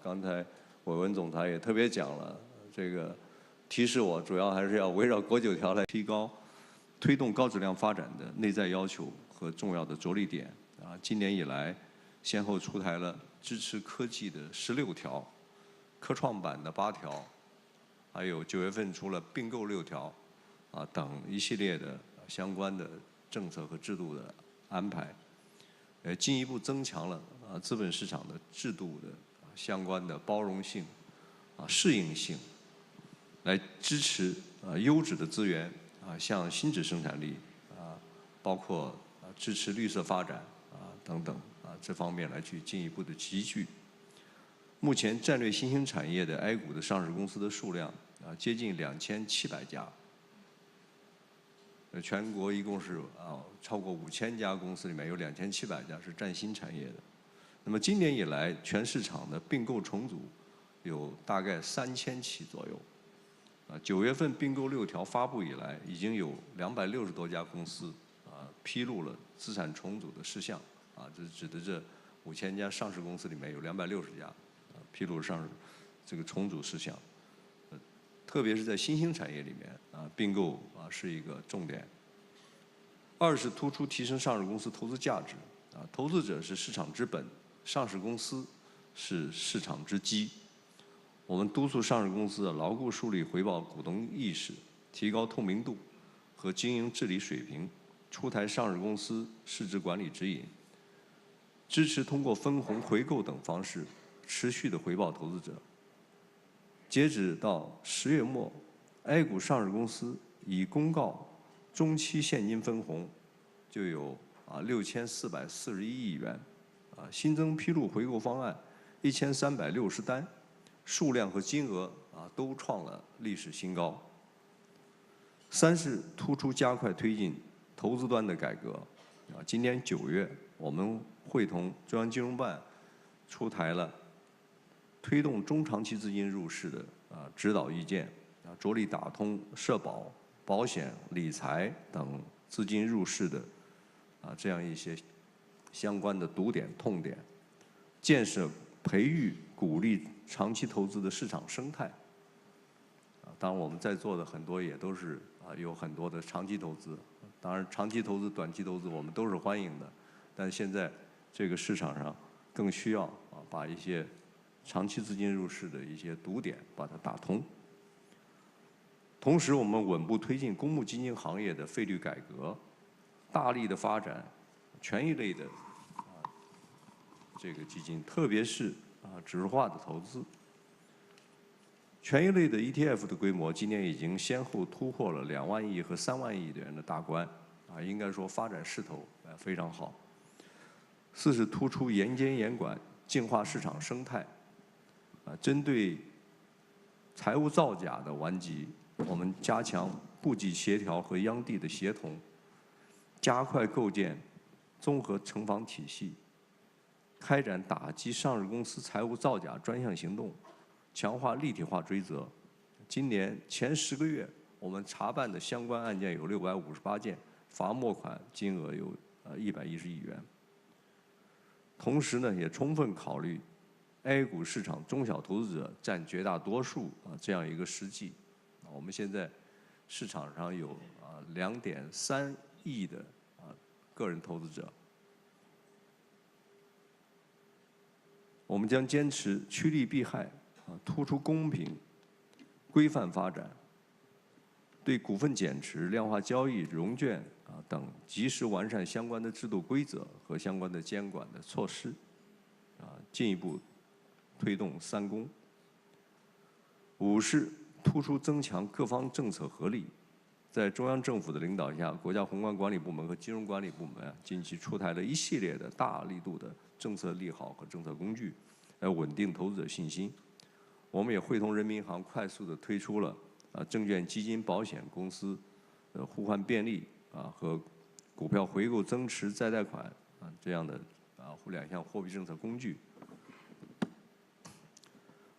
刚才伟文总裁也特别讲了，这个提示我主要还是要围绕国9条来提高、推动高质量发展的内在要求和重要的着力点。今年以来，先后出台了支持科技的16条、科创板的8条，还有9月份出了并购6条，等一系列的相关的政策和制度的安排，进一步增强了资本市场的制度的相关的包容性、适应性，来支持优质的资源向新质生产力包括支持绿色发展等等这方面来去进一步的集聚。目前战略新兴产业的 A 股的上市公司的数量接近2700家，全国一共是超过5000家公司，里面有2700家是占新产业的。那么今年以来，全市场的并购重组有大概3000起左右。9月份并购6条发布以来，已经有260多家公司披露了资产重组的事项。这是指的这5000家上市公司里面有260家披露上市这个重组事项。特别是在新兴产业里面并购是一个重点。二是突出提升上市公司投资价值投资者是市场之本，上市公司是市场之基。我们督促上市公司牢固树立回报股东意识，提高透明度和经营治理水平，出台上市公司市值管理指引，支持通过分红、回购等方式持续的回报投资者。截止到10月末 ，A 股上市公司已公告中期现金分红就有6441亿元，新增披露回购方案1360单，数量和金额都创了历史新高。三是突出加快推进投资端的改革。今年9月，我们会同中央金融办出台了推动中长期资金入市的指导意见，着力打通社保、保险、理财等资金入市的这样一些相关的堵点、痛点，建设培育、鼓励长期投资的市场生态。当然，我们在座的很多也都是有很多的长期投资。当然，长期投资、短期投资我们都是欢迎的，但现在这个市场上更需要把一些长期资金入市的一些堵点把它打通。同时，我们稳步推进公募基金行业的费率改革，大力的发展权益类的这个基金，特别是指数化的投资。权益类的 ETF 的规模今年已经先后突破了2万亿和3万亿元的大关，应该说发展势头非常好。四是突出严监严管，净化市场生态。针对财务造假的顽疾，我们加强部际协调和央地的协同，加快构建综合惩罚体系，开展打击上市公司财务造假专项行动，强化立体化追责。今年前10个月，我们查办的相关案件有658件，罚没款金额有110亿元。同时呢，也充分考虑 A 股市场中小投资者占绝大多数这样一个实际。我们现在市场上有2.3亿的个人投资者。我们将坚持趋利避害，突出公平、规范发展，对股份减持、量化交易、融券等及时完善相关的制度规则和相关的监管的措施，进一步推动3公。5是突出增强各方政策合力，在中央政府的领导下，国家宏观管理部门和金融管理部门近期出台了一系列的大力度的政策利好和政策工具，来稳定投资者信心。我们也会同人民银行快速地推出了证券基金保险公司互换便利和股票回购增持再贷款这样的2项货币政策工具。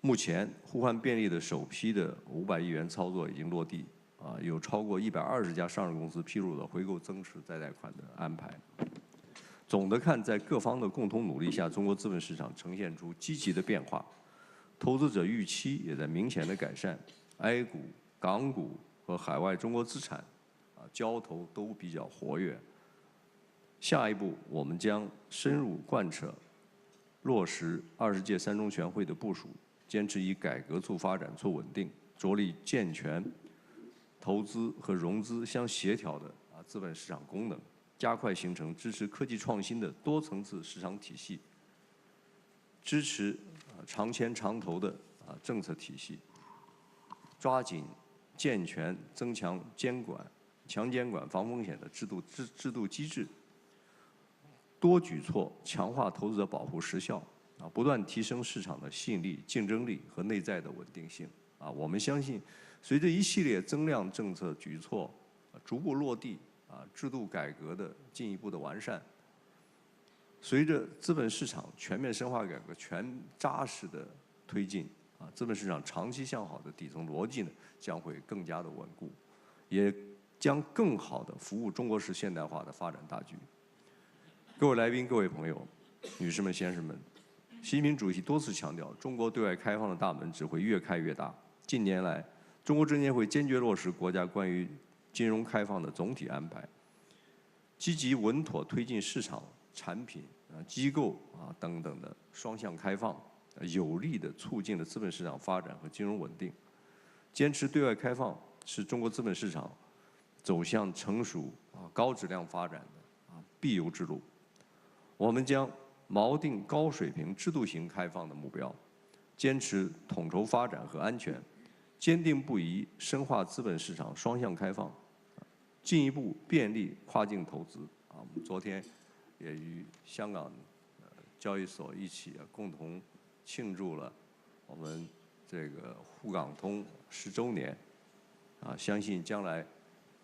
目前互换便利的首批的500亿元操作已经落地，有超过120家上市公司披露了回购增持再贷款的安排。总的看，在各方的共同努力下，中国资本市场呈现出积极的变化，投资者预期也在明显的改善 ，A 股、港股和海外中国资产交投都比较活跃。下一步，我们将深入贯彻落实20届三中全会的部署，坚持以改革促发展、促稳定，着力健全投资和融资相协调的资本市场功能，加快形成支持科技创新的多层次市场体系，支持长牵长投的政策体系，抓紧健全增强监管、强监管防风险的制度机制，多举措强化投资者保护时效，不断提升市场的吸引力、竞争力和内在的稳定性。我们相信，随着一系列增量政策举措逐步落地，制度改革的进一步的完善，随着资本市场全面深化改革扎实的推进，资本市场长期向好的底层逻辑呢将会更加的稳固，也将更好的服务中国式现代化的发展大局。各位来宾、各位朋友、女士们、先生们，习近平主席多次强调，中国对外开放的大门只会越开越大。近年来，中国证监会坚决落实国家关于金融开放的总体安排，积极稳妥推进市场、产品、机构等等的双向开放，有力地促进了资本市场发展和金融稳定。坚持对外开放是中国资本市场走向成熟、高质量发展的必由之路。我们将锚定高水平制度型开放的目标，坚持统筹发展和安全，坚定不移深化资本市场双向开放，进一步便利跨境投资。我们昨天也与香港交易所一起共同庆祝了我们这个沪港通10周年。相信将来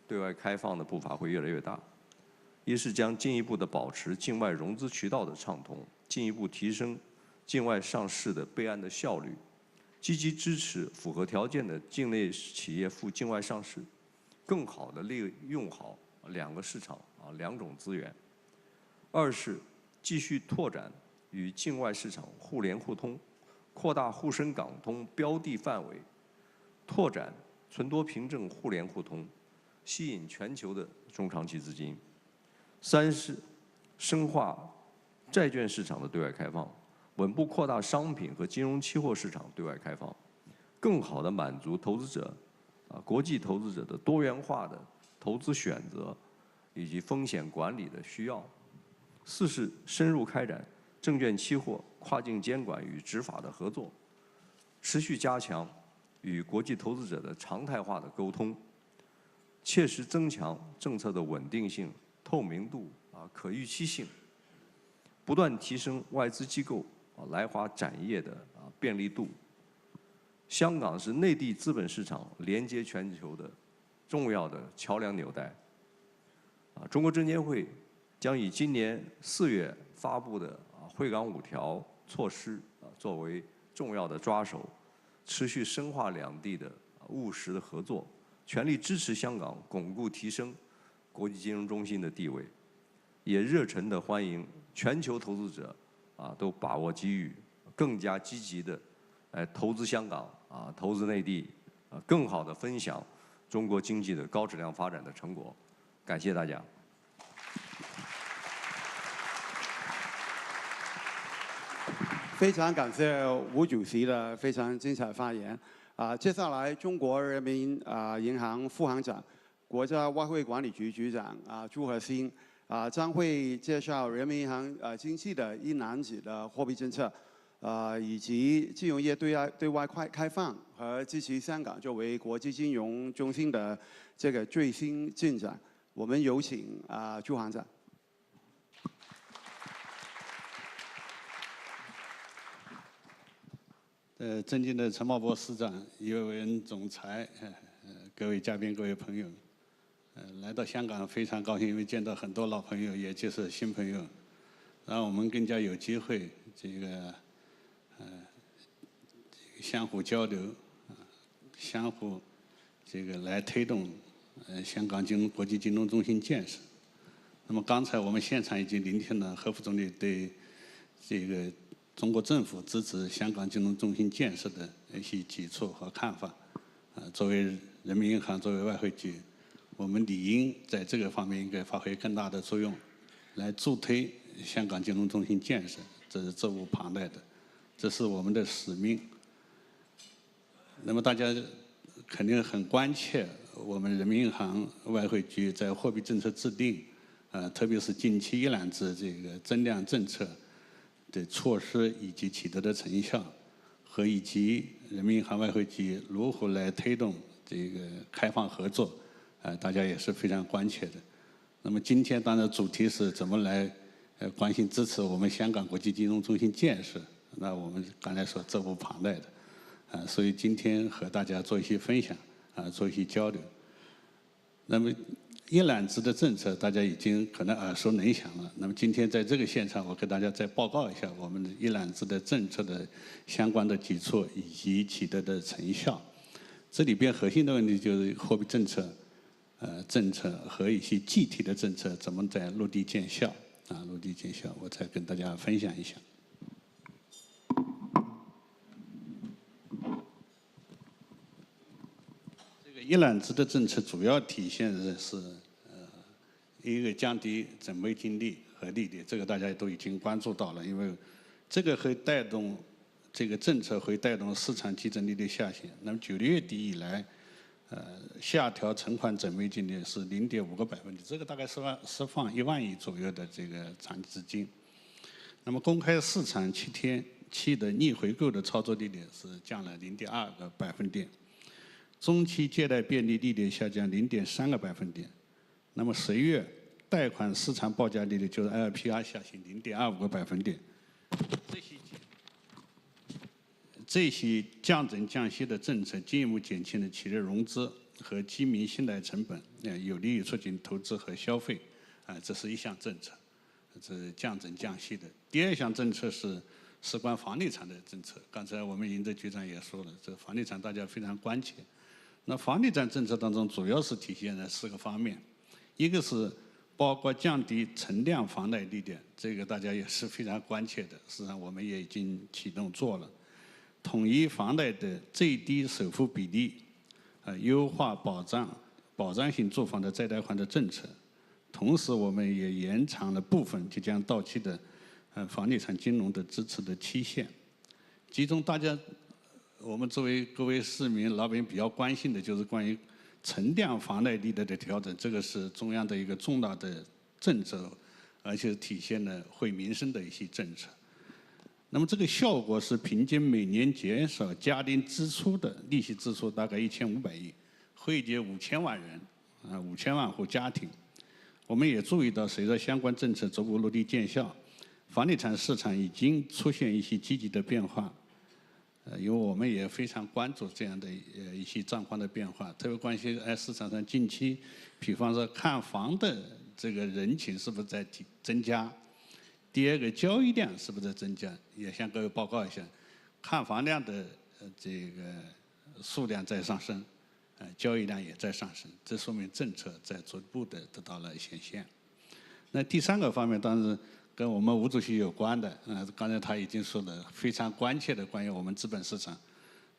对外开放的步伐会越来越大。一是将进一步的保持境外融资渠道的畅通，进一步提升境外上市的备案的效率，积极支持符合条件的境内企业赴境外上市，更好地利用好两个市场两种资源。二是继续拓展与境外市场互联互通，扩大沪深港通标的范围，拓展存托凭证互联互通，吸引全球的中长期资金。三是深化债券市场的对外开放，稳步扩大商品和金融期货市场对外开放，更好地满足投资者国际投资者的多元化的投资选择以及风险管理的需要。四是深入开展证券期货跨境监管与执法的合作，持续加强与国际投资者的常态化的沟通，切实增强政策的稳定性、透明度、可预期性，不断提升外资机构来华展业的便利度。香港是内地资本市场连接全球的重要的桥梁纽带。中国证监会将以今年4月发布的惠港5条措施作为重要的抓手，持续深化两地的务实的合作，全力支持香港巩固提升国际金融中心的地位，也热忱地欢迎全球投资者都把握机遇，更加积极地投资香港投资内地，更好地分享中国经济的高质量发展的成果。感谢大家。非常感谢吴主席的非常精彩发言。接下来中国人民银行副行长、国家外汇管理局局长朱和新将会介绍人民银行经济的一揽子的货币政策，以及金融业对外开放和支持香港作为国际金融中心的这个最新进展。我们有请朱行长。尊敬的陈茂波司长、余伟文总裁，各位嘉宾、各位朋友，来到香港非常高兴，因为见到很多老朋友，也就是新朋友，让我们更加有机会相互交流，相互来推动香港国际金融中心建设。那么刚才我们现场已经聆听了何副总理对中国政府支持香港金融中心建设的一些举措和看法。作为人民银行，作为外汇局，我们理应在这个方面应该发挥更大的作用，来助推香港金融中心建设，这是责无旁贷的，这是我们的使命。那么大家肯定很关切我们人民银行外汇局在货币政策制定，特别是近期一揽子这个增量政策的措施以及取得的成效，和以及人民银行外汇局如何来推动这个开放合作，大家也是非常关切的。那么今天当然主题是怎么来关心支持我们香港国际金融中心建设，那我们刚才说责无旁贷的，所以今天和大家做一些分享，做一些交流。那么一揽子的政策大家已经可能耳熟能详了，那么今天在这个现场我给大家再报告一下我们的一揽子的政策的相关的举措以及取得的成效。这里边核心的问题就是货币政策和一些具体的政策怎么在落地见效，落地见效，我再跟大家分享一下。这个一揽子的政策主要体现的是一个降低准备金率和利率，这个大家都已经关注到了，因为这个会带动这个政策会带动市场基准利率下行。那么9月底以来，下调存款准备金率是0.5个百分点，这个大概释放1万亿左右的这个长期资金。那么公开市场7天期的逆回购的操作利率是降了0.2个百分点，中期借贷便利利率下降0.3个百分点。那么11月贷款市场报价利率就是 LPR 下行0.25个百分点。这些降准降息的政策进一步减轻了企业融资和居民信贷成本，有利于促进投资和消费。这是一项政策，这是降准降息的。第二项政策是事关房地产的政策。刚才我们赢德局长也说了，这房地产大家非常关切。那房地产政策当中主要是体现了4个方面，一个是包括降低存量房贷利率，这个大家也是非常关切的，实际上我们也已经启动做了。统一房贷的最低首付比例，优化保障性住房的再贷款的政策，同时我们也延长了部分即将到期的房地产金融的支持的期限。其中我们作为各位市民老百姓比较关心的就是关于存量房贷利率的调整，这个是中央的一个重大的政策，而且体现了惠民生的一些政策。那么这个效果是平均每年减少家庭支出的利息支出大概1500亿，惠及5000万人，5000万户家庭。我们也注意到，随着相关政策逐步落地见效，房地产市场已经出现一些积极的变化。因为我们也非常关注这样的一些状况的变化，特别关心市场上近期，比方说看房的这个人群是不是在增加。第二个交易量是不是在增加？也向各位报告一下，看房量的这个数量在上升，交易量也在上升，这说明政策在逐步的得到了显现。那第3个方面当然跟我们吴主席有关的，刚才他已经说了，非常关切的关于我们资本市场。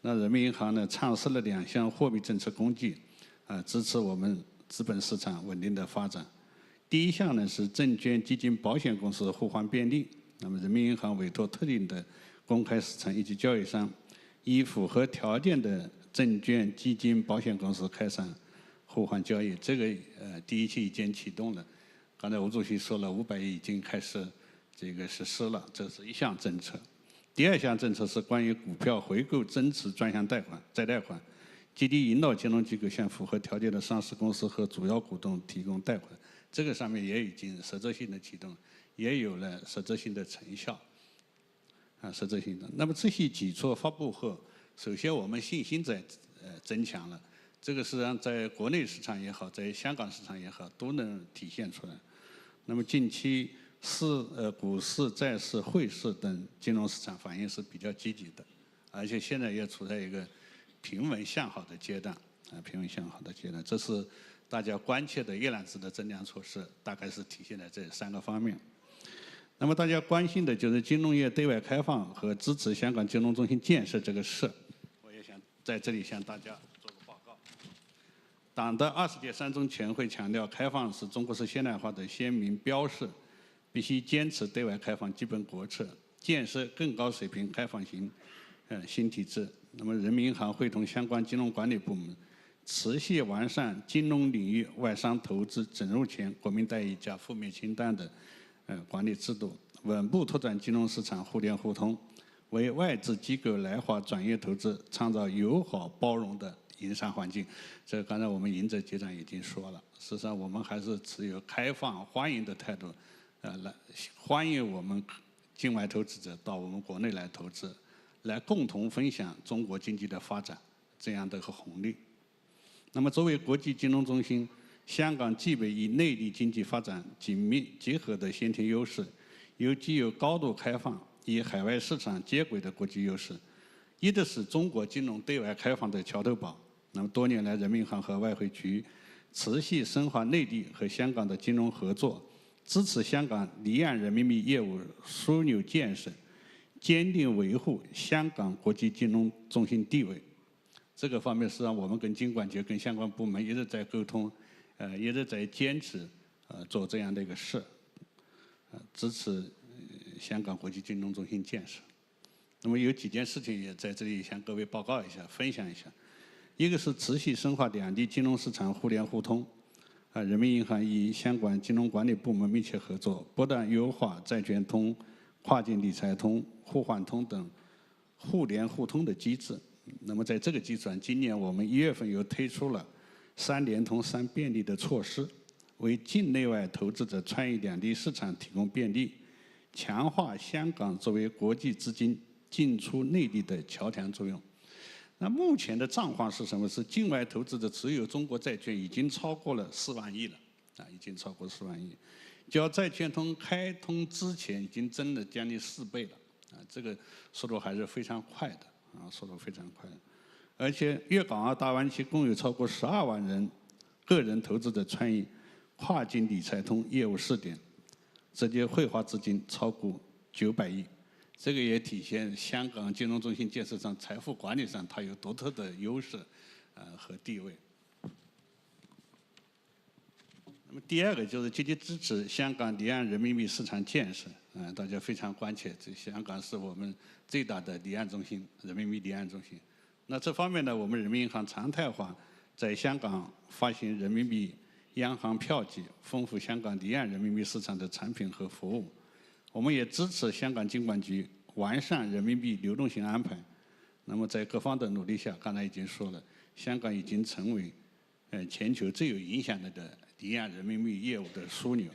那人民银行呢尝试了2项货币政策工具，支持我们资本市场稳定的发展。第一项呢是证券基金保险公司互换便利，那么人民银行委托特定的公开市场以及交易商，依符合条件的证券基金保险公司开展互换交易。这个第一期已经启动了，刚才吴主席说了500亿已经开始这个实施了，这是一项政策。第2项政策是关于股票回购增持专项贷款、再贷款，激励引导金融机构向符合条件的上市公司和主要股东提供贷款。这个上面也已经实质性的启动，也有了实质性的成效，实质性的。那么这些举措发布后，首先我们信心在增强了，这个实际上在国内市场也好，在香港市场也好，都能体现出来。那么近期股市、债市、汇市等金融市场反应是比较积极的，而且现在也处在一个平稳向好的阶段，平稳向好的阶段，这是大家关切的一揽子的增量措施，大概是体现在这3个方面。那么大家关心的就是金融业对外开放和支持香港金融中心建设这个事，我也想在这里向大家做个报告。党的20届三中全会强调，开放是中国式现代化的鲜明标识，必须坚持对外开放基本国策，建设更高水平开放型新体制。那么人民银行会同相关金融管理部门，持续完善金融领域外商投资准入前国民待遇加负面清单的管理制度，稳步拓展金融市场互联互通，为外资机构来华转业投资创造友好包容的营商环境。这刚才我们尹哲局长已经说了，实际上我们还是持有开放欢迎的态度，来欢迎我们境外投资者到我们国内来投资，来共同分享中国经济的发展这样的一个红利。那么作为国际金融中心，香港具备与内地经济发展紧密结合的先天优势，又具有高度开放与海外市场接轨的国际优势，一直是中国金融对外开放的桥头堡。那么多年来，人民银行和外汇局持续深化内地和香港的金融合作，支持香港离岸人民币业务枢纽建设，坚定维护香港国际金融中心地位。这个方面，实际上我们跟金管局、跟相关部门一直在沟通，一直在坚持做这样的一个事，支持香港国际金融中心建设。那么有几件事情也在这里向各位报告一下、分享一下。一个是持续深化两地金融市场互联互通，人民银行与相关金融管理部门密切合作，不断优化债券通、跨境理财通、互换通等互联互通的机制。那么在这个基础上，今年我们1月份又推出了3联通3便利的措施，为境内外投资者参与两地市场提供便利，强化香港作为国际资金进出内地的桥梁作用。那目前的状况是什么？是境外投资者持有中国债券已经超过了4万亿了，已经超过4万亿，较债券通开通之前已经增了将近4倍了，这个速度还是非常快的。速度非常快，而且粤港澳大湾区共有超过12万人个人投资者参与跨境理财通业务试点，直接汇化资金超过900亿，这个也体现香港金融中心建设上、财富管理上它有独特的优势和地位。那么第二个就是积极支持香港离岸人民币市场建设，大家非常关切，这香港是我们最大的离岸中心，人民币离岸中心。那这方面呢，我们人民银行常态化在香港发行人民币央行票据，丰富香港离岸人民币市场的产品和服务。我们也支持香港金管局完善人民币流动性安排。那么在各方的努力下，刚才已经说了，香港已经成为全球最有影响力的离岸人民币业务的枢纽，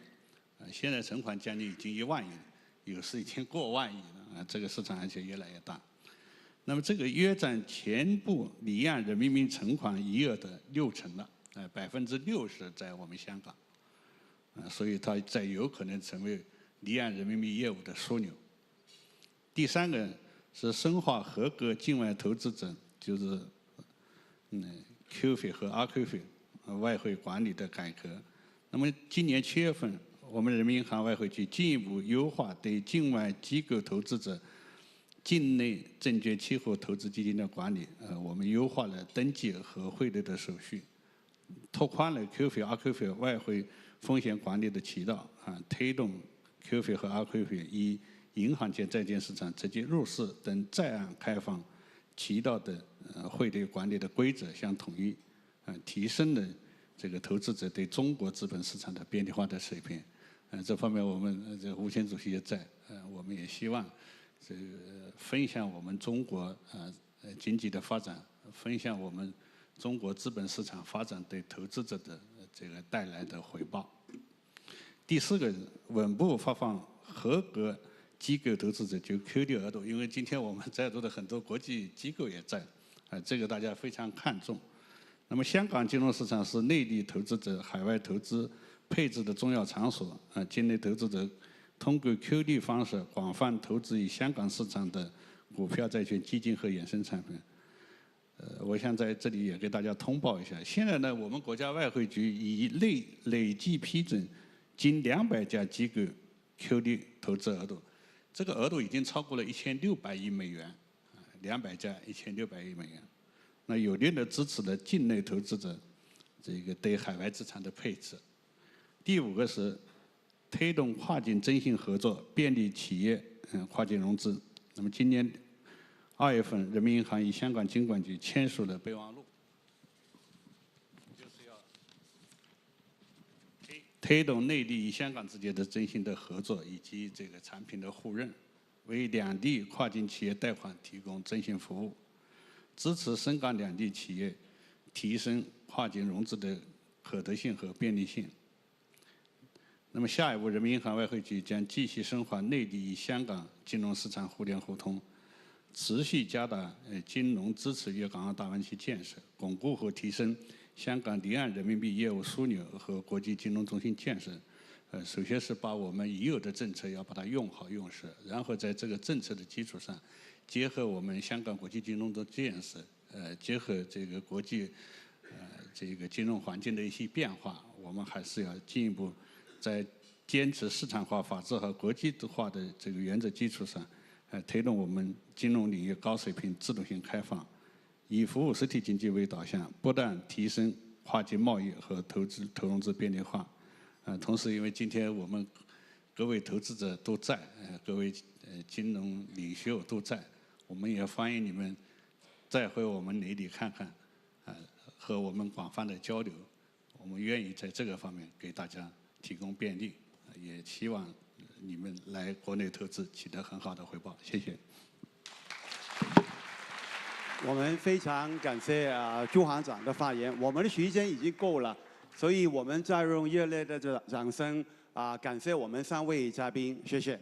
现在存款将近已经1万亿，有时已经过万亿了，这个市场而且越来越大。那么这个约占全部离岸人民币存款余额的60%了，60%在我们香港，所以它在有可能成为离岸人民币业务的枢纽。第三个是深化合格境外投资者，就是QF 和 RQF 外汇管理的改革。那么今年7月份，我们人民银行外汇局进一步优化对境外机构投资者境内证券期货投资基金的管理，我们优化了登记和汇兑的手续，拓宽了 QF、RQF 外汇风险管理的渠道，推动 QF 和 RQF 以银行间债券市场直接入市等在岸开放渠道的汇兑管理的规则相统一，提升了这个投资者对中国资本市场的便利化的水平。这方面我们这吴前主席也在，我们也希望这个分享我们中国经济的发展，分享我们中国资本市场发展对投资者的这个带来的回报。第四个，稳步发放合格机构投资者就 QD 额度，因为今天我们在座的很多国际机构也在，这个大家非常看重。那么香港金融市场是内地投资者海外投资配置的重要场所，境内投资者通过 QD 方式广泛投资于香港市场的股票、债券、基金和衍生产品。我想在这里也给大家通报一下，现在呢，我们国家外汇局已累计批准近200家机构 QD 投资额度，这个额度已经超过了1600亿美元，200家1600亿美元。那有力的支持了境内投资者这个对海外资产的配置。第5个是推动跨境征信合作，便利企业跨境融资。那么今年2月份，人民银行与香港金管局签署了备忘录，就是要推动内地与香港之间的征信的合作以及这个产品的互认，为两地跨境企业贷款提供征信服务，支持深港两地企业提升跨境融资的可得性和便利性。那么下一步，人民银行外汇局将继续深化内地与香港金融市场互联互通，持续加大金融支持粤港澳大湾区建设，巩固和提升香港离岸人民币业务枢纽和国际金融中心建设。首先是把我们已有的政策要把它用好用实，然后在这个政策的基础上，结合我们香港国际金融的建设，结合这个国际这个金融环境的一些变化，我们还是要进一步在坚持市场化、法治和国际化的这个原则基础上，推动我们金融领域高水平制度性开放，以服务实体经济为导向，不断提升跨境贸易和投融资便利化。同时，因为今天我们各位投资者都在，各位金融领袖都在，我们也欢迎你们再回我们内地看看，和我们广泛的交流。我们愿意在这个方面给大家提供便利，也希望你们来国内投资取得很好的回报。谢谢。我们非常感谢朱行长的发言，我们的时间已经够了，所以我们再用热烈的掌声感谢我们3位嘉宾，谢谢。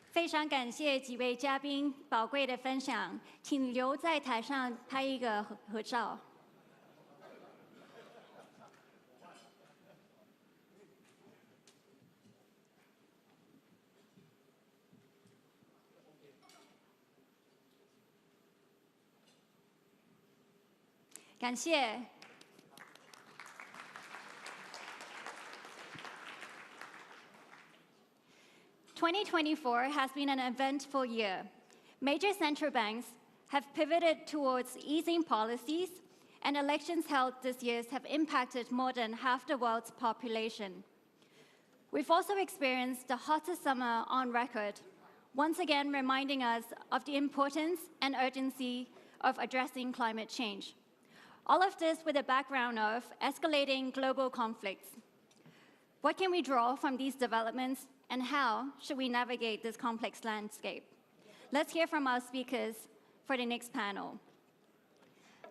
非常感谢几位嘉宾宝贵的分享，请留在台上拍一个合照。感谢。2024 has been an eventful year. Major central banks have pivoted towards easing policies, and elections held this year have impacted more than half the world's population. We've also experienced the hottest summer on record, once again reminding us of the importance and urgency of addressing climate change. All of this with a background of escalating global conflicts. What can we draw from these developments, and how should we navigate this complex landscape? Let's hear from our speakers for the next panel.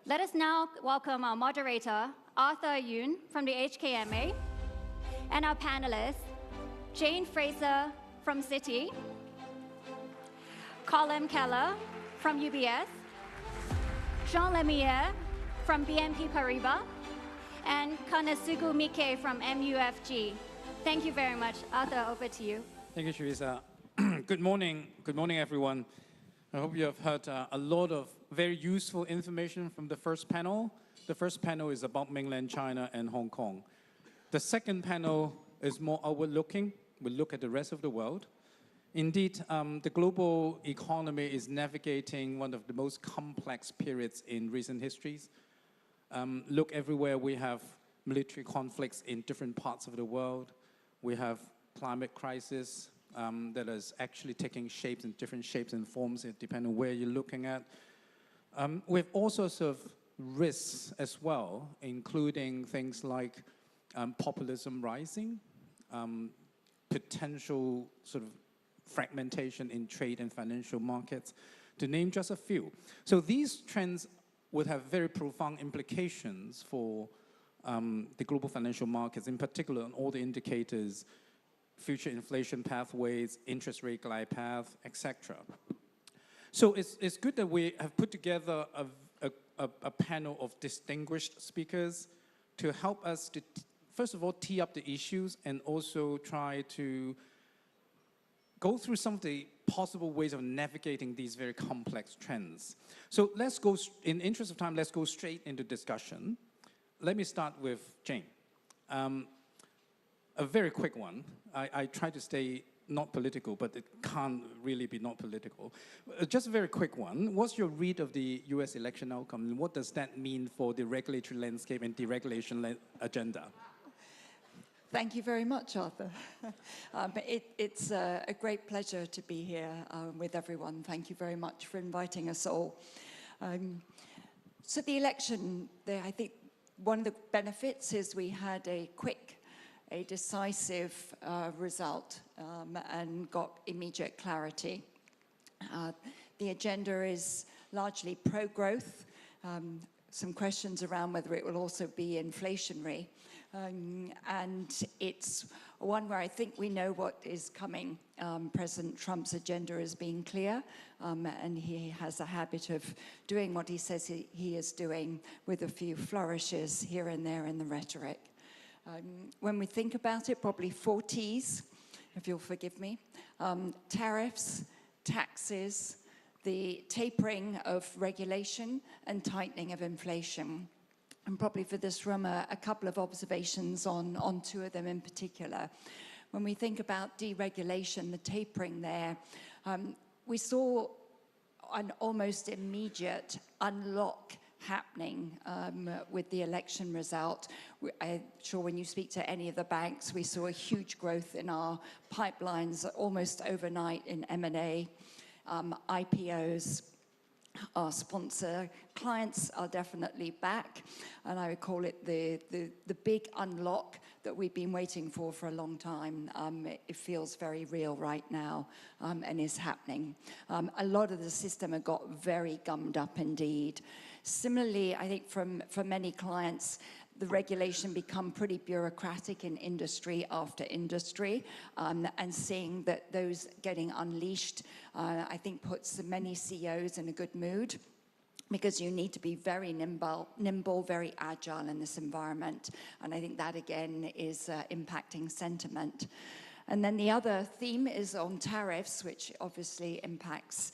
Let us now welcome our moderator, Arthur Yoon from the HKMA, and our panelists, Jane Fraser from Citi, Colin Keller from UBS, Jean Lemierre from BNP Paribas, and Kanasugu Mike from MUFG. Thank you very much. Arthur, over to you. Thank you, Teresa. Good morning, everyone. I hope you have heard a lot of very useful information from the first panel. The first panel is about mainland China and Hong Kong. The second panel is more outward-looking. We'll look at the rest of the world. Indeed, the global economy is navigating one of the most complex periods in recent histories. Look everywhere, we have military conflicts in different parts of the world. We have climate crisis that is actually taking shapes in different shapes and forms depending on where you're looking at. We have all sorts of risks as well, including things like populism rising, potential sort of fragmentation in trade and financial markets, to name just a few. So these trends would have very profound implications for the global financial markets, in particular on all the indicators, future inflation pathways, interest rate glide path, etc. So it's good that we have put together a panel of distinguished speakers to help us to, first of all, tee up the issues and also try to go through some of the possible ways of navigating these very complex trends. So let's go, in interest of time, let's go straight into discussion. Let me start with Jane. A very quick one. I try to stay not political, but it can't really be not political. Just a very quick one. What's your read of the US election outcome? And what does that mean for the regulatory landscape and deregulation agenda? Thank you very much, Arthur. It's a great pleasure to be here with everyone. Thank you very much for inviting us all. So the election, I think one of the benefits is we had a decisive result and got immediate clarity. The agenda is largely pro-growth. Some questions around whether it will also be inflationary. And it's one where I think we know what is coming. President Trump's agenda is being clear, and he has a habit of doing what he says he is doing with a few flourishes here and there in the rhetoric. When we think about it, probably 4 T's, if you'll forgive me. Tariffs, taxes, the tapering of regulation, and tightening of inflation. And probably for this room, a couple of observations on 2 of them in particular. When we think about deregulation, the tapering there, we saw an almost immediate unlock happening with the election result. I'm sure when you speak to any of the banks, we saw a huge growth in our pipelines almost overnight in M&A, IPOs. Our sponsor clients are definitely back, and I would call it the big unlock that we've been waiting for a long time. It feels very real right now and is happening. A lot of the system have got very gummed up indeed. Similarly, I think for many clients, the regulation become pretty bureaucratic in industry after industry, and seeing that those getting unleashed, I think puts many CEOs in a good mood, because you need to be very nimble, very agile in this environment. And I think that again is impacting sentiment. And then the other theme is on tariffs, which obviously impacts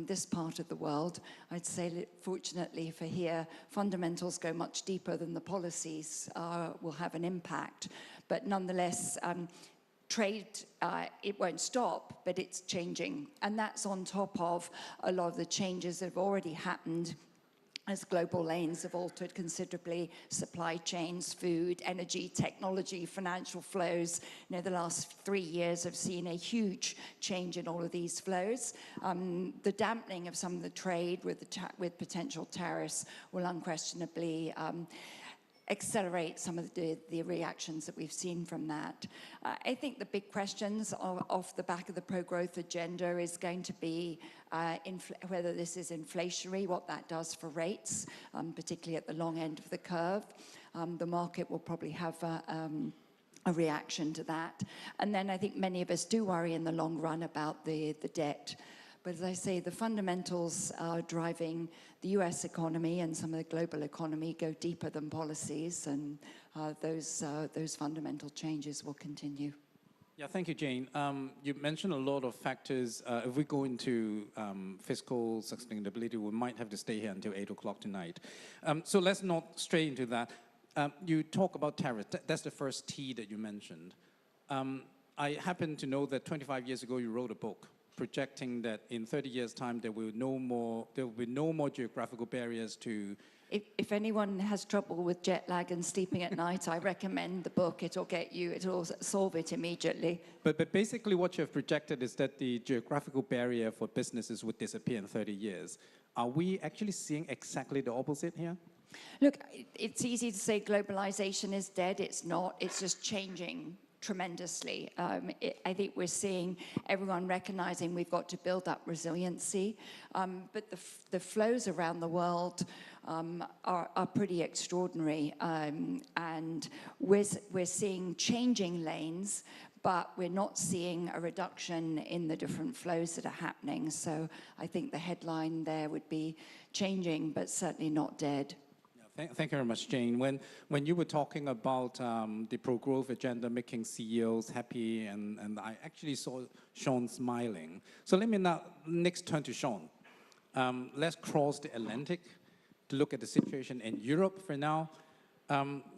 this part of the world. I'd say that fortunately for here, fundamentals go much deeper than the policies will have an impact. But nonetheless, trade, it won't stop, but it's changing. And that's on top of a lot of the changes that have already happened as global lanes have altered considerably, supply chains, food, energy, technology, financial flows. You know, the last 3 years have seen a huge change in all of these flows. The dampening of some of the trade with potential tariffs will unquestionably accelerate some of the reactions that we've seen from that. I think the big questions off the back of the pro-growth agenda is going to be whether this is inflationary, what that does for rates, particularly at the long end of the curve. The market will probably have a reaction to that. And then I think many of us do worry in the long run about the debt. But as I say, the fundamentals are driving the US economy and some of the global economy go deeper than policies, and those fundamental changes will continue. Yeah, thank you, Jane. You mentioned a lot of factors. If we go into fiscal sustainability, we might have to stay here until 8 o'clock tonight. So let's not stray into that. You talk about tariffs. That's the first T that you mentioned. I happen to know that 25 years ago you wrote a book projecting that in 30 years' time there will be no more geographical barriers to. If anyone has trouble with jet lag and sleeping at night, I recommend the book. It'll solve it immediately. But basically what you have projected is that the geographical barrier for businesses would disappear in 30 years. Are we actually seeing exactly the opposite here? Look, it's easy to say globalization is dead. It's not. It's just changing tremendously. I think we're seeing everyone recognizing we've got to build up resiliency. But the flows around the world are pretty extraordinary. And we're seeing changing lanes, but we're not seeing a reduction in the different flows that are happening. So I think the headline there would be changing, but certainly not dead. Thank you very much, Jane. When you were talking about the pro-growth agenda making CEOs happy, and I actually saw Sean smiling. So let me now next turn to Sean. Let's cross the Atlantic to look at the situation in Europe for now.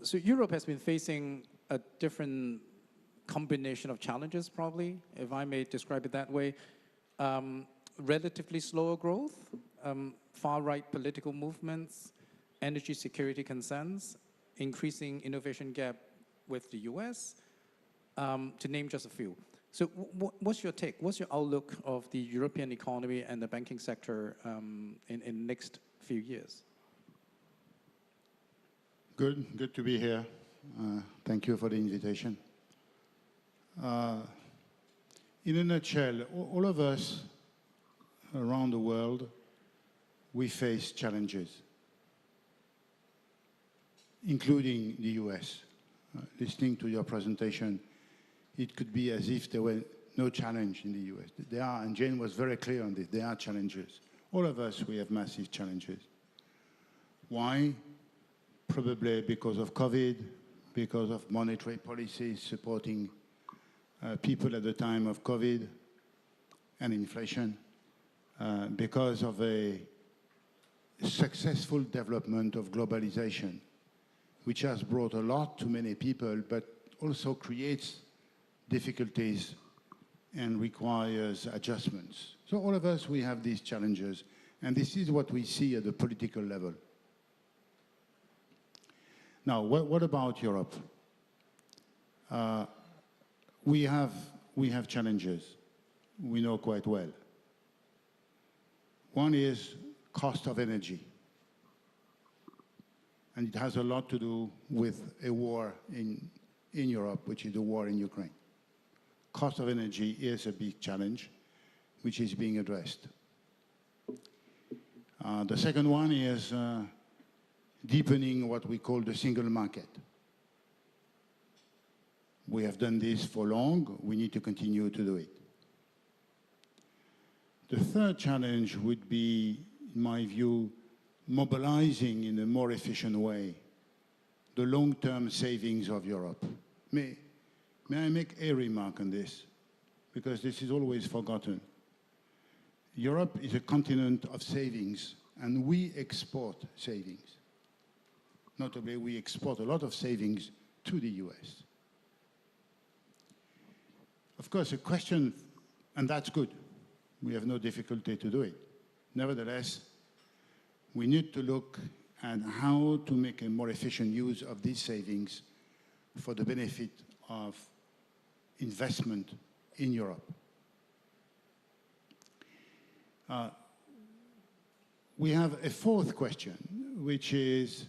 So Europe has been facing a different combination of challenges, probably, if I may describe it that way. Relatively slower growth, far-right political movements, energy security concerns, increasing innovation gap with the US, to name just a few. So what's your take? What's your outlook of the European economy and the banking sector in the next few years? Good to be here. Thank you for the invitation. In a nutshell, all of us around the world, we face challenges, including the US. Listening to your presentation, it could be as if there were no challenge in the US. There are, and Jane was very clear on this, there are challenges. All of us, we have massive challenges. Why? Probably because of COVID, because of monetary policies supporting people at the time of COVID and inflation, because of a successful development of globalization, which has brought a lot to many people, but also creates difficulties and requires adjustments. So all of us, we have these challenges, and this is what we see at the political level. Now, what about Europe? We have challenges we know quite well. One is cost of energy. And it has a lot to do with a war in Europe, which is the war in Ukraine. Cost of energy is a big challenge, which is being addressed. The second one is deepening what we call the single market. We have done this for long. We need to continue to do it. The third challenge would be, in my view, mobilizing in a more efficient way the long-term savings of Europe. May I make a remark on this? Because this is always forgotten. Europe is a continent of savings, and we export savings. Notably, we export a lot of savings to the US. Of course, a question, and that's good. We have no difficulty to do it. Nevertheless, we need to look at how to make a more efficient use of these savings for the benefit of investment in Europe. We have a fourth question, which is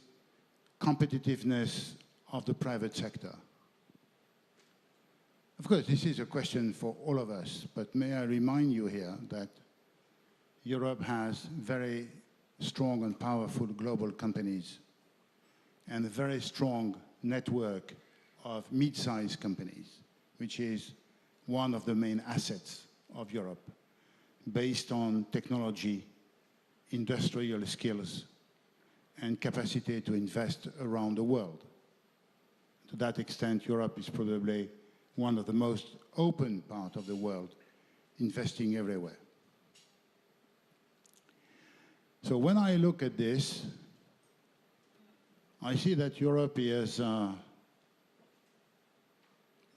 competitiveness of the private sector. Of course, this is a question for all of us, but may I remind you here that Europe has very strong and powerful global companies and a very strong network of mid-sized companies, which is one of the main assets of Europe, based on technology, industrial skills, and capacity to invest around the world. To that extent, Europe is probably one of the most open part of the world, investing everywhere. So when I look at this, I see that Europe is, I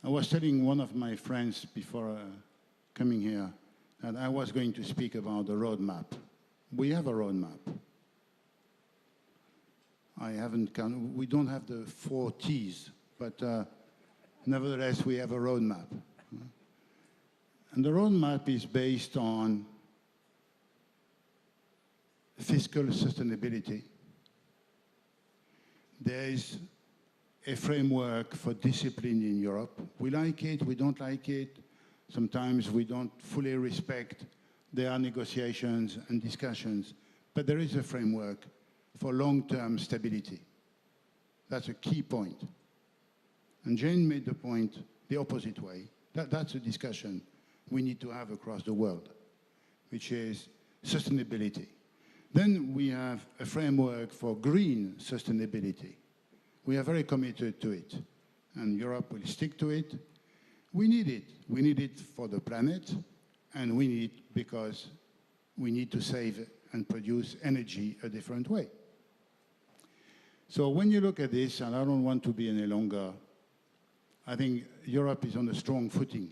was telling one of my friends before coming here that I was going to speak about the roadmap. We have a roadmap. We don't have the 4 T's, but nevertheless, we have a roadmap. And the roadmap is based on fiscal sustainability. There is a framework for discipline in Europe. We like it, we don't like it. Sometimes we don't fully respect. There are negotiations and discussions, but there is a framework for long-term stability. That's a key point. And Jane made the point the opposite way. That's a discussion we need to have across the world, which is sustainability. Then we have a framework for green sustainability. We are very committed to it, and Europe will stick to it. We need it. We need it for the planet, and we need it because we need to save and produce energy a different way. So when you look at this, and I don't want to be any longer, I think Europe is on a strong footing.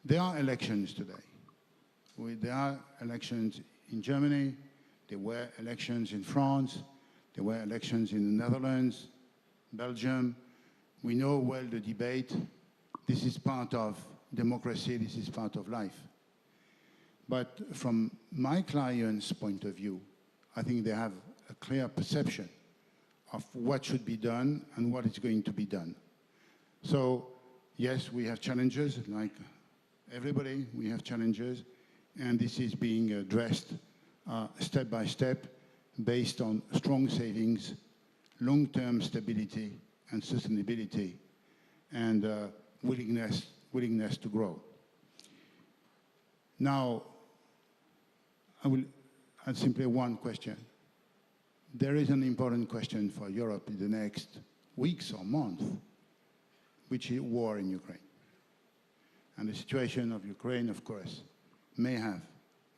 There are elections today. There are elections in Germany, there were elections in France, there were elections in the Netherlands, Belgium. We know well the debate. This is part of democracy, this is part of life. But from my client's point of view, I think they have a clear perception of what should be done and what is going to be done. So, yes, we have challenges, like everybody, we have challenges, and this is being addressed step by step based on strong savings, long-term stability and sustainability, and willingness to grow. Now, I will add simply one question. There is an important question for Europe in the next weeks or months, which is war in Ukraine. And the situation of Ukraine, of course, may have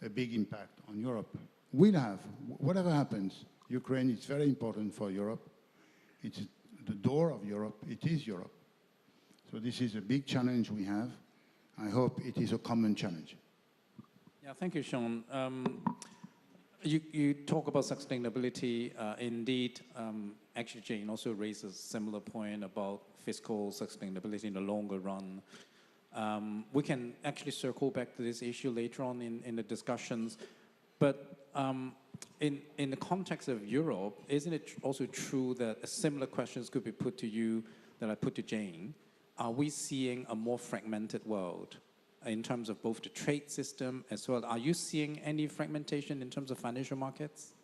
a big impact on Europe. Will have, whatever happens, Ukraine is very important for Europe. It's the door of Europe, it is Europe. So this is a big challenge we have. I hope it is a common challenge. Yeah, thank you, Sean. You talk about sustainability. Indeed, actually, Jane also raises a similar point about fiscal sustainability in the longer run. We can actually circle back to this issue later on in the discussions. But in the context of Europe, isn't it also true that similar questions could be put to you that I put to Jane? Are we seeing a more fragmented world in terms of both the trade system as well? Are you seeing any fragmentation in terms of financial markets?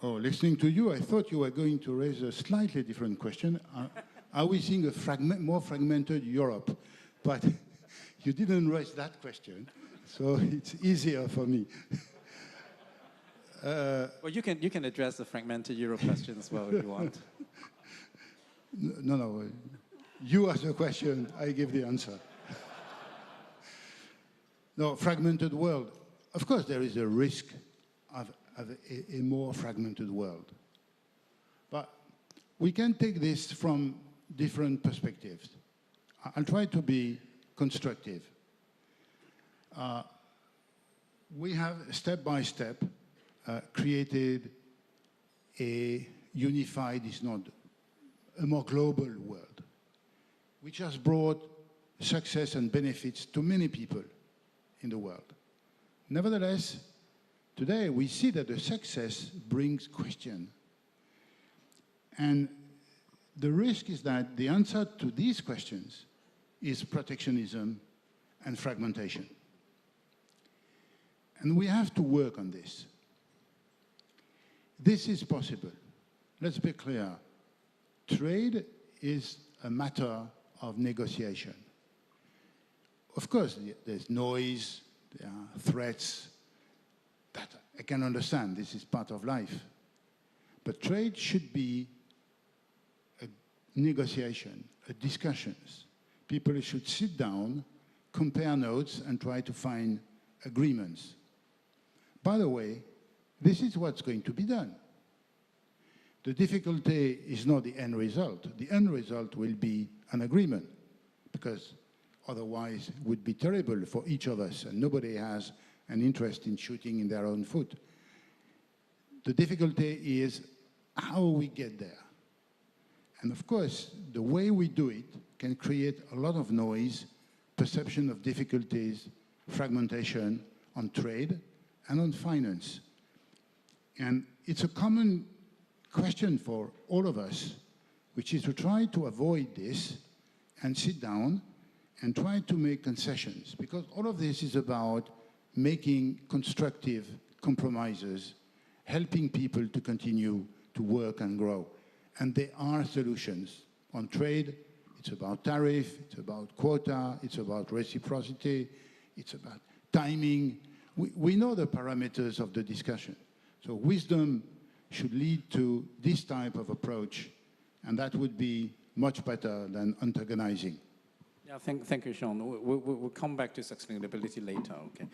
Oh, listening to you, I thought you were going to raise a slightly different question. Are we seeing a more fragmented Europe? But you didn't raise that question, so it's easier for me. Well, you can address the fragmented Europe question as well if you want. No. You ask the question, I give the answer. No, fragmented world. Of course, there is a risk of a more fragmented world. But we can take this from different perspectives. I'll try to be constructive. We have, step by step, created a unified, if not a more global world, which has brought success and benefits to many people in the world. Nevertheless, today we see that the success brings question. And the risk is that the answer to these questions is protectionism and fragmentation. And we have to work on this. This is possible. Let's be clear. Trade is a matter of negotiation. Of course, there's noise, there are threats. That I can understand. This is part of life. But trade should be a negotiation, a discussions. People should sit down, compare notes, and try to find agreements. By the way, this is what's going to be done. The difficulty is not the end result. The end result will be an agreement, because otherwise it would be terrible for each of us, and nobody has an interest in shooting in their own foot. The difficulty is how we get there. And of course, the way we do it can create a lot of noise, perception of difficulties, fragmentation on trade and on finance. And it's a common question for all of us, which is to try to avoid this and sit down and try to make concessions, because all of this is about making constructive compromises, helping people to continue to work and grow. And there are solutions. On trade, it's about tariff, it's about quota, it's about reciprocity, it's about timing. we know the parameters of the discussion. So wisdom should lead to this type of approach, and that would be much better than antagonizing. Yeah, thank you, Sean. We'll come back to sustainability later, okay?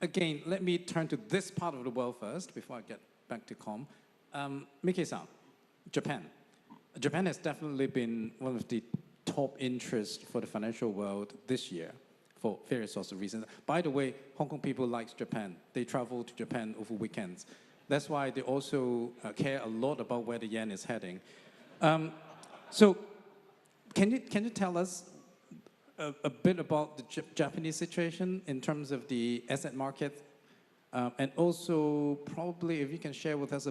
Again, let me turn to this part of the world first before I get back to Com. Miki-san, Japan. Japan has definitely been one of the top interests for the financial world this year for various sorts of reasons. By the way, Hong Kong people like Japan. They travel to Japan over weekends. That's why they also care a lot about where the yen is heading. So can you tell us a bit about the Japanese situation in terms of the asset market? And also probably if you can share with us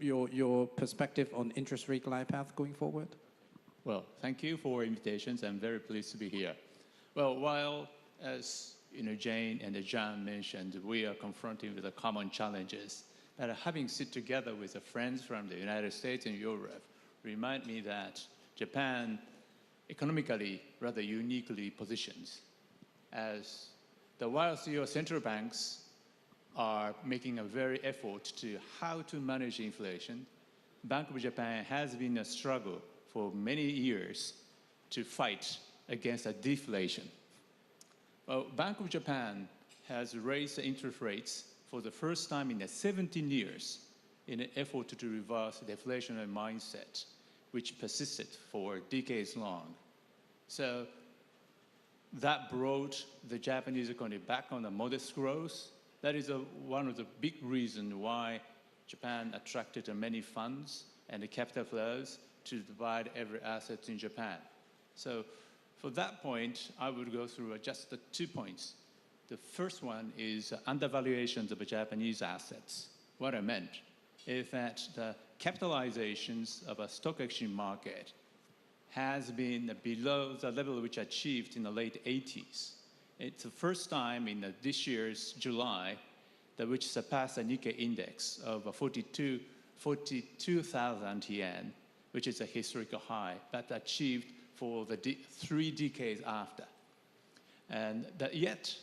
your perspective on interest rate glide path going forward? Well, thank you for invitations. I'm very pleased to be here. Well, while, as Jane and John mentioned, we are confronting with the common challenges, but having sit together with the friends from the United States and Europe remind me that Japan economically rather uniquely positioned, as whilst your central banks are making a very effort to how to manage inflation, Bank of Japan has been a struggle for many years to fight against a deflation. Well, Bank of Japan has raised the interest rates for the first time in 17 years in an effort to reverse the deflationary mindset, which persisted for decades long. So that brought the Japanese economy back on a modest growth. That is one of the big reasons why Japan attracted many funds and the capital flows to divide every asset in Japan. So for that point, I would go through just the 2 points. The first one is undervaluations of Japanese assets. What I meant is that the capitalizations of a stock exchange market has been below the level which achieved in the late 80s. It's the first time in this year's July that which surpassed the Nikkei index of 42,000 yen, which is a historical high, but achieved for the 3 decades after. And yet,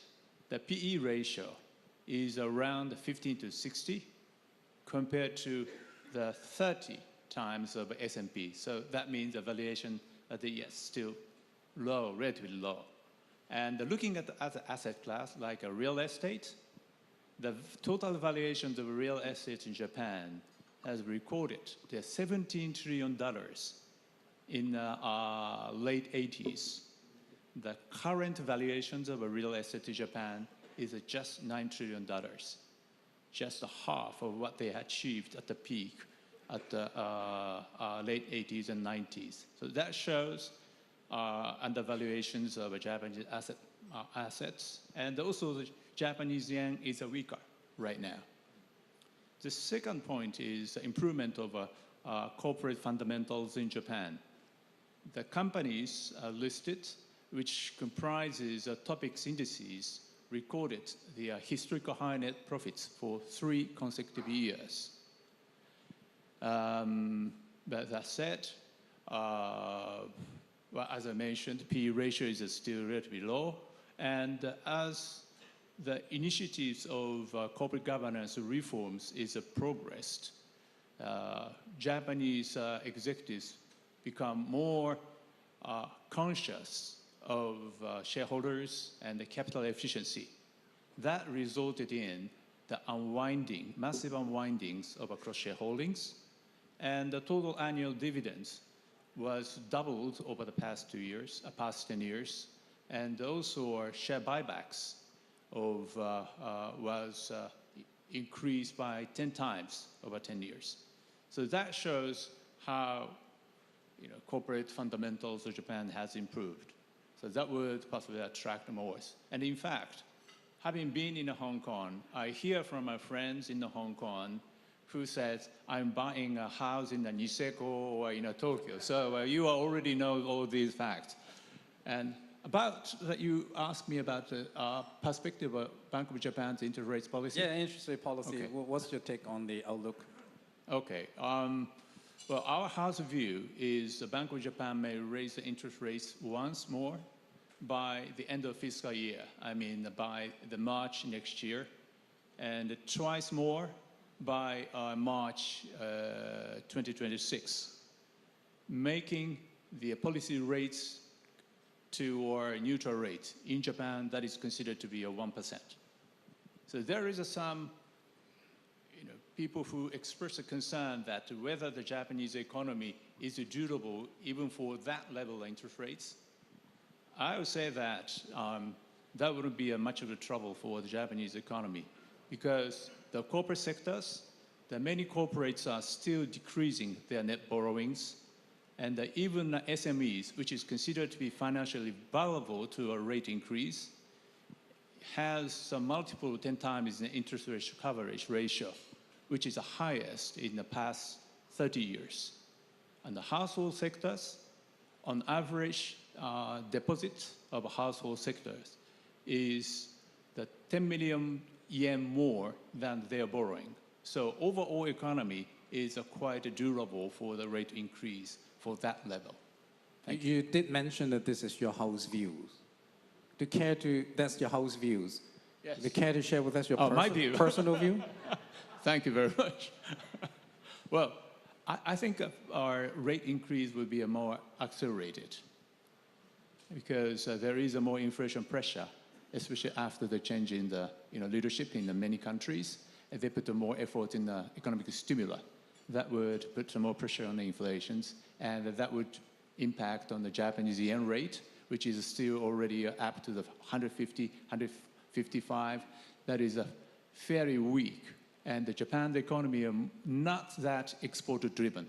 the PE ratio is around 15 to 60 compared to the 30 times of S&P. So that means the valuation of the yes, still low, relatively low. And looking at the other asset class, like a real estate, the total valuations of real estate in Japan has recorded the $17 trillion in late 80s. The current valuations of a real estate in Japan is just $9 trillion, just half of what they achieved at the peak at the late 80s and 90s. So that shows undervaluations of Japanese assets, and also the Japanese yen is weaker right now. The second point is improvement of corporate fundamentals in Japan. The companies listed, which comprises TOPIX indices, recorded the historical high net profits for 3 consecutive years. But that said, well, as I mentioned, PE ratio is still relatively low, and as the initiatives of corporate governance reforms is progressed, Japanese executives become more conscious of shareholders and the capital efficiency. That resulted in the unwinding, massive unwindings of cross-shareholdings, and the total annual dividends was doubled over the past 10 years, and also our share buybacks was increased by 10 times over 10 years. So that shows how corporate fundamentals of Japan has improved. So that would possibly attract more. And in fact, having been in Hong Kong, I hear from my friends in Hong Kong who says, I'm buying a house in Niseko or in Tokyo. So you already know all these facts. And about that, you asked me about the perspective of Bank of Japan's interest rates policy. Yeah, interest rate policy. Okay. What's your take on the outlook? Okay. Well, our house view is the Bank of Japan may raise the interest rates once more, by the end of fiscal year, I mean by the March next year, and twice more by March 2026, making the policy rates to a neutral rate. In Japan, that is considered to be a 1%. So there is some people who express a concern that whether the Japanese economy is durable even for that level of interest rates. I would say that that wouldn't be much of a trouble for the Japanese economy, because the corporate sectors, the many corporates are still decreasing their net borrowings, and even SMEs, which is considered to be financially vulnerable to a rate increase, has some multiple 10 times the interest rate coverage ratio, which is the highest in the past 30 years. And the household sectors, on average, deposit of household sectors is the 10 million yen more than they're borrowing. So overall economy is quite durable for the rate increase for that level. You did mention that this is your house views. That's your house views. Yes. Do you care to share with us your my view. Personal view? Thank you very much. Well, I think our rate increase will be more accelerated, because there is a more inflation pressure, especially after the change in the leadership in the many countries, and they put more effort in the economic stimulus. That would put some more pressure on the inflations, and that would impact on the Japanese yen rate, which is still already up to the 150, 155. That is very weak. And the Japan economy are not that export-driven.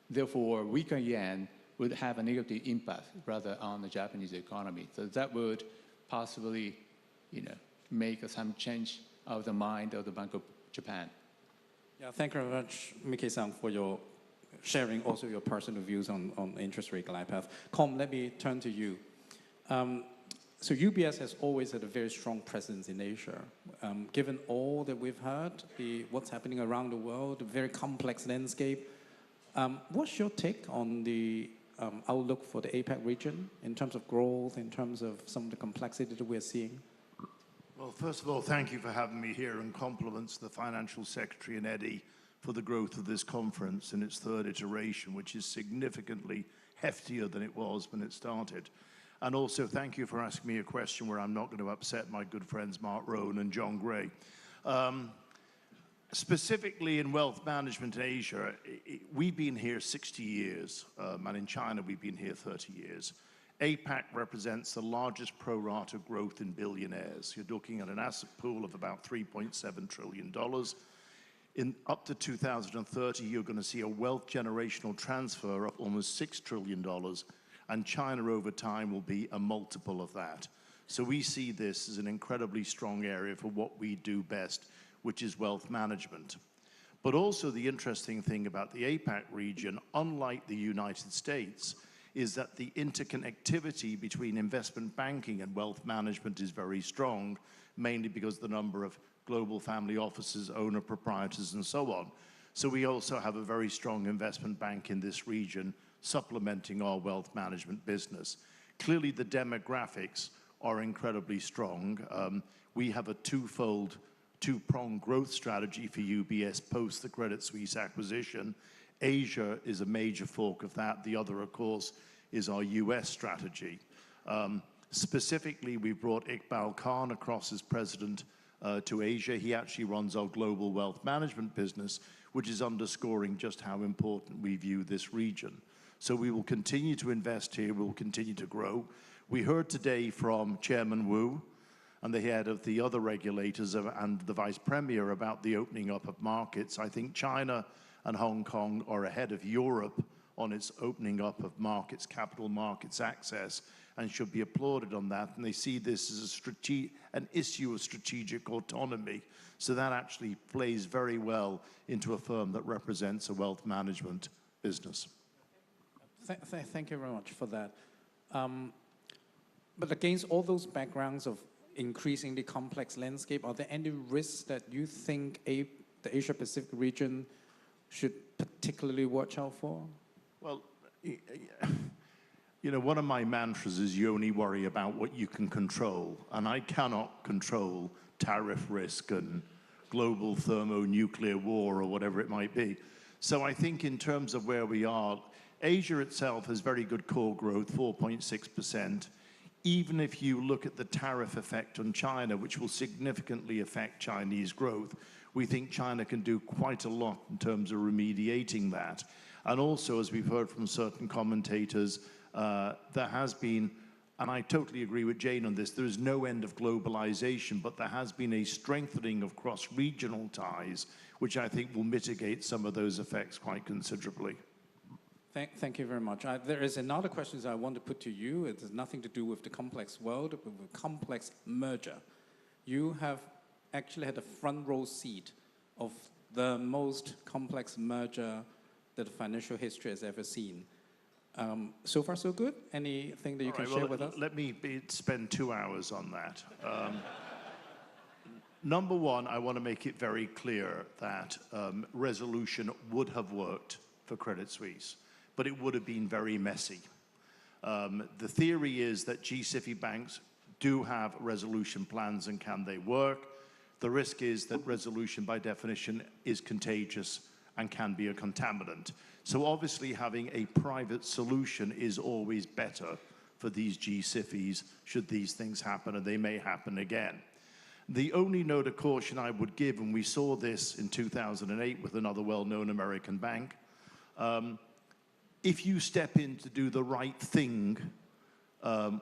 Therefore, weaker yen would have a negative impact rather on the Japanese economy. So that would possibly, make some change of the mind of the Bank of Japan. Yeah, thank you very much, Miki-san, for your sharing also your personal views on interest rate glide path. Com, let me turn to you. So UBS has always had a very strong presence in Asia. Given all that we've heard, what's happening around the world, the very complex landscape, what's your take on the outlook for the APAC region in terms of growth, in terms of some of the complexity that we're seeing? Well, first of all, thank you for having me here, and compliments to the Financial Secretary and Eddie for the growth of this conference in its third iteration, which is significantly heftier than it was when it started. And also, thank you for asking me a question where I'm not going to upset my good friends Mark Rowan and John Gray. Specifically in wealth management in Asia, we've been here 60 years, and in China we've been here 30 years. APAC represents the largest pro rata growth in billionaires. You're looking at an asset pool of about $3.7 trillion. Up to 2030, you're going to see a wealth generational transfer of almost $6 trillion. And China over time will be a multiple of that. So we see this as an incredibly strong area for what we do best, which is wealth management. But also the interesting thing about the APAC region, unlike the United States, is that the interconnectivity between investment banking and wealth management is very strong, mainly because the number of global family offices, owner proprietors, and so on. So we also have a very strong investment bank in this region, supplementing our wealth management business. Clearly, the demographics are incredibly strong. We have a two-pronged growth strategy for UBS post the Credit Suisse acquisition. Asia is a major fork of that. The other, of course, is our US strategy. Specifically, we brought Iqbal Khan across as president to Asia. He actually runs our global wealth management business, which is underscoring just how important we view this region. So we will continue to invest here, we will continue to grow. We heard today from Chairman Wu and the head of the other regulators and the Vice Premier about the opening up of markets. I think China and Hong Kong are ahead of Europe on its opening up of markets, capital markets access, and should be applauded on that. And they see this as an issue of strategic autonomy. So that actually plays very well into a firm that represents a wealth management business. Thank you very much for that. But against all those backgrounds of increasingly complex landscape, are there any risks that you think the Asia-Pacific region should particularly watch out for? Well, You know, one of my mantras is you only worry about what you can control, and I cannot control tariff risk and global thermonuclear war or whatever it might be. So I think in terms of where we are, Asia itself has very good core growth, 4.6%. Even if you look at the tariff effect on China, which will significantly affect Chinese growth, we think China can do quite a lot in terms of remediating that. And also, as we've heard from certain commentators, there has been, and I totally agree with Jane on this, there is no end of globalization, but there has been a strengthening of cross-regional ties, which I think will mitigate some of those effects quite considerably. Thank you very much. There is another question I want to put to you. It has nothing to do with the complex world, but with complex merger. You have actually had a front row seat of the most complex merger that financial history has ever seen. So far, so good? Anything that you can share with us? Let me spend 2 hours on that. Number one, I want to make it very clear that resolution would have worked for Credit Suisse, but it would have been very messy. The theory is that G-SIFI banks do have resolution plans, and can they work? The risk is that resolution by definition is contagious and can be a contaminant. So obviously having a private solution is always better for these G-SIFIs should these things happen, and they may happen again. The only note of caution I would give, and we saw this in 2008 with another well-known American bank, if you step in to do the right thing,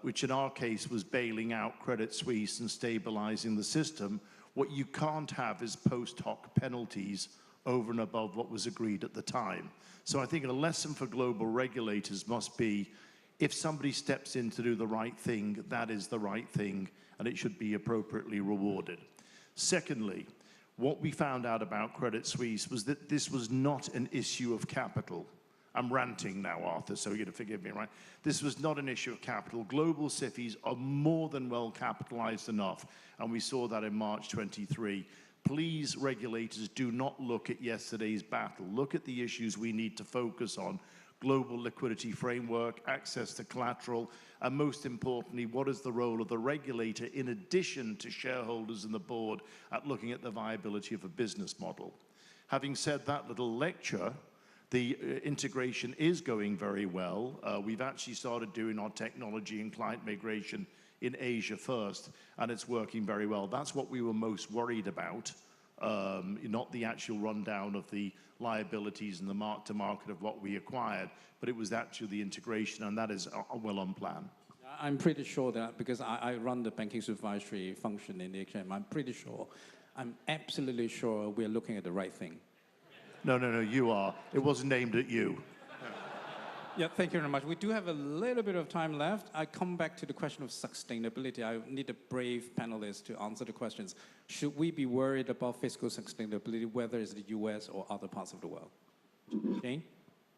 which in our case was bailing out Credit Suisse and stabilizing the system, what you can't have is post hoc penalties over and above what was agreed at the time. So I think a lesson for global regulators must be, if somebody steps in to do the right thing, that is the right thing, and it should be appropriately rewarded. Secondly, what we found out about Credit Suisse was that this was not an issue of capital. I'm ranting now, Arthur, so you're to forgive me, right? This was not an issue of capital. Global SIFIs are more than well capitalized enough, and we saw that in March 23. Please, regulators, do not look at yesterday's battle. Look at the issues we need to focus on. Global liquidity framework, access to collateral, and most importantly, what is the role of the regulator in addition to shareholders and the board at looking at the viability of a business model? Having said that little lecture, the integration is going very well. We've actually started doing our technology and client migration in Asia first, and it's working very well. That's what we were most worried about, not the actual rundown of the liabilities and the mark-to-market of what we acquired, but it was actually the integration, and that is well on plan. I'm pretty sure that, because I run the banking supervisory function in the exchange, I'm absolutely sure we're looking at the right thing. No, you are. It wasn't aimed at you. Yeah, thank you very much. We do have a little bit of time left. I come back to the question of sustainability. I need a brave panelist to answer the questions. Should we be worried about fiscal sustainability, whether it's the US or other parts of the world? Jane?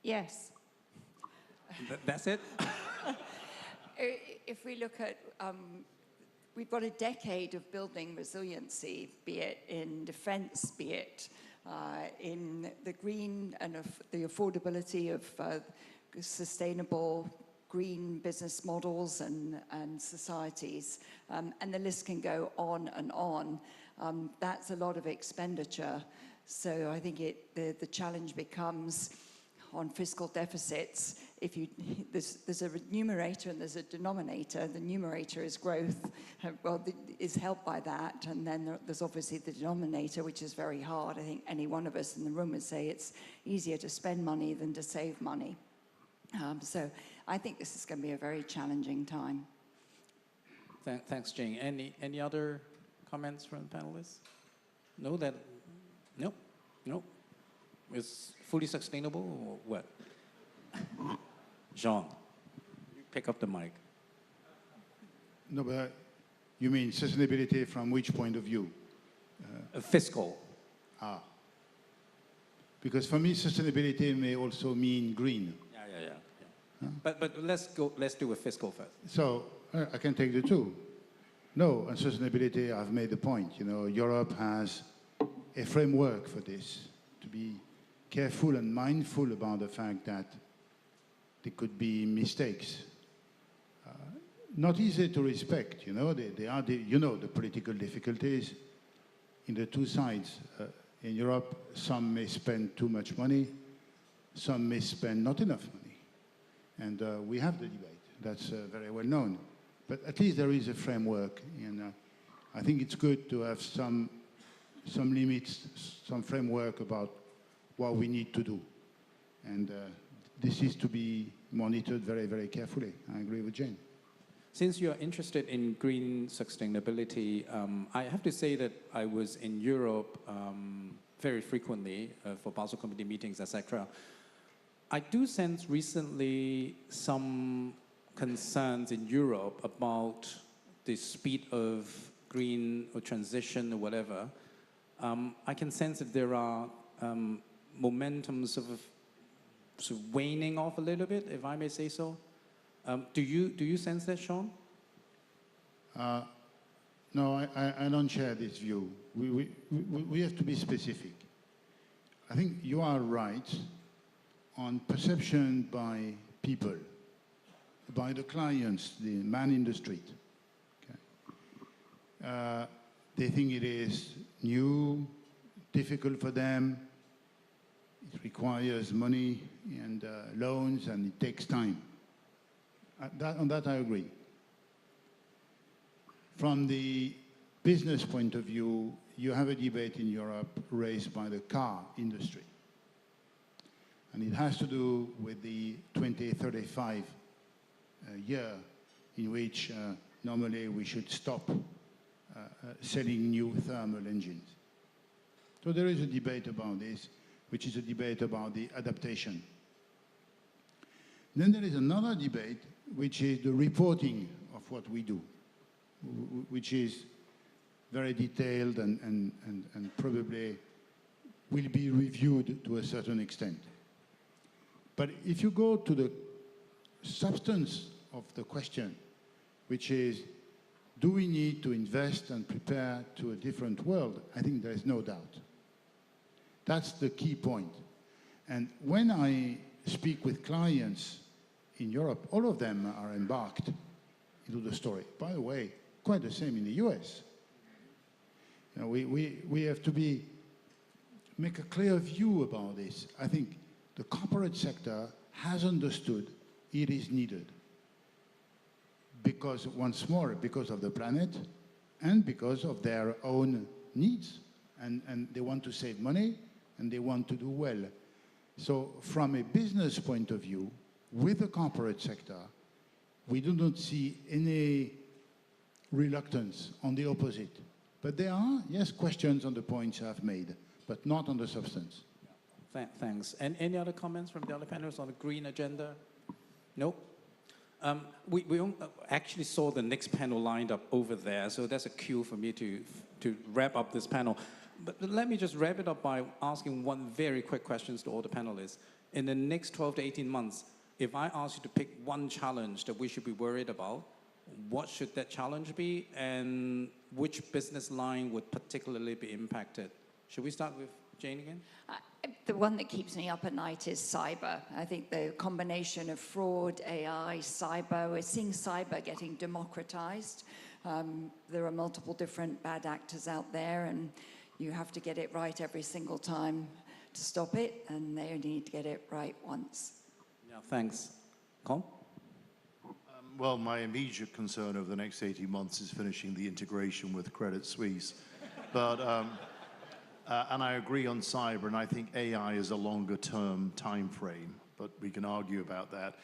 Yes. That's it? If we look at, we've got a decade of building resiliency, be it in defense, be it in the green and the affordability of sustainable green business models and societies, and the list can go on and on. That's a lot of expenditure. So I think the challenge becomes on fiscal deficits. There's a numerator and there's a denominator. The numerator is growth, is helped by that, and then there's obviously the denominator, which is very hard. I think any one of us in the room would say it's easier to spend money than to save money. So I think this is going to be a very challenging time. Thanks, Jane. Any other comments from the panelists? No. It's fully sustainable or what? Jean, you pick up the mic. No, but you mean sustainability from which point of view? Fiscal. Because for me, sustainability may also mean green. Yeah. Huh? But let's do a fiscal first. So I can take the two. No, on sustainability, I've made the point. Europe has a framework for this, to be careful and mindful about the fact that there could be mistakes not easy to respect. You know, they are the political difficulties in the two sides. In Europe, some may spend too much money, some may spend not enough money. And we have the debate. That's very well known. But at least there is a framework, and I think it's good to have some limits, some framework about what we need to do. And this is to be monitored very, very carefully. I agree with Jane. Since you're interested in green sustainability, I have to say that I was in Europe very frequently for Basel Committee meetings, etc. I do sense recently some concerns in Europe about the speed of green or transition or whatever. I can sense that there are momentum sort of waning off a little bit, if I may say so. Do you sense that, Sean? No, I don't share this view. We have to be specific. I think you are right on perception by people, by the clients, the man in the street. Okay. They think it is new, difficult for them. It requires money and loans, and it takes time. On that I agree. From the business point of view, you have a debate in Europe raised by the car industry. And it has to do with the 2035 year in which normally we should stop selling new thermal engines. So there is a debate about this, which is a debate about the adaptation. Then there is another debate, which is the reporting of what we do, which is very detailed and probably will be reviewed to a certain extent. But if you go to the substance of the question, which is, do we need to invest and prepare to a different world? I think there is no doubt. That's the key point. And when I speak with clients in Europe, all of them are embarked into the story. By the way, quite the same in the US. You know, we have to make a clear view about this. I think the corporate sector has understood it is needed. Because, once more, because of the planet and because of their own needs. And they want to save money and they want to do well. So from a business point of view, with the corporate sector, we do not see any reluctance, on the opposite. But there are, yes, questions on the points I've made, but not on the substance. Thanks. And any other comments from the other panelists on the green agenda? No? We actually saw the next panel lined up over there, so that's a cue for me to wrap up this panel. But let me just wrap it up by asking one very quick question to all the panelists. In the next 12 to 18 months, if I ask you to pick one challenge that we should be worried about, what should that challenge be, and which business line would particularly be impacted? Should we start with Jane again? The one that keeps me up at night is cyber. I think the combination of fraud, AI, cyber, we're seeing cyber getting democratized. There are multiple different bad actors out there, and you have to get it right every single time to stop it, and they only need to get it right once. Yeah, thanks. Colin? Well, my immediate concern over the next 18 months is finishing the integration with Credit Suisse. But, and I agree on cyber, and I think AI is a longer-term time frame, but we can argue about that.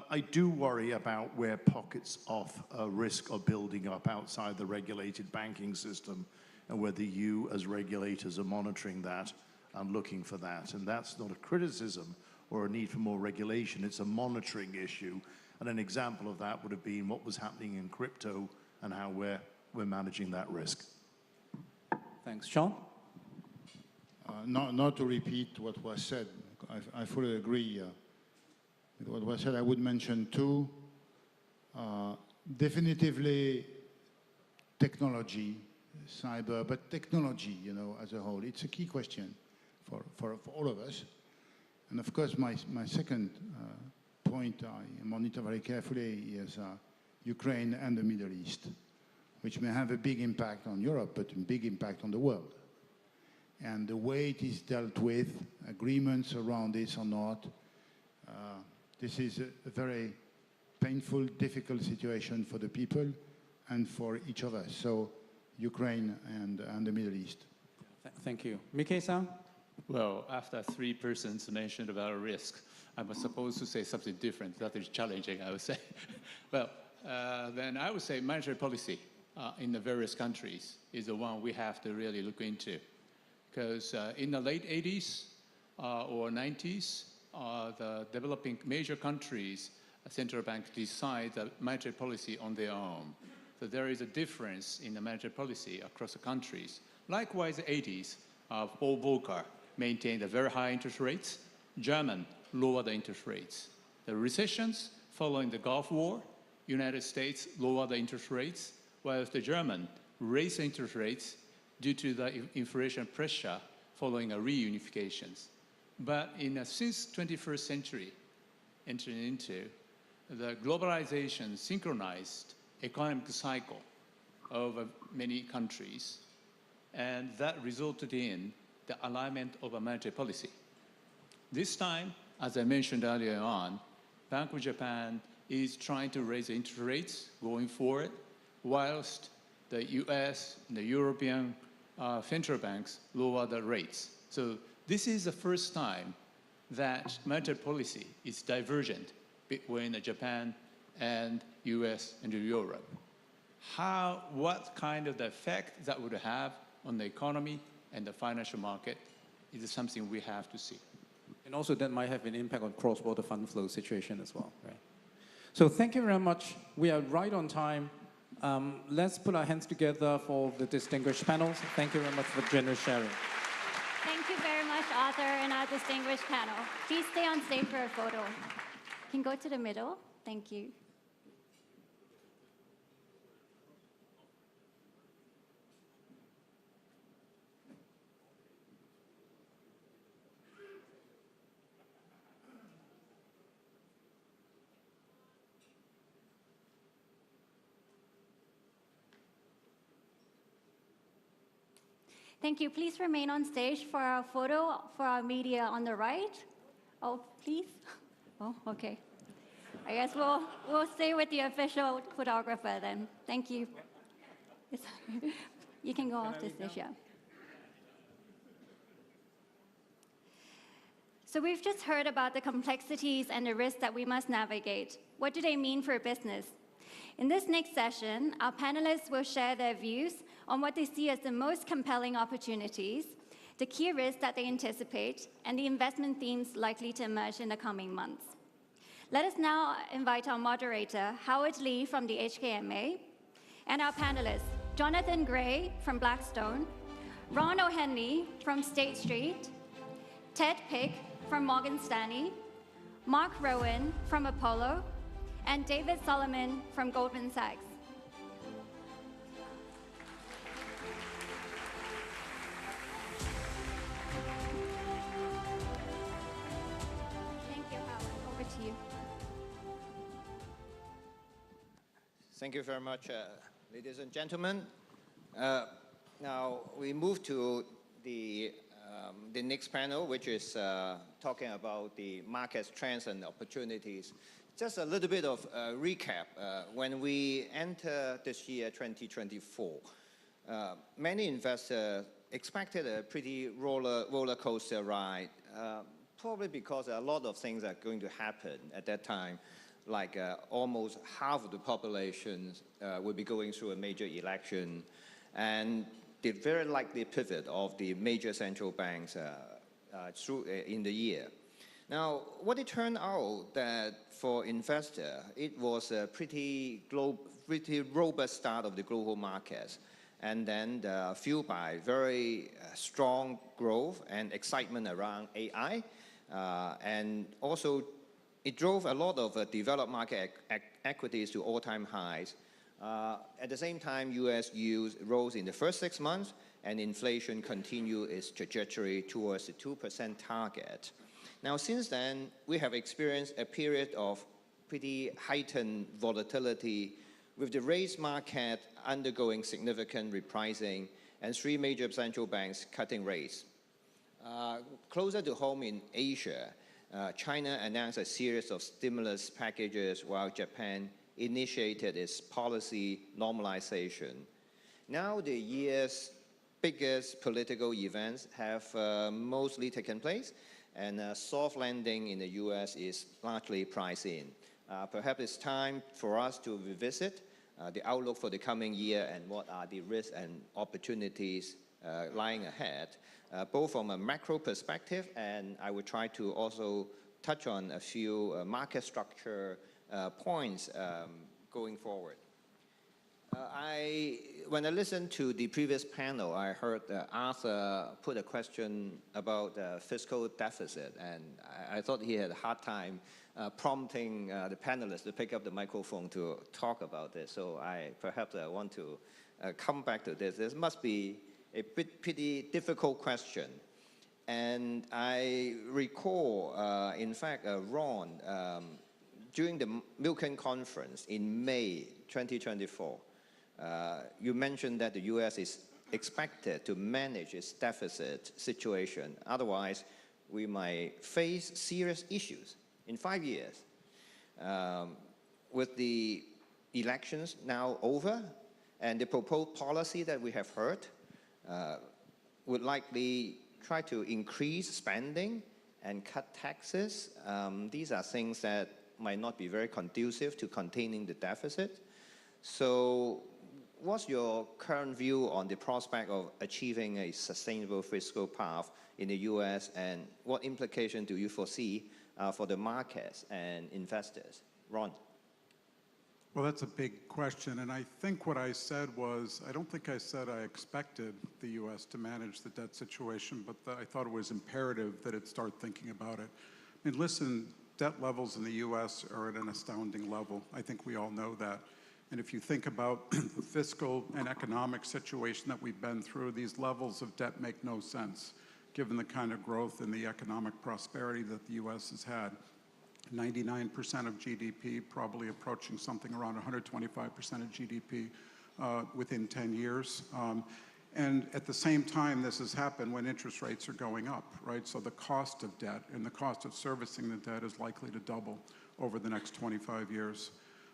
I do worry about where pockets of risk are building up outside the regulated banking system, and whether you, as regulators, are monitoring that and looking for that. And that's not a criticism or a need for more regulation, it's a monitoring issue. And an example of that would have been what was happening in crypto and how we're managing that risk. Thanks. Sean? Not to repeat what was said, I fully agree with what was said. I would mention two. Definitively technology, cyber, but technology, you know, as a whole. It's a key question for all of us. And of course, my second point I monitor very carefully is Ukraine and the Middle East, which may have a big impact on Europe, but a big impact on the world. And the way it is dealt with, agreements around this or not, this is a very painful, difficult situation for the people and for each of us. So Ukraine and the Middle East. Thank you. Mickey-san? Well, after three persons mentioned about risk, I was supposed to say something different. That is challenging, I would say. Well, then I would say monetary policy in the various countries is the one we have to really look into. Because in the late 80s or 90s, the developing major countries, central banks decide the monetary policy on their own. So there is a difference in the monetary policy across the countries. Likewise, the 80s, Paul Volcker maintained the very high interest rates. German lowered the interest rates. The recessions following the Gulf War, United States lowered the interest rates, while the German raised interest rates due to the inflation pressure following a reunifications. But since 21st century, entering into the globalization synchronized economic cycle of many countries, and that resulted in the alignment of a monetary policy. This time, as I mentioned earlier on, Bank of Japan is trying to raise the interest rates going forward, whilst the US and the European central banks lower the rates. So this is the first time that monetary policy is divergent between Japan and US and Europe. What kind of the effect that would have on the economy and the financial market is something we have to see. And also that might have an impact on cross-border fund flow situation as well, right? So thank you very much. We are right on time. Let's put our hands together for the distinguished panels. Thank you very much for generous sharing. Thank you very much, Arthur, and our distinguished panel. Please stay on stage for a photo. You can go to the middle. Thank you. Thank you. Please remain on stage for our photo for our media on the right. Oh, please. Oh, okay. I guess we'll stay with the official photographer then. Thank you. You can go off the stage, yeah. So we've just heard about the complexities and the risks that we must navigate. What do they mean for business? In this next session, our panelists will share their views on what they see as the most compelling opportunities, the key risks that they anticipate, and the investment themes likely to emerge in the coming months. Let us now invite our moderator, Howard Lee from the HKMA, and our panelists, Jonathan Gray from Blackstone, Ron O'Henley from State Street, Ted Pick from Morgan Stanley, Mark Rowan from Apollo, and David Solomon from Goldman Sachs. Thank you, Howard. Over to you. Thank you very much, ladies and gentlemen. Now we move to the next panel, which is talking about the market trends and opportunities. Just a little bit of recap. When we enter this year, 2024, many investors expected a pretty roller coaster ride, probably because a lot of things are going to happen at that time, like almost half of the population will be going through a major election, and the very likely pivot of the major central banks in the year. Now, what it turned out that for investor, it was a pretty robust start of the global markets, and then fueled by very strong growth and excitement around AI, and also it drove a lot of developed market equities to all-time highs. At the same time, US yields rose in the first 6 months, and inflation continued its trajectory towards the 2% target. Now, since then, we have experienced a period of pretty heightened volatility with the rates market undergoing significant repricing and 3 major central banks cutting rates. Closer to home in Asia, China announced a series of stimulus packages while Japan initiated its policy normalization. Now the year's biggest political events have mostly taken place, and soft landing in the US is largely priced in. Perhaps it's time for us to revisit the outlook for the coming year and what are the risks and opportunities lying ahead, both from a macro perspective, and I will try to also touch on a few market structure points going forward. When I listened to the previous panel, I heard Arthur put a question about fiscal deficit, and I thought he had a hard time prompting the panelists to pick up the microphone to talk about this. So perhaps I want to come back to this. This must be a pretty difficult question. And I recall, in fact, Ron, during the Milken conference in May 2024, you mentioned that the US is expected to manage its deficit situation. Otherwise, we might face serious issues in 5 years. With the elections now over and the proposed policy that we have heard would likely try to increase spending and cut taxes. These are things that might not be very conducive to containing the deficit. So what's your current view on the prospect of achieving a sustainable fiscal path in the US, and what implication do you foresee for the markets and investors? Ron. Well, that's a big question, and I think what I said was, I don't think I said I expected the U.S. to manage the debt situation, but I thought it was imperative that it start thinking about it. I mean, listen, debt levels in the U.S. are at an astounding level. I think we all know that. And if you think about the fiscal and economic situation that we've been through, these levels of debt make no sense, given the kind of growth and the economic prosperity that the U.S. has had. 99% of GDP, probably approaching something around 125% of GDP within 10 years. And at the same time, this has happened when interest rates are going up, right? So the cost of debt and the cost of servicing the debt is likely to double over the next 25 years.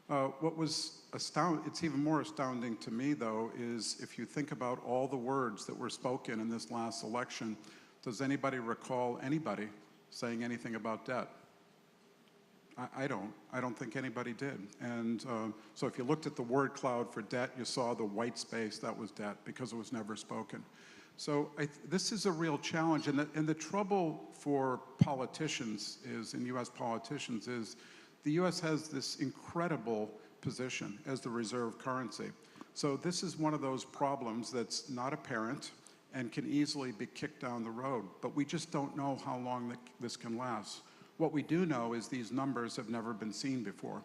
What was astounding, it's even more astounding to me, though, is if you think about all the words that were spoken in this last election, does anybody recall anybody saying anything about debt? I don't think anybody did. And so if you looked at the word cloud for debt, you saw the white space, that was debt, because it was never spoken. So this is a real challenge. And the trouble for politicians is, in US politicians, is the US has this incredible position as the reserve currency. So this is one of those problems that's not apparent and can easily be kicked down the road. But we just don't know how long this can last. What we do know is these numbers have never been seen before.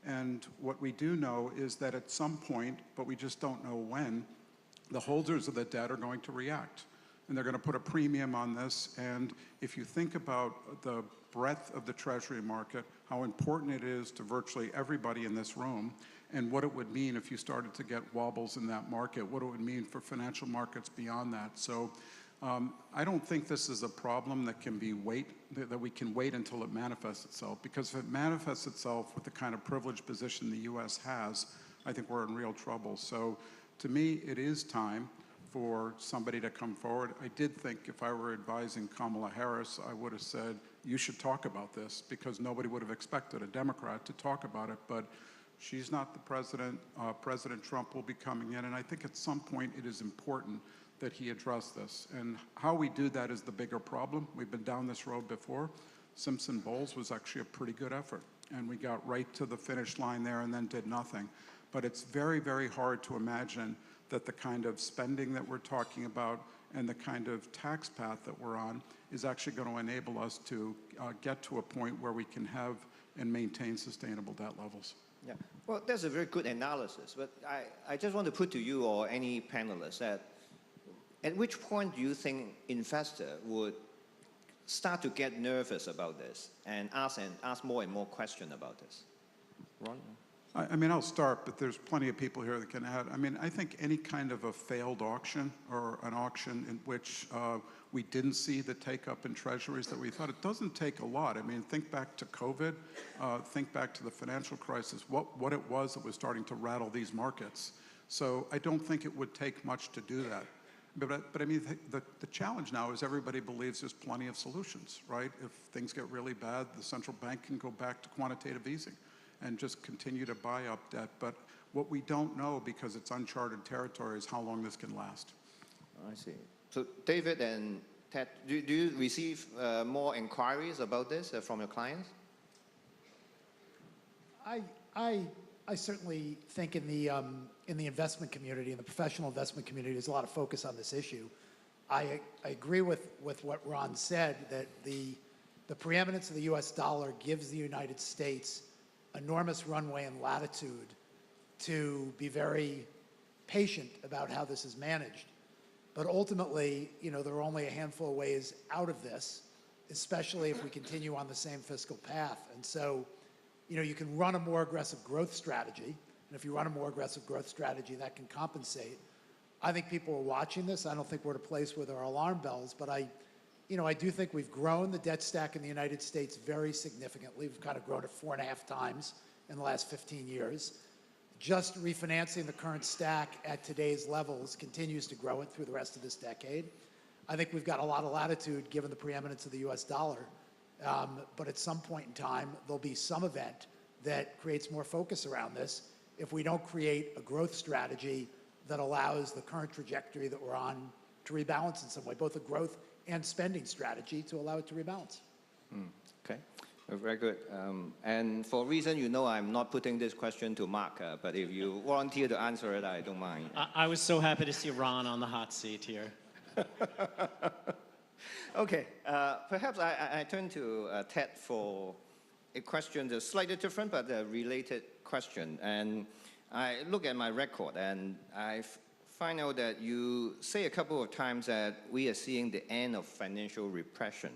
And what we do know is that at some point, but we just don't know when, the holders of the debt are going to react. And they're going to put a premium on this. And if you think about the breadth of the Treasury market, how important it is to virtually everybody in this room, and what it would mean if you started to get wobbles in that market, what it would mean for financial markets beyond that. So I don't think this is a problem that that we can wait until it manifests itself, because if it manifests itself with the kind of privileged position the US has, I think we're in real trouble. So to me, it is time for somebody to come forward. I did think if I were advising Kamala Harris, I would have said, you should talk about this, because nobody would have expected a Democrat to talk about it, but she's not the president. President Trump will be coming in, and I think at some point it is important that he address this. And how we do that is the bigger problem. We've been down this road before. Simpson-Bowles was actually a pretty good effort, and we got right to the finish line there and then did nothing. But it's very, very hard to imagine that the kind of spending that we're talking about and the kind of tax path that we're on is actually going to enable us to get to a point where we can have and maintain sustainable debt levels. Yeah, well, that's a very good analysis, but I just want to put to you or any panelists that at which point do you think investor would start to get nervous about this and ask more and more questions about this? Ron? I mean, I'll start, but there's plenty of people here that can add. I mean, I think any kind of a failed auction or an auction in which we didn't see the take-up in treasuries that we thought, it doesn't take a lot. I mean, think back to COVID, think back to the financial crisis, what it was that was starting to rattle these markets. So I don't think it would take much to do that. But I mean, the challenge now is everybody believes there's plenty of solutions, right? If things get really bad, the central bank can go back to quantitative easing and just continue to buy up debt. But what we don't know, because it's uncharted territory, is how long this can last. I see. So David and Ted, do you receive more inquiries about this from your clients? I certainly think in the investment community, in the professional investment community, there's a lot of focus on this issue. I agree with what Ron said, that the preeminence of the US dollar gives the United States enormous runway and latitude to be very patient about how this is managed. But ultimately, there are only a handful of ways out of this, especially if we continue on the same fiscal path. And so, you can run a more aggressive growth strategy. And if you run a more aggressive growth strategy, that can compensate. I think people are watching this. I don't think we're at a place where there are alarm bells, but I do think we've grown the debt stack in the United States very significantly. We've kind of grown it 4.5 times in the last 15 years. Just refinancing the current stack at today's levels continues to grow it through the rest of this decade. I think we've got a lot of latitude given the preeminence of the US dollar. But at some point in time, there'll be some event that creates more focus around this if we don't create a growth strategy that allows the current trajectory that we're on to rebalance in some way, both a growth and spending strategy to allow it to rebalance. Okay, very good. And for a reason, I'm not putting this question to Mark, but if you volunteer to answer it, I don't mind. I was so happy to see Ron on the hot seat here. Okay, perhaps I turn to Ted for a question that's slightly different, but a related question. And I look at my record, and I find out that you say a couple of times that we are seeing the end of financial repression.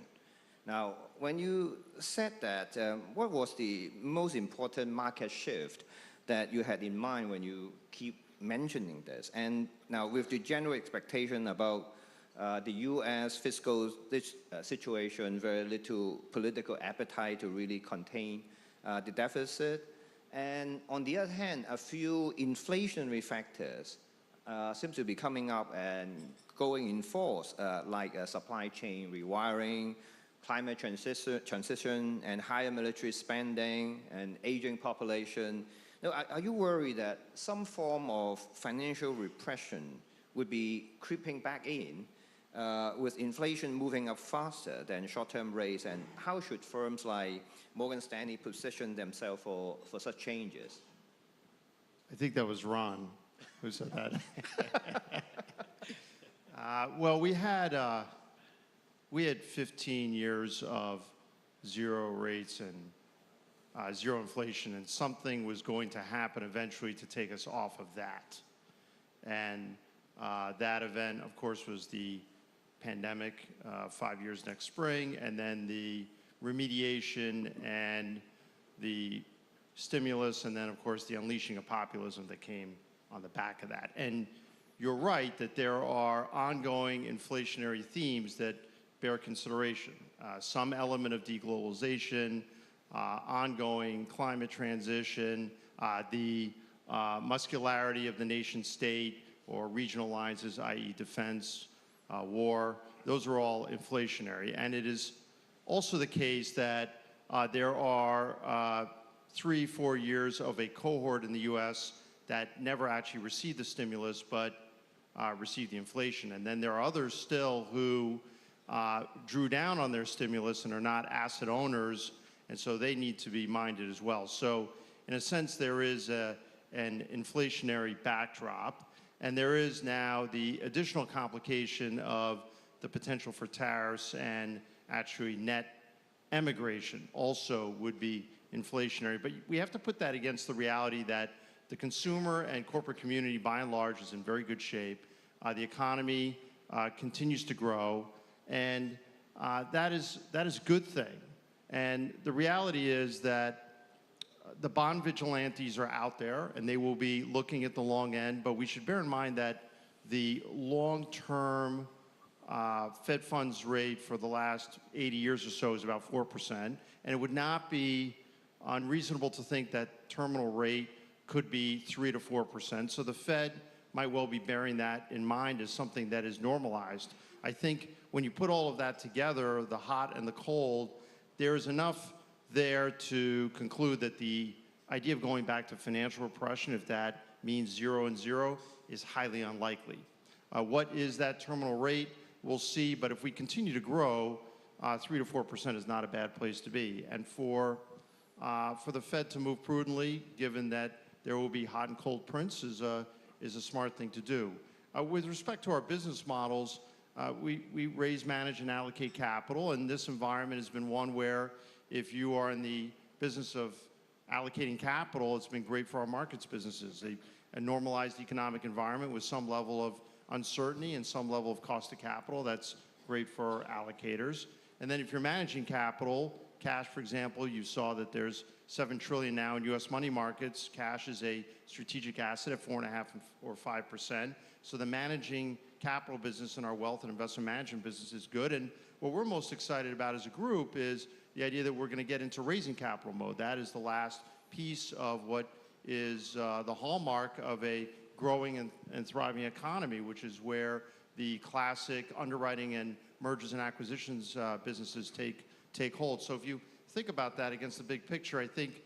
Now, when you said that, what was the most important market shift that you had in mind when you keep mentioning this? And now, with the general expectation about the U.S. fiscal situation, very little political appetite to really contain the deficit. And on the other hand, a few inflationary factors seem to be coming up and going in force, like supply chain rewiring, climate transition, and higher military spending, and aging population. Now, are you worried that some form of financial repression would be creeping back in with inflation moving up faster than short-term rates, and how should firms like Morgan Stanley position themselves for such changes? I think that was Ron who said that. Well, we had 15 years of zero rates and zero inflation, and something was going to happen eventually to take us off of that. And that event, of course, was the pandemic, 5 years next spring, and then the remediation and the stimulus, and then, of course, the unleashing of populism that came on the back of that. And you're right that there are ongoing inflationary themes that bear consideration. Some element of deglobalization, ongoing climate transition, the muscularity of the nation state or regional alliances, i.e. defense, war, those are all inflationary. And it is also the case that there are 3-4 years of a cohort in the US that never actually received the stimulus, but received the inflation. And then there are others still who drew down on their stimulus and are not asset owners, and so they need to be minded as well. So in a sense, there is an inflationary backdrop. And there is now the additional complication of the potential for tariffs, and actually net emigration also would be inflationary. But we have to put that against the reality that the consumer and corporate community, by and large, is in very good shape. The economy continues to grow, and that is a good thing. And the reality is that the bond vigilantes are out there, and they will be looking at the long end, but we should bear in mind that the long-term Fed funds rate for the last 80 years or so is about 4%, and it would not be unreasonable to think that terminal rate could be 3 to 4%. So the Fed might well be bearing that in mind as something that is normalized. I think when you put all of that together, the hot and the cold, there is enough there to conclude that the idea of going back to financial repression, if that means 0 and 0, is highly unlikely. What is that terminal rate? We'll see, but if we continue to grow, 3 to 4% is not a bad place to be. And for the Fed to move prudently, given that there will be hot and cold prints, is a smart thing to do. With respect to our business models, we raise, manage, and allocate capital, and this environment has been one where if you are in the business of allocating capital, it's been great for our markets businesses. A normalized economic environment with some level of uncertainty and some level of cost of capital, that's great for allocators. And then if you're managing capital, cash, for example, you saw that there's $7 trillion now in U.S. money markets. Cash is a strategic asset at 4.5% or 5%. So the managing capital business in our wealth and investment management business is good. And what we're most excited about as a group is the idea that we're going to get into raising capital mode. That is the last piece of what is the hallmark of a growing and thriving economy, which is where the classic underwriting and mergers and acquisitions businesses take hold. So if you think about that against the big picture, I think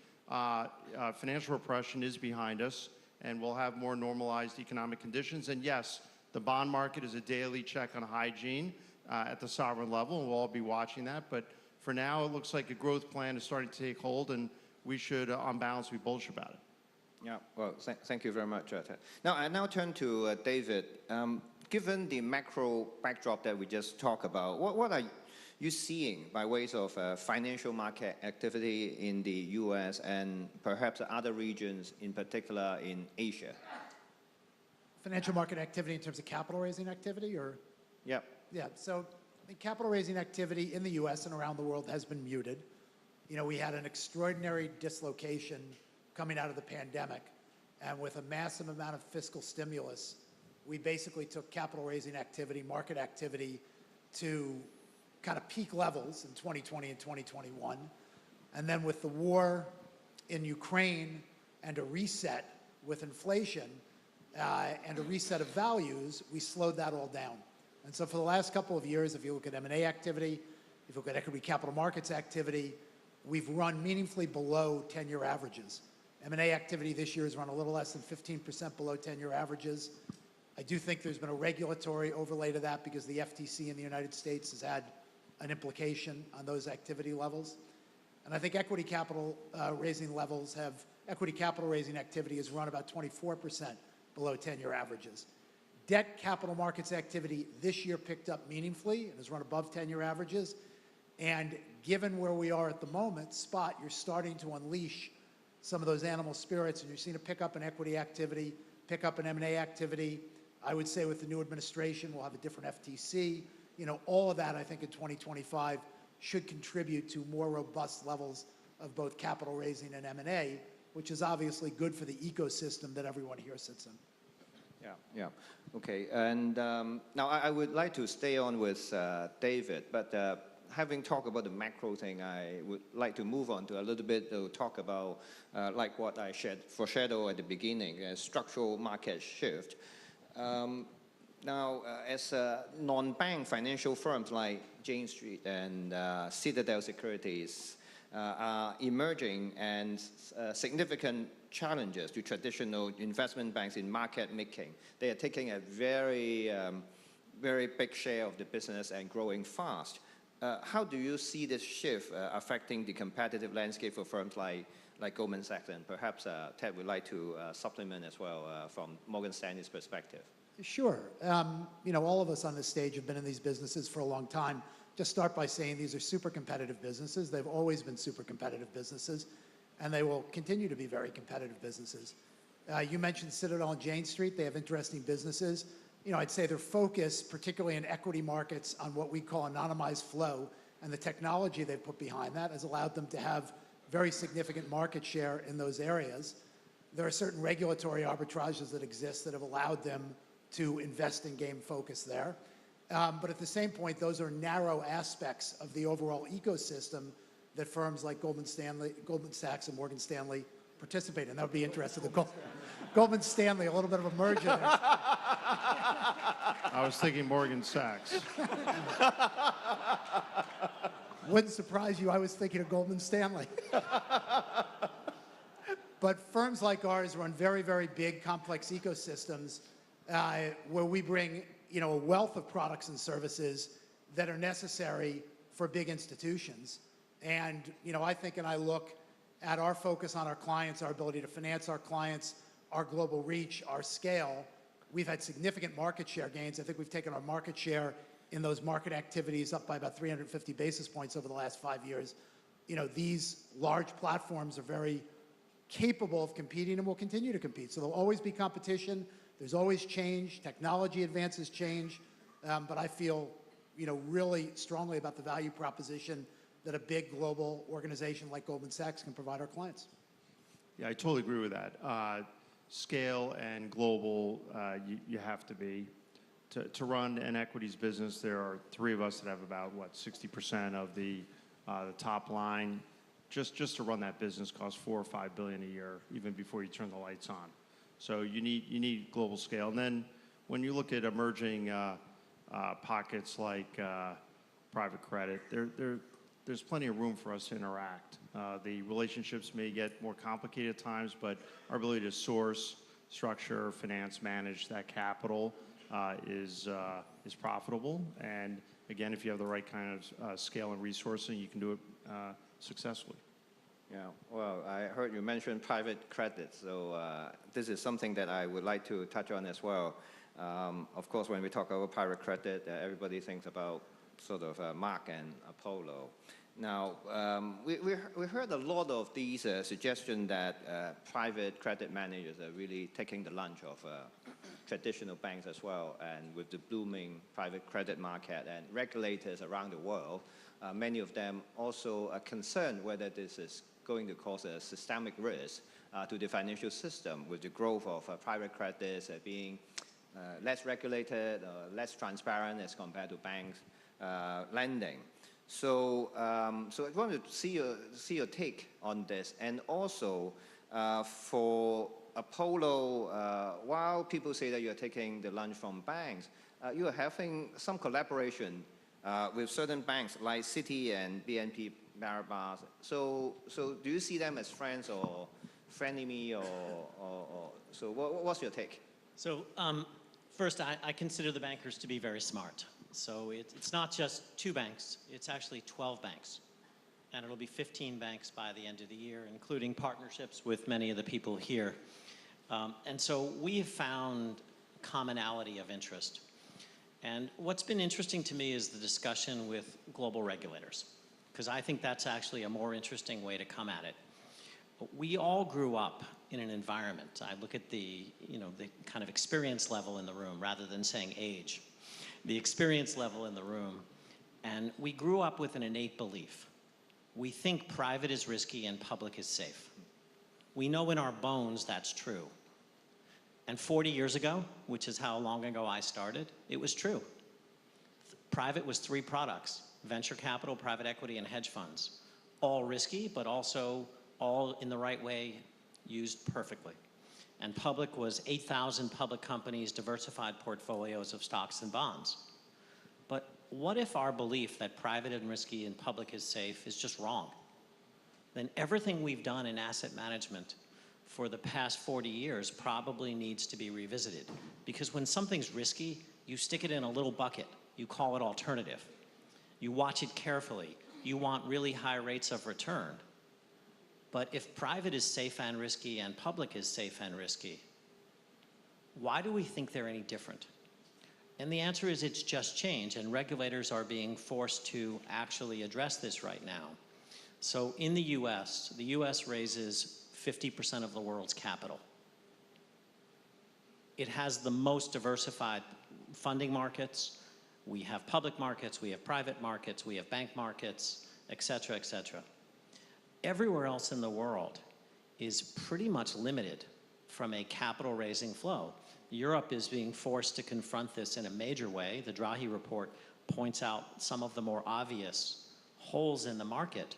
financial repression is behind us, and we'll have more normalized economic conditions. And yes, the bond market is a daily check on hygiene at the sovereign level, and we'll all be watching that. But for now, it looks like a growth plan is starting to take hold, and we should, on balance, be bullish about it. Yeah, well, thank you very much, Ted. Now, I now turn to David. Given the macro backdrop that we just talked about, what are you seeing by ways of financial market activity in the US and perhaps other regions, in particular in Asia? Financial market activity in terms of capital raising activity, or? Yeah. Yeah, so the capital raising activity in the US and around the world has been muted. You know, we had an extraordinary dislocation coming out of the pandemic, and with a massive amount of fiscal stimulus, we basically took capital raising activity, market activity, to kind of peak levels in 2020 and 2021. And then with the war in Ukraine and a reset with inflation and a reset of values, we slowed that all down. And so for the last couple of years, if you look at M&A activity, if you look at equity capital markets activity, we've run meaningfully below 10-year averages. M&A activity this year has run a little less than 15% below 10-year averages. I do think there's been a regulatory overlay to that because the FTC in the United States has had an implication on those activity levels. And I think equity capital raising activity has run about 24% below 10-year averages. Debt capital markets activity this year picked up meaningfully and has run above 10-year averages. And given where we are at the moment, spot, you're starting to unleash some of those animal spirits, and you're seeing a pickup in equity activity, pickup in M&A activity. I would say with the new administration, we'll have a different FTC. You know, all of that, I think, in 2025 should contribute to more robust levels of both capital raising and M&A, which is obviously good for the ecosystem that everyone here sits in. Yeah. Okay. And now I would like to stay on with David, but having talked about the macro thing, I would like to move on to a little bit to talk about, like what I foreshadowed at the beginning, a structural market shift. Now, as non-bank financial firms like Jane Street and Citadel Securities are emerging, and significant challenges to traditional investment banks in market making. They are taking a very, very big share of the business and growing fast. How do you see this shift affecting the competitive landscape for firms like Goldman Sachs? And perhaps Ted would like to supplement as well from Morgan Stanley's perspective. Sure. You know, all of us on this stage have been in these businesses for a long time. Just start by saying these are super competitive businesses. They've always been super competitive businesses, and they will continue to be very competitive businesses. You mentioned Citadel and Jane Street. They have interesting businesses. You know, I'd say their focus, particularly in equity markets, on what we call anonymized flow, and the technology they've put behind that has allowed them to have very significant market share in those areas. There are certain regulatory arbitrages that exist that have allowed them to invest in game focus there. But at the same point, those are narrow aspects of the overall ecosystem that firms like Goldman Sachs and Morgan Stanley participate in. That would be interesting. Goldman Stanley, a little bit of a merger there. I was thinking Morgan Sachs. Wouldn't surprise you, I was thinking of Goldman Stanley. But firms like ours run very, very big, complex ecosystems where we bring, a wealth of products and services that are necessary for big institutions. And, I think and I look at our focus on our clients, our ability to finance our clients, our global reach, our scale. We've had significant market share gains. I think we've taken our market share in those market activities up by about 350 basis points over the last 5 years. These large platforms are very capable of competing and will continue to compete. So there'll always be competition. There's always change. Technology advances change. But I feel, really strongly about the value proposition that a big global organization like Goldman Sachs can provide our clients. Yeah, I totally agree with that. Scale and global, you have to be. To run an equities business, there are 3 of us that have about, 60% of the top line. Just to run that business costs $4 or $5 billion a year, even before you turn the lights on. So you need global scale. And then when you look at emerging pockets like private credit, there's plenty of room for us to interact. The relationships may get more complicated at times, but our ability to source, structure, finance, manage that capital is profitable. And again, if you have the right kind of scale and resourcing, you can do it successfully. Yeah, well, I heard you mention private credit, so this is something that I would like to touch on as well. Of course, when we talk about private credit, everybody thinks about sort of Mark and Apollo. Now, we heard a lot of these suggestions that private credit managers are really taking the lunch of traditional banks as well, and with the booming private credit market and regulators around the world, many of them also are concerned whether this is going to cause a systemic risk to the financial system with the growth of private credits being less regulated, less transparent as compared to banks lending. So, so I wanted to see your take on this, and also for Apollo, while people say that you're taking the lunch from banks, you are having some collaboration with certain banks like Citi and BNP Paribas. So do you see them as friends or frenemy, or so what's your take? So first, I consider the bankers to be very smart. So it's not just 2 banks, it's actually 12 banks. And it'll be 15 banks by the end of the year, including partnerships with many of the people here. And so we have found commonality of interest. And what's been interesting to me is the discussion with global regulators, because I think that's actually a more interesting way to come at it. We all grew up in an environment. I look at the kind of experience level in the room rather than saying age. The experience level in the room. And we grew up with an innate belief. We think private is risky and public is safe. We know in our bones that's true. And 40 years ago, which is how long ago I started, it was true. Private was 3 products: venture capital, private equity, and hedge funds. All risky, but also all in the right way, used perfectly. And public was 8,000 public companies, diversified portfolios of stocks and bonds. But what if our belief that private and risky and public is safe is just wrong? Then everything we've done in asset management for the past 40 years probably needs to be revisited. Because when something's risky, you stick it in a little bucket. You call it alternative. You watch it carefully. You want really high rates of return. But if private is safe and risky and public is safe and risky, why do we think they're any different? And the answer is it's just change, and regulators are being forced to actually address this right now. So in the US raises 50% of the world's capital. It has the most diversified funding markets. We have public markets, we have private markets, we have bank markets, et cetera, et cetera. everywhere else in the world is pretty much limited from a capital raising flow. Europe is being forced to confront this in a major way. The Draghi report points out some of the more obvious holes in the market.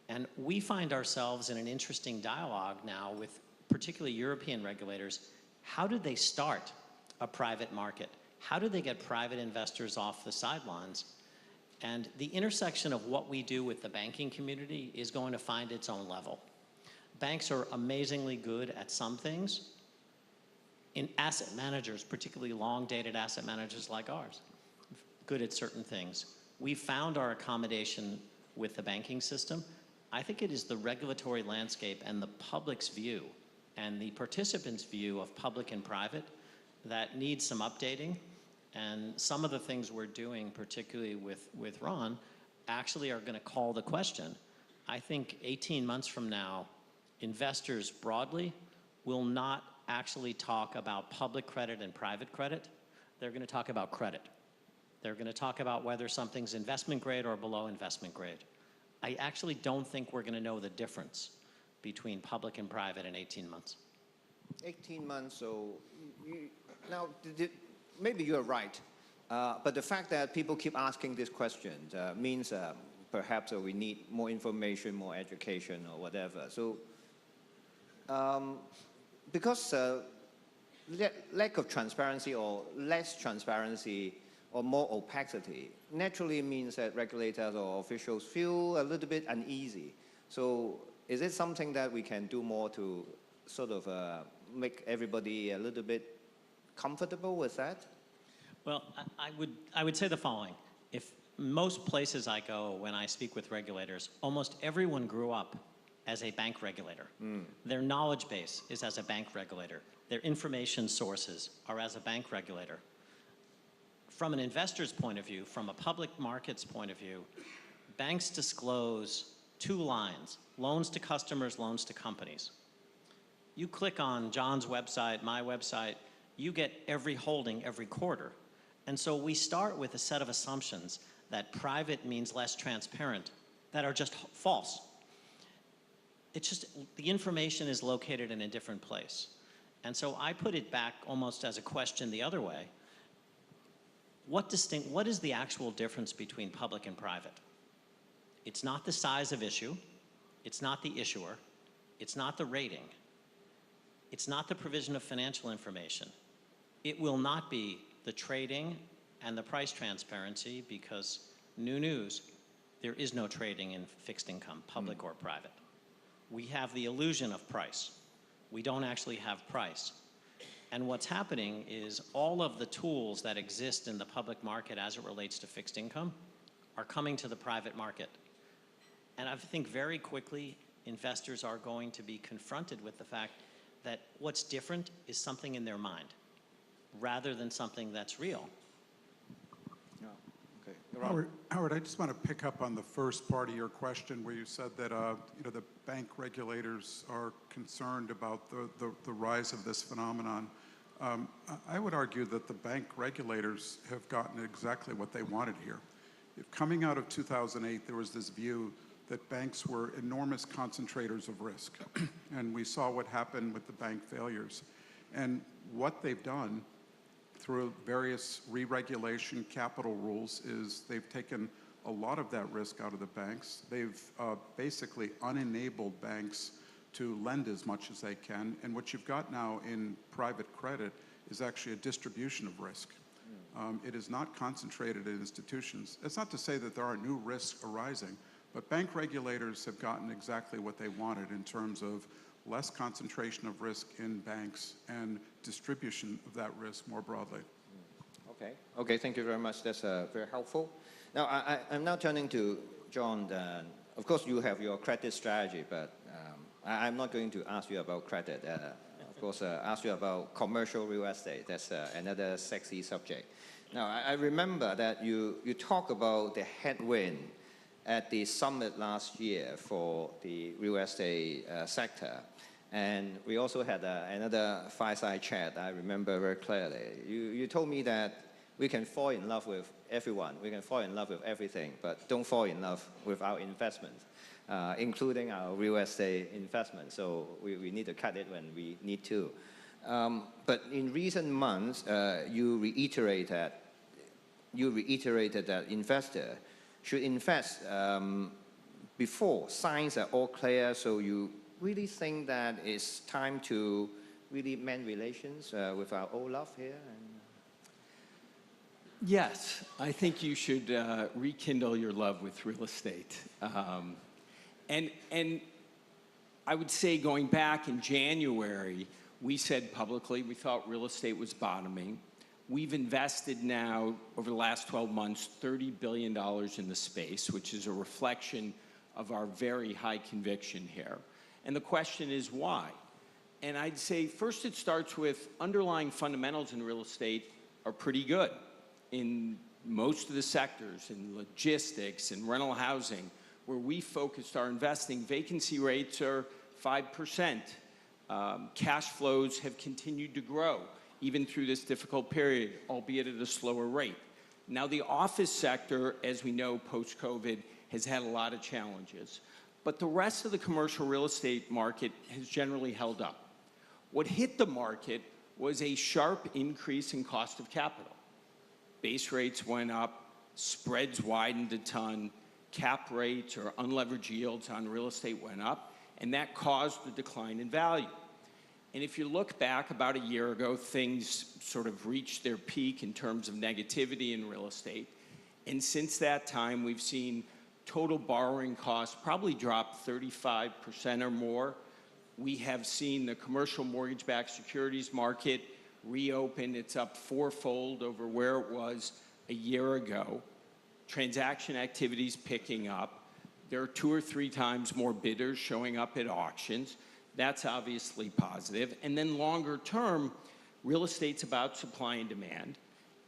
And we find ourselves in an interesting dialogue now with particularly European regulators. How did they start a private market? How did they get private investors off the sidelines? And the intersection of what we do with the banking community is going to find its own level. Banks are amazingly good at some things. In asset managers, particularly long-dated asset managers like ours, good at certain things. We found our accommodation with the banking system. I think it is the regulatory landscape and the public's view and the participants' view of public and private that needs some updating. And some of the things we're doing, particularly with Ron, actually are going to call the question. I think 18 months from now, investors broadly will not actually talk about public credit and private credit. They're going to talk about credit. They're going to talk about whether something's investment grade or below investment grade. I actually don't think we're going to know the difference between public and private in 18 months. 18 months, so now maybe you're right, but the fact that people keep asking this question means perhaps we need more information, more education or whatever. So because lack of transparency or less transparency or more opacity naturally means that regulators or officials feel a little bit uneasy. So is it something that we can do more to sort of make everybody a little bit comfortable with that? Well, I would say the following. If most places I go when I speak with regulators, almost everyone grew up as a bank regulator. Their knowledge base is as a bank regulator. Their information sources are as a bank regulator. From an investor's point of view, from a public markets point of view, banks disclose two lines: loans to customers, loans to companies. You click on John's website, my website, you get every holding every quarter. And so we start with a set of assumptions that private means less transparent that are just false. It's just the information is located in a different place. And so I put it back almost as a question the other way. What is the actual difference between public and private? It's not the size of issue. It's not the issuer. It's not the rating. It's not the provision of financial information. It will not be the trading and the price transparency, because new news, there is no trading in fixed income, public or private. We have the illusion of price. We don't actually have price. And what's happening is all of the tools that exist in the public market as it relates to fixed income are coming to the private market. And I think very quickly investors are going to be confronted with the fact that what's different is something in their mind rather than something that's real. Howard, I just want to pick up on the first part of your question where you said that the bank regulators are concerned about the rise of this phenomenon. I would argue that the bank regulators have gotten exactly what they wanted here. Coming out of 2008, there was this view that banks were enormous concentrators of risk. And we saw what happened with the bank failures. And what they've done through various re-regulation capital rules is they've taken a lot of that risk out of the banks. They've basically unenabled banks to lend as much as they can. And what you've got now in private credit is actually a distribution of risk. It is not concentrated in institutions. It's not to say that there are new risks arising, but bank regulators have gotten exactly what they wanted in terms of less concentration of risk in banks and distribution of that risk more broadly. Okay, thank you very much. That's very helpful. Now, I'm now turning to John. Of course, you have your credit strategy, but I'm not going to ask you about credit. Of course, ask you about commercial real estate. That's another sexy subject. Now, I remember that you talk about the headwind at the summit last year for the real estate sector. And we also had another fireside chat, I remember very clearly. You told me that we can fall in love with everyone, we can fall in love with everything, but don't fall in love with our investments. including our real estate investment. So we need to cut it when we need to. But in recent months, you reiterated that investors should invest before signs are all clear. So you really think that it's time to really mend relations with our old love here? Yes, I think you should rekindle your love with real estate. And I would say going back in January, we said publicly we thought real estate was bottoming. We've invested now, over the last 12 months, $30 billion in the space, which is a reflection of our very high conviction here. And the question is why? And I'd say first it starts with underlying fundamentals in real estate are pretty good. In most of the sectors, in logistics and rental housing, where we focused our investing, vacancy rates are 5%. Cash flows have continued to grow, even through this difficult period, albeit at a slower rate. Now, the office sector, as we know, post-COVID, has had a lot of challenges. But the rest of the commercial real estate market has generally held up. What hit the market was a sharp increase in cost of capital. Base rates went up, spreads widened a ton, cap rates or unleveraged yields on real estate went up, and that caused the decline in value. And if you look back about a year ago, things sort of reached their peak in terms of negativity in real estate. And since that time, we've seen total borrowing costs probably drop 35% or more. We have seen the commercial mortgage-backed securities market reopen. It's up fourfold over where it was a year ago. Transaction activity's picking up. There are 2 or 3 times more bidders showing up at auctions. That's obviously positive. And then longer term, real estate's about supply and demand.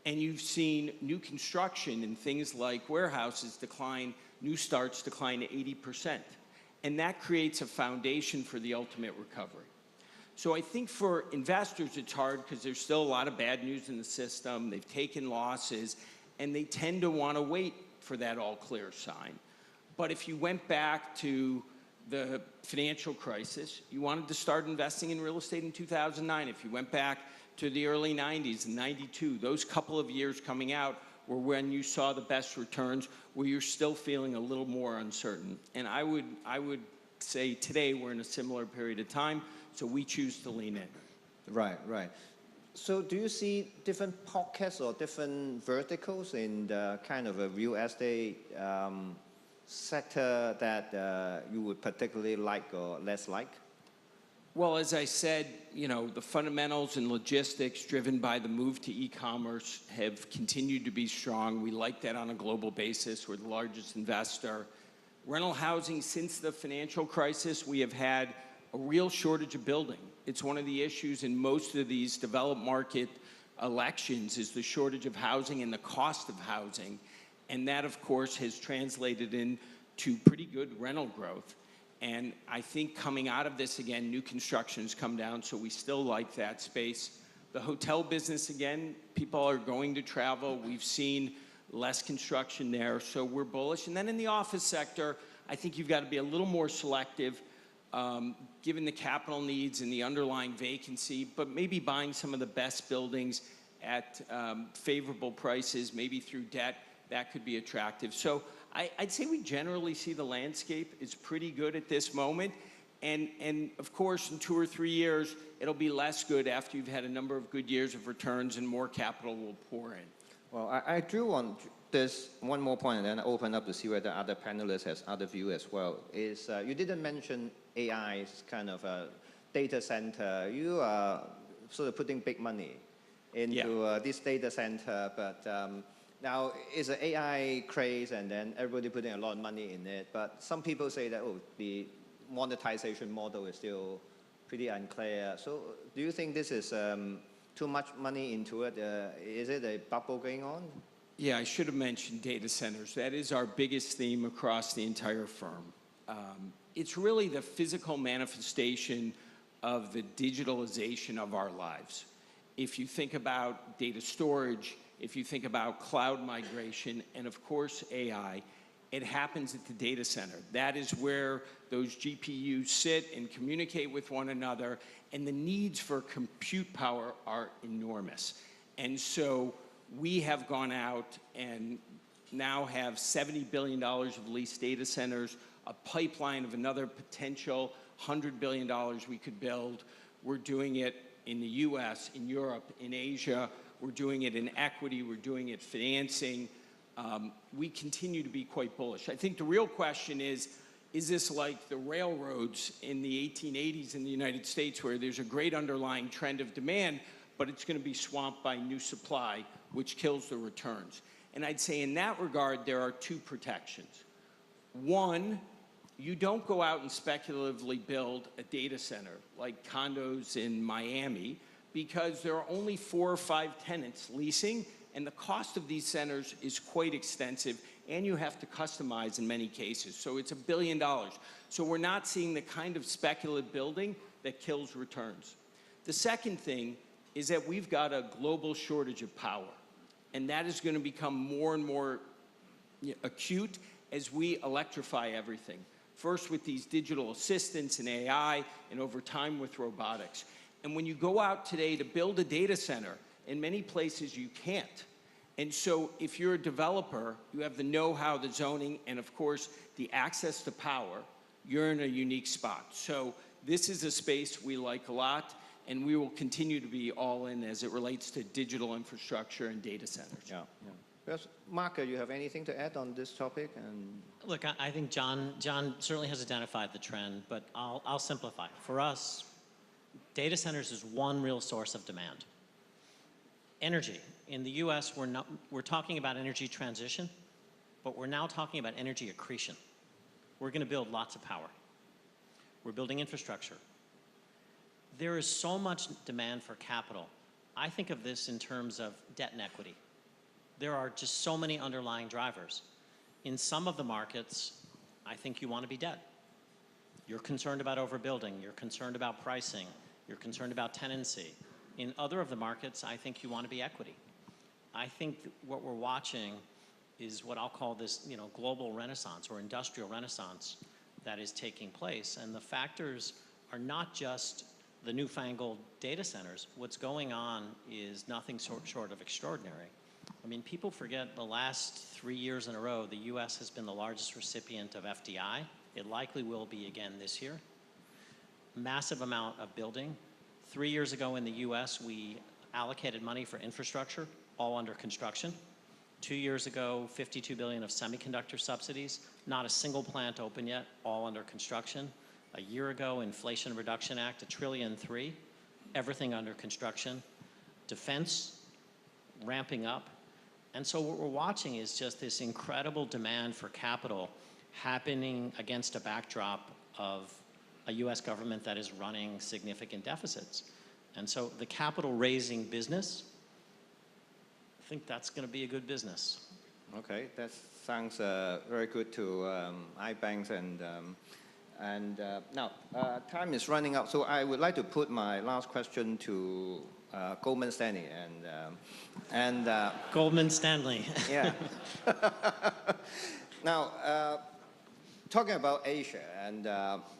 And you've seen new construction and things like warehouses decline, new starts decline 80%. And that creates a foundation for the ultimate recovery. So I think for investors, it's hard because there's still a lot of bad news in the system. They've taken losses, and they tend to want to wait for that all-clear sign. But if you went back to the financial crisis, you wanted to start investing in real estate in 2009. If you went back to the early 90s, 92, those couple of years coming out were when you saw the best returns, where you're still feeling a little more uncertain. And I would say today we're in a similar period of time, so we choose to lean in. Right, right. So do you see different pockets or different verticals in the kind of a real estate sector that you would particularly like or less like? Well, as I said, you know, the fundamentals in logistics driven by the move to e-commerce have continued to be strong. We like that on a global basis. We're the largest investor. Rental housing, since the financial crisis, we have had a real shortage of building. It's one of the issues in most of these developed market elections is the shortage of housing and the cost of housing. And that, of course, has translated into pretty good rental growth. And I think coming out of this, again, new construction's come down, so we still like that space. The hotel business, again, people are going to travel. We've seen less construction there, so we're bullish. And then in the office sector, I think you've got to be a little more selective, given the capital needs and the underlying vacancy, but maybe buying some of the best buildings at favorable prices, maybe through debt, that could be attractive. So I'd say we generally see the landscape is pretty good at this moment. And of course, in 2 or 3 years, it'll be less good after you've had a number of good years of returns and more capital will pour in. Well, I drew on this one more point and then open up to see whether other panelists has other view as well. Is you didn't mention AI's kind of a data center. You are sort of putting big money into this data center, but now it's an AI craze and then everybody putting a lot of money in it. But some people say that, oh, the monetization model is still pretty unclear. So do you think this is too much money into it? Is it a bubble going on? Yeah, I should have mentioned data centers. That is our biggest theme across the entire firm. It's really the physical manifestation of the digitalization of our lives. If you think about data storage, if you think about cloud migration, and of course AI, it happens at the data center. That is where those GPUs sit and communicate with one another, and the needs for compute power are enormous. And so we have gone out and now have $70 billion of leased data centers, a pipeline of another potential $100 billion we could build. We're doing it in the US, in Europe, in Asia. We're doing it in equity. We're doing it financing. We continue to be quite bullish. I think the real question is this like the railroads in the 1880s in the United States, where there's a great underlying trend of demand, but it's going to be swamped by new supply, which kills the returns? And I'd say in that regard, there are two protections. One, you don't go out and speculatively build a data center like condos in Miami, because there are only 4 or 5 tenants leasing, and the cost of these centers is quite extensive, and you have to customize in many cases. So it's $1 billion. So we're not seeing the kind of speculative building that kills returns. The second thing is that we've got a global shortage of power, and that is going to become more and more acute as we electrify everything. First with these digital assistants and AI, and over time with robotics. And when you go out today to build a data center, in many places you can't. And so if you're a developer, you have the know-how, the zoning, and of course the access to power, you're in a unique spot. So this is a space we like a lot, and we will continue to be all in as it relates to digital infrastructure and data centers. Yeah. Yes, Mark, you have anything to add on this topic? And look, I think John certainly has identified the trend, but I'll simplify. For us, data centers is one real source of demand. Energy. In the US, we're talking about energy transition, but we're now talking about energy accretion. We're going to build lots of power. We're building infrastructure. There is so much demand for capital. I think of this in terms of debt and equity. There are just so many underlying drivers. In some of the markets, I think you want to be debt. You're concerned about overbuilding. You're concerned about pricing. You're concerned about tenancy. In other of the markets, I think you want to be equity. I think what we're watching is what I'll call this, global renaissance or industrial renaissance that is taking place. And the factors are not just the newfangled data centers. What's going on is nothing short of extraordinary. I mean, people forget the last 3 years in a row, the US has been the largest recipient of FDI. It likely will be again this year. Massive amount of building. 3 years ago in the US, we allocated money for infrastructure, all under construction. 2 years ago, $52 billion of semiconductor subsidies, not a single plant open yet, all under construction. A year ago, Inflation Reduction Act, $1.3 trillion, everything under construction. Defense, ramping up. And so what we're watching is just this incredible demand for capital happening against a backdrop of a US government that is running significant deficits. And so the capital raising business, I think that's going to be a good business. Okay, that sounds very good to iBanks now time is running out, so I would like to put my last question to Goldman Stanley Goldman Stanley. Yeah. Now, talking about Asia, and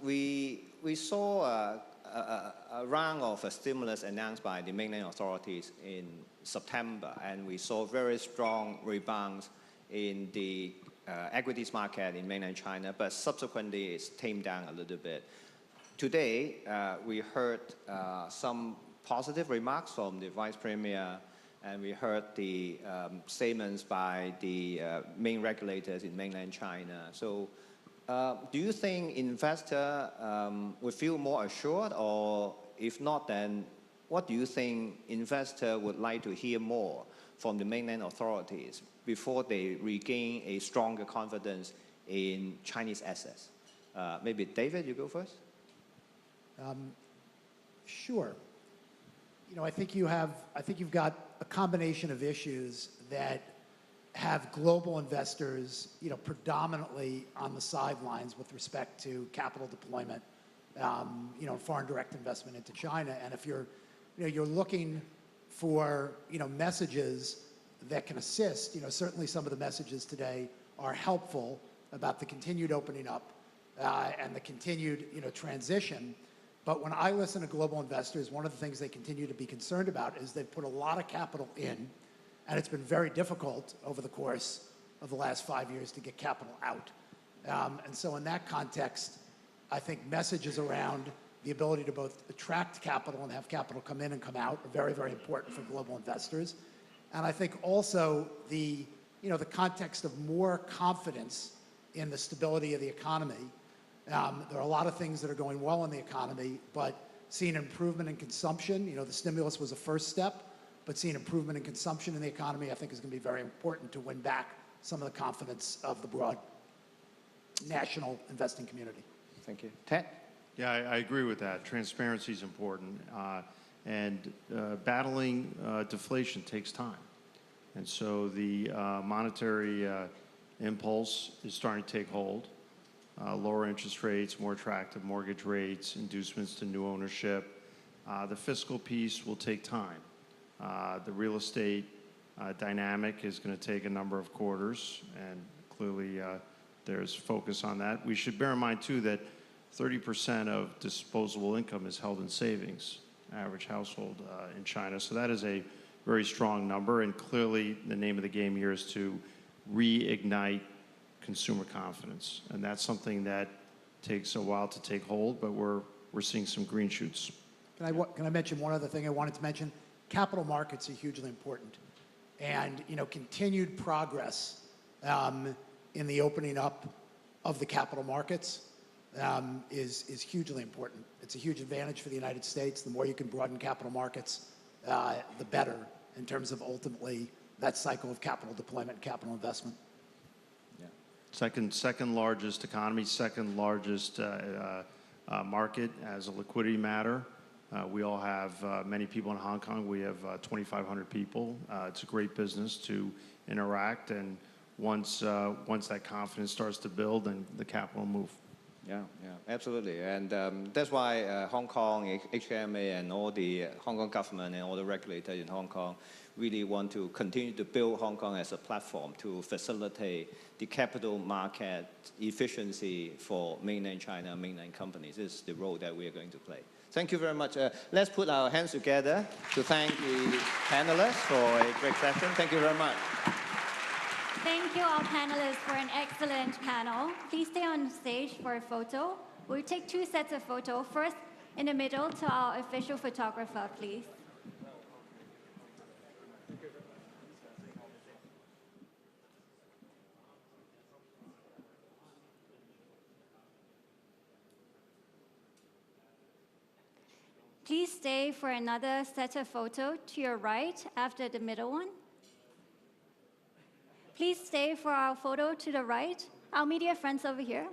we saw a round of stimulus announced by the mainland authorities in September, and we saw very strong rebounds in the equities market in mainland China, but subsequently it's tamed down a little bit. Today, we heard some positive remarks from the Vice Premier, and we heard the statements by the main regulators in mainland China. So do you think investor would feel more assured, or if not, then what do you think investor would like to hear more from the mainland authorities before they regain a stronger confidence in Chinese assets? Maybe David, you go first. Sure. I think you've got a combination of issues that have global investors, predominantly on the sidelines with respect to capital deployment, foreign direct investment into China. And if you're looking for, messages that can assist, certainly some of the messages today are helpful about the continued opening up and the continued transition. But when I listen to global investors, one of the things they continue to be concerned about is they've put a lot of capital in, and it's been very difficult over the course of the last 5 years to get capital out. And so in that context, I think messages around the ability to both attract capital and have capital come in and come out are very, very important for global investors. And I think also the context of more confidence in the stability of the economy. There are a lot of things that are going well in the economy, but seeing improvement in consumption, the stimulus was a first step, but seeing improvement in consumption in the economy, I think, is going to be very important to win back some of the confidence of the broad national investing community. Thank you. Ted? Yeah, I agree with that. Transparency is important. Battling deflation takes time. And so the monetary impulse is starting to take hold. Lower interest rates, more attractive mortgage rates, inducements to new ownership. The fiscal piece will take time. The real estate dynamic is going to take a number of quarters, and clearly there's focus on that. We should bear in mind, too, that 30% of disposable income is held in savings, average household in China. So that is a very strong number, and clearly the name of the game here is to reignite consumer confidence. And that's something that takes a while to take hold, but we're seeing some green shoots. Can I mention one other thing I wanted to mention? Capital markets are hugely important. And continued progress in the opening up of the capital markets is hugely important. It's a huge advantage for the United States. The more you can broaden capital markets, the better in terms of ultimately that cycle of capital deployment, capital investment. Second largest economy, second largest market as a liquidity matter. We all have many people in Hong Kong. We have 2,500 people. It's a great business to interact, and once that confidence starts to build, then the capital will move. Yeah, absolutely. And that's why Hong Kong, HKMA, and all the Hong Kong government and all the regulators in Hong Kong really want to continue to build Hong Kong as a platform to facilitate the capital market efficiency for mainland China, mainland companies. This is the role that we are going to play. Thank you very much. Let's put our hands together to thank the panelists for a great session. Thank you very much. Thank you, all panelists, for an excellent panel. Please stay on stage for a photo. We'll take 2 sets of photos. First, in the middle, to our official photographer, please. Please stay for another set of photos to your right after the middle one. Please stay for our photo to the right. Our media friends over here.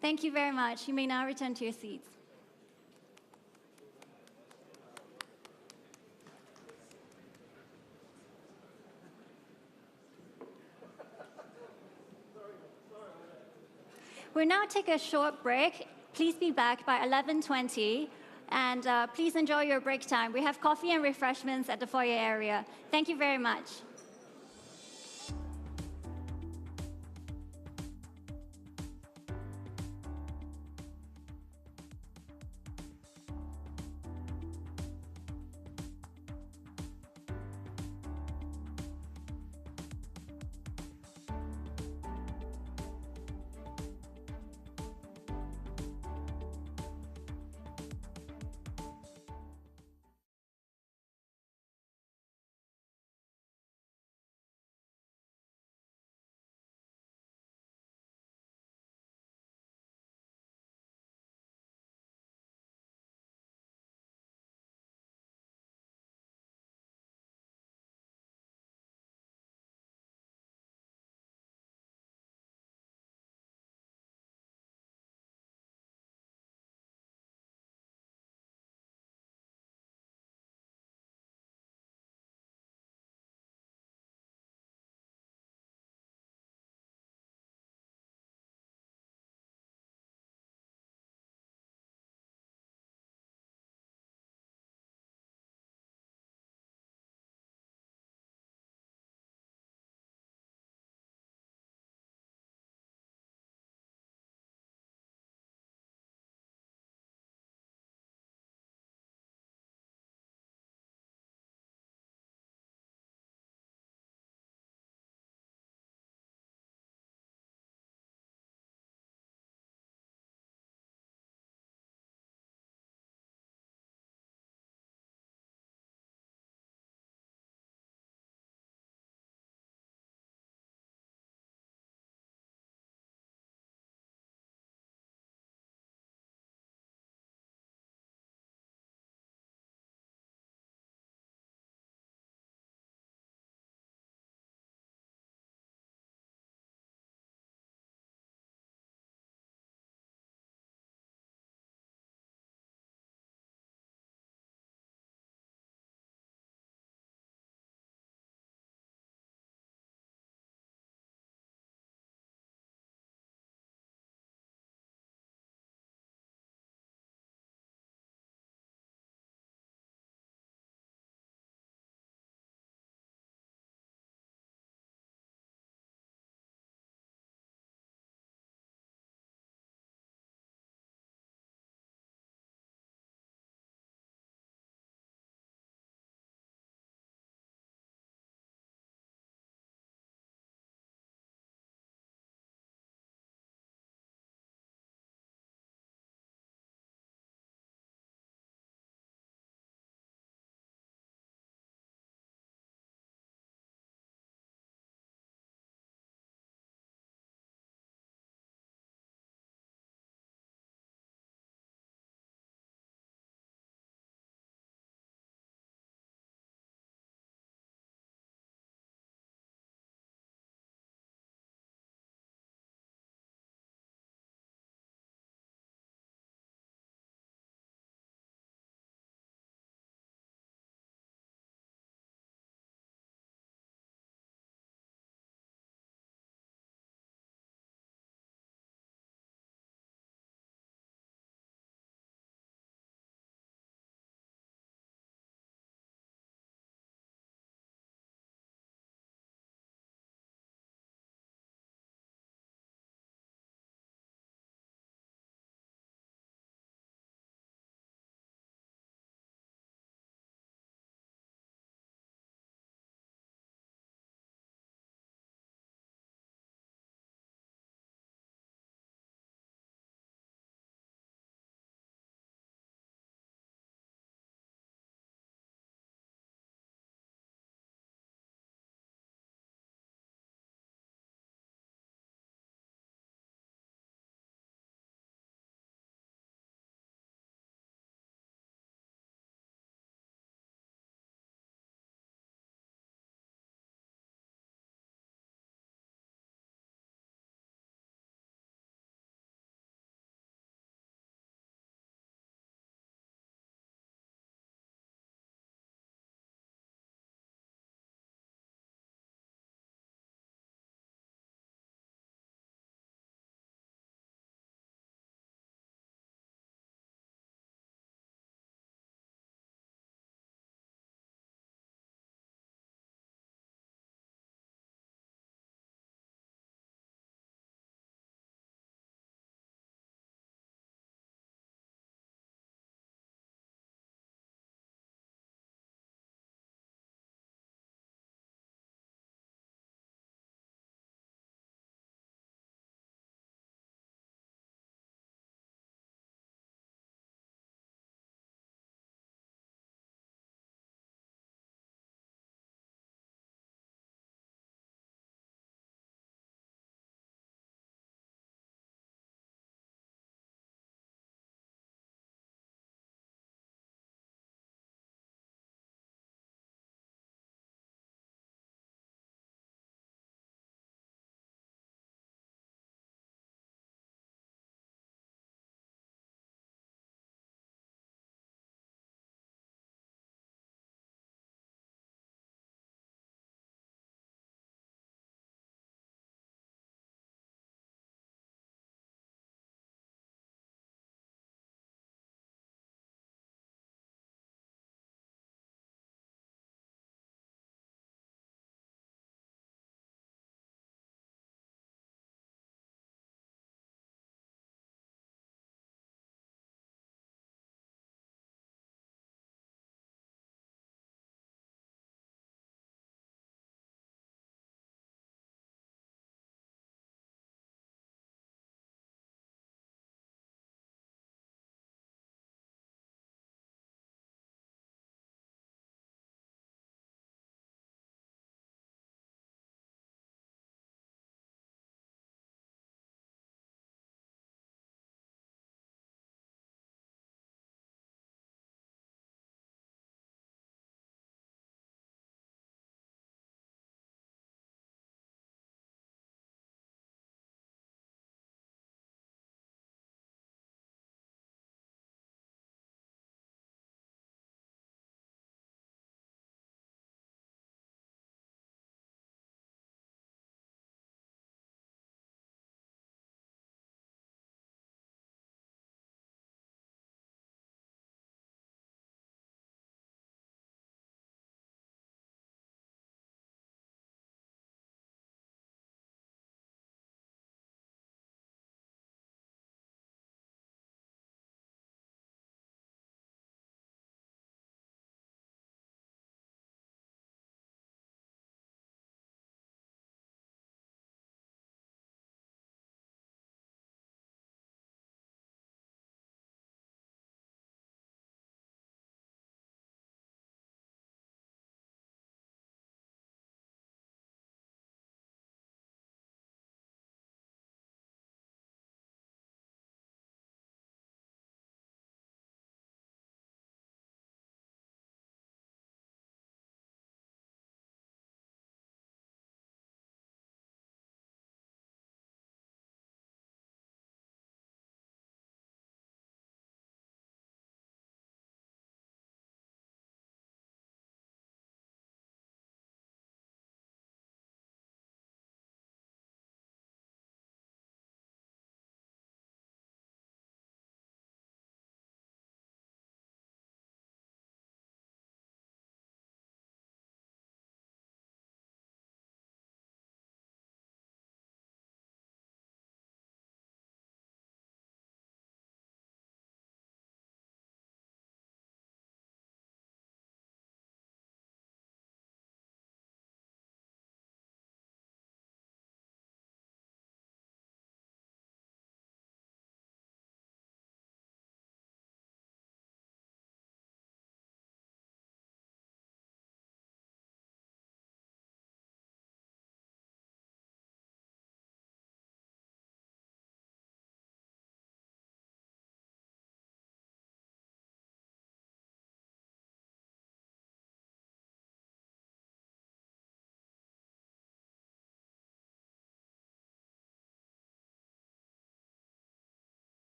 Thank you very much. You may now return to your seats. We'll now take a short break. Please be back by 11:20. And please enjoy your break time. We have coffee and refreshments at the foyer area. Thank you very much.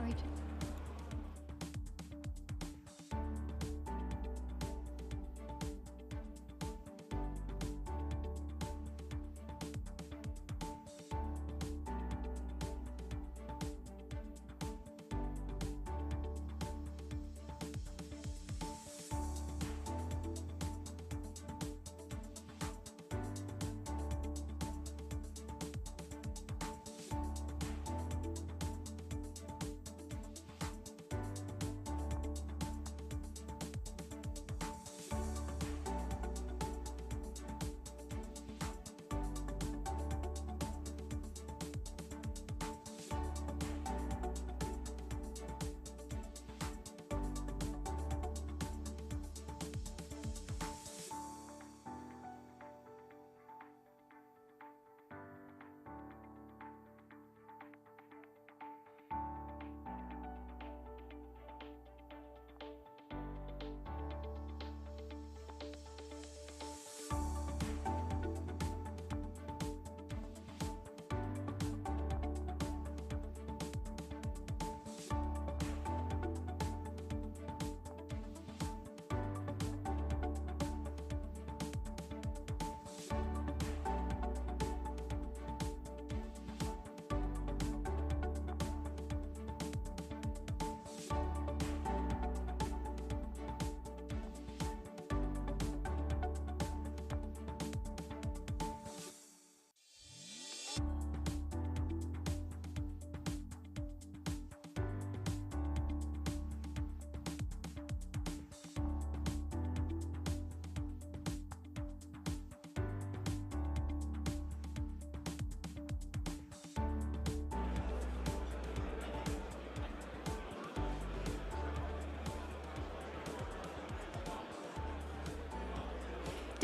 George.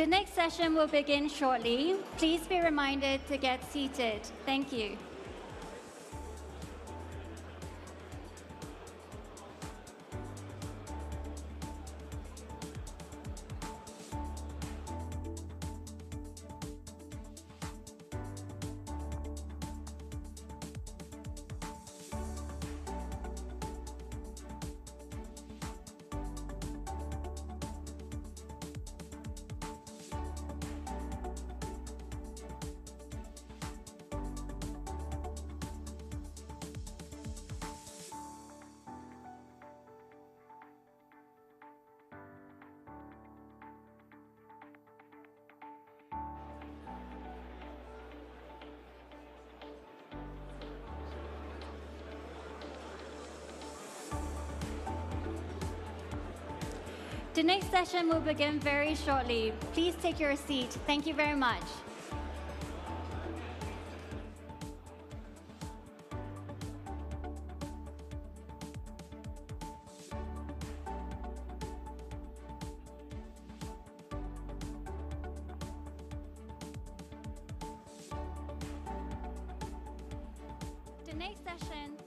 The next session will begin shortly. Please be reminded to get seated. Thank you. The next session will begin very shortly. Please take your seat. Thank you very much. The next session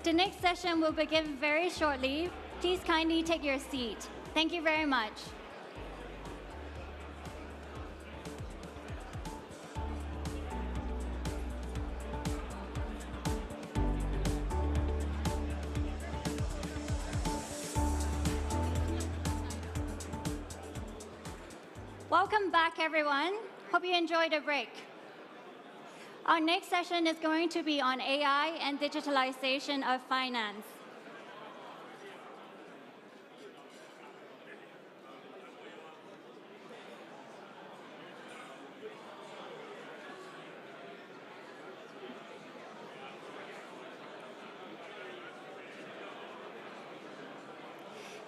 The next session will begin very shortly. Please kindly take your seat. Thank you very much. Welcome back, everyone. Hope you enjoyed the break. Our next session is going to be on AI and digitalization of finance.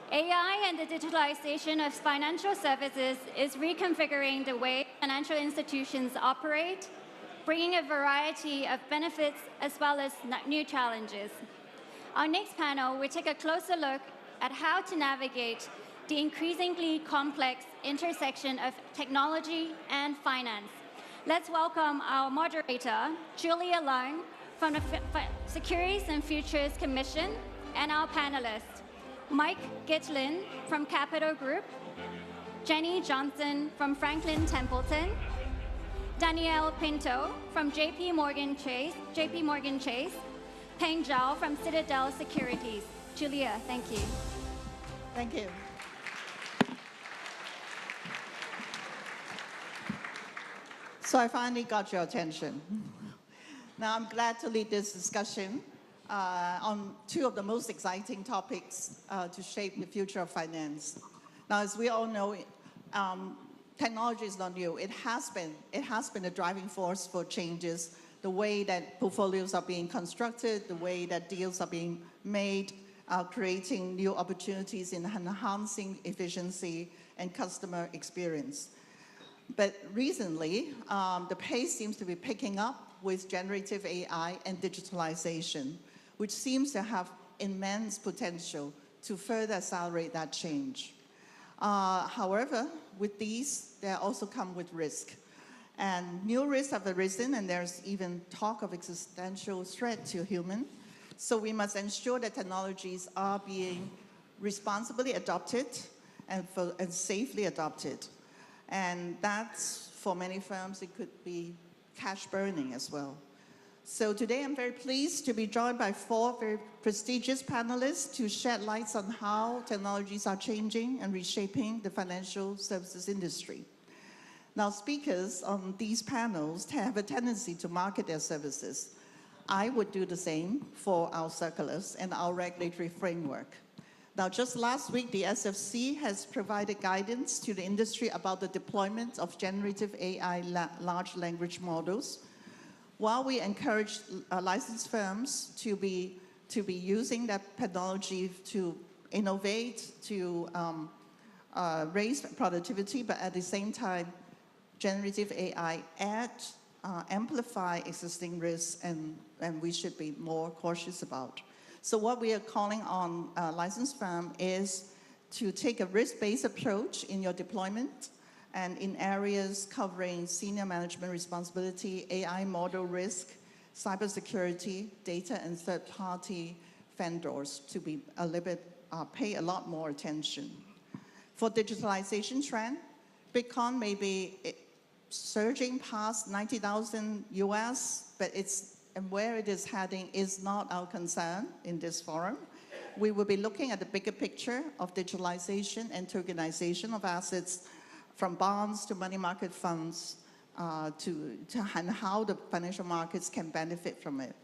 AI and the digitalization of financial services is reconfiguring the way financial institutions operate, bringing a variety of benefits as well as new challenges. Our next panel will take a closer look at how to navigate the increasingly complex intersection of technology and finance. Let's welcome our moderator, Julia Leung, from the Securities and Futures Commission, and our panelists, Mike Gitlin from Capital Group, Jenny Johnson from Franklin Templeton, Danielle Pinto from JP Morgan Chase, Peng Zhao from Citadel Securities. Julia, thank you. Thank you. So I finally got your attention. Now I'm glad to lead this discussion on two of the most exciting topics to shape the future of finance. Now, as we all know, technology is not new. It has been a driving force for changes, the way that portfolios are being constructed, the way that deals are being made, creating new opportunities in enhancing efficiency and customer experience. But recently, the pace seems to be picking up with generative AI and digitalization, which seems to have immense potential to further accelerate that change. However, with these, they also come with risk. And new risks have arisen, and there's even talk of existential threat to human. So we must ensure that technologies are being responsibly adopted and safely adopted. And that's, for many firms, it could be cash burning as well. So today I'm very pleased to be joined by four very prestigious panelists to shed light on how technologies are changing and reshaping the financial services industry. Now, speakers on these panels have a tendency to market their services. I would do the same for our circulars and our regulatory framework. Now, just last week, the SFC has provided guidance to the industry about the deployment of generative AI large language models. While we encourage licensed firms to be using that technology to innovate, to raise productivity, but at the same time, generative AI amplify existing risks, and we should be more cautious about. So what we are calling on licensed firm is to take a risk-based approach in your deployment and in areas covering senior management responsibility, AI model risk, cybersecurity, data and third-party vendors to be a little bit, pay a lot more attention. For digitalization trend, Bitcoin may be surging past 90,000 US, but and where it is heading is not our concern in this forum. We will be looking at the bigger picture of digitalization and tokenization of assets, from bonds to money market funds, and how the financial markets can benefit from it.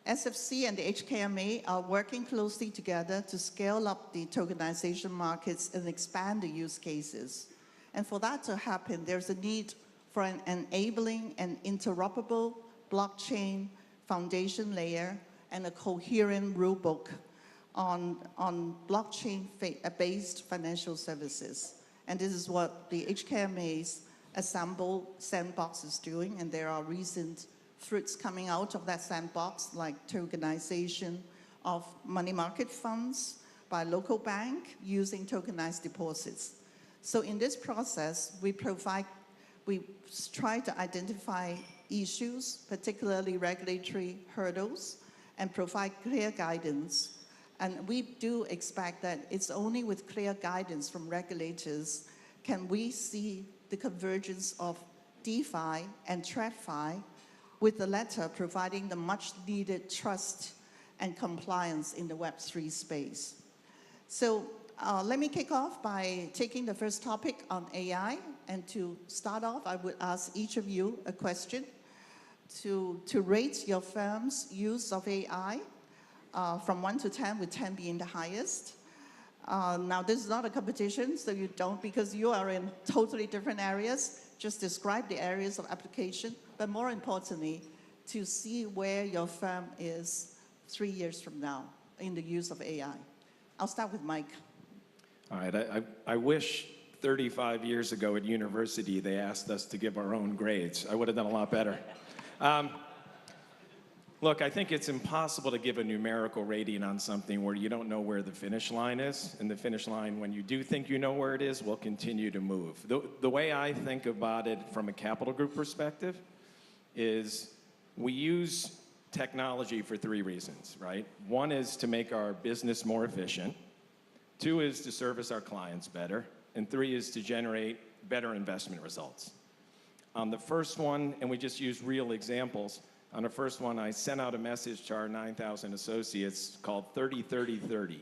SFC and the HKMA are working closely together to scale up the tokenization markets and expand the use cases. And for that to happen, there's a need for an enabling and interoperable blockchain foundation layer and a coherent rulebook on blockchain-based financial services. And this is what the HKMA's Assemble Sandbox is doing, and there are recent fruits coming out of that sandbox, like tokenization of money market funds by a local bank using tokenized deposits. So in this process, we try to identify issues, particularly regulatory hurdles, and provide clear guidance. And we do expect that it's only with clear guidance from regulators can we see the convergence of DeFi and TradFi, with the latter providing the much needed trust and compliance in the Web3 space. So let me kick off by taking the first topic on AI. And to start off, I would ask each of you a question to rate your firm's use of AI from 1 to 10, with 10 being the highest. Now, this is not a competition, so you don't, because you are in totally different areas. Just describe the areas of application, but more importantly, to see where your firm is 3 years from now in the use of AI. I'll start with Mike. All right, I wish 35 years ago at university they asked us to give our own grades. I would have done a lot better. Well, Look, I think it's impossible to give a numerical rating on something where you don't know where the finish line is. And the finish line, when you do think you know where it is, will continue to move. The way I think about it from a capital group perspective is we use technology for 3 reasons, right? 1 is to make our business more efficient. 2 is to service our clients better. And 3 is to generate better investment results. On the first one, and we just use real examples, on the first one, I sent out a message to our 9,000 associates called 30-30-30.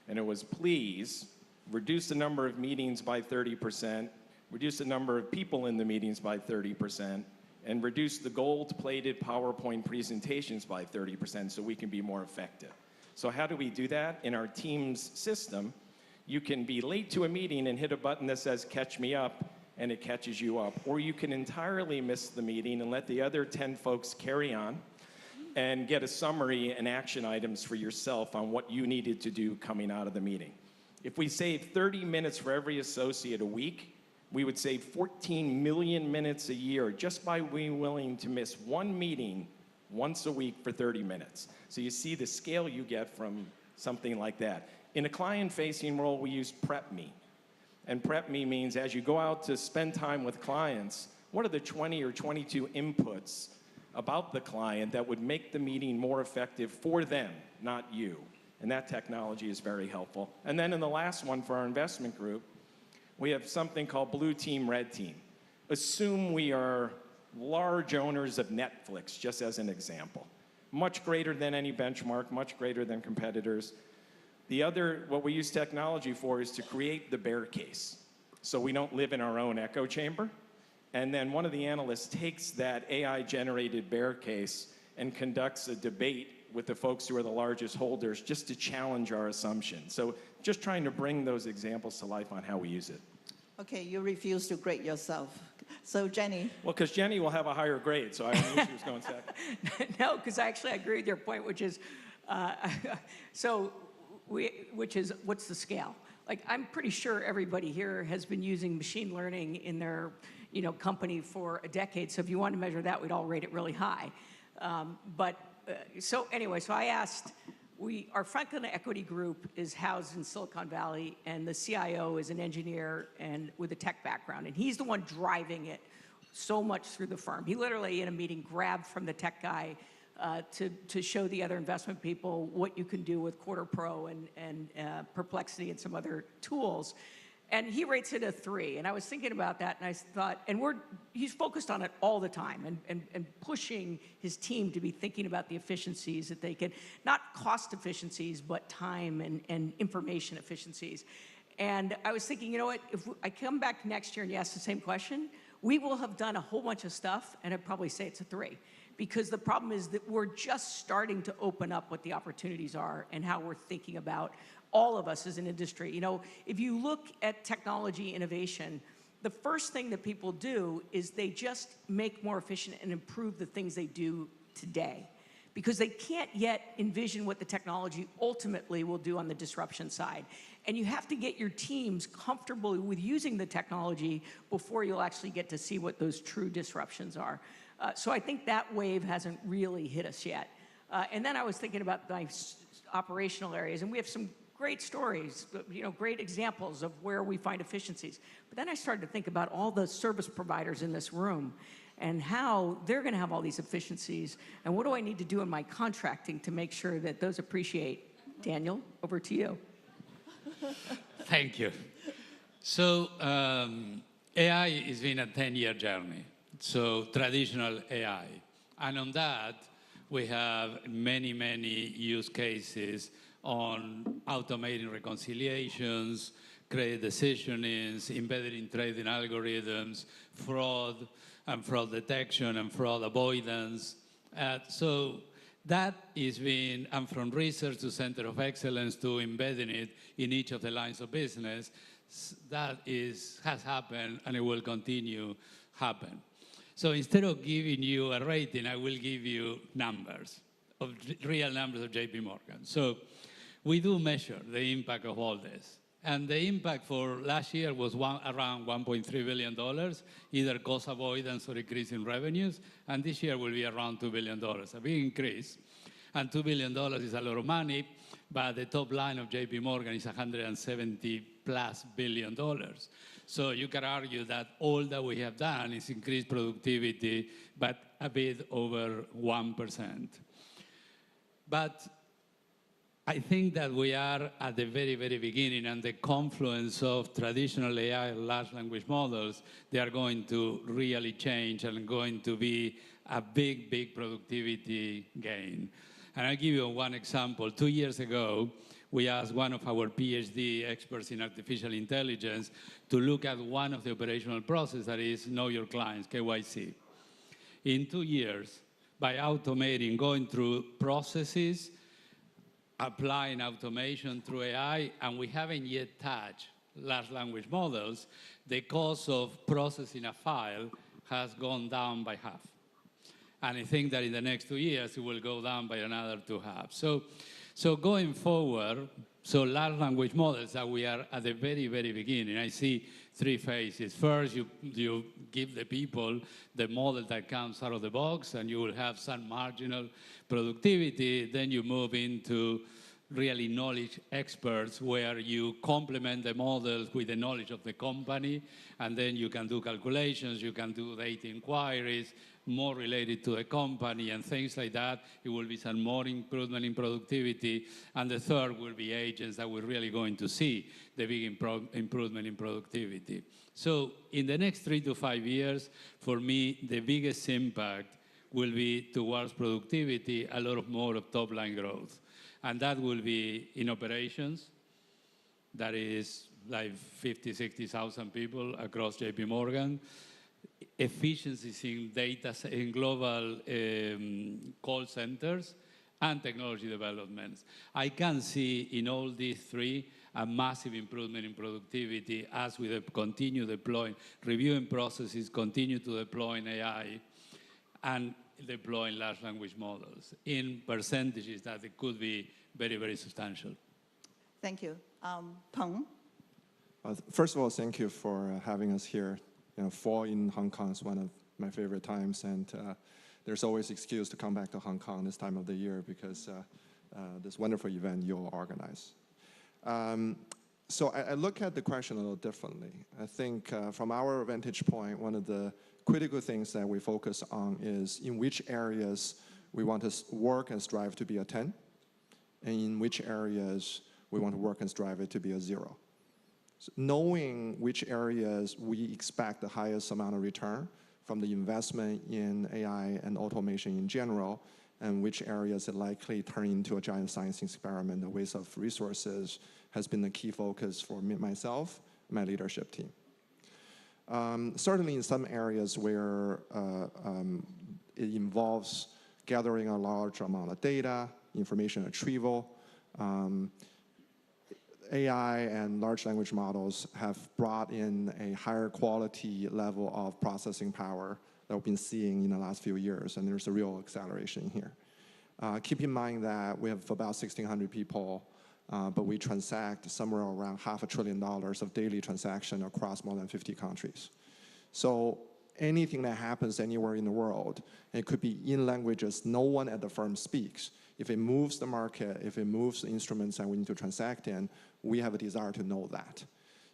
And it was, please reduce the number of meetings by 30%, reduce the number of people in the meetings by 30%, and reduce the gold-plated PowerPoint presentations by 30% so we can be more effective. So how do we do that? In our Teams system, you can be late to a meeting and hit a button that says, catch me up, and it catches you up. Or you can entirely miss the meeting and let the other 10 folks carry on and get a summary and action items for yourself on what you needed to do coming out of the meeting. If we save 30 minutes for every associate a week, we would save 14 million minutes a year just by being willing to miss 1 meeting once a week for 30 minutes. So you see the scale you get from something like that. In a client-facing role, we use Prep Me. And Prep Me means as you go out to spend time with clients, what are the 20 or 22 inputs about the client that would make the meeting more effective for them, not you? And that technology is very helpful. And then in the last one for our investment group, we have something called Blue Team, Red Team. Assume we are large owners of Netflix, just as an example. Much greater than any benchmark, much greater than competitors. The other, what we use technology for is to create the bear case. So we don't live in our own echo chamber. And then one of the analysts takes that AI-generated bear case and conducts a debate with the folks who are the largest holders just to challenge our assumptions. So just trying to bring those examples to life on how we use it. Okay, you refuse to grade yourself. So Jenny. Well, because Jenny will have a higher grade, so I knew she was going second. No, because I agree with your point, which is, what's the scale? Like, I'm pretty sure everybody here has been using machine learning in their, company for a decade. So if you want to measure that, we'd all rate it really high. So I asked, our Franklin Equity Group is housed in Silicon Valley, and the CIO is an engineer and with a tech background, and he's the one driving it so much through the firm. He literally, in a meeting, grabbed from the tech guy to show the other investment people what you can do with Quarter Pro and Perplexity and some other tools. And he rates it a 3. And I was thinking about that, and I thought, he's focused on it all the time and pushing his team to be thinking about the efficiencies that they can, not cost efficiencies, but time and information efficiencies. And I was thinking, you know what, if I come back next year and you ask the same question, we will have done a whole bunch of stuff, and I'd probably say it's a 3. Because the problem is that we're just starting to open up what the opportunities are and how we're thinking about all of us as an industry. If you look at technology innovation, the first thing that people do is they just make more efficient and improve the things they do today. Because they can't yet envision what the technology ultimately will do on the disruption side. And you have to get your teams comfortable with using the technology before you'll actually get to see what those true disruptions are. So I think that wave hasn't really hit us yet. And then I was thinking about my operational areas, and we have some great stories, great examples of where we find efficiencies. But then I started to think about all the service providers in this room and how they're going to have all these efficiencies, and what do I need to do in my contracting to make sure that those appreciate. Daniel, over to you. Thank you. So AI has been a 10-year journey. So traditional AI. And on that, we have many, many use cases on automating reconciliations, credit decisionings, embedded in trading algorithms, fraud and fraud detection and fraud avoidance. So that is being, and from research to center of excellence to embedding it in each of the lines of business, that has happened and it will continue happen. So instead of giving you a rating, I will give you numbers, real numbers of JP Morgan. So we do measure the impact of all this. And the impact for last year was around $1.3 billion, either cost avoidance or increase in revenues. And this year will be around $2 billion, a big increase. And $2 billion is a lot of money, but the top line of JP Morgan is $170+ billion. So you can argue that all that we have done is increase productivity, but a bit over 1%. But I think that we are at the very, very beginning, and the confluence of traditional AI and large language models, they are going to really change and going to be a big, big productivity gain. And I'll give you one example. 2 years ago, we asked one of our PhD experts in artificial intelligence to look at one of the operational processes, that is Know Your Clients, KYC. In 2 years, by automating, going through processes, applying automation through AI, and we haven't yet touched large language models, the cost of processing a file has gone down by half. And I think that in the next 2 years, it will go down by another 2.5. So going forward, so large language models that we are at the very, very beginning, I see 3 phases. First, you give the people the model that comes out of the box, and you will have some marginal productivity. Then you move into really knowledge experts, where you complement the models with the knowledge of the company, and then you can do calculations, you can do data inquiries, more related to the company and things like that. It will be some more improvement in productivity. And the third will be agents that we're really going to see the big improvement in productivity. So in the next 3 to 5 years, for me, the biggest impact will be towards productivity, a lot more of top-line growth. And that will be in operations. That is like 50, 60,000 people across JP Morgan. Efficiencies in data, in global call centers, and technology developments. I can see in all these 3 a massive improvement in productivity as we continue deploying, reviewing processes, continue to deploy AI, and deploying large language models in percentages that it could be very, very substantial. Thank you. Peng? First of all, thank you for having us here. You know, fall in Hong Kong is one of my favorite times, and there's always excuse to come back to Hong Kong this time of the year because this wonderful event you'll organize. So I look at the question a little differently. I think from our vantage point, one of the critical things that we focus on is in which areas we want to work and strive to be a 10, and in which areas we want to work and strive it to be a 0. So knowing which areas we expect the highest amount of return from the investment in AI and automation in general, and which areas it likely turn into a giant science experiment, a waste of resources, has been the key focus for me, myself, my leadership team. Certainly in some areas where it involves gathering a large amount of data, information retrieval, AI and large language models have brought in a higher quality level of processing power that we've been seeing in the last few years, and there's a real acceleration here. Keep in mind that we have about 1,600 people, but we transact somewhere around $500 billion of daily transaction across more than 50 countries. So anything that happens anywhere in the world, it could be in languages no one at the firm speaks. If it moves the market, if it moves the instruments that we need to transact in, we have a desire to know that.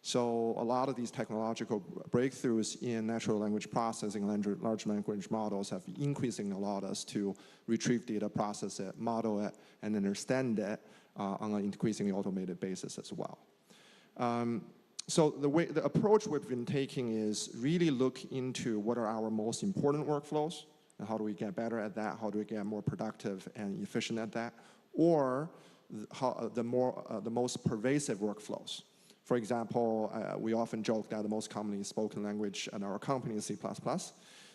So a lot of these technological breakthroughs in natural language processing, large language models have increasingly allowed us to retrieve data, process it, model it, and understand it on an increasingly automated basis as well. So the approach we've been taking is really look into what are our most important workflows, and how do we get better at that? How do we get more productive and efficient at that? Or the most pervasive workflows. For example, we often joke that the most commonly spoken language at our company is C++.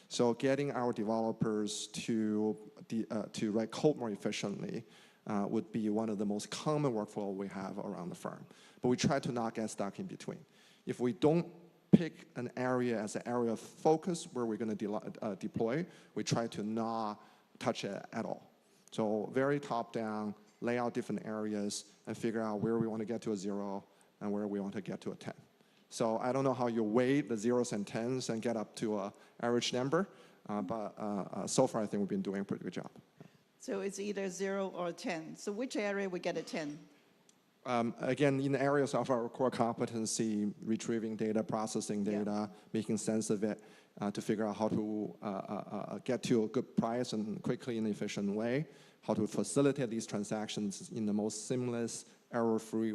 So getting our developers to write code more efficiently would be one of the most common workflow we have around the firm. But we try to not get stuck in between. If we don't pick an area as an area of focus where we're going to deploy, we try to not touch it at all. So very top-down, lay out different areas and figure out where we want to get to a 0, and where we want to get to a 10. So I don't know how you weigh the zeros and tens and get up to an average number, but so far I think we've been doing a pretty good job. So it's either 0 or 10. So which area we get a 10? Again, in the areas of our core competency, retrieving data, processing data, making sense of it, to figure out how to get to a good price and quickly and efficient way, how to facilitate these transactions in the most seamless, error-free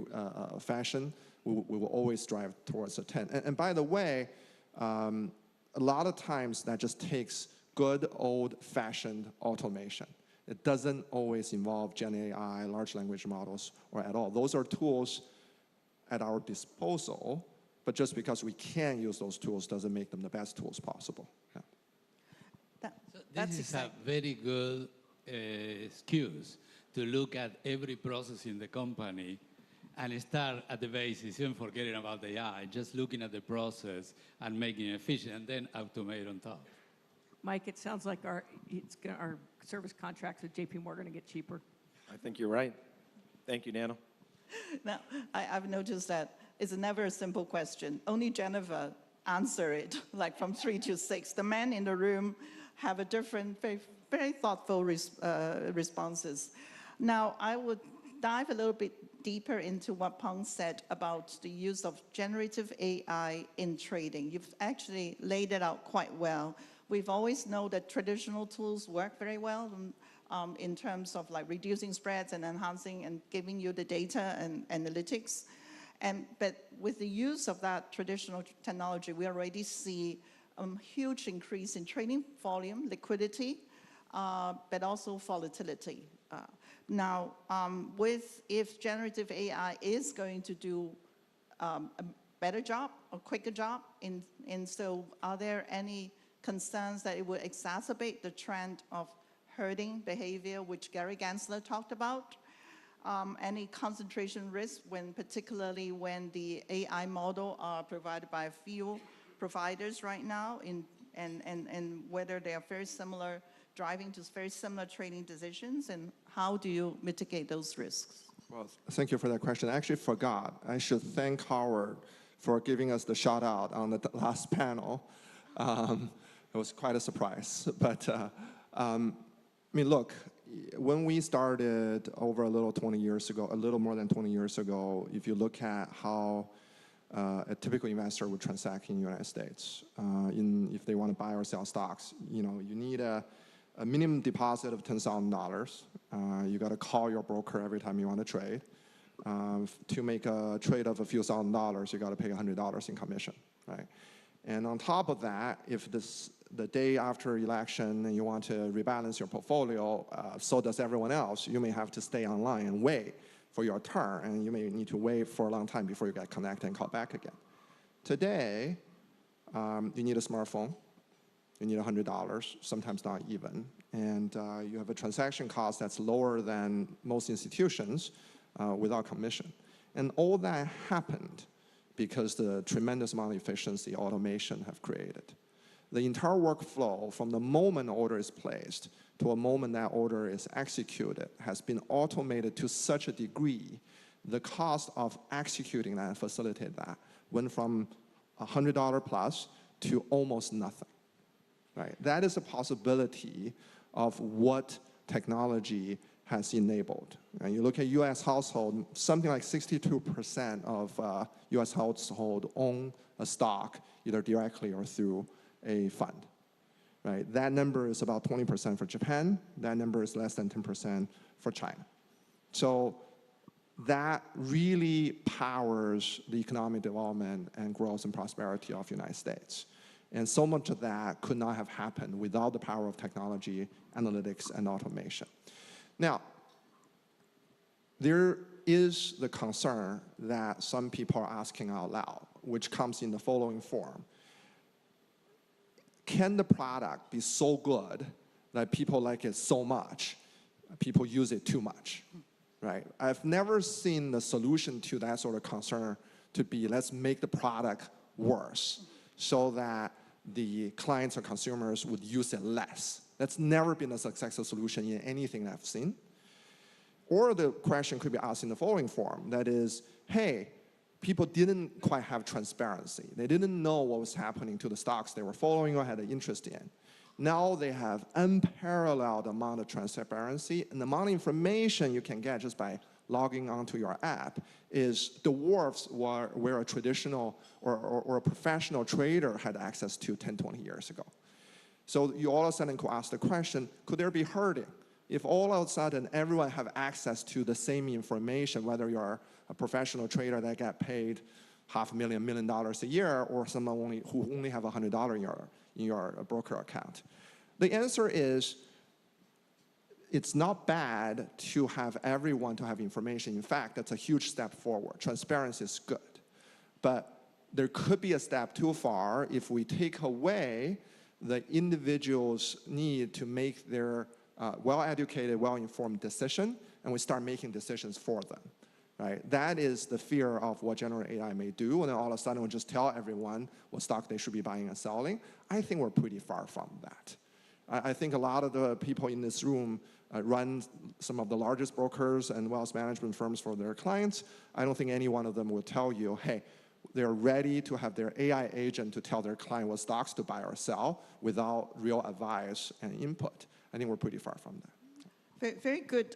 fashion, we will always strive towards a 10. And by the way, a lot of times that just takes good old-fashioned automation. It doesn't always involve Gen AI, large language models, or at all. Those are tools at our disposal, but just because we can use those tools doesn't make them the best tools possible. Yeah. This is a very good excuse to look at every process in the company and start at the basis, even forgetting about the AI, just looking at the process and making it efficient, and then automate on top. Mike, it sounds like our service contracts with JP Morgan are going to get cheaper. I think you're right. Thank you, Nano. Now, I've noticed that it's never a simple question. Only Jennifer answer it, like from 3 to 6. The men in the room have a different, very, very thoughtful responses. Now, I would dive a little bit deeper into what Peng said about the use of generative AI in trading. You've actually laid it out quite well. We've always known that traditional tools work very well in terms of like reducing spreads and enhancing and giving you the data and analytics. But with the use of that traditional technology, we already see a huge increase in trading volume, liquidity, but also volatility. Now, if generative AI is going to do a better job, a quicker job, so are there any concerns that it would exacerbate the trend of herding behavior, which Gary Gensler talked about? Any concentration risk, particularly when the AI model are provided by a few providers right now, and whether they are very similar, driving to very similar trading decisions, and how do you mitigate those risks? Well, thank you for that question. I actually forgot. I should thank Howard for giving us the shout out on the last panel. It was quite a surprise. But I mean, look, when we started over a little more than 20 years ago, if you look at how a typical investor would transact in the United States, if they want to buy or sell stocks, you need a minimum deposit of $10,000. You got to call your broker every time you want to trade. To make a trade of a few $1,000s, you got to pay $100 in commission, right? And on top of that, if the day after election and you want to rebalance your portfolio, so does everyone else, you may have to stay online and wait for your turn, and you may need to wait for a long time before you get connected and call back again. Today, you need a smartphone. You need $100, sometimes not even. And you have a transaction cost that's lower than most institutions without commission. And all that happened because the tremendous amount of efficiency automation have created. The entire workflow from the moment an order is placed to a moment that order is executed has been automated to such a degree, the cost of executing that and facilitate that went from $100 plus to almost nothing. Right? That is a possibility of what technology has enabled. And you look at U.S. household, something like 62% of U.S. household own a stock, either directly or through a fund. Right? That number is about 20% for Japan. That number is less than 10% for China. So that really powers the economic development and growth and prosperity of the United States. And so much of that could not have happened without the power of technology, analytics, and automation. Now, there is the concern that some people are asking out loud, which comes in the following form. Can the product be so good that people like it so much, people use it too much, right? I've never seen the solution to that sort of concern to be, let's make the product worse so that the clients or consumers would use it less. That's never been a successful solution in anything I've seen. Or the question could be asked in the following form, that is, hey, people didn't quite have transparency. They didn't know what was happening to the stocks they were following or had an interest in. Now they have unparalleled amount of transparency, and the amount of information you can get just by logging onto your app is dwarfs where a traditional or a professional trader had access to 10, 20 years ago. So you all of a sudden could ask the question, could there be herding? If all of a sudden everyone have access to the same information, whether you're a professional trader that got paid $500,000, $1 million a year, or someone who only have $100 in your broker account. The answer is, it's not bad to have everyone to have information. In fact, that's a huge step forward. Transparency is good. But there could be a step too far if we take away the individual's need to make their well-educated, well-informed decision, and we start making decisions for them. Right? That is the fear of what generative AI may do, and then all of a sudden we'll just tell everyone what stock they should be buying and selling. I think we're pretty far from that. I think a lot of the people in this room run some of the largest brokers and wealth management firms for their clients. I don't think any one of them will tell you, hey, they're ready to have their AI agent to tell their client what stocks to buy or sell without real advice and input. I think we're pretty far from that. Very good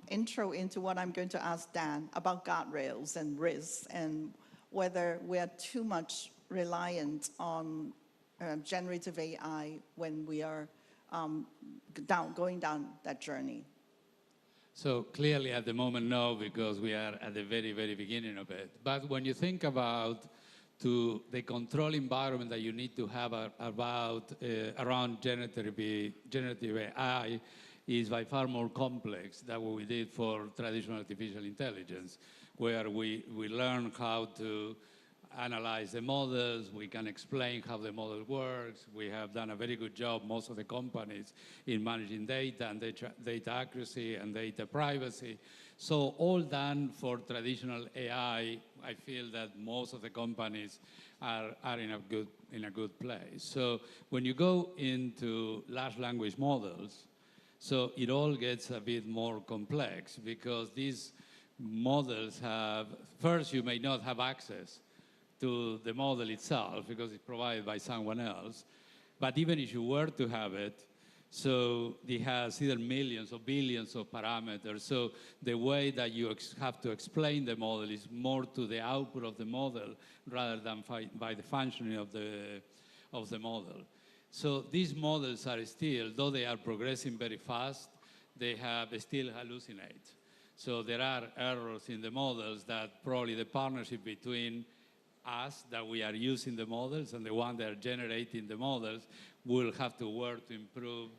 intro into what I'm going to ask Dan about guardrails and risks and whether we are too much reliant on generative AI when we are going down that journey. So clearly at the moment, no, because we are at the very, very beginning of it. But when you think about the control environment that you need to have around generative AI is by far more complex than what we did for traditional artificial intelligence, where we learn how to analyze the models, we can explain how the model works. We have done a very good job, most of the companies, in managing data and data accuracy and data privacy. So all done for traditional AI, I feel that most of the companies are in a good place. So when you go into large language models, so it all gets a bit more complex because these models have, first you may not have access to the model itself because it's provided by someone else. But even if you were to have it, so it has either millions or billions of parameters. So the way that you have to explain the model is more to the output of the model rather than by the functioning of the model. So these models are still, though they are progressing very fast, they still hallucinate. So there are errors in the models that probably the partnership between us that we are using the models and the one that are generating the models will have to work to improve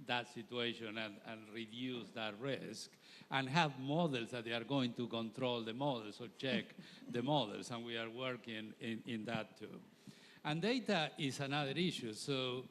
that situation and reduce that risk and have models that they are going to control the models or check the models, and we are working in that too. And data is another issue. So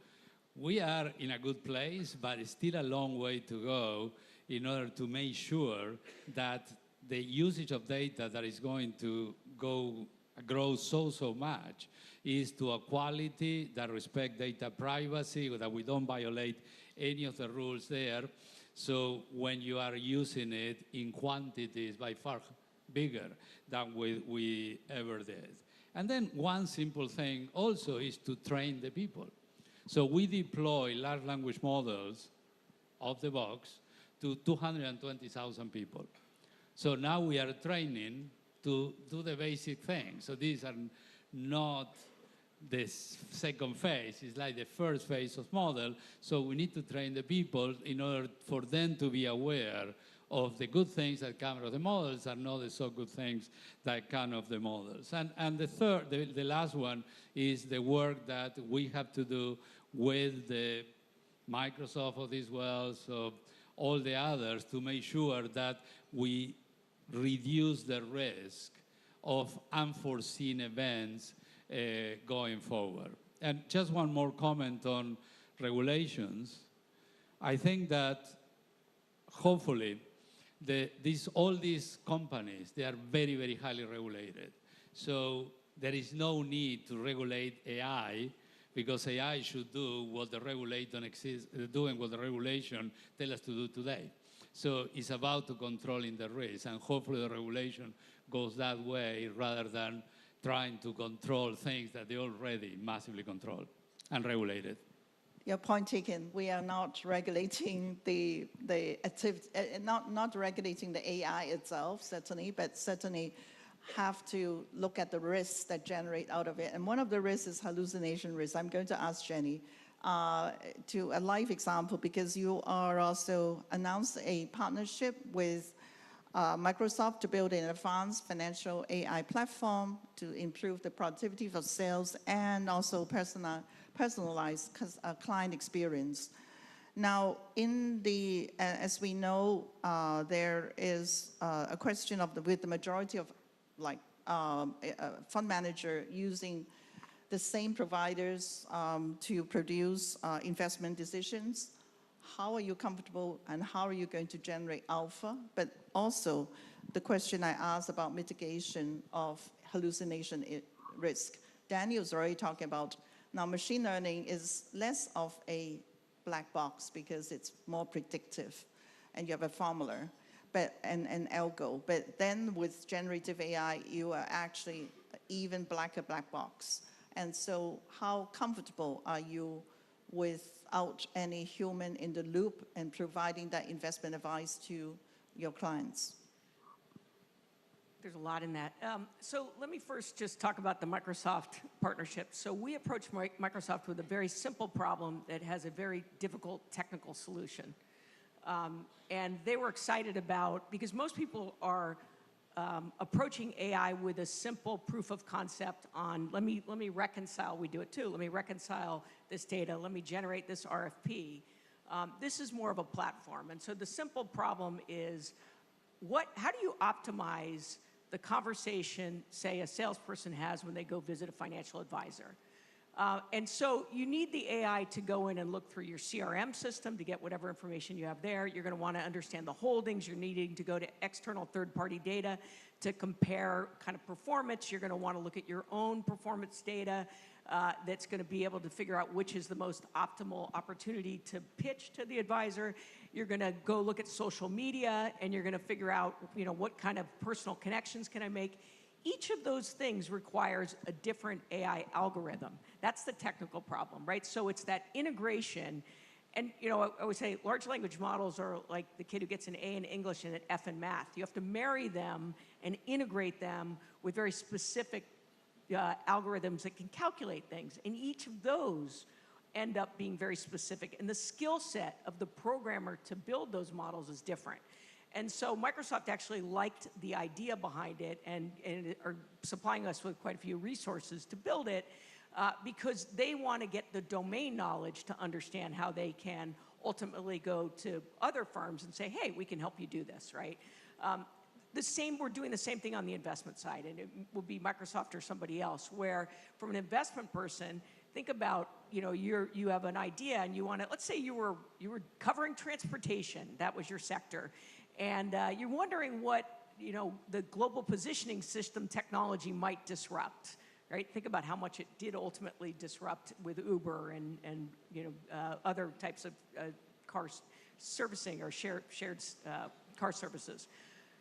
we are in a good place, but it's still a long way to go in order to make sure that the usage of data that is going to grow so much is to a quality that respects data privacy, that we don't violate any of the rules there. So when you are using it in quantities by far bigger than we ever did. And then one simple thing also is to train the people. So we deploy large language models off the box to 220,000 people. So now we are training to do the basic things. So these are not the second phase. It's like the first phase of model. So we need to train the people in order for them to be aware of the good things that come out of the models and not the so good things that come of the models. And the last one is the work that we have to do with the Microsoft of this world, so all the others, to make sure that we reduce the risk of unforeseen events going forward. And just one more comment on regulations. I think that hopefully all these companies, they are very, very highly regulated. So there is no need to regulate AI because AI should do what the regulation tells us to do today. So it's about controlling the risk, and hopefully the regulation goes that way rather than trying to control things that they already massively control and regulated. Your point taken. We are not regulating the activity, not regulating the AI itself, certainly, but certainly have to look at the risks that generate out of it. And one of the risks is hallucination risk. I'm going to ask Jenny to a live example, because you are also announced a partnership with Microsoft to build an advanced financial AI platform to improve the productivity for sales and also personalized client experience. Now, as we know, there is a question with the majority of fund manager using the same providers to produce investment decisions. How are you comfortable and how are you going to generate alpha? But also the question I asked about mitigation of hallucination risk. Daniel's already talking about, now machine learning is less of a black box because it's more predictive and you have a formula and algo. But then with generative AI, you are actually even black box. And so how comfortable are you without any human in the loop and providing that investment advice to your clients? There's a lot in that. So let me first just talk about the Microsoft partnership. So we approached Microsoft with a very simple problem that has a very difficult technical solution. And they were excited about, because most people are approaching AI with a simple proof of concept on, let me reconcile, we do it too, let me reconcile this data, let me generate this RFP. This is more of a platform. And so the simple problem is, how do you optimize the conversation, say, a salesperson has when they go visit a financial advisor? And so you need the AI to go in and look through your CRM system to get whatever information you have there. You're going to want to understand the holdings. You're needing to go to external third-party data to compare kind of performance. You're going to want to look at your own performance data that's going to be able to figure out which is the most optimal opportunity to pitch to the advisor. You're going to go look at social media, and you're going to figure out, what kind of personal connections can I make. Each of those things requires a different AI algorithm. That's the technical problem, right? So it's that integration. And, I always say large language models are like the kid who gets an A in English and an F in math. You have to marry them and integrate them with very specific algorithms that can calculate things. And each of those end up being very specific. And the skill set of the programmer to build those models is different. And so Microsoft actually liked the idea behind it and are supplying us with quite a few resources to build it because they want to get the domain knowledge to understand how they can ultimately go to other firms and say, hey, we can help you do this, right? We're doing the same thing on the investment side, and it will be Microsoft or somebody else, where from an investment person, think about, you have an idea and you want to, let's say you were covering transportation, that was your sector, and you're wondering what, the global positioning system technology might disrupt, right? Think about how much it did ultimately disrupt with Uber and other types of car servicing or shared car services.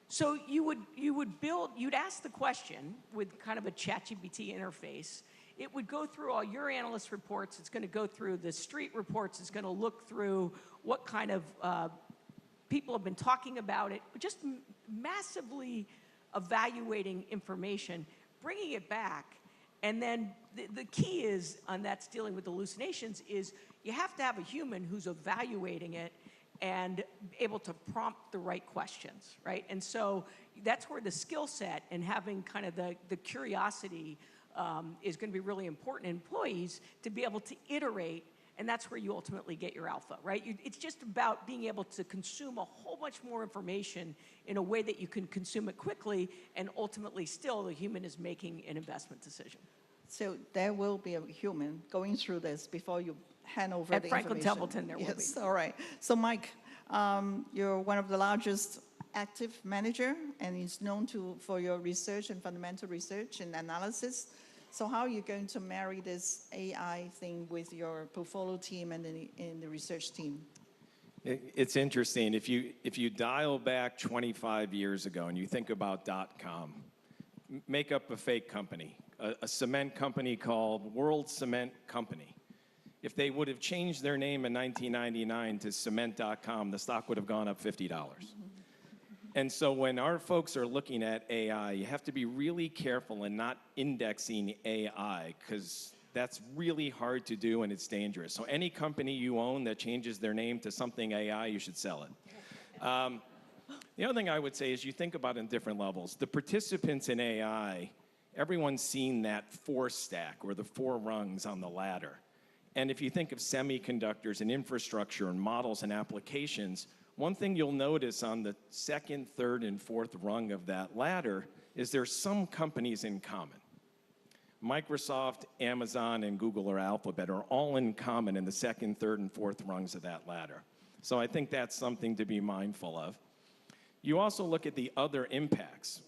So you'd ask the question with kind of a ChatGPT interface. It would go through all your analyst reports. It's going to go through the street reports. It's going to look through what kind of people have been talking about it, just massively evaluating information, bringing it back. And then the key is, on that's dealing with hallucinations, is you have to have a human who's evaluating it and able to prompt the right questions, right? And so that's where the skill set and having kind of the curiosity is going to be really important in employees to be able to iterate, and that's where you ultimately get your alpha, right? It's just about being able to consume a whole bunch more information in a way that you can consume it quickly, and ultimately still the human is making an investment decision. So there will be a human going through this before you hand over At the Franklin information. Templeton, there will be. Yes, all right. So Mike, you're one of the largest active manager, and is known for your research and fundamental research and analysis. So how are you going to marry this AI thing with your portfolio team and the research team? It's interesting. If you dial back 25 years ago and you think about .com, make up a fake company, a cement company called World Cement Company. If they would have changed their name in 1999 to cement.com, the stock would have gone up $50. And so when our folks are looking at AI, you have to be really careful in not indexing AI, because that's really hard to do and it's dangerous. So any company you own that changes their name to something AI, you should sell it. The other thing I would say is you think about it in different levels. The participants in AI, everyone's seen that 4 stack or the 4 rungs on the ladder. And if you think of semiconductors and infrastructure and models and applications, one thing you'll notice on the 2nd, 3rd, and 4th rung of that ladder is there's some companies in common. Microsoft, Amazon, and Google or Alphabet are all in common in the 2nd, 3rd, and 4th rungs of that ladder. So I think that's something to be mindful of. You also look at the other impacts.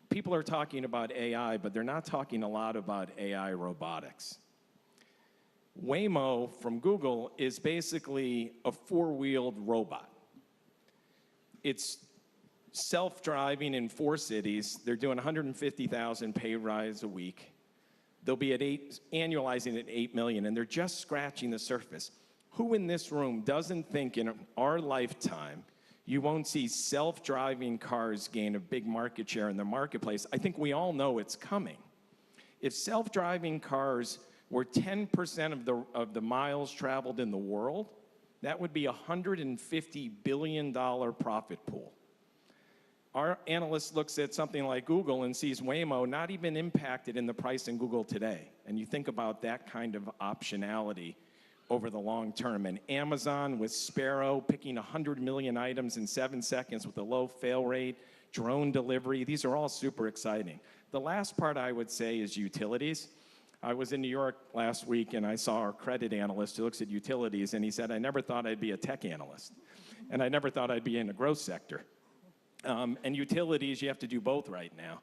People are talking about AI, but they're not talking a lot about AI robotics. Waymo from Google is basically a 4-wheeled robot. It's self-driving in 4 cities. They're doing 150,000 pay rides a week. They'll be at annualizing at 8 million, and they're just scratching the surface. Who in this room doesn't think in our lifetime you won't see self-driving cars gain a big market share in the marketplace? I think we all know it's coming. If self-driving cars were 10% of the miles traveled in the world, that would be a $150 billion profit pool. Our analyst looks at something like Google and sees Waymo not even impacted in the price in Google today. And you think about that kind of optionality over the long term. And Amazon with Sparrow picking 100 million items in 7 seconds with a low fail rate, drone delivery, these are all super exciting. The last part I would say is utilities. I was in New York last week and I saw our credit analyst who looks at utilities, and he said, I never thought I'd be a tech analyst. And I never thought I'd be in the growth sector. And utilities, you have to do both right now.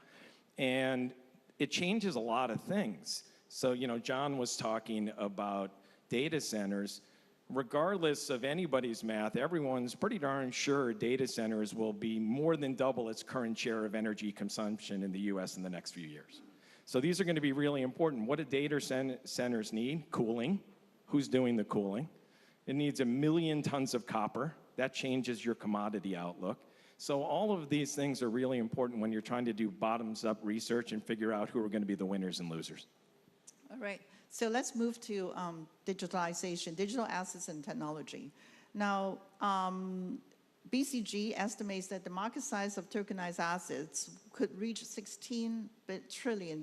And it changes a lot of things. So, you know, John was talking about data centers. Regardless of anybody's math, everyone's pretty darn sure data centers will be more than double its current share of energy consumption in the US in the next few years. So these are going to be really important. What do data centers need? Cooling. Who's doing the cooling? It needs 1 million tons of copper. That changes your commodity outlook. So all of these things are really important when you're trying to do bottoms-up research and figure out who are going to be the winners and losers. All right. So let's move to digitalization, digital assets and technology. Now, BCG estimates that the market size of tokenized assets could reach $16 trillion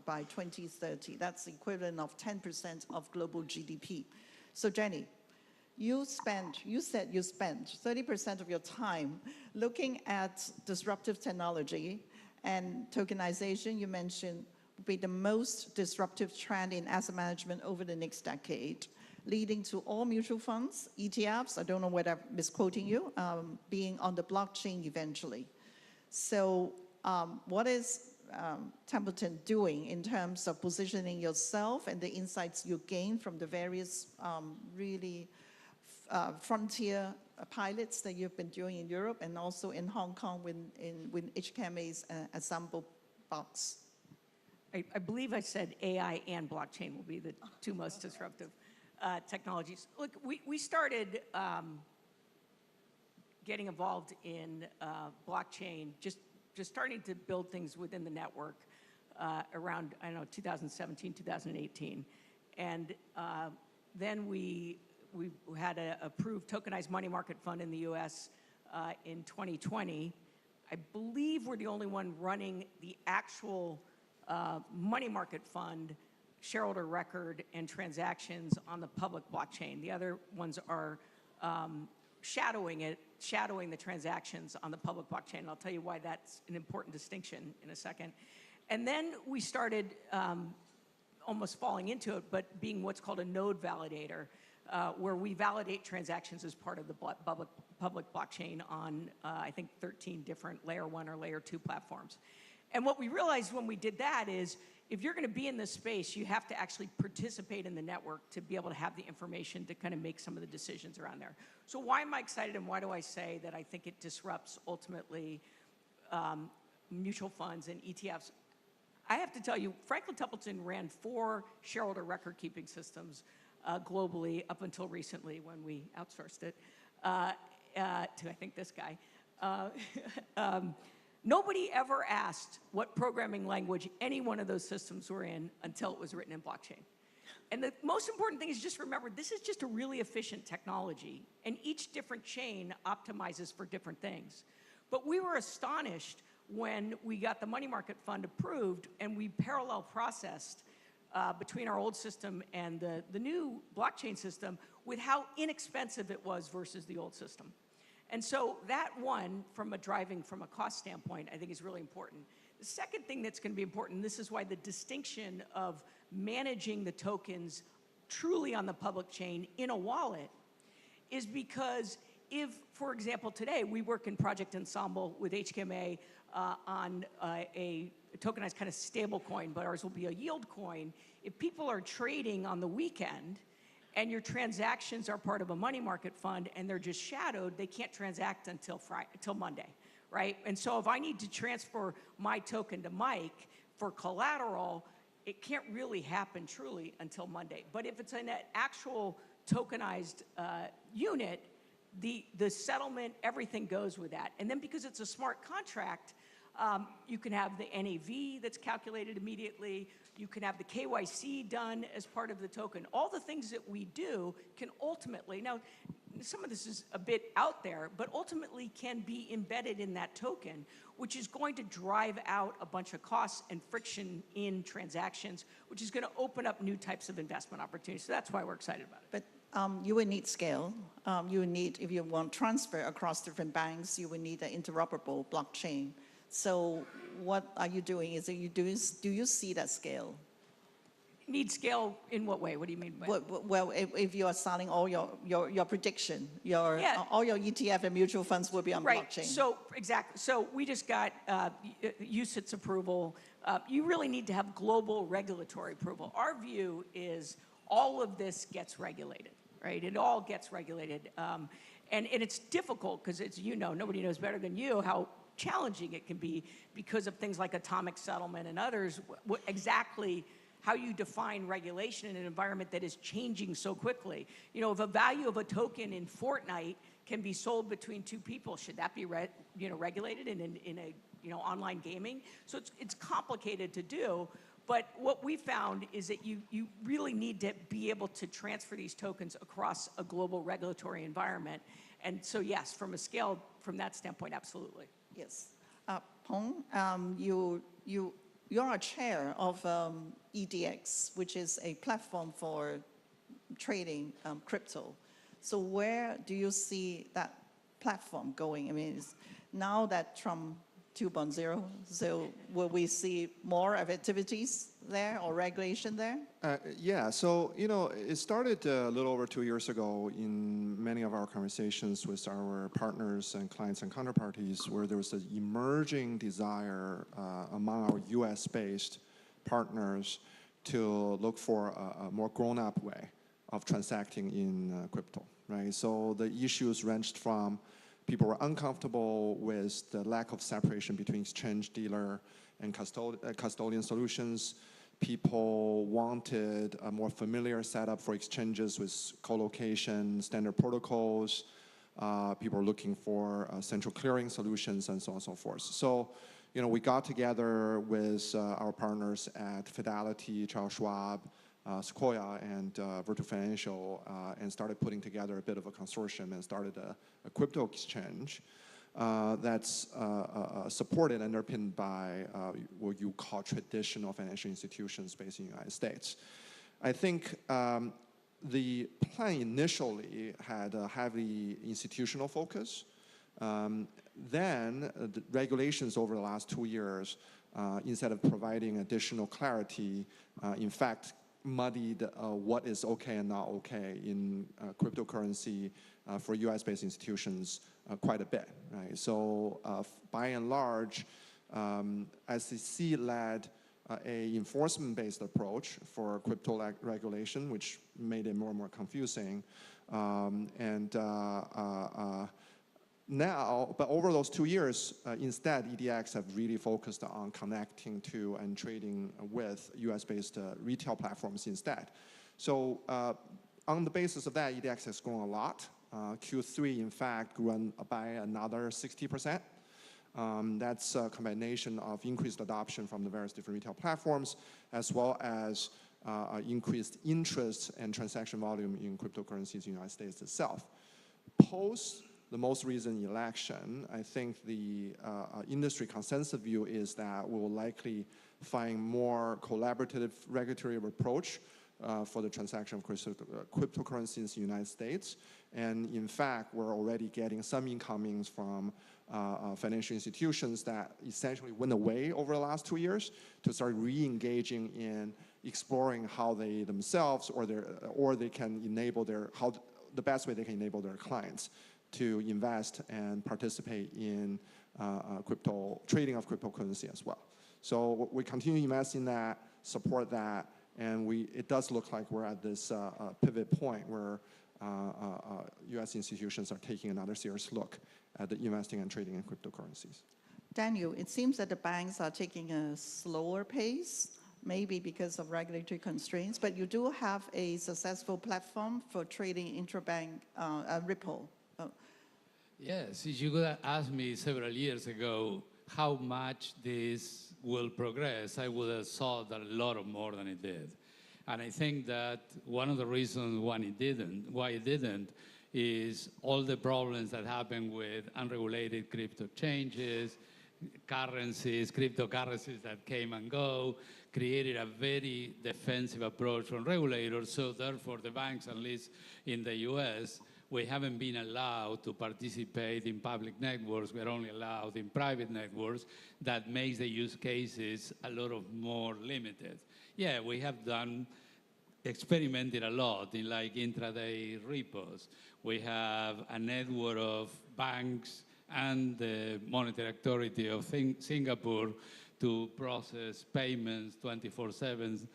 by 2030. That's the equivalent of 10% of global GDP. So Jenny, you said you spent 30% of your time looking at disruptive technology, and tokenization, you mentioned, will be the most disruptive trend in asset management over the next decade, leading to all mutual funds, ETFs, I don't know whether I'm misquoting you, being on the blockchain eventually. So what is Templeton doing in terms of positioning yourself and the insights you gain from the various really frontier pilots that you've been doing in Europe and also in Hong Kong with HKMA's Assemble box? I believe I said AI and blockchain will be the 2 most disruptive technologies. Look, we started getting involved in blockchain, just starting to build things within the network around, I don't know, 2017, 2018. And then we had an approved tokenized money market fund in the US in 2020. I believe we're the only one running the actual money market fund shareholder record and transactions on the public blockchain. The other ones are shadowing the transactions on the public blockchain. And I'll tell you why that's an important distinction in a second. And then we started almost falling into it, but being what's called a node validator, where we validate transactions as part of the public blockchain on, I think, 13 different layer 1 or layer 2 platforms. And what we realized when we did that is, if you're going to be in this space, you have to actually participate in the network to be able to have the information to kind of make some of the decisions around there. So why am I excited, and why do I say that I think it disrupts ultimately mutual funds and ETFs. I have to tell you, Franklin Templeton ran 4 shareholder record-keeping systems globally up until recently when we outsourced it to, I think, this guy. Nobody ever asked what programming language any one of those systems were in until it was written in blockchain. And the most important thing is just remember, this is just a really efficient technology, and each different chain optimizes for different things. But we were astonished when we got the money market fund approved and we parallel processed between our old system and the new blockchain system with how inexpensive it was versus the old system. And so that one, from a cost standpoint, I think is really important. The second thing that's going to be important, this is why the distinction of managing the tokens truly on the public chain in a wallet is because if, for example, today we work in Project Ensemble with HKMA on a tokenized kind of stable coin, but ours will be a yield coin. If people are trading on the weekend and your transactions are part of a money market fund and they're just shadowed, they can't transact until Monday, right? And so if I need to transfer my token to Mike for collateral, it can't really happen truly until Monday. But if it's an actual tokenized unit, the settlement, everything goes with that. And then because it's a smart contract, you can have the NAV that's calculated immediately. You can have the KYC done as part of the token. All the things that we do can ultimately, now some of this is a bit out there, but ultimately can be embedded in that token, which is going to drive out a bunch of costs and friction in transactions, which is going to open up new types of investment opportunities. So that's why we're excited about it. But you will need scale. You will need, if you want transfer across different banks, you will need an interoperable blockchain. So what are you doing? Do you see that scale? Need scale in what way? What do you mean by that? Well, if you are selling all your prediction, all your ETF and mutual funds will be on blockchain. Right, so exactly. So we just got UCITS approval. You really need to have global regulatory approval. Our view is all of this gets regulated, right? It all gets regulated. And it's difficult because it's, nobody knows better than you how challenging it can be because of things like atomic settlement and others, exactly how you define regulation in an environment that is changing so quickly. If a value of a token in Fortnite can be sold between 2 people, should that be regulated in a online gaming? So it's complicated to do, but what we found is that you really need to be able to transfer these tokens across a global regulatory environment. And so yes, from a scale, from that standpoint, absolutely. Yes. Peng, you're a chair of EDX, which is a platform for trading crypto. So where do you see that platform going? I mean, now that Trump 2.0, so will we see more of activities there or regulation there? Yeah, so, it started a little over 2 years ago in many of our conversations with our partners and clients and counterparties where there was an emerging desire among our US-based partners to look for a more grown-up way of transacting in crypto, right? So the issues ranged from people were uncomfortable with the lack of separation between exchange dealer and custodian solutions. People wanted a more familiar setup for exchanges with co-location, standard protocols. People were looking for central clearing solutions and so on and so forth. So, we got together with our partners at Fidelity, Charles Schwab, Sequoia, and Virtu Financial, and started putting together a bit of a consortium and started a crypto exchange that's supported and underpinned by what you call traditional financial institutions based in the United States. I think the plan initially had a heavy institutional focus. Then the regulations over the last 2 years, instead of providing additional clarity, in fact, muddied what is okay and not okay in cryptocurrency for US-based institutions quite a bit, right? So by and large, SEC led a enforcement-based approach for crypto regulation, which made it more and more confusing. But over those 2 years, instead, EDX have really focused on connecting to and trading with US-based retail platforms instead. So on the basis of that, EDX has grown a lot. Q3, in fact, grew by another 60%. That's a combination of increased adoption from the various different retail platforms, as well as increased interest and transaction volume in cryptocurrencies in the United States itself. Post the most recent election, I think the industry consensus view is that we will likely find more collaborative regulatory approach for the transaction of cryptocurrencies in the United States. And in fact, we're already getting some incomings from financial institutions that essentially went away over the last 2 years to start re-engaging in exploring how they themselves or they can enable the best way they can enable their clients to invest and participate in trading of cryptocurrency as well. So we continue to invest in that, support that, and it does look like we're at this pivot point where US institutions are taking another serious look at the investing and trading in cryptocurrencies. Daniel, it seems that the banks are taking a slower pace, maybe because of regulatory constraints, but you do have a successful platform for trading intrabank Ripple. Yes, if you could have asked me several years ago how much this will progress, I would have thought a lot more than it did. And I think that one of the reasons why it didn't, is all the problems that happen with unregulated crypto changes, currencies, cryptocurrencies that came and go, created a very defensive approach from regulators. So therefore, the banks, at least in the US, we haven't been allowed to participate in public networks. We're only allowed in private networks. That makes the use cases a lot more limited. Yeah, we have experimented a lot in like intraday repos. We have a network of banks and the Monetary Authority of Singapore to process payments 24/7.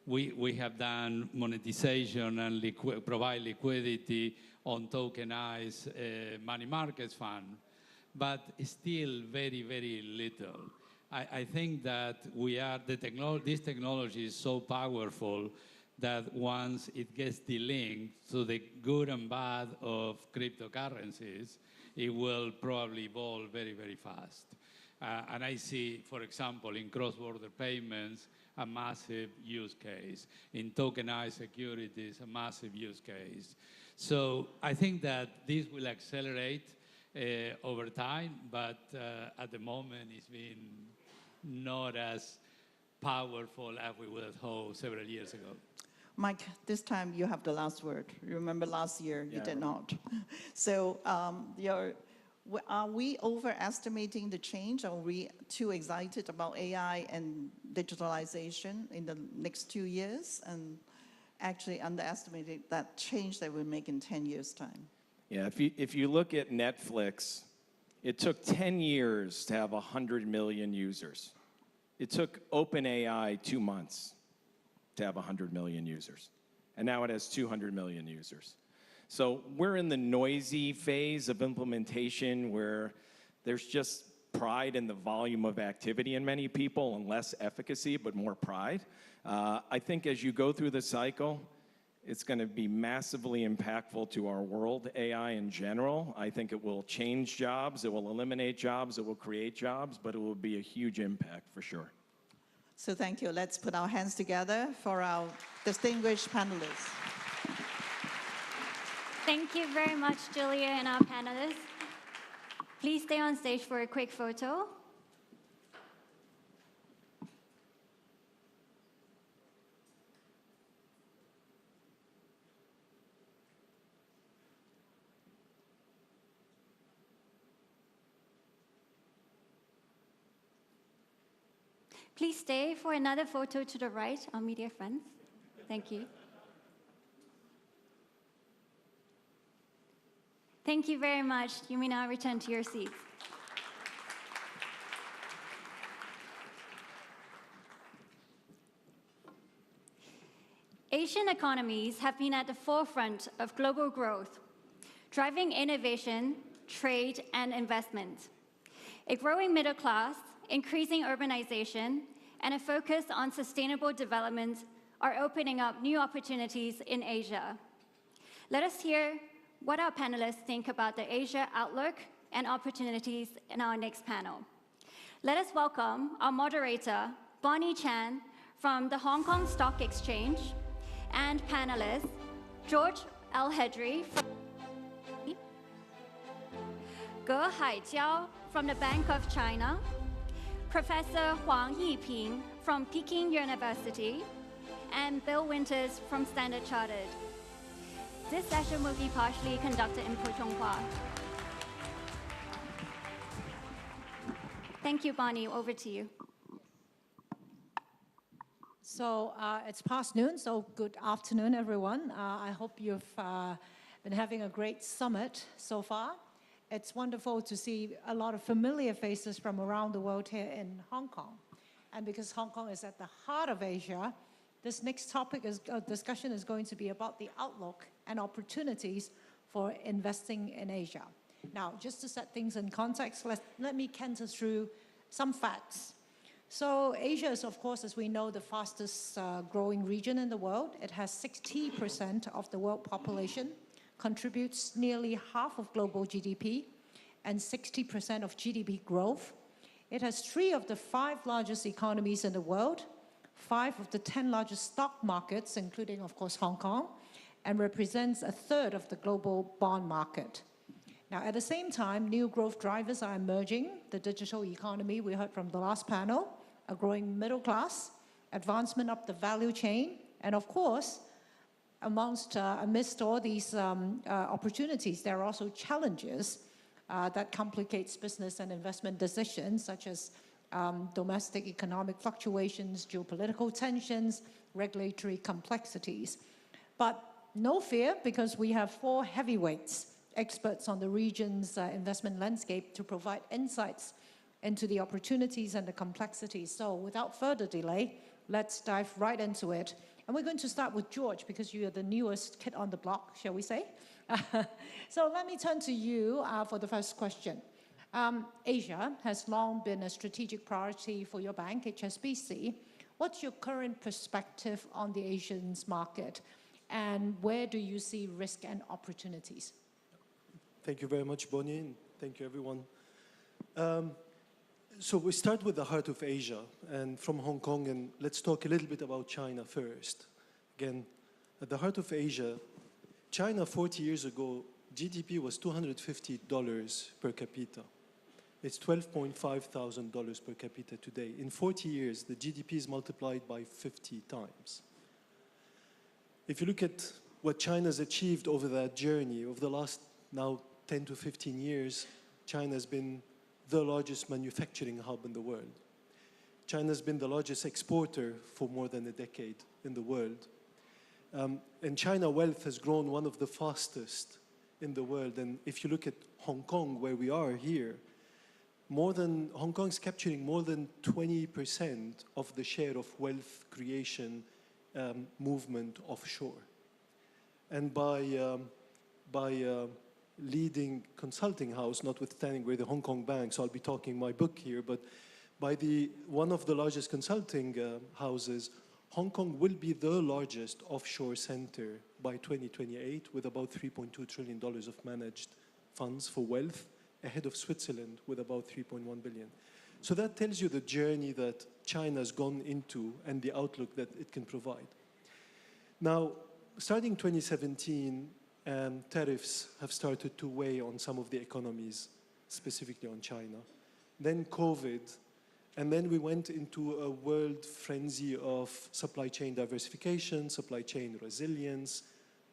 We have done monetization and provide liquidity on tokenized money markets fund, but still very, very little. I think that this technology is so powerful that once it gets delinked to the good and bad of cryptocurrencies, it will probably evolve very, very fast. And I see, for example, in cross-border payments, a massive use case. In tokenized securities, a massive use case. So I think that this will accelerate over time, but at the moment it's been not as powerful as we would have hoped several years ago. Mike, this time you have the last word. You remember last year you did not. So are we overestimating the change? Are we too excited about AI and digitalization in the next 2 years and actually underestimating that change that we'll make in 10 years' time? Yeah, if you look at Netflix, it took 10 years to have 100 million users. It took OpenAI 2 months to have 100 million users. And now it has 200 million users. So we're in the noisy phase of implementation where there's just pride in the volume of activity in many people and less efficacy, but more pride. I think as you go through the cycle, it's going to be massively impactful to our world, AI in general. I think it will change jobs, it will eliminate jobs, it will create jobs, but it will be a huge impact for sure. So thank you. Let's put our hands together for our distinguished panelists. Thank you very much, Julia and our panelists. Please stay on stage for a quick photo. Please stay for another photo to the right, our media friends. Thank you. Thank you very much. You may now return to your seats. Asian economies have been at the forefront of global growth, driving innovation, trade, and investment. A growing middle class, increasing urbanization, and a focus on sustainable development are opening up new opportunities in Asia. Let us hear what our panelists think about the Asia outlook and opportunities in our next panel. Let us welcome our moderator, Bonnie Chan, from the Hong Kong Stock Exchange, and panelists, George Al-Hedri from Ge Haijiao from the Bank of China, Professor Huang Yiping from Peking University, and Bill Winters from Standard Chartered. This session will be partially conducted in Putonghua. Thank you, Bonnie. Over to you. So it's past noon, so good afternoon, everyone. I hope you've been having a great summit so far. It's wonderful to see a lot of familiar faces from around the world here in Hong Kong. And because Hong Kong is at the heart of Asia, this next discussion is going to be about the outlook and opportunities for investing in Asia. Now, just to set things in context, let me canter through some facts. So Asia is, of course, as we know, the fastest growing region in the world. It has 60% of the world population, contributes nearly half of global GDP, and 60% of GDP growth. It has 3 of the 5 largest economies in the world, 5 of the 10 largest stock markets, including, of course, Hong Kong, and represents 1/3 of the global bond market. Now, at the same time, new growth drivers are emerging. The digital economy, we heard from the last panel, a growing middle class, advancement up the value chain, and of course, amidst all these opportunities, there are also challenges that complicates business and investment decisions, such as domestic economic fluctuations, geopolitical tensions, regulatory complexities. But no fear, because we have 4 heavyweights, experts on the region's investment landscape, to provide insights into the opportunities and the complexities. So without further delay, let's dive right into it. And we're going to start with George, because you are the newest kid on the block, shall we say? So let me turn to you for the first question. Asia has long been a strategic priority for your bank, HSBC. What's your current perspective on the Asian market, and where do you see risk and opportunities? Thank you very much, Bonnie, and thank you, everyone. So we start with the heart of Asia, and from Hong Kong, and let's talk a little bit about China first. Again, at the heart of Asia, China 40 years ago, GDP was $250 per capita. It's $12,500 per capita today. In 40 years, the GDP is multiplied by 50 times. If you look at what China's achieved over that journey, over the last now 10 to 15 years, China's been the largest manufacturing hub in the world. China's been the largest exporter for more than a decade in the world. And China wealth has grown one of the fastest in the world. And if you look at Hong Kong, where we are here, Hong Kong's capturing more than 20% of the share of wealth creation movement offshore. And by leading consulting house, notwithstanding we're the Hong Kong bank, so I'll be talking my book here, but by one of the largest consulting houses, Hong Kong will be the largest offshore center by 2028, with about $3.2 trillion of managed funds for wealth, ahead of Switzerland with about $3.1 billion. So that tells you the journey that China's gone into and the outlook that it can provide. Now, starting 2017, tariffs have started to weigh on some of the economies, specifically on China. Then COVID, and then we went into a world frenzy of supply chain diversification, supply chain resilience,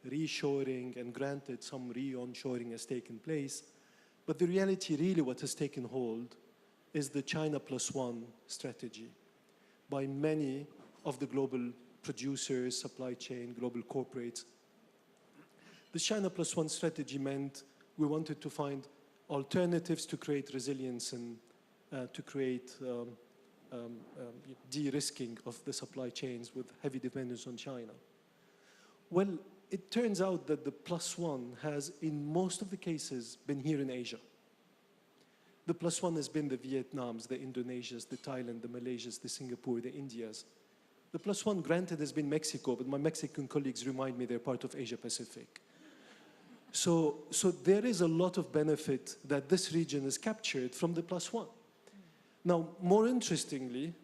reshoring, and granted, some re-onshoring has taken place. But the reality, really, what has taken hold is the China plus one strategy by many of the global producers, supply chain, global corporates. The China plus one strategy meant we wanted to find alternatives to create resilience and to create de-risking of the supply chains with heavy dependence on China. Well, it turns out that the +1 has, in most of the cases, been here in Asia. The +1 has been the Vietnams, the Indonesias, the Thailand, the Malaysias, the Singapore, the Indias. The +1, granted, has been Mexico, but my Mexican colleagues remind me they're part of Asia Pacific. So there is a lot of benefit that this region has captured from the +1. Now, more interestingly,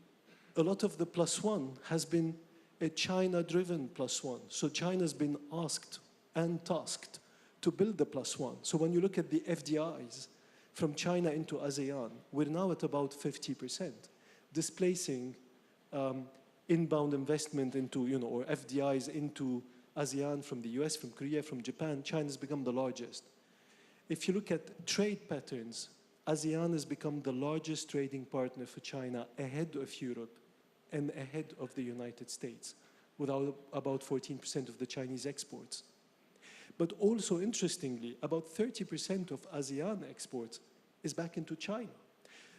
a lot of the +1 has been a China-driven +1. So China's been asked and tasked to build the +1. So when you look at the FDIs from China into ASEAN, we're now at about 50%, displacing inbound investment into, or FDIs into ASEAN from the US, from Korea, from Japan. China's become the largest. If you look at trade patterns, ASEAN has become the largest trading partner for China, ahead of Europe and ahead of the United States, with about 14% of the Chinese exports. But also, interestingly, about 30% of ASEAN exports is back into China.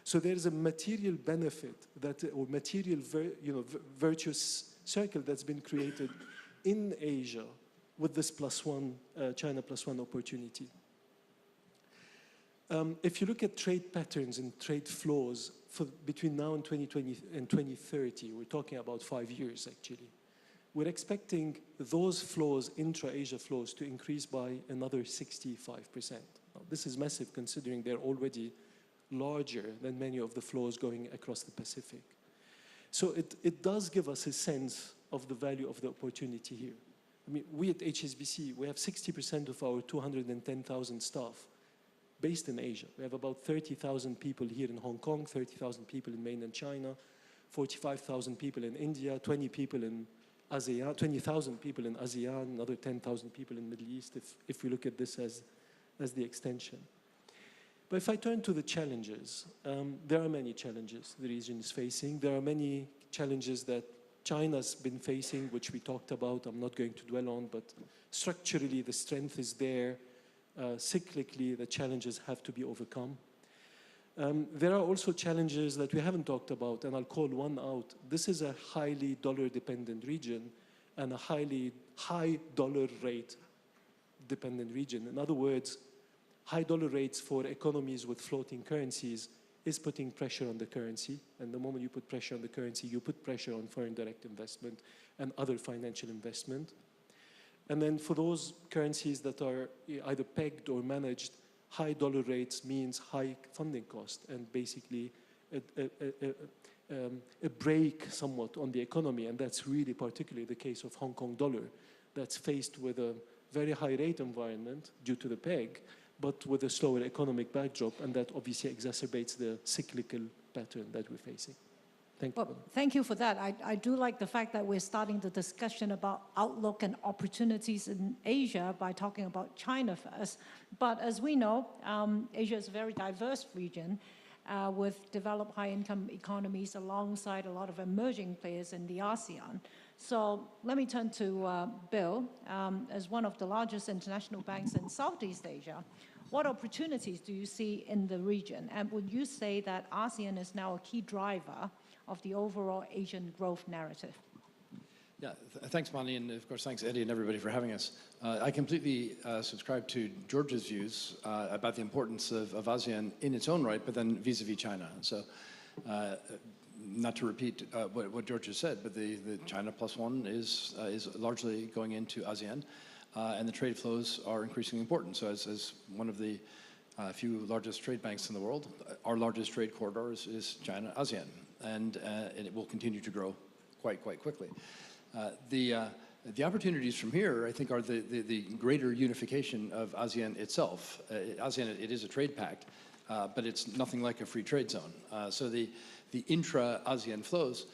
So there is a material benefit or material virtuous circle that's been created in Asia with this +1, China +1 opportunity. If you look at trade patterns and trade flows between now and 2020 and 2030, we're talking about 5 years actually, we're expecting those flows, intra-Asia flows, to increase by another 65%. Now, this is massive considering they're already larger than many of the flows going across the Pacific. So it does give us a sense of the value of the opportunity here. I mean, we at HSBC, we have 60% of our 210,000 staff based in Asia. We have about 30,000 people here in Hong Kong, 30,000 people in mainland China, 45,000 people in India, 20,000 people in ASEAN, another 10,000 people in the Middle East, if we look at this as the extension. But if I turn to the challenges, there are many challenges the region is facing. There are many challenges that China's been facing, which we talked about. I'm not going to dwell on, but structurally the strength is there. Cyclically, the challenges have to be overcome. There are also challenges that we haven't talked about, and I'll call one out. This is a highly dollar-dependent region and a high dollar rate dependent region. In other words, high dollar rates for economies with floating currencies is putting pressure on the currency. And the moment you put pressure on the currency, you put pressure on foreign direct investment and other financial investment. And then for those currencies that are either pegged or managed, high dollar rates means high funding cost and basically a break somewhat on the economy. And that's really particularly the case of Hong Kong dollar, that's faced with a very high rate environment due to the peg, but with a slower economic backdrop, and that obviously exacerbates the cyclical pattern that we're facing. Thank you. Well, thank you for that. I do like the fact that we're starting the discussion about outlook and opportunities in Asia by talking about China first. But as we know, Asia is a very diverse region with developed high-income economies alongside a lot of emerging players in the ASEAN. So let me turn to Bill. As one of the largest international banks in Southeast Asia, what opportunities do you see in the region? And would you say that ASEAN is now a key driver of the overall Asian growth narrative? Yeah, thanks, Bonnie, and of course, thanks, Eddie, and everybody for having us. I completely subscribe to George's views about the importance of ASEAN in its own right, but then vis-a-vis China. So, not to repeat what George has said, but the China +1 is largely going into ASEAN, and the trade flows are increasingly important. So as one of the few largest trade banks in the world, our largest trade corridor is China-ASEAN, and it will continue to grow quite quickly. The opportunities from here, I think, are the greater unification of ASEAN itself. ASEAN, it is a trade pact, but it's nothing like a free trade zone. So the intra-ASEAN flows,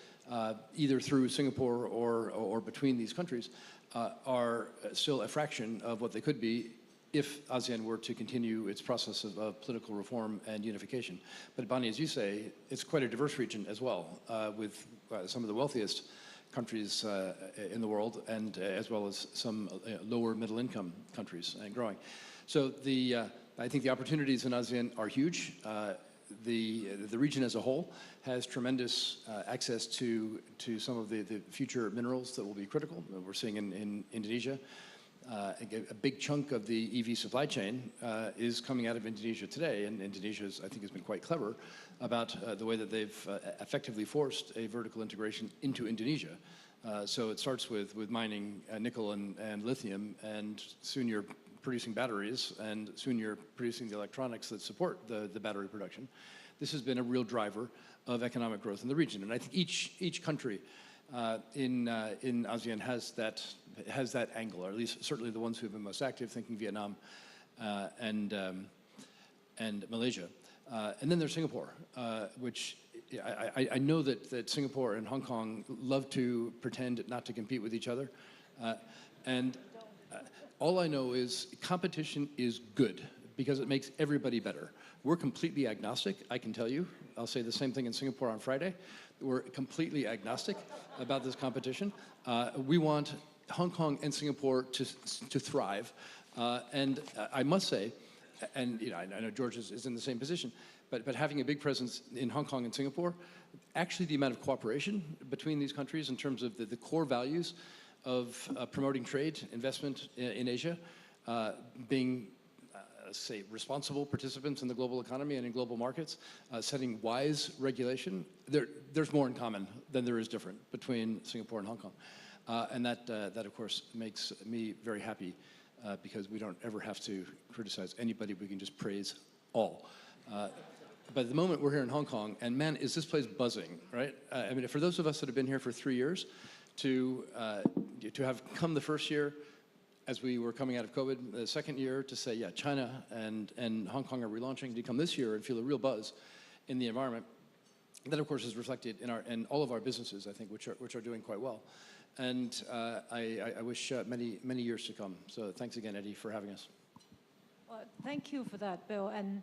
either through Singapore or between these countries, are still a fraction of what they could be if ASEAN were to continue its process of political reform and unification. But Bonnie, as you say, it's quite a diverse region as well, with some of the wealthiest countries in the world, and as well as some lower middle income countries and growing. So I think the opportunities in ASEAN are huge. The region as a whole has tremendous access to some of the future minerals that will be critical. We're seeing in Indonesia A big chunk of the EV supply chain is coming out of Indonesia today, and Indonesia, I think, has been quite clever about the way that they've effectively forced a vertical integration into Indonesia. So it starts with mining nickel and lithium, and soon you're producing batteries, and soon you're producing the electronics that support the battery production. This has been a real driver of economic growth in the region, and I think each country in ASEAN has that angle, or at least certainly the ones who have been most active, thinking Vietnam and Malaysia. And then there's Singapore, which I know that Singapore and Hong Kong love to pretend not to compete with each other. All I know is competition is good because it makes everybody better. We're completely agnostic, I can tell you. I'll say the same thing in Singapore on Friday. We're completely agnostic about this competition. We want Hong Kong and Singapore to thrive. And I must say, and I know George is in the same position, but having a big presence in Hong Kong and Singapore, actually the amount of cooperation between these countries in terms of the core values of promoting trade, investment in Asia, being, say, responsible participants in the global economy and in global markets, setting wise regulation, there's more in common than there is different between Singapore and Hong Kong. And that, of course, makes me very happy because we don't ever have to criticize anybody. We can just praise all. But at the moment, we're here in Hong Kong, and man, is this place buzzing, right? I mean, for those of us that have been here for 3 years, to have come the first year as we were coming out of COVID, the second year to say, yeah, China and Hong Kong are relaunching, to come this year and feel a real buzz in the environment, that of course is reflected in all of our businesses, I think, which are doing quite well. And I wish many years to come. So thanks again, Eddie, for having us. Well, thank you for that, Bill. And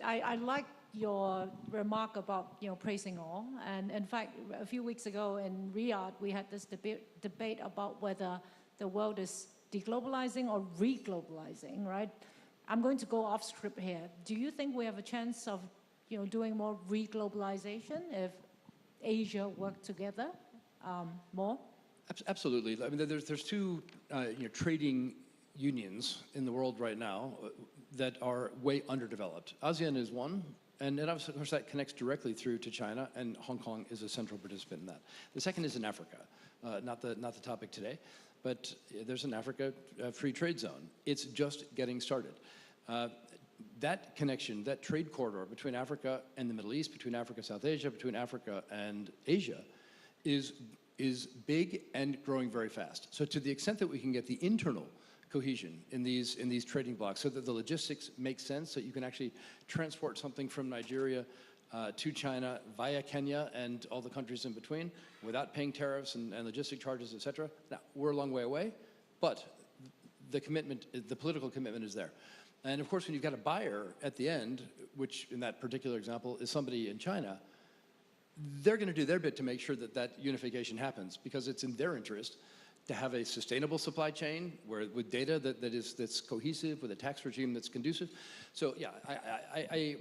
I like your remark about praising all. And in fact, a few weeks ago in Riyadh, we had this debate about whether the world is deglobalizing or reglobalizing, right? I'm going to go off script here. Do you think we have a chance of doing more reglobalization if Asia work together more? Absolutely. I mean, there's two trading unions in the world right now that are way underdeveloped. ASEAN is one, and of course that connects directly through to China, and Hong Kong is a central participant in that. The second is in Africa, not the topic today, but there's an Africa free trade zone. It's just getting started. That connection, that trade corridor between Africa and the Middle East, between Africa, South Asia, between Africa and Asia, is big and growing very fast. So to the extent that we can get the internal cohesion in these trading blocks so that the logistics make sense, that you can actually transport something from Nigeria to China via Kenya and all the countries in between without paying tariffs and logistic charges, et cetera. Now, we're a long way away, but the commitment, the political commitment is there. And of course, when you've got a buyer at the end, which in that particular example is somebody in China, they're going to do their bit to make sure that that unification happens because it's in their interest to have a sustainable supply chain with data that's cohesive, with a tax regime that's conducive. So yeah, I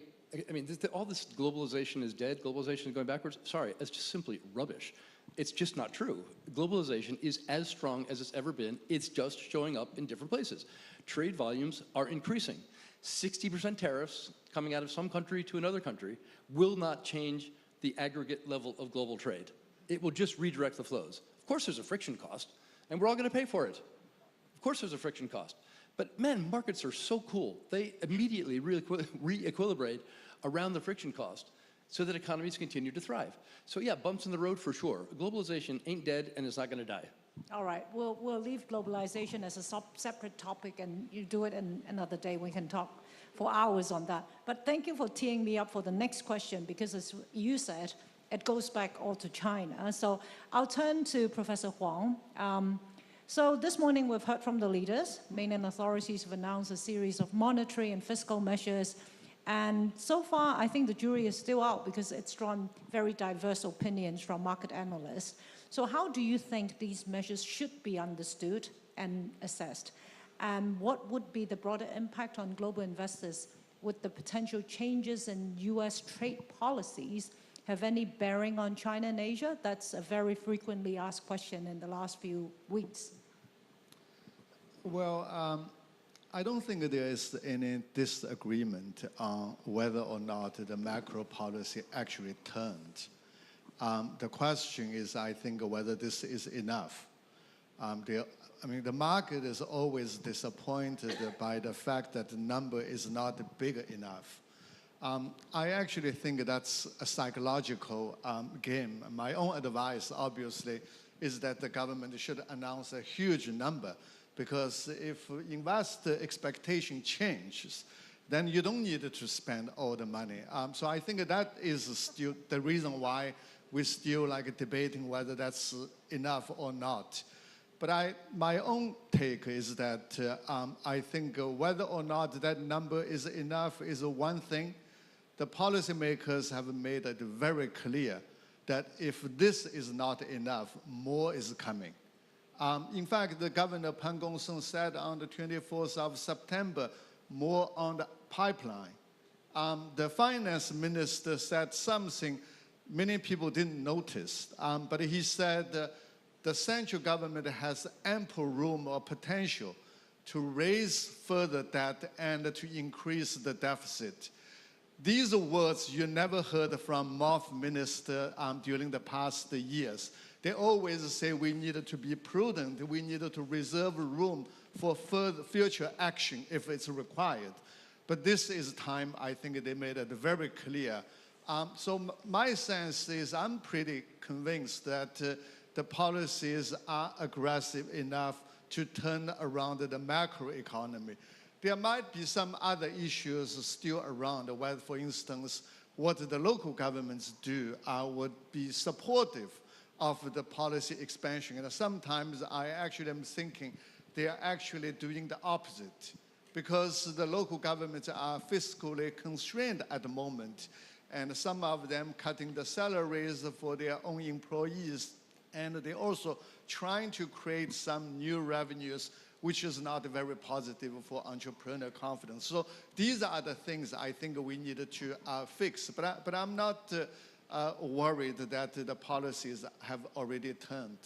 mean, all this globalization is dead, globalization is going backwards. Sorry, it's just simply rubbish. It's just not true. Globalization is as strong as it's ever been. It's just showing up in different places. Trade volumes are increasing. 60% tariffs coming out of some country to another country will not change the aggregate level of global trade. It will just redirect the flows. Of course there's a friction cost, and we're all going to pay for it. Of course there's a friction cost. But man, markets are so cool. They immediately re-equilibrate around the friction cost so that economies continue to thrive. So yeah, bumps in the road for sure. Globalization ain't dead and it's not going to die. All right, we'll leave globalization as a separate topic, and you do it in another day. We can talk for hours on that. But thank you for teeing me up for the next question, because as you said, it goes back all to China. So I'll turn to Professor Huang. So this morning we've heard from the leaders. Mainland authorities have announced a series of monetary and fiscal measures. And so far, I think the jury is still out because it's drawn very diverse opinions from market analysts. So how do you think these measures should be understood and assessed? And what would be the broader impact on global investors? Would the potential changes in US trade policies have any bearing on China and Asia? That's a very frequently asked question in the last few weeks. Well, I don't think there is any disagreement on whether or not the macro policy actually turned. The question is, I think, whether this is enough. The market is always disappointed by the fact that the number is not big enough. I actually think that's a psychological game. My own advice, obviously, is that the government should announce a huge number, because if investor expectation changes, then you don't need to spend all the money. So I think that is still the reason why we're still debating whether that's enough or not. But my own take is that I think whether or not that number is enough is one thing. The policymakers have made it very clear that if this is not enough, more is coming. In fact, the Governor Pan Gongsheng said on the 24th of September, more on the pipeline. The finance minister said something many people didn't notice, but he said the central government has ample room or potential to raise further debt and to increase the deficit. These words you never heard from MOF minister during the past years. They always say we needed to be prudent, we needed to reserve room for further future action if it's required. But this is time, I think they made it very clear. So my sense is I'm pretty convinced that the policies are aggressive enough to turn around the macro economy. There might be some other issues still around, whether, for instance, what the local governments do would be supportive of the policy expansion. And sometimes I actually am thinking they are actually doing the opposite, because the local governments are fiscally constrained at the moment, and some of them cutting the salaries for their own employees, and they're also trying to create some new revenues, which is not very positive for entrepreneurial confidence. So these are the things I think we need to fix. But I'm not worried that the policies have already turned.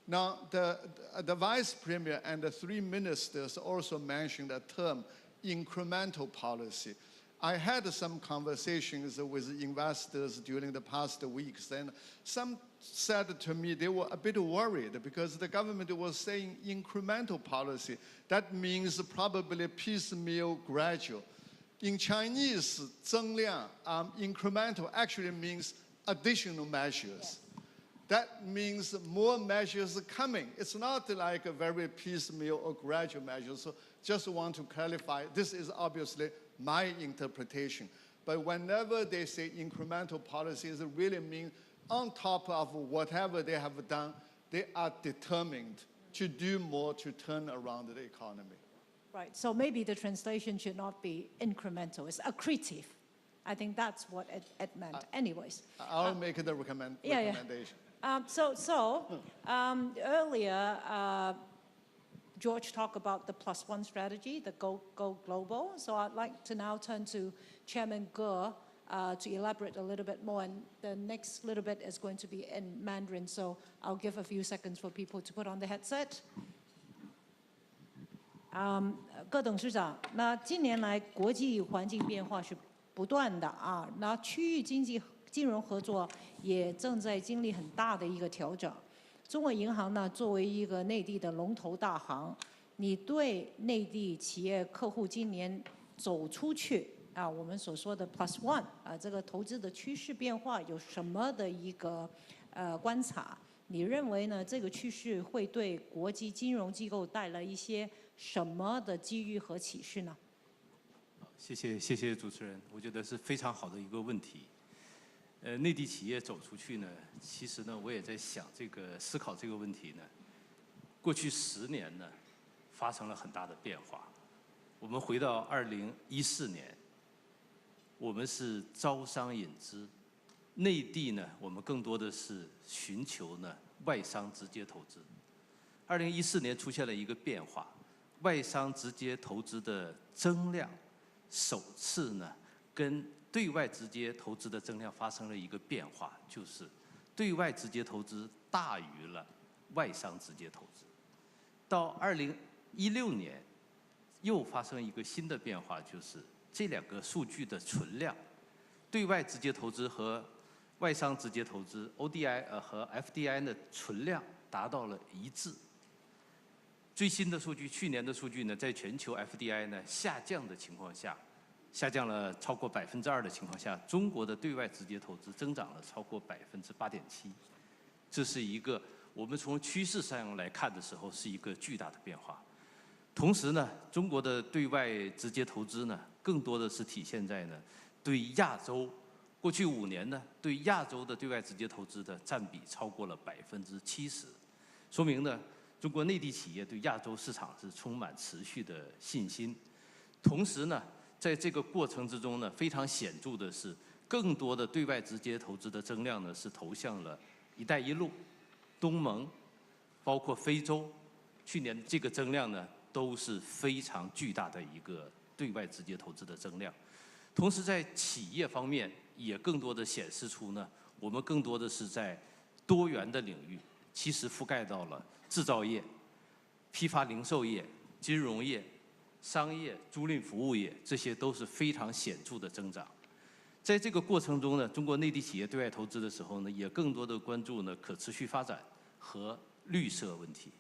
Now, the vice premier and the three ministers also mentioned the term incremental policy. I had some conversations with investors during the past weeks, and some said to me they were a bit worried because the government was saying incremental policy. That means probably piecemeal, gradual. In Chinese, 增量, incremental actually means additional measures. That means more measures coming. It's not like a very piecemeal or gradual measure. So just want to clarify, this is obviously my interpretation. But whenever they say incremental policies, it really means on top of whatever they have done, they are determined to do more to turn around the economy. Right, so maybe the translation should not be incremental, it's accretive. I think that's what it meant. Anyways. I'll make the recommendation. Earlier, George talked about the +1 strategy, the go global. So I'd like to now turn to Chairman Ge to elaborate a little bit more. And the next little bit is going to be in Mandarin. So I'll give a few seconds for people to put on the headset. 各董事长，那近年来国际环境变化是不断的啊，那区域经济金融合作也正在经历很大的一个调整。中国银行呢，作为一个内地的龙头大行，你对内地企业客户今年走出去啊，我们所说的+1啊，这个投资的趋势变化有什么的一个观察？你认为呢？这个趋势会对国际金融机构带来一些什么的机遇和启示呢？谢谢主持人，我觉得是非常好的一个问题。内地企业走出去呢，其实呢，我也在想思考这个问题呢。过去10年呢，发生了很大的变化。我们回到2014年，我们是招商引资，内地呢，我们更多的是寻求呢外商直接投资。2014年出现了一个变化，外商直接投资的增量首次呢跟对外直接投资的增量发生了一个变化，就是对外直接投资大于了外商直接投资。到16年又发生一个新的变化，就是这2个数据的存量，对外直接投资和外商直接投资 ODI 和 FDI 的存量达到了一致。最新的数据，去年的数据呢，在全球 FDI 呢下降的情况下，下降了超过2%的情况下，中国的对外直接投资增长了超过8.7%。这是一个我们从趋势上来看的时候，是一个巨大的变化。同时呢，中国的对外直接投资呢，更多的是体现在呢对亚洲。过去5年呢，对亚洲的对外直接投资的占比超过了70%，说明呢，中国内地企业对亚洲市场是充满持续的信心。同时呢，在这个过程之中呢，非常显著的是，更多的对外直接投资的增量呢，是投向了“一带一路”、东盟，包括非洲。去年这个增量呢，都是非常巨大的一个对外直接投资的增量。同时，在企业方面，也更多的显示出呢，我们更多的是在多元的领域，其实覆盖到了制造业、批发零售业、金融业、商业、租赁服务业，这些都是非常显著的增长。在这个过程中呢，中国内地企业对外投资的时候呢，也更多的关注呢可持续发展和绿色问题。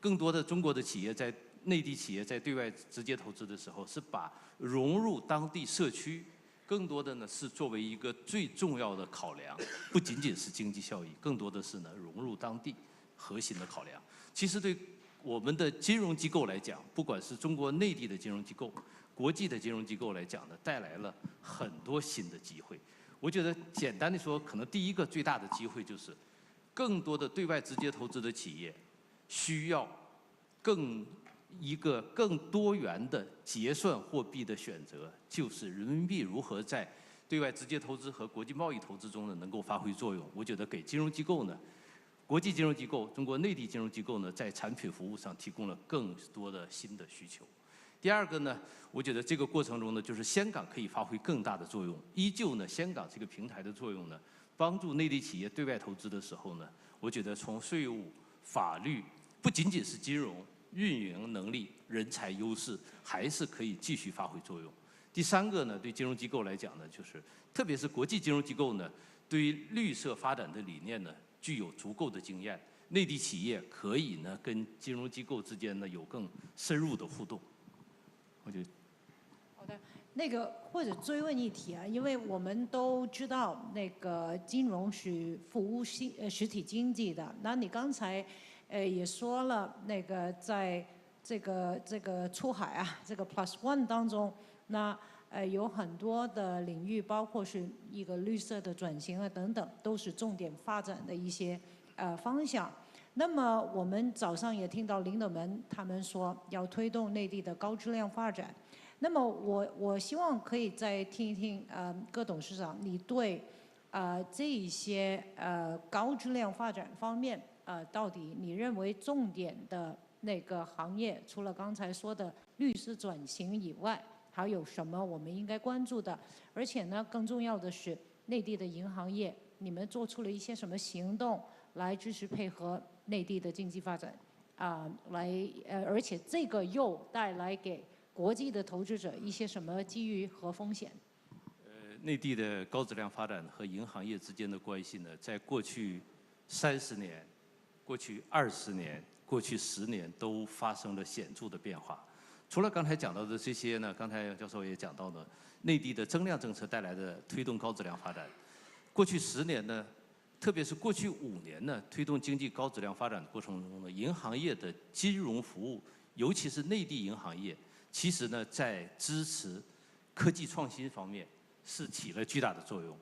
更多的中国的企业在内地企业在对外直接投资的时候，是把融入当地社区，更多的呢是作为一个最重要的考量，不仅仅是经济效益，更多的是呢融入当地核心的考量。其实对我们的金融机构来讲，不管是中国内地的金融机构、国际的金融机构来讲呢，带来了很多新的机会。我觉得简单的说，可能第一个最大的机会就是，更多的对外直接投资的企业需要一个更多元的结算货币的选择，就是人民币如何在对外直接投资和国际贸易投资中呢能够发挥作用。我觉得给金融机构呢，国际金融机构、中国内地金融机构呢，在产品服务上提供了更多的新的需求。第二个呢，我觉得这个过程中呢，就是香港可以发挥更大的作用。依旧呢，香港这个平台的作用呢，帮助内地企业对外投资的时候呢，我觉得从税务、法律，不仅仅是金融、运营能力、人才优势，还是可以继续发挥作用。第三个呢，对金融机构来讲呢，就是特别是国际金融机构呢，对于绿色发展的理念呢，具有足够的经验。内地企业可以呢，跟金融机构之间呢，有更深入的互动。我觉得。好的，那个或者追问一题啊，因为我们都知道那个金融是服务实体经济的，那你刚才也说了，那个在这个出海啊，这个 +1 当中，那有很多的领域，包括是一个绿色的转型啊等等，都是重点发展的一些方向。那么我们早上也听到领导们他们说要推动内地的高质量发展。那么我希望可以再听一听各董事长，你对这一些高质量发展方面到底你认为重点的那个行业，除了刚才说的绿色转型以外，还有什么我们应该关注的？而且呢，更重要的是内地的银行业，你们做出了一些什么行动来支持配合内地的经济发展而且这个又带来给国际的投资者一些什么机遇和风险？内地的高质量发展和银行业之间的关系呢，在过去30年、过去20年、过去10年都发生了显著的变化。除了刚才讲到的这些呢，刚才教授也讲到了内地的增量政策带来的推动高质量发展。过去10年呢，特别是过去5年呢，推动经济高质量发展的过程中呢，银行业的金融服务，尤其是内地银行业，其实呢，在支持科技创新方面是起了巨大的作用，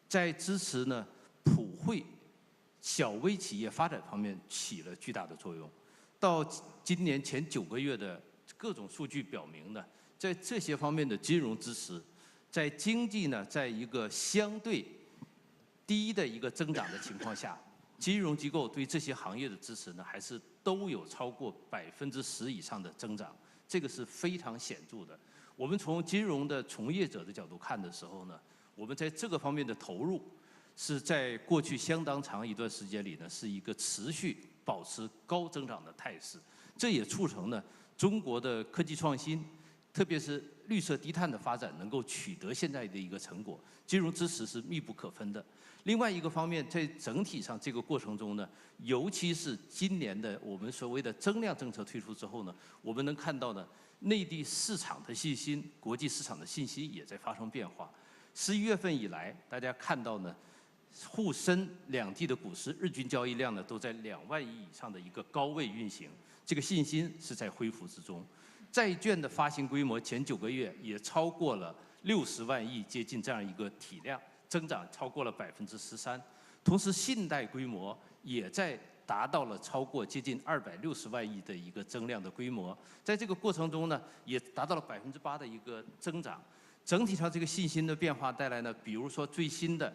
在支持呢普惠小微企业发展方面起了巨大的作用。到今年前9个月的各种数据表明呢，在这些方面的金融支持，在经济呢在一个相对低的一个增长的情况下，金融机构对这些行业的支持呢，还是都有超过10%以上的增长，这个是非常显著的。我们从金融的从业者的角度看的时候呢，我们在这个方面的投入，是在过去相当长一段时间里呢，是一个持续保持高增长的态势。这也促成呢，中国的科技创新，特别是绿色低碳的发展能够取得现在的一个成果，金融支持是密不可分的。另外一个方面，在整体上这个过程中呢，尤其是今年的我们所谓的增量政策推出之后呢，我们能看到呢，内地市场的信心、国际市场的信息也在发生变化。11月份以来，大家看到呢，沪深两地的股市日均交易量呢都在2万亿以上的一个高位运行，这个信心是在恢复之中。债券的发行规模前9个月也超过了60万亿，接近这样一个体量，增长超过了13%。同时，信贷规模也在达到了超过接近260万亿的一个增量的规模。在这个过程中呢，也达到了8%的一个增长。整体上，这个信心的变化带来呢，比如说最新的，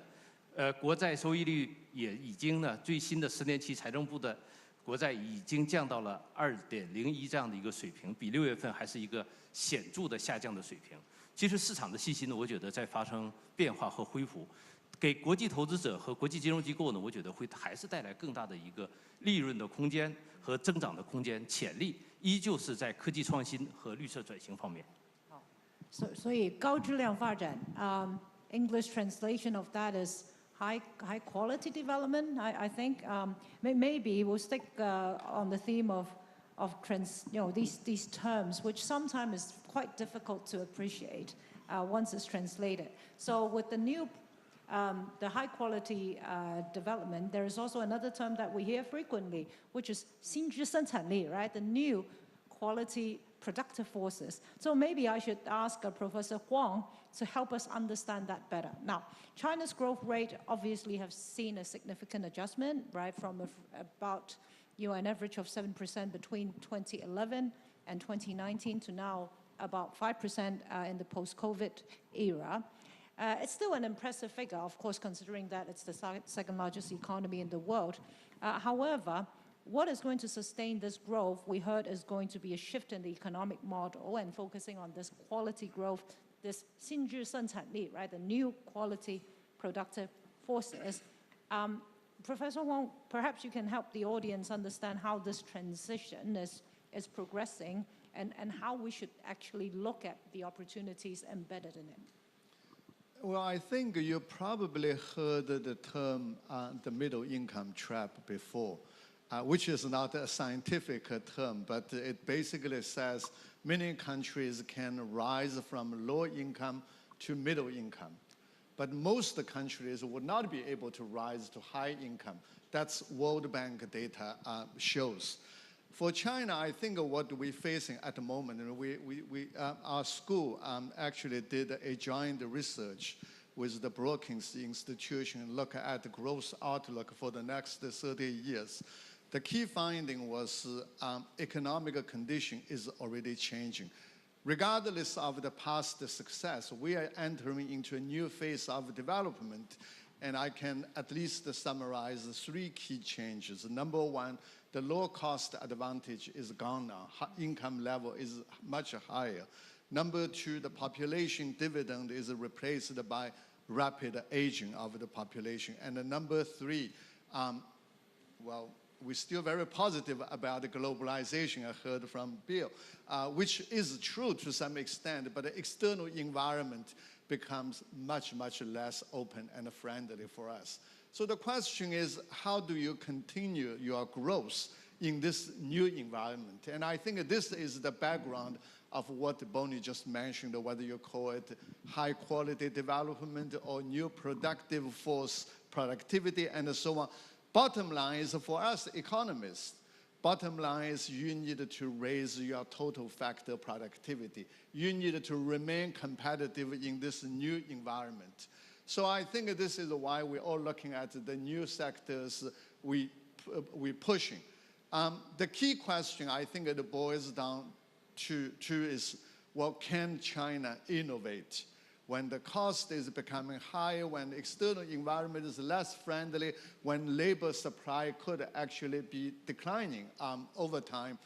国债收益率也已经呢，最新的10年期财政部的国债已经降到了2.01这样的一个水平，比6月份还是一个显著的下降的水平。其实市场的信心呢，我觉得在发生变化和恢复，给国际投资者和国际金融机构呢，我觉得会还是带来更大的一个利润的空间和增长的空间，潜力依旧是在科技创新和绿色转型方面。所以高质量发展 English translation of that is high quality development. I think maybe we'll stick on the theme of these terms, which sometimes is quite difficult to appreciate once it's translated. So with the new the high quality development, there is also another term that we hear frequently, which is 新质生产力, right? The new quality productive forces. So maybe I should ask Professor Huang to help us understand that better. Now, China's growth rate obviously has seen a significant adjustment, right, from about an average of 7% between 2011 and 2019 to now about 5% in the post-COVID era. It's still an impressive figure, of course, considering that it's the second largest economy in the world. However, what is going to sustain this growth, we heard, is going to be a shift in the economic model and focusing on this quality growth, this 新质生产力, right, the new quality productive forces. Professor Wong, perhaps you can help the audience understand how this transition is progressing and how we should actually look at the opportunities embedded in it. Well, I think you probably heard the term the middle income trap before. Which is not a scientific term, but it basically says many countries can rise from low income to middle income. But most countries would not be able to rise to high income. That's World Bank data shows. For China, I think what we're facing at the moment, our school actually did a joint research with the Brookings Institution, look at the growth outlook for the next 30 years. The key finding was economic condition is already changing. Regardless of the past success, we are entering into a new phase of development, and I can at least summarize 3 key changes. Number 1, the low cost advantage is gone now. Income level is much higher. Number 2, the population dividend is replaced by rapid aging of the population. And number 3, we're still very positive about the globalization, I heard from Bill, which is true to some extent, but the external environment becomes much, much less open and friendly for us. So the question is, how do you continue your growth in this new environment? And I think this is the background of what Bonnie just mentioned, whether you call it high quality development or new productive force productivity and so on. Bottom line is, for us economists, bottom line is you need to raise your total factor productivity. You need to remain competitive in this new environment. So I think this is why we're all looking at the new sectors we're pushing. The key question I think it boils down to is, well, can China innovate? When the cost is becoming higher, when the external environment is less friendly, when labor supply could actually be declining over time.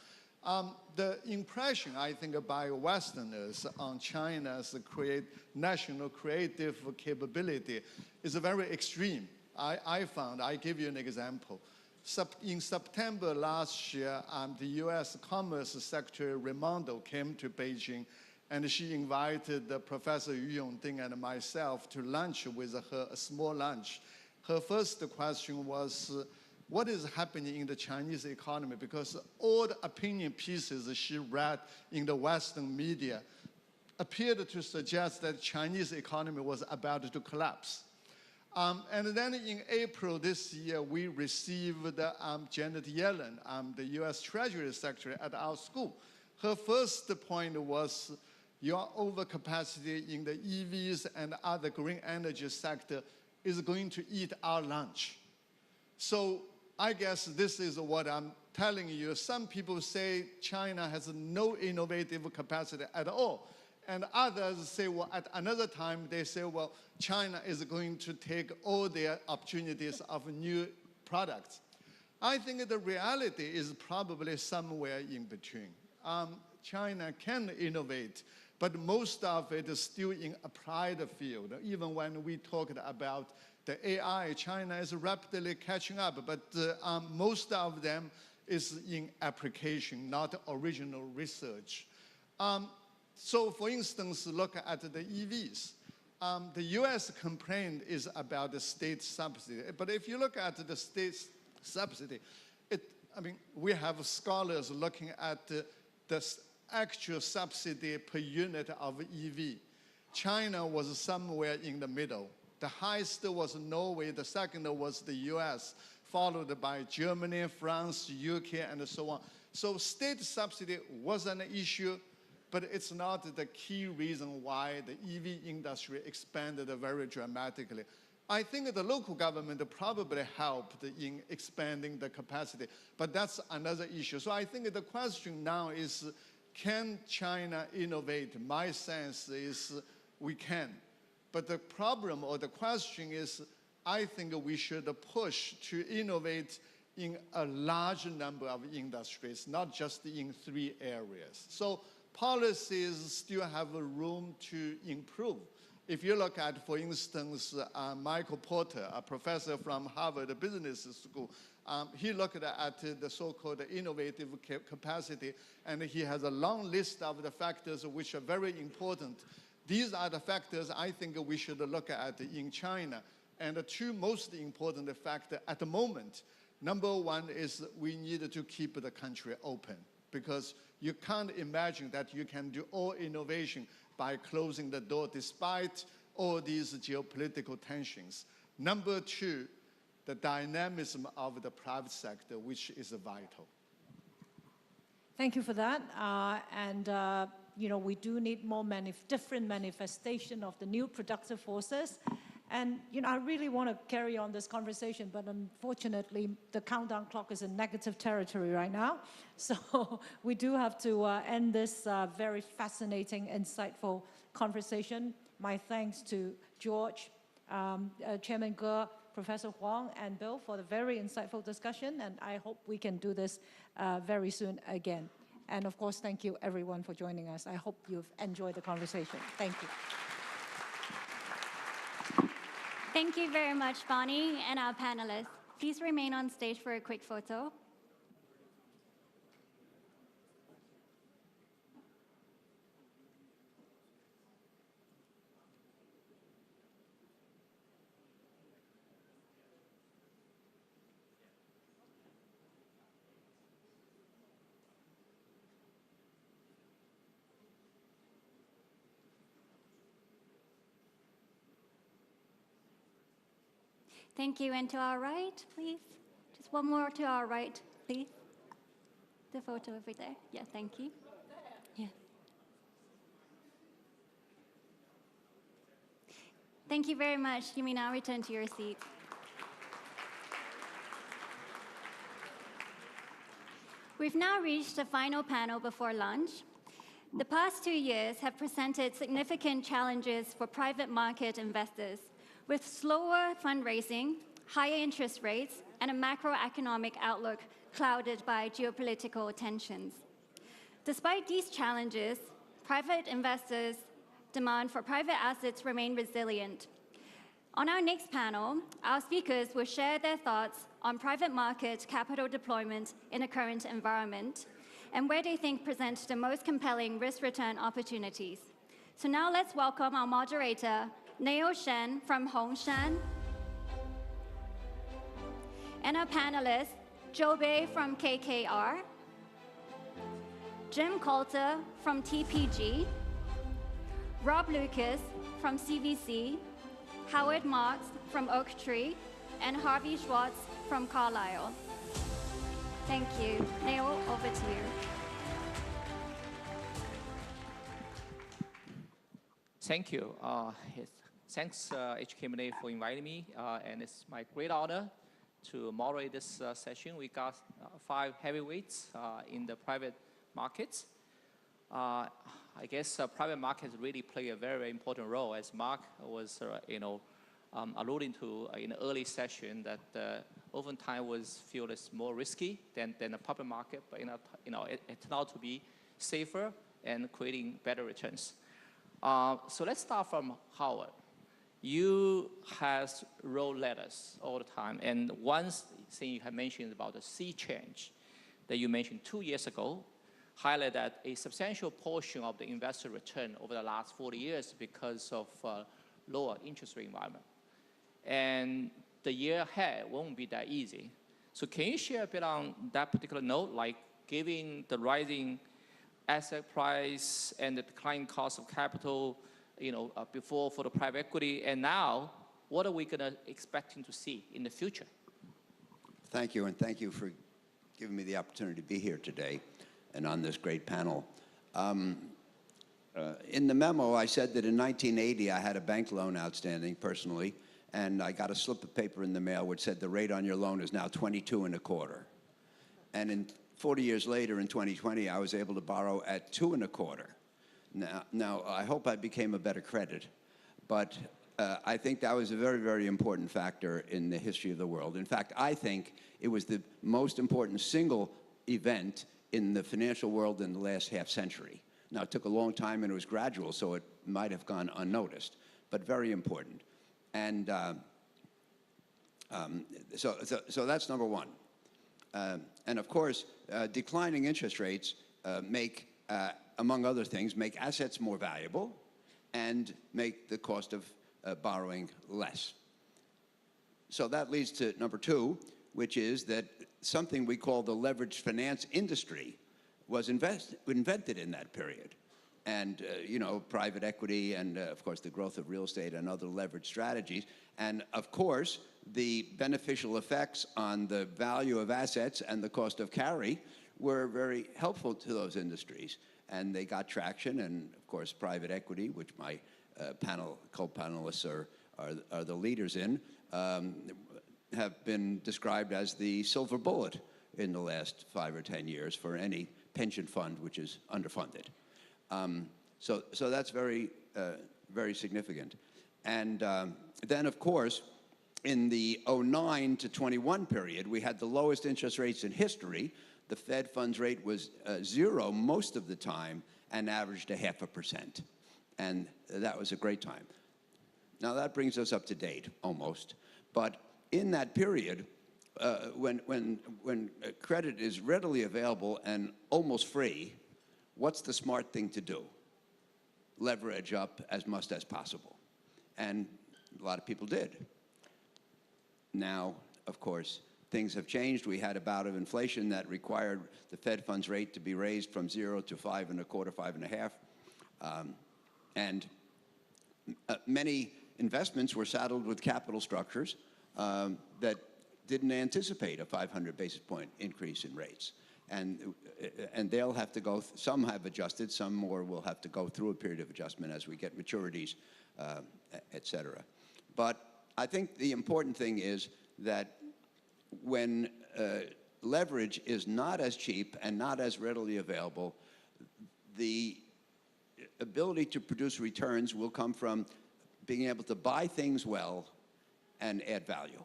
The impression, I think, by Westerners on China's national creative capability is very extreme. I found, I give you an example. In September last year, the US Commerce Secretary Raimondo came to Beijing, and she invited Professor Yu Yongding and myself to lunch with her, a small lunch. Her first question was, what is happening in the Chinese economy? Because all the opinion pieces she read in the Western media appeared to suggest that Chinese economy was about to collapse. And then in April this year, we received Janet Yellen, the US Treasury Secretary at our school. Her first point was, your overcapacity in the EVs and other green energy sector is going to eat our lunch. So I guess this is what I'm telling you. Some people say China has no innovative capacity at all. And others say, well, at another time, they say, well, China is going to take all their opportunities of new products. I think the reality is probably somewhere in between. China can innovate, but most of it is still in applied field. Even when we talked about the AI, China is rapidly catching up, but most of them is in application, not original research. So for instance, look at the EVs. The US complaint is about the state subsidy. But if you look at the state subsidy, we have scholars looking at the actual subsidy per unit of EV. China was somewhere in the middle. The highest was Norway, the second was the US, followed by Germany, France, UK, and so on. So state subsidy was an issue, but it's not the key reason why the EV industry expanded very dramatically. I think the local government probably helped in expanding the capacity, but that's another issue. So I think the question now is, can China innovate? My sense is we can. But the problem or the question is, I think we should push to innovate in a large number of industries, not just in 3 areas. So policies still have a room to improve. If you look at, for instance, Michael Porter, a professor from Harvard Business School, he looked at the so-called innovative capacity, and he has a long list of the factors which are very important. These are the factors I think we should look at in China. And the 2 most important factors at the moment, number 1 is we need to keep the country open, because you can't imagine that you can do all innovation by closing the door despite all these geopolitical tensions. Number 2, the dynamism of the private sector, which is vital. Thank you for that. We do need more different manifestation of the new productive forces. And, I really want to carry on this conversation, but unfortunately, the countdown clock is in negative territory right now. So we do have to end this very fascinating, insightful conversation. My thanks to George, Chairman Ge, Professor Huang, and Bill for the very insightful discussion, and I hope we can do this very soon again. And of course, thank you everyone for joining us. I hope you've enjoyed the conversation. Thank you. Thank you very much, Bonnie, and our panelists. Please remain on stage for a quick photo. Thank you, and to our right, please. Just one more to our right, please. The photo over there. Yeah, thank you. Yeah. Thank you very much. You may now return to your seat. We've now reached the final panel before lunch. The past 2 years have presented significant challenges for private market investors, with slower fundraising, higher interest rates, and a macroeconomic outlook clouded by geopolitical tensions. Despite these challenges, private investors' demand for private assets remain resilient. On our next panel, our speakers will share their thoughts on private market capital deployment in the current environment, and where they think present the most compelling risk-return opportunities. So now let's welcome our moderator, Neo Shen from Hongshan, and our panelists, Zhou Bei from KKR, Jim Coulter from TPG, Rob Lucas from CVC, Howard Marks from Oaktree, and Harvey Schwartz from Carlyle. Thank you. Neo, over to you. Thank you. Thanks, HKMA, for inviting me, and it's my great honor to moderate this session. We got 5 heavyweights in the private markets. I guess private markets really play a very, very important role, as Mark was, alluding to in the early session, that oftentimes was feel it's more risky than the public market, but it turned out to be safer and creating better returns. So let's start from Howard. You has wrote letters all the time, and one thing you have mentioned about the sea change that you mentioned 2 years ago, highlight that a substantial portion of the investor return over the last 40 years because of lower interest rate environment. And the year ahead won't be that easy. So can you share a bit on that particular note, like given the rising asset price and the declining cost of capital, before for the private equity, and now, what are we going to expecting to see in the future? Thank you, and thank you for giving me the opportunity to be here today and on this great panel. In the memo, I said that in 1980, I had a bank loan outstanding personally, and I got a slip of paper in the mail which said the rate on your loan is now 22.25. And 40 years later, in 2020, I was able to borrow at 2.25. Now, I hope I became a better credit, but I think that was a very, very important factor in the history of the world. In fact, I think it was the most important single event in the financial world in the last half century. Now, it took a long time and it was gradual, so it might have gone unnoticed, but very important. And so that's number one. And of course, declining interest rates make, among other things, make assets more valuable and make the cost of borrowing less. So that leads to number two, which is that something we call the leveraged finance industry was invented in that period. And, private equity and, of course, the growth of real estate and other leveraged strategies. And, of course, the beneficial effects on the value of assets and the cost of carry were very helpful to those industries. And they got traction, and, of course, private equity, which my co-panelists are the leaders in, have been described as the silver bullet in the last 5 or 10 years for any pension fund which is underfunded. So that's very, very significant. And then, of course, in the 09 to 21 period, we had the lowest interest rates in history. The Fed funds rate was 0 most of the time and averaged 0.5%. And that was a great time. Now, that brings us up to date, almost. But in that period, when credit is readily available and almost free, what's the smart thing to do? Leverage up as much as possible. And a lot of people did. Now, of course, things have changed. We had a bout of inflation that required the Fed funds rate to be raised from 0 to 5.25, 5.5. And many investments were saddled with capital structures that didn't anticipate a 500 basis point increase in rates. And they'll have to go, some have adjusted, some more will have to go through a period of adjustment as we get maturities, et cetera. But I think the important thing is that when leverage is not as cheap and not as readily available, the ability to produce returns will come from being able to buy things well and add value,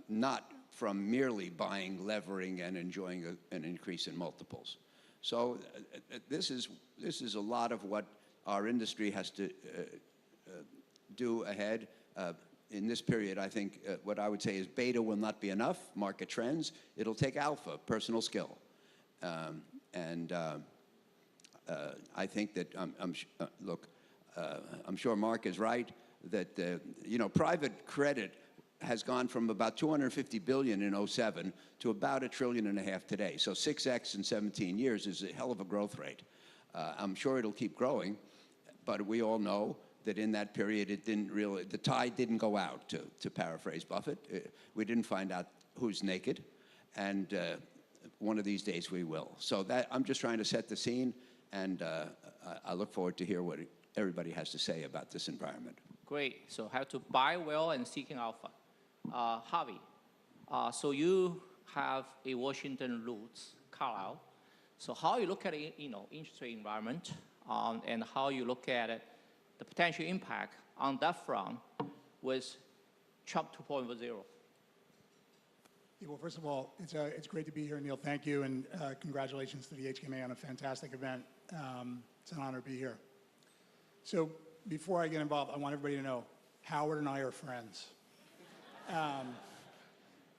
not from merely buying, levering, and enjoying an increase in multiples. So this is a lot of what our industry has to do ahead. in this period, I think what I would say is beta will not be enough, market trends. It'll take alpha, personal skill. I think that, I'm sure Mark is right, that, private credit has gone from about 250 billion in 07 to about $1.5 trillion today. So 6x in 17 years is a hell of a growth rate. I'm sure it'll keep growing, but we all know that in that period the tide didn't go out, to paraphrase Buffett. We didn't find out who's naked, and one of these days we will. So I'm just trying to set the scene, and I look forward to hear what everybody has to say about this environment. Great. So how to buy well and seeking alpha. Harvey, so you have a Washington roots, Carlisle. So how you look at interest rate environment, and how you look at it, the potential impact on that front with Trump 2.0? Yeah, well, first of all, it's great to be here, Neil. Thank you, and congratulations to the HKMA on a fantastic event. It's an honor to be here. So before I get involved, I want everybody to know Howard and I are friends.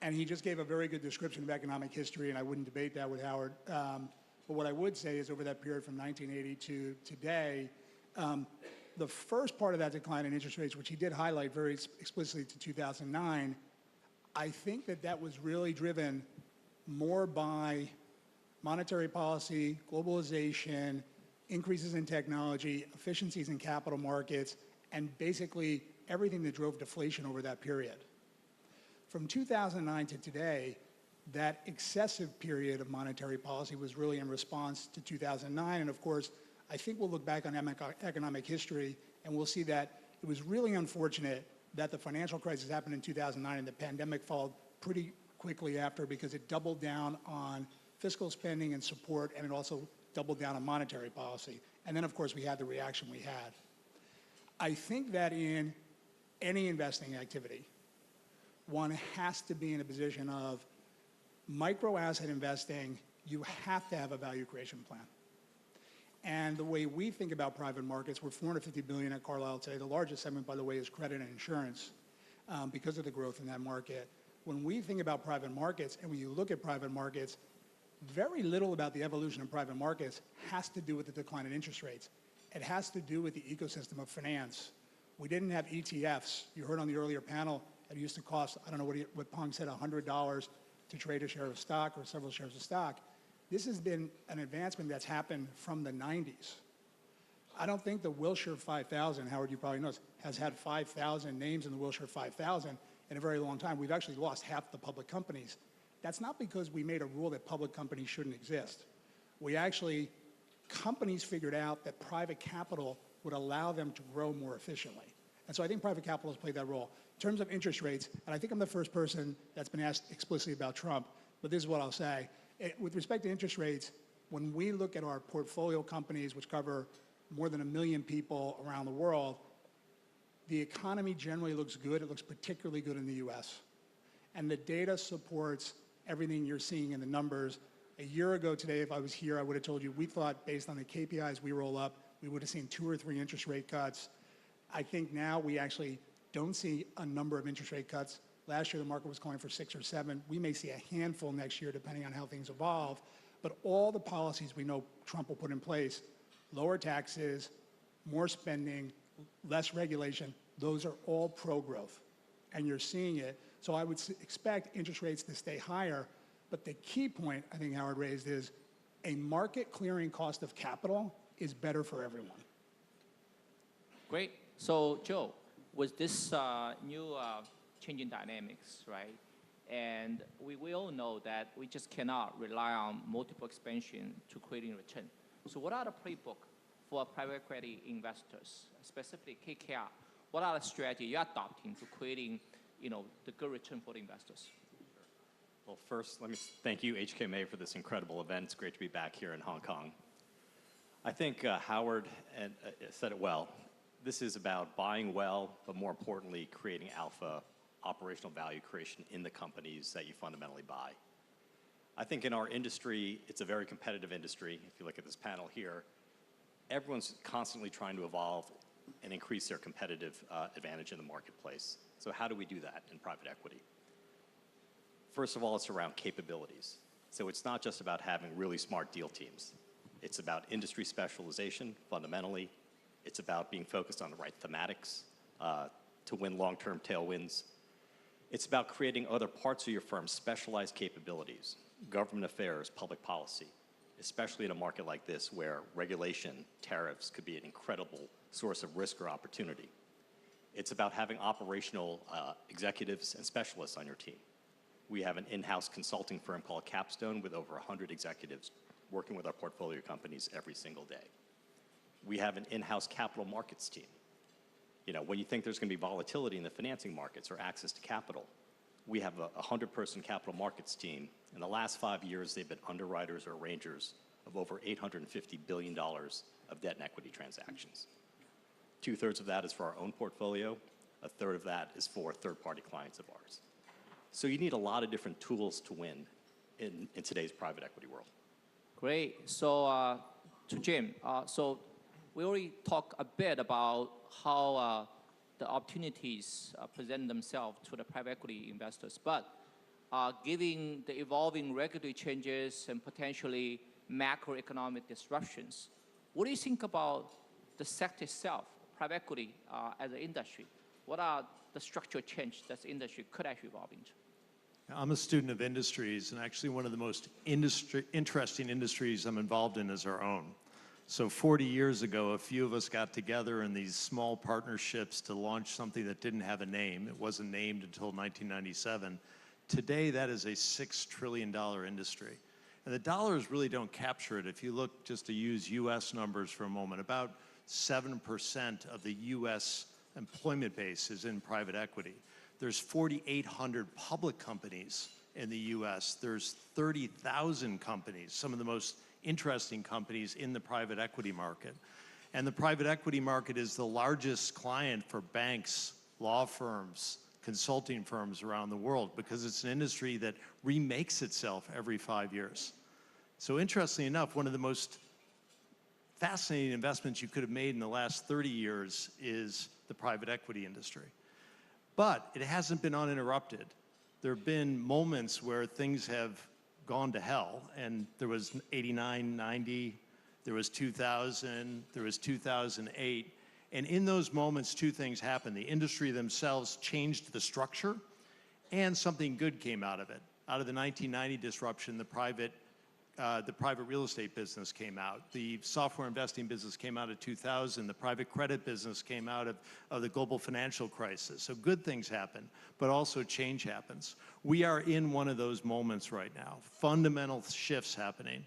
And he just gave a very good description of economic history, and I wouldn't debate that with Howard. But what I would say is over that period from 1980 to today, the first part of that decline in interest rates, which he did highlight very explicitly to 2009, I think that was really driven more by monetary policy, globalization, increases in technology, efficiencies in capital markets, and basically everything that drove deflation over that period. From 2009 to today, that excessive period of monetary policy was really in response to 2009. And of course, I think we'll look back on economic history and we'll see that it was really unfortunate that the financial crisis happened in 2009 and the pandemic followed pretty quickly after, because it doubled down on fiscal spending and support, and it also doubled down on monetary policy. And then of course we had the reaction we had. I think that in any investing activity, one has to be in a position of micro asset investing. You have to have a value creation plan. And the way we think about private markets, we're $450 billion at Carlyle today. The largest segment, by the way, is credit and insurance, because of the growth in that market. When we think about private markets, and when you look at private markets, very little about the evolution of private markets has to do with the decline in interest rates. It has to do with the ecosystem of finance. We didn't have ETFs. You heard on the earlier panel, it used to cost, I don't know what Pong said, $100 to trade a share of stock or several shares of stock. This has been an advancement that's happened from the 90s. I don't think the Wilshire 5000, Howard, you probably know, has had 5,000 names in the Wilshire 5000 in a very long time. We've actually lost half the public companies. That's not because we made a rule that public companies shouldn't exist. Companies figured out that private capital would allow them to grow more efficiently. And so I think private capital has played that role. In terms of interest rates, and I think I'm the first person that's been asked explicitly about Trump, but this is what I'll say. With respect to interest rates, when we look at our portfolio companies, which cover more than 1 million people around the world, the economy generally looks good. It looks particularly good in the US. And the data supports everything you're seeing in the numbers. A year ago today, if I was here, I would have told you we thought, based on the KPIs we roll up, we would have seen 2 or 3 interest rate cuts. I think now we actually don't see a number of interest rate cuts. Last year, the market was calling for 6 or 7. We may see a handful next year, depending on how things evolve. But all the policies we know Trump will put in place, lower taxes, more spending, less regulation, those are all pro-growth. And you're seeing it. So I would expect interest rates to stay higher. But the key point I think Howard raised is a market clearing cost of capital is better for everyone. Great. So Joe, with this new changing dynamics, right? And we all know that we just cannot rely on multiple expansion to creating return. So what are the playbook for private credit investors, specifically KKR? What are the strategy you're adopting to creating, the good return for the investors? Well, first, let me thank you, HKMA, for this incredible event. It's great to be back here in Hong Kong. I think Howard said it well. This is about buying well, but more importantly, creating alpha, operational value creation in the companies that you fundamentally buy. I think in our industry, it's a very competitive industry. If you look at this panel here, everyone's constantly trying to evolve and increase their competitive advantage in the marketplace. So how do we do that in private equity? First of all, it's around capabilities. So it's not just about having really smart deal teams. It's about industry specialization, fundamentally. It's about being focused on the right thematics to win long-term tailwinds. It's about creating other parts of your firm's specialized capabilities, government affairs, public policy, especially in a market like this where regulation, tariffs could be an incredible source of risk or opportunity. It's about having operational executives and specialists on your team. We have an in-house consulting firm called Capstone with over 100 executives working with our portfolio companies every single day. We have an in-house capital markets team. You know, when you think there's going to be volatility in the financing markets or access to capital, we have a 100-person capital markets team. In the last 5 years, they've been underwriters or arrangers of over $850 billion of debt and equity transactions. 2/3 of that is for our own portfolio. 1/3 of that is for third-party clients of ours. So you need a lot of different tools to win in today's private equity world. Great. So to Jim, so we already talked a bit about how the opportunities present themselves to the private equity investors. But given the evolving regulatory changes and potentially macroeconomic disruptions, what do you think about the sector itself, private equity as an industry? What are the structural changes that the industry could actually evolve into? I'm a student of industries, and actually one of the most interesting industries I'm involved in is our own. So 40 years ago, a few of us got together in these small partnerships to launch something that didn't have a name. It wasn't named until 1997. Today, that is a $6 trillion industry. And the dollars really don't capture it. If you look, just to use US numbers for a moment, about 7% of the US employment base is in private equity. There's 4,800 public companies in the US. There's 30,000 companies, some of the most interesting companies in the private equity market. And the private equity market is the largest client for banks, law firms, consulting firms around the world because it's an industry that remakes itself every 5 years. So interestingly enough, one of the most fascinating investments you could have made in the last 30 years is the private equity industry. But it hasn't been uninterrupted. There have been moments where things have gone to hell, and there was 89, 90, there was 2000, there was 2008, and in those moments, two things happened. The industry themselves changed the structure, and something good came out of it. Out of the 1990 disruption, the private real estate business came out. The software investing business came out of 2000. The private credit business came out of the global financial crisis. So good things happen, but also change happens. We are in one of those moments right now. Fundamental shifts happening.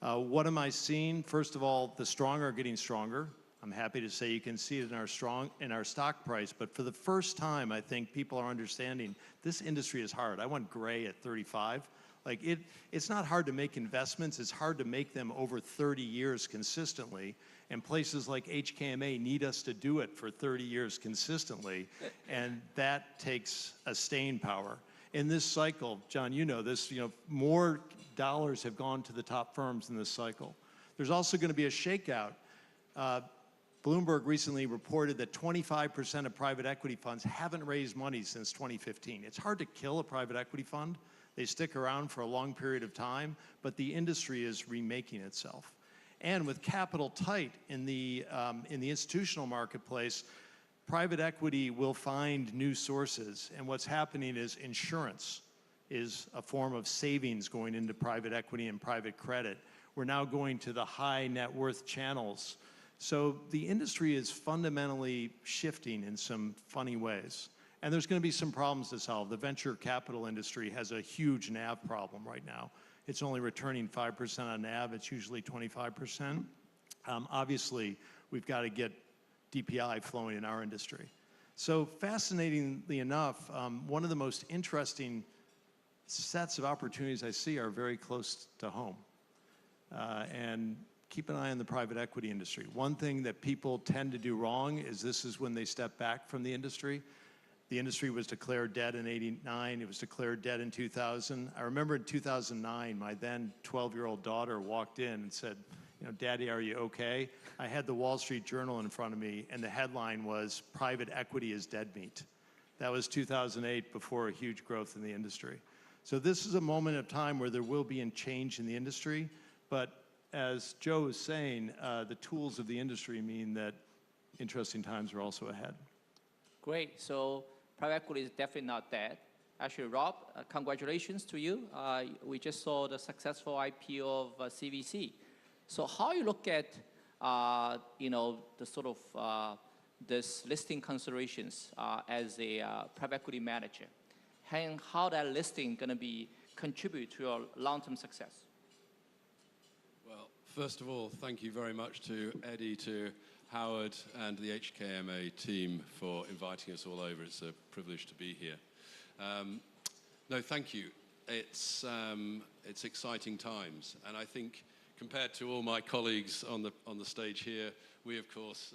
What am I seeing? First of all, the strong are getting stronger. I'm happy to say you can see it in our stock price, but for the first time, I think people are understanding this industry is hard. I went gray at 35. Like it's not hard to make investments, it's hard to make them over 30 years consistently, and places like HKMA need us to do it for 30 years consistently, and that takes a staying power. In this cycle, John, you know this, more dollars have gone to the top firms in this cycle. There's also going to be a shakeout. Bloomberg recently reported that 25% of private equity funds haven't raised money since 2015. It's hard to kill a private equity fund. They stick around for a long period of time, but the industry is remaking itself. And with capital tight in the institutional marketplace, private equity will find new sources. And what's happening is insurance is a form of savings going into private equity and private credit. We're now going to the high net worth channels. So the industry is fundamentally shifting in some funny ways. And there's going to be some problems to solve. The venture capital industry has a huge NAV problem right now. It's only returning 5% on NAV. It's usually 25%. Obviously, we've got to get DPI flowing in our industry. So fascinatingly enough, one of the most interesting sets of opportunities I see are very close to home. And keep an eye on the private equity industry. One thing that people tend to do wrong is this is when they step back from the industry. The industry was declared dead in '89. It was declared dead in 2000. I remember in 2009, my then 12-year-old daughter walked in and said, Daddy, are you okay? I had the Wall Street Journal in front of me, and the headline was, "Private equity is dead meat." That was 2008, before a huge growth in the industry. So this is a moment of time where there will be a change in the industry, but as Joe is saying, the tools of the industry mean that interesting times are also ahead. Great. So private equity is definitely not dead. Actually, Rob, congratulations to you. We just saw the successful IPO of CVC. So how you look at, the sort of this listing considerations as a private equity manager, and how that listing going to be contribute to your long-term success? Well, first of all, thank you very much to Eddie, to Howard, and the HKMA team for inviting us all over. It's a privilege to be here. No, thank you. It's exciting times, and I think compared to all my colleagues on the stage here, we of course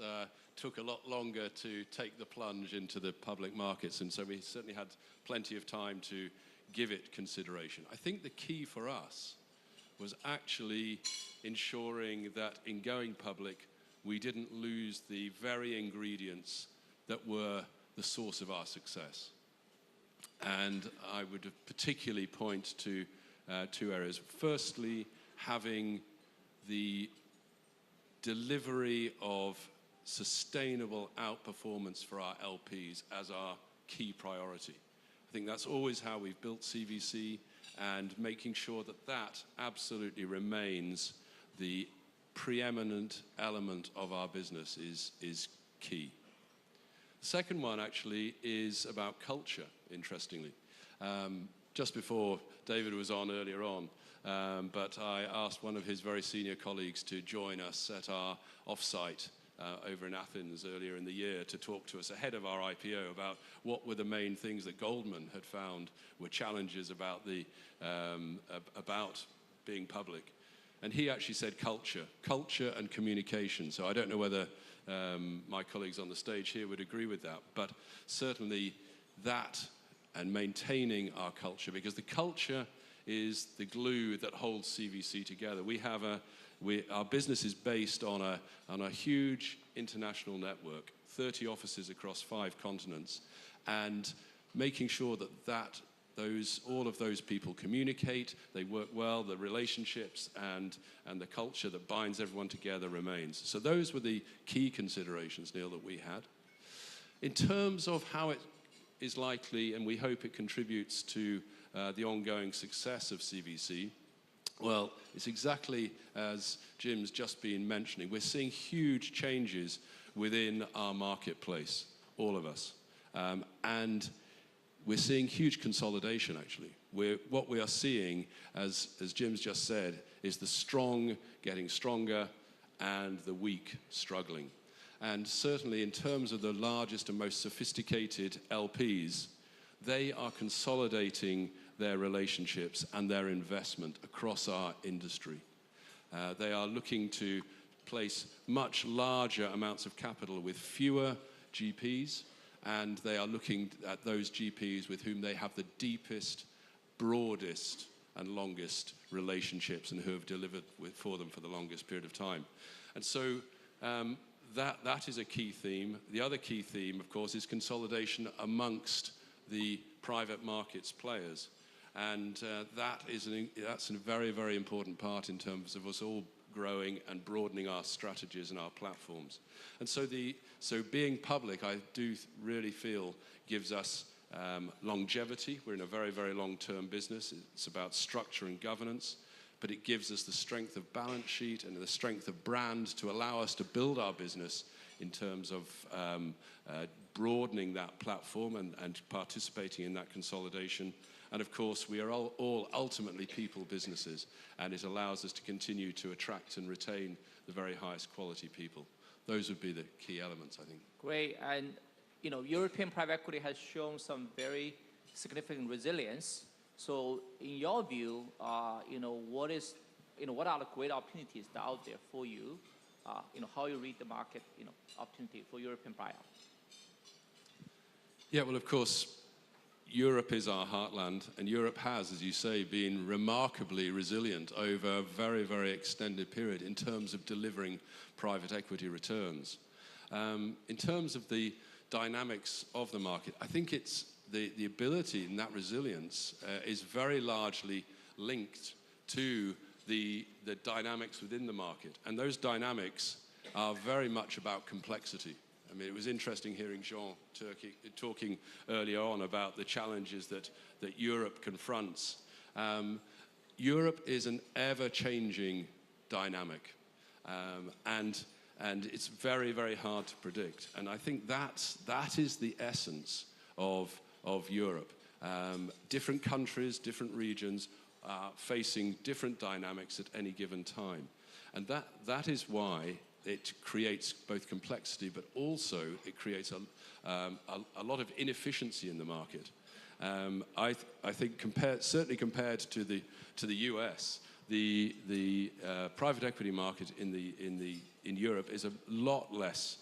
took a lot longer to take the plunge into the public markets, and so we certainly had plenty of time to give it consideration. I think the key for us was actually ensuring that in going public, we didn't lose the very ingredients that were the source of our success. And I would particularly point to two areas. Firstly, having the delivery of sustainable outperformance for our LPs as our key priority. I think that's always how we've built CVC, and making sure that that absolutely remains the preeminent element of our business is key. The second one actually is about culture, interestingly. Just before David was on earlier on, but I asked one of his very senior colleagues to join us at our offsite over in Athens earlier in the year to talk to us ahead of our IPO about what were the main things that Goldman had found were challenges about about being public. And he actually said culture and communication. So I don't know whether my colleagues on the stage here would agree with that, but certainly that and maintaining our culture, because the culture is the glue that holds CVC together. Our business is based on a huge international network, 30 offices across 5 continents, and making sure that all of those people communicate, they work well, the relationships and the culture that binds everyone together remains. So those were the key considerations, Neil, that we had. In terms of how it is likely, and we hope it contributes to the ongoing success of CVC, well, it's exactly as Jim's just been mentioning. We're seeing huge changes within our marketplace, all of us. And we're seeing huge consolidation, actually. What we are seeing, as Jim's just said, is the strong getting stronger and the weak struggling. And certainly in terms of the largest and most sophisticated LPs, they are consolidating their relationships and their investment across our industry. They are looking to place much larger amounts of capital with fewer GPs, and they are looking at those GPs with whom they have the deepest, broadest, and longest relationships, and who have delivered for them for the longest period of time. And so that is a key theme. The other key theme, of course, is consolidation amongst the private markets players. And that's a very, very important part in terms of us all growing and broadening our strategies and our platforms. And so being public, I do really feel, gives us longevity. We're in a very, very long-term business. It's about structure and governance, but it gives us the strength of balance sheet and the strength of brand to allow us to build our business in terms of broadening that platform and participating in that consolidation. And of course, we are all ultimately people businesses, and it allows us to continue to attract and retain the very highest quality people. Those would be the key elements, I think. Great. And European private equity has shown some very significant resilience. So in your view, what are the great opportunities that are out there for you? How you read the market, opportunity for European buyout? Yeah, well, of course, Europe is our heartland, and Europe has, as you say, been remarkably resilient over a very, very extended period in terms of delivering private equity returns. In terms of the dynamics of the market, I think it's the ability in that resilience is very largely linked to the dynamics within the market. And those dynamics are very much about complexity. I mean, it was interesting hearing Jean talking earlier on about the challenges that Europe confronts. Europe is an ever-changing dynamic, and it's very, very hard to predict. And I think that is the essence of Europe. Different countries, different regions are facing different dynamics at any given time. And that is why it creates both complexity, but also it creates a lot of inefficiency in the market. I think certainly compared to the US, the private equity market in Europe is a lot less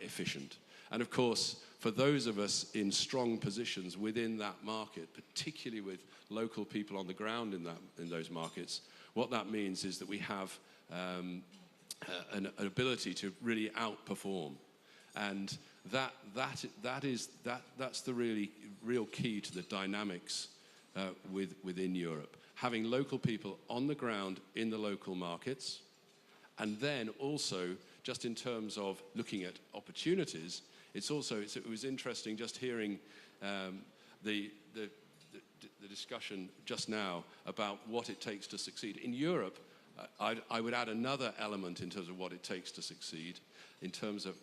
efficient. And of course, for those of us in strong positions within that market, particularly with local people on the ground in those markets, what that means is that we have an ability to really outperform, and that's the real key to the dynamics within Europe. Having local people on the ground in the local markets, and then also just in terms of looking at opportunities, it was interesting just hearing the discussion just now about what it takes to succeed in Europe. I would add another element in terms of what it takes to succeed, in terms of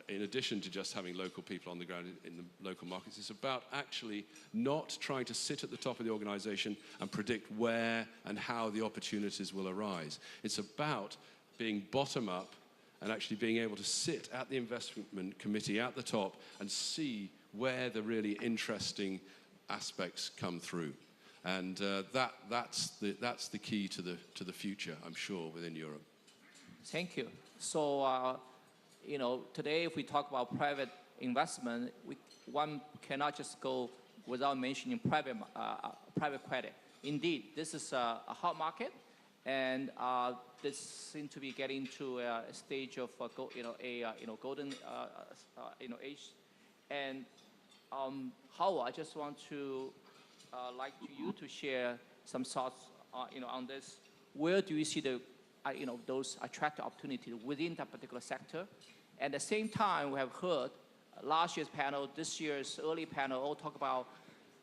in addition to just having local people on the ground in the local markets, it's about actually not trying to sit at the top of the organization and predict where and how the opportunities will arise. It's about being bottom up and actually being able to sit at the investment committee at the top and see where the really interesting aspects come through. And that's the key to the future, I'm sure, within Europe. Thank you. So, today if we talk about private investment, one cannot just go without mentioning private credit. Indeed, this is a hot market, and this seems to be getting to a stage of golden age. And Howard, I just want to like you to share some thoughts, on this. Where do you see the, those attractive opportunities within that particular sector? At the same time, we have heard last year's panel, this year's early panel, all talk about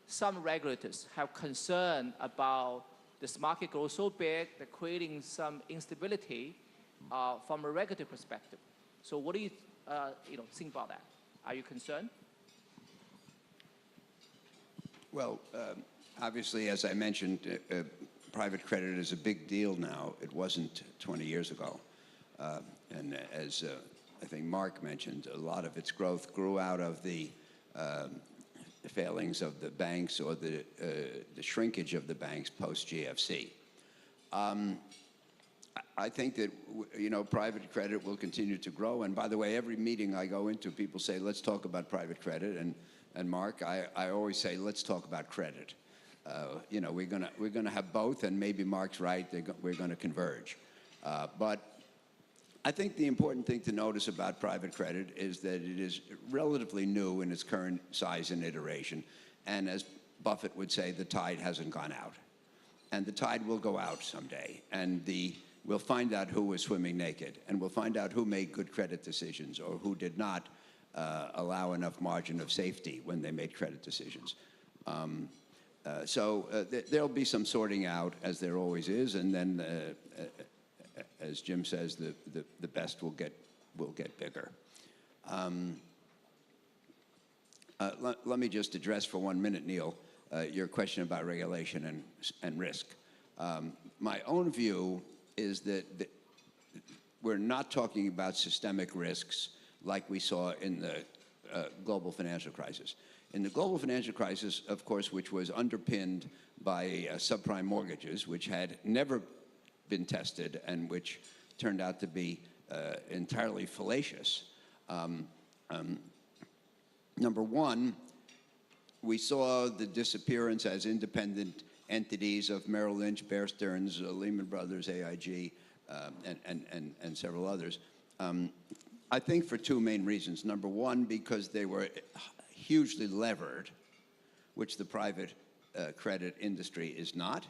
some regulators have concern about this market grows so big that creating some instability from a regulatory perspective. So, what do you, think about that? Are you concerned? Well, obviously, as I mentioned, private credit is a big deal now. It wasn't 20 years ago. And as I think Mark mentioned, a lot of its growth grew out of the failings of the banks or the shrinkage of the banks post-GFC. I think that, private credit will continue to grow. And by the way, every meeting I go into, people say, let's talk about private credit. And Mark, I always say, let's talk about credit. We're gonna have both, and maybe Mark's right, we're gonna converge. But I think the important thing to notice about private credit is that it is relatively new in its current size and iteration. And as Buffett would say, the tide hasn't gone out. And the tide will go out someday. And we'll find out who was swimming naked. And we'll find out who made good credit decisions or who did not allow enough margin of safety when they made credit decisions. So there'll be some sorting out, as there always is, and then, as Jim says, the best will get bigger. Let me just address for 1 minute, Neil, your question about regulation and risk. My own view is that we're not talking about systemic risks like we saw in the global financial crisis. In the global financial crisis, of course, which was underpinned by subprime mortgages, which had never been tested and which turned out to be entirely fallacious. Number one, we saw the disappearance as independent entities of Merrill Lynch, Bear Stearns, Lehman Brothers, AIG, and several others. I think for two main reasons. Number one, because they were hugely levered, which the private credit industry is not.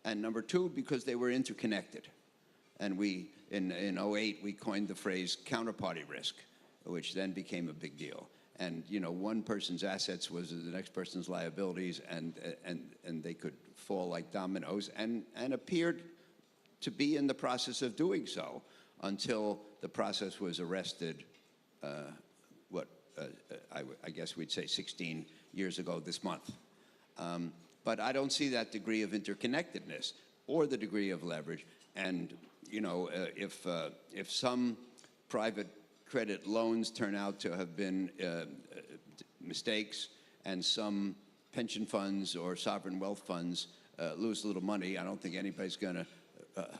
And number two, because they were interconnected. And we, in 08, we coined the phrase counterparty risk, which then became a big deal. And you know, one person's assets was the next person's liabilities, and they could fall like dominoes, and appeared to be in the process of doing so until the process was arrested, I guess we'd say 16 years ago this month. But I don't see that degree of interconnectedness or the degree of leverage. And you know, if some private credit loans turn out to have been mistakes, and some pension funds or sovereign wealth funds lose a little money, I don't think anybody's going to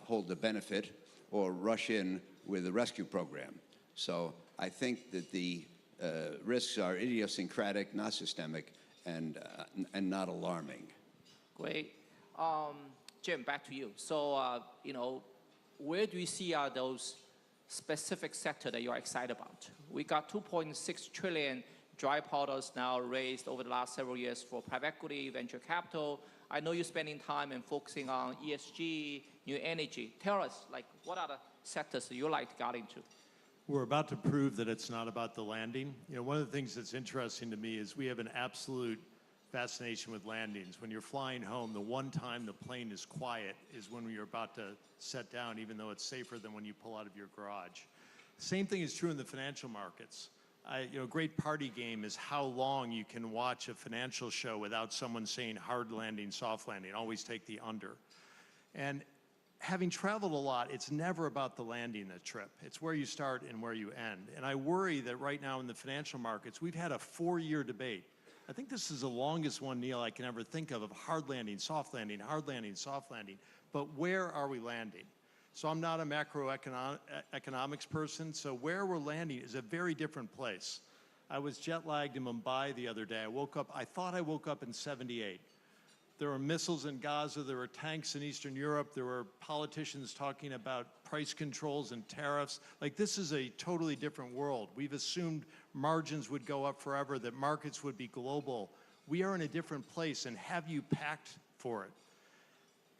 hold the benefit or rush in with a rescue program. So I think that the risks are idiosyncratic, not systemic, and not alarming. Great. Jim, back to you. So, you know, where do you see are those specific sector that you're excited about? We got 2.6 trillion dry powders now raised over the last several years for private equity, venture capital. I know you're spending time and focusing on ESG, new energy. Tell us, like, what are the sectors that you like to get into? We're about to prove that it's not about the landing. You know, one of the things that's interesting to me is we have an absolute fascination with landings. When you're flying home, the one time the plane is quiet is when you're about to set down, even though it's safer than when you pull out of your garage. Same thing is true in the financial markets. You know, a great party game is how long you can watch a financial show without someone saying hard landing, soft landing. Always take the under. And having traveled a lot, it's never about the landing the trip. It's where you start and where you end. And I worry that right now in the financial markets, we've had a 4-year debate. I think this is the longest one, Neil, I can ever think of hard landing, soft landing, hard landing, soft landing. But where are we landing? So I'm not a macroeconomics person, so where we're landing is a very different place. I was jet lagged in Mumbai the other day. I thought I woke up in '78. There were missiles in Gaza, there were tanks in Eastern Europe, there were politicians talking about price controls and tariffs. Like, this is a totally different world. We've assumed margins would go up forever, that markets would be global. We are in a different place, and have you packed for it?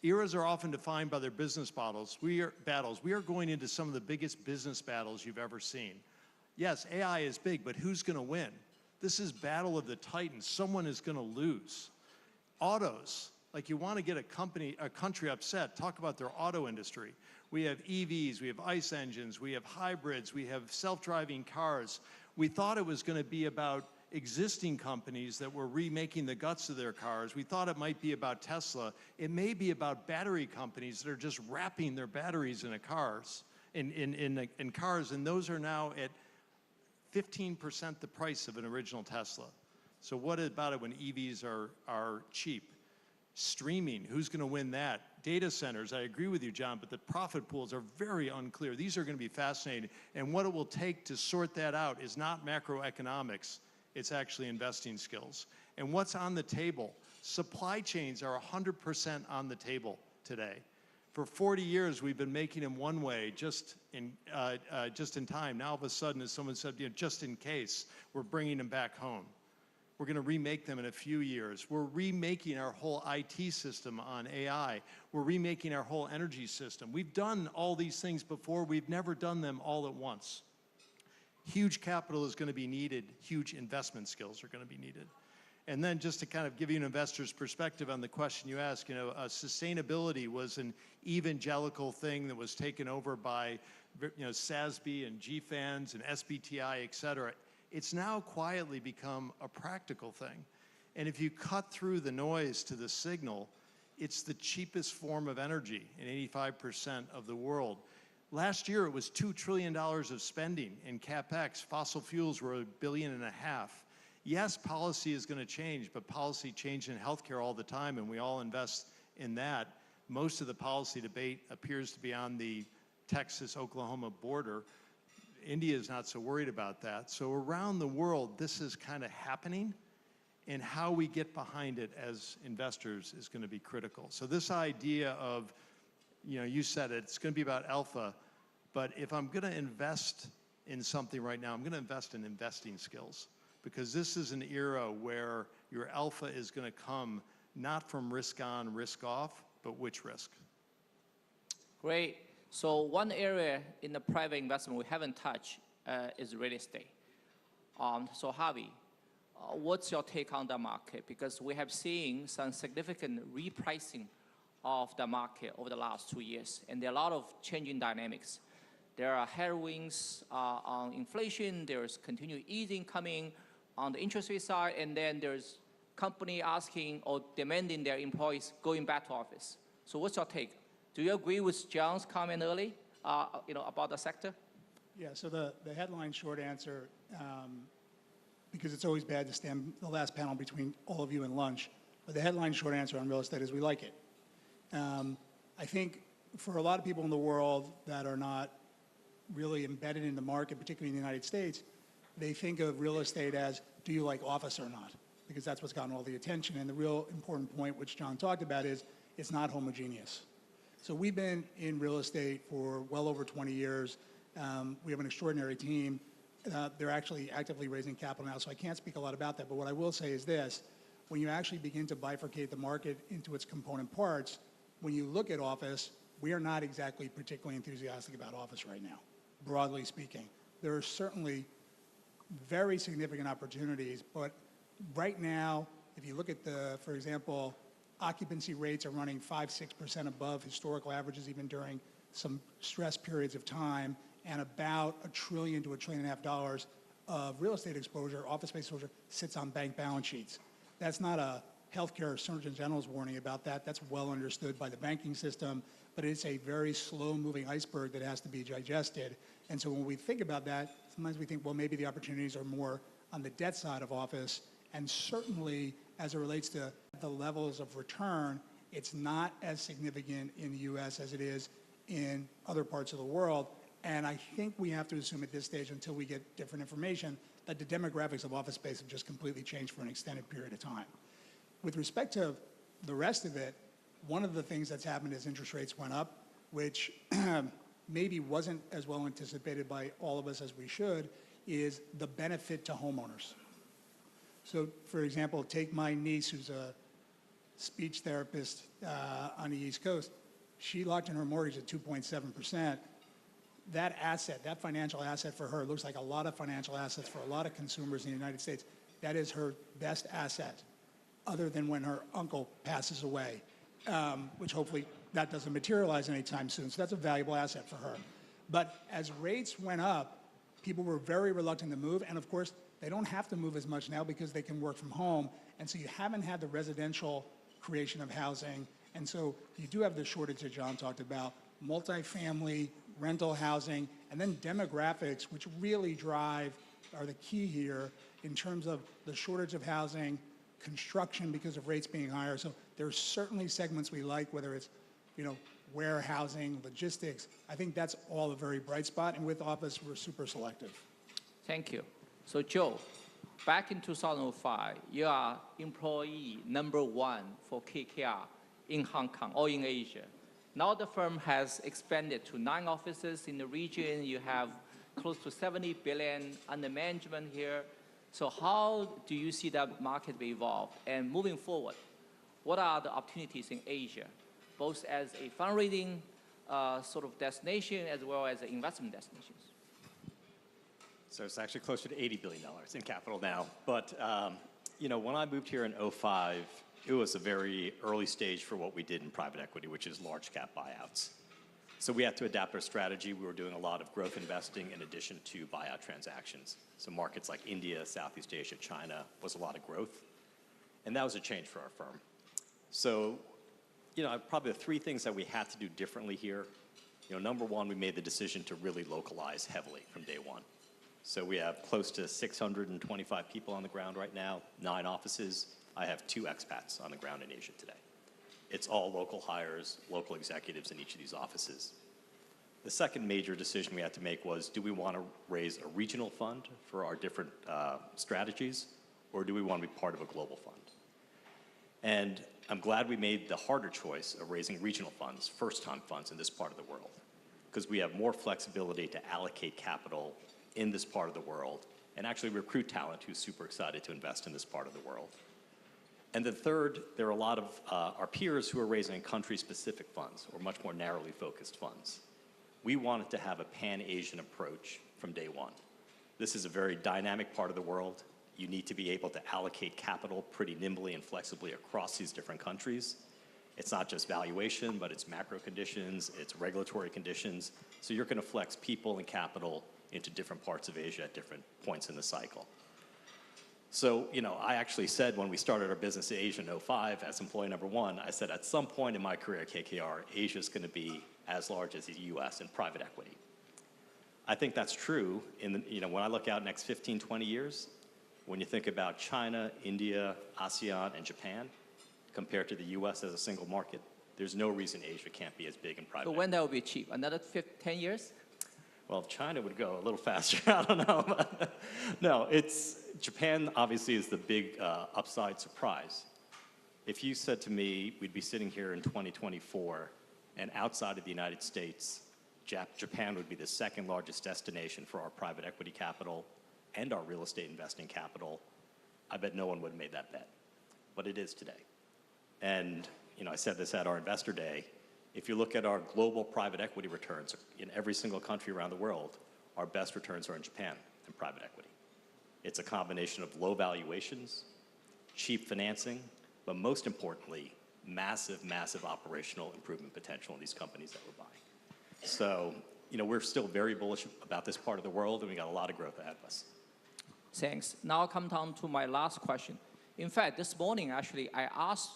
Eras are often defined by their business battles. We are going into some of the biggest business battles you've ever seen. Yes, AI is big, but who's going to win? This is battle of the titans. Someone is going to lose. Autos, like, you want to get a country upset, talk about their auto industry. We have EVs, we have ICE engines, we have hybrids, we have self-driving cars. We thought it was going to be about existing companies that were remaking the guts of their cars. We thought it might be about Tesla. It may be about battery companies that are just wrapping their batteries in cars, in cars, and those are now at 15% the price of an original Tesla. So what about it when EVs are cheap? Streaming, who's going to win that? Data centers, I agree with you, John, but the profit pools are very unclear. These are going to be fascinating, and what it will take to sort that out is not macroeconomics. It's actually investing skills. And what's on the table? Supply chains are 100% on the table today. For 40 years, we've been making them one way, just in time. Now, all of a sudden, as someone said, you know, just in case, we're bringing them back home. We're going to remake them in a few years. We're remaking our whole IT system on AI. We're remaking our whole energy system. We've done all these things before. We've never done them all at once. Huge capital is going to be needed. Huge investment skills are going to be needed. And then just to kind of give you an investor's perspective on the question you asked, you know, sustainability was an evangelical thing that was taken over by, you know, SASB and GFANS and SBTI, et cetera. It's now quietly become a practical thing. And if you cut through the noise to the signal, it's the cheapest form of energy in 85% of the world. Last year, it was $2 trillion of spending in CapEx. Fossil fuels were $1.5 billion. Yes, policy is going to change, but policy changes in healthcare all the time, and we all invest in that. Most of the policy debate appears to be on the Texas-Oklahoma border. India is not so worried about that. So around the world, this is kind of happening. and how we get behind it as investors is going to be critical. So this idea of, you said it, it's going to be about alpha, but if I'm going to invest in something right now, I'm going to invest in investing skills, because this is an era where your alpha is going to come not from risk on, risk off, but which risk. Great. So one area in the private investment we haven't touched is real estate. So Harvey, what's your take on the market? Because we have seen some significant repricing of the market over the last 2 years, and there are a lot of changing dynamics. There are headwinds on inflation, there's continued easing coming on the interest rate side, and then there's company asking or demanding their employees going back to office. So what's your take? Do you agree with John's comment early, about the sector? Yeah, so the headline short answer, because it's always bad to stand the last panel between all of you and lunch, but the headline short answer on real estate is we like it. I think for a lot of people in the world that are not really embedded in the market, particularly in the United States, they think of real estate as, do you like office or not? Because that's what's gotten all the attention. And the real important point, which John talked about, is it's not homogeneous. So we've been in real estate for well over 20 years. We have an extraordinary team. They're actually actively raising capital now, so I can't speak a lot about that. But what I will say is this: when you actually begin to bifurcate the market into its component parts, when you look at office, we are not exactly particularly enthusiastic about office right now, broadly speaking. There are certainly very significant opportunities, but right now, if you look at for example, occupancy rates are running 5-6% above historical averages, even during some stress periods of time, and about $1 trillion to $1.5 trillion of real estate exposure, office space exposure, sits on bank balance sheets. That's not a healthcare Surgeon General's warning about that. That's well understood by the banking system, but it's a very slow-moving iceberg that has to be digested. And so when we think about that, sometimes we think, well, maybe the opportunities are more on the debt side of office, and certainly as it relates to the levels of return, it's not as significant in the U.S. as it is in other parts of the world. And I think we have to assume at this stage, until we get different information, that the demographics of office space have just completely changed for an extended period of time. With respect to the rest of it, one of the things that's happened is interest rates went up, which maybe wasn't as well anticipated by all of us as we should, is the benefit to homeowners. So, for example, take my niece, who's a speech therapist on the East Coast. She locked in her mortgage at 2.7%. That asset, that financial asset for her, looks like a lot of financial assets for a lot of consumers in the United States. That is her best asset, other than when her uncle passes away, which hopefully that doesn't materialize anytime soon. So that's a valuable asset for her. But as rates went up, people were very reluctant to move. And of course, they don't have to move as much now because they can work from home. And so you haven't had the residential creation of housing. And so you do have the shortage that John talked about, multifamily, rental housing, and then demographics, which really are the key here in terms of the shortage of housing, construction because of rates being higher. So there's certainly segments we like, whether it's, warehousing, logistics. I think that's all a very bright spot. And with office, we're super selective. Thank you. So Joe, back in 2005, you are employee #1 for KKR in Hong Kong or in Asia. Now the firm has expanded to 9 offices in the region. You have close to $70 billion under management here. So how do you see that market evolve? And moving forward, what are the opportunities in Asia, both as a fundraising sort of destination as well as investment destinations? So it's actually closer to $80 billion in capital now. But, when I moved here in 2005, it was a very early stage for what we did in private equity, which is large cap buyouts. So we had to adapt our strategy. We were doing a lot of growth investing in addition to buyout transactions. So markets like India, Southeast Asia, China was a lot of growth. And that was a change for our firm. So, probably the 3 things that we had to do differently here. Number 1, we made the decision to really localize heavily from day 1. So we have close to 625 people on the ground right now, 9 offices. I have 2 expats on the ground in Asia today. It's all local hires, local executives in each of these offices. The second major decision we had to make was, do we want to raise a regional fund for our different strategies, or do we want to be part of a global fund? And I'm glad we made the harder choice of raising regional funds, first-time funds in this part of the world, because we have more flexibility to allocate capital in this part of the world and actually recruit talent who's super excited to invest in this part of the world. And then third, there are a lot of our peers who are raising country-specific funds or much more narrowly focused funds. We wanted to have a pan-Asian approach from day one. This is a very dynamic part of the world. You need to be able to allocate capital pretty nimbly and flexibly across these different countries. It's not just valuation, but it's macro conditions, it's regulatory conditions. So you're going to flex people and capital into different parts of Asia at different points in the cycle. So, I actually said when we started our business in Asia in 2005 as employee number one, I said at some point in my career at KKR, Asia is going to be as large as the US in private equity. I think that's true when I look out next 15, 20 years, when you think about China, India, ASEAN, and Japan, compared to the US as a single market, there's no reason Asia can't be as big in private So when that will be achieved? Another 10 years? Well, if China would go a little faster, I don't know. No, Japan obviously is the big upside surprise. If you said to me, we'd be sitting here in 2024, and outside of the United States, Japan would be the second largest destination for our private equity capital and our real estate investing capital, I bet no one would have made that bet. But it is today. And I said this at our investor day, if you look at our global private equity returns in every single country around the world, our best returns are in Japan in private equity. It's a combination of low valuations, cheap financing, but most importantly, massive, massive operational improvement potential in these companies that we're buying. So, we're still very bullish about this part of the world, and we got a lot of growth ahead of us. Thanks. Now I'll come down to my last question. In fact, this morning, actually, I asked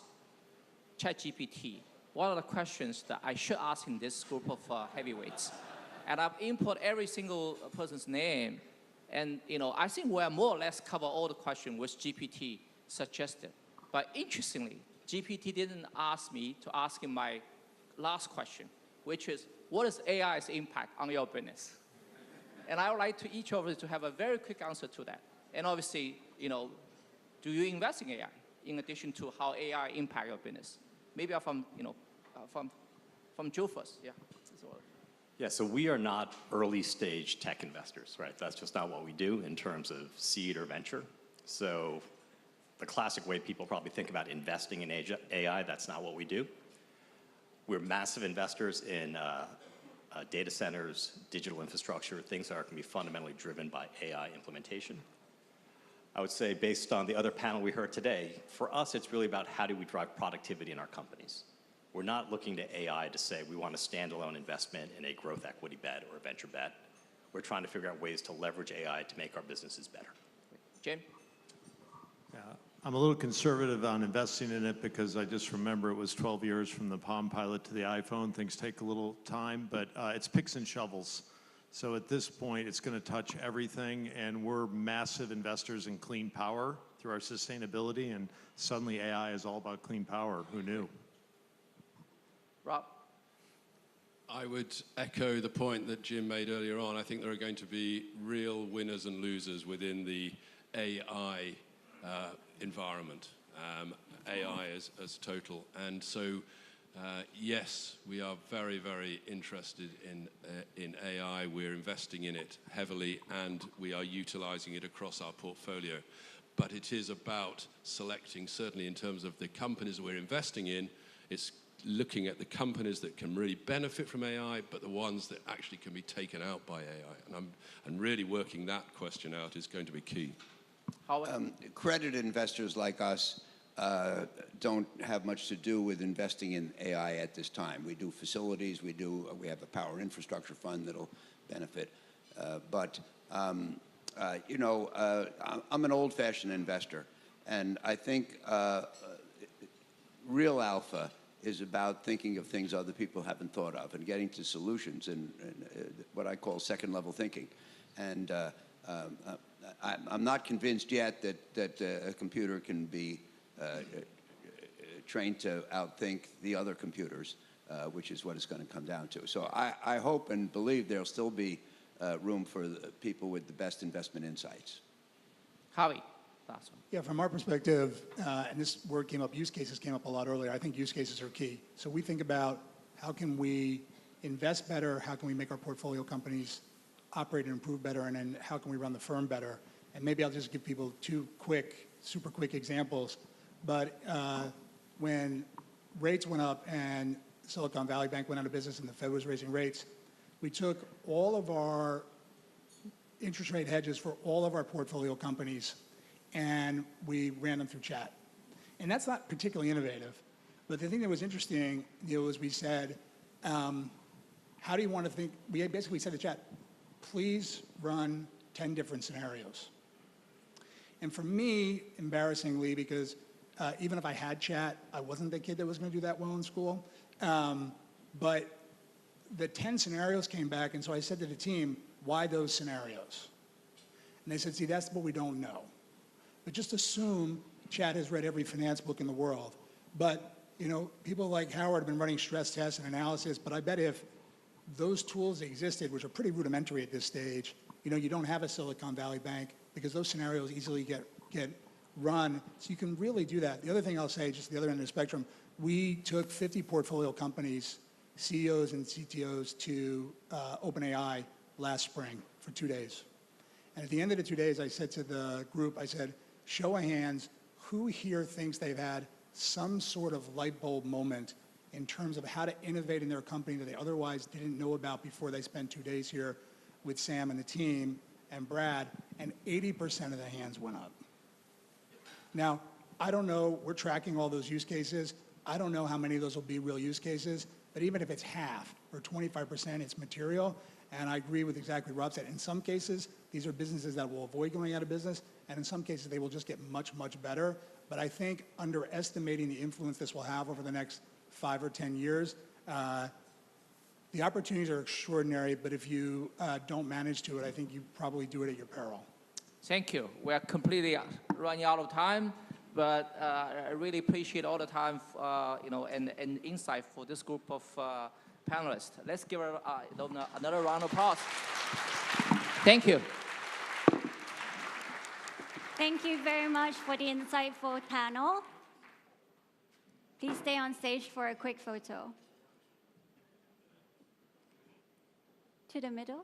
ChatGPT what are the questions that I should ask in this group of heavyweights. And I've input every single person's name. And, I think we more or less cover all the questions which GPT suggested. But interestingly, GPT didn't ask me to ask him my last question, which is, what is AI's impact on your business? And I would like to each of you to have a very quick answer to that. And obviously, do you invest in AI in addition to how AI impact your business? Maybe from Joe first. Yeah. Yeah, so we are not early stage tech investors, right? That's just not what we do in terms of seed or venture. So the classic way people probably think about investing in AI, that's not what we do. We're massive investors in data centers, digital infrastructure, things that can be fundamentally driven by AI implementation. I would say based on the other panel we heard today, for us it's really about how do we drive productivity in our companies. We're not looking to AI to say we want a standalone investment in a growth equity bet or a venture bet. We're trying to figure out ways to leverage AI to make our businesses better. Jim? Yeah, I'm a little conservative on investing in it because I just remember it was 12 years from the Palm Pilot to the iPhone. Things take a little time, but it's picks and shovels. So at this point, it's going to touch everything, and we're massive investors in clean power through our sustainability, and suddenly AI is all about clean power. Who knew? Rob? I would echo the point that Jim made earlier on. I think there are going to be real winners and losers within the AI environment, AI as total. And so, yes, we are very, very interested in AI. We're investing in it heavily, and we are utilizing it across our portfolio. But it is about selecting, certainly in terms of the companies we're investing in, it's looking at the companies that can really benefit from AI, but the ones that actually can be taken out by AI. And really working that question out is going to be key. Credit investors like us don't have much to do with investing in AI at this time. We do facilities, we have a power infrastructure fund that'll benefit. I'm an old-fashioned investor, and I think real alpha is about thinking of things other people haven't thought of and getting to solutions and what I call second-level thinking. And I'm not convinced yet that a computer can be trained to outthink the other computers, which is what it's going to come down to. So I hope and believe there'll still be room for the people with the best investment insights. Harvey? last one. Yeah, from our perspective, and this word came up, use cases came up a lot earlier. I think use cases are key. So we think about how can we invest better, how can we make our portfolio companies operate and improve better, and then how can we run the firm better? And maybe I'll just give people two super quick examples. But when rates went up and Silicon Valley Bank went out of business and the Fed was raising rates, we took all of our interest rate hedges for all of our portfolio companies and we ran them through chat. And that's not particularly innovative. But the thing that was interesting, was we said, how do you want to think? We basically said to chat, please run 10 different scenarios. And for me, embarrassingly, because even if I had chat, I wasn't the kid that was going to do that well in school. But the 10 scenarios came back, and so I said to the team, why those scenarios? And they said, see, that's what we don't know. But just assume Chad has read every finance book in the world. But, people like Howard have been running stress tests and analysis, but I bet if those tools existed, which are pretty rudimentary at this stage, you don't have a Silicon Valley Bank because those scenarios easily get run. So you can really do that. The other thing I'll say, just the other end of the spectrum, we took 50 portfolio companies, CEOs and CTOs to OpenAI last spring for 2 days. And at the end of the 2 days, I said to the group, I said, show of hands, who here thinks they've had some sort of light bulb moment in terms of how to innovate in their company that they otherwise didn't know about before they spent 2 days here with Sam and the team and Brad, and 80% of the hands went up. Now, I don't know, we're tracking all those use cases. I don't know how many of those will be real use cases, but even if it's half or 25%, it's material. And I agree with exactly what Rob said. In some cases, these are businesses that will avoid going out of business, and in some cases, they will just get much, much better. But I think underestimating the influence this will have over the next 5 or 10 years, the opportunities are extraordinary, but if you don't manage to it, I think you probably do it at your peril. Thank you. We are completely running out of time, but I really appreciate all the time, and insight for this group of panelists. Let's give another round of applause. Thank you. Thank you very much for the insightful panel. Please stay on stage for a quick photo. To the middle.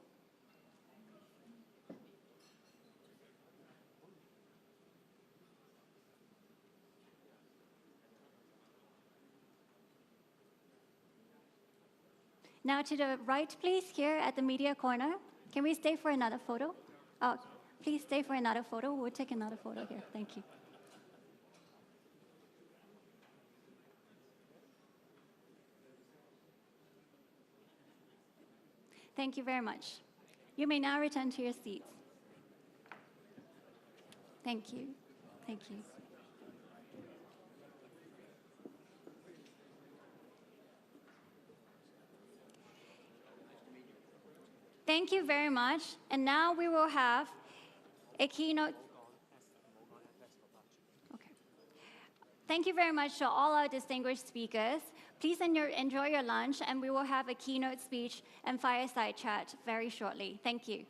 Now to the right, please, here at the media corner. Can we stay for another photo? Oh, please stay for another photo. We'll take another photo here. Thank you. Thank you very much. You may now return to your seats. Thank you. Thank you. Thank you very much. And now we will have a keynote. Okay. Thank you very much to all our distinguished speakers. Please enjoy your lunch, and we will have a keynote speech and fireside chat very shortly. Thank you.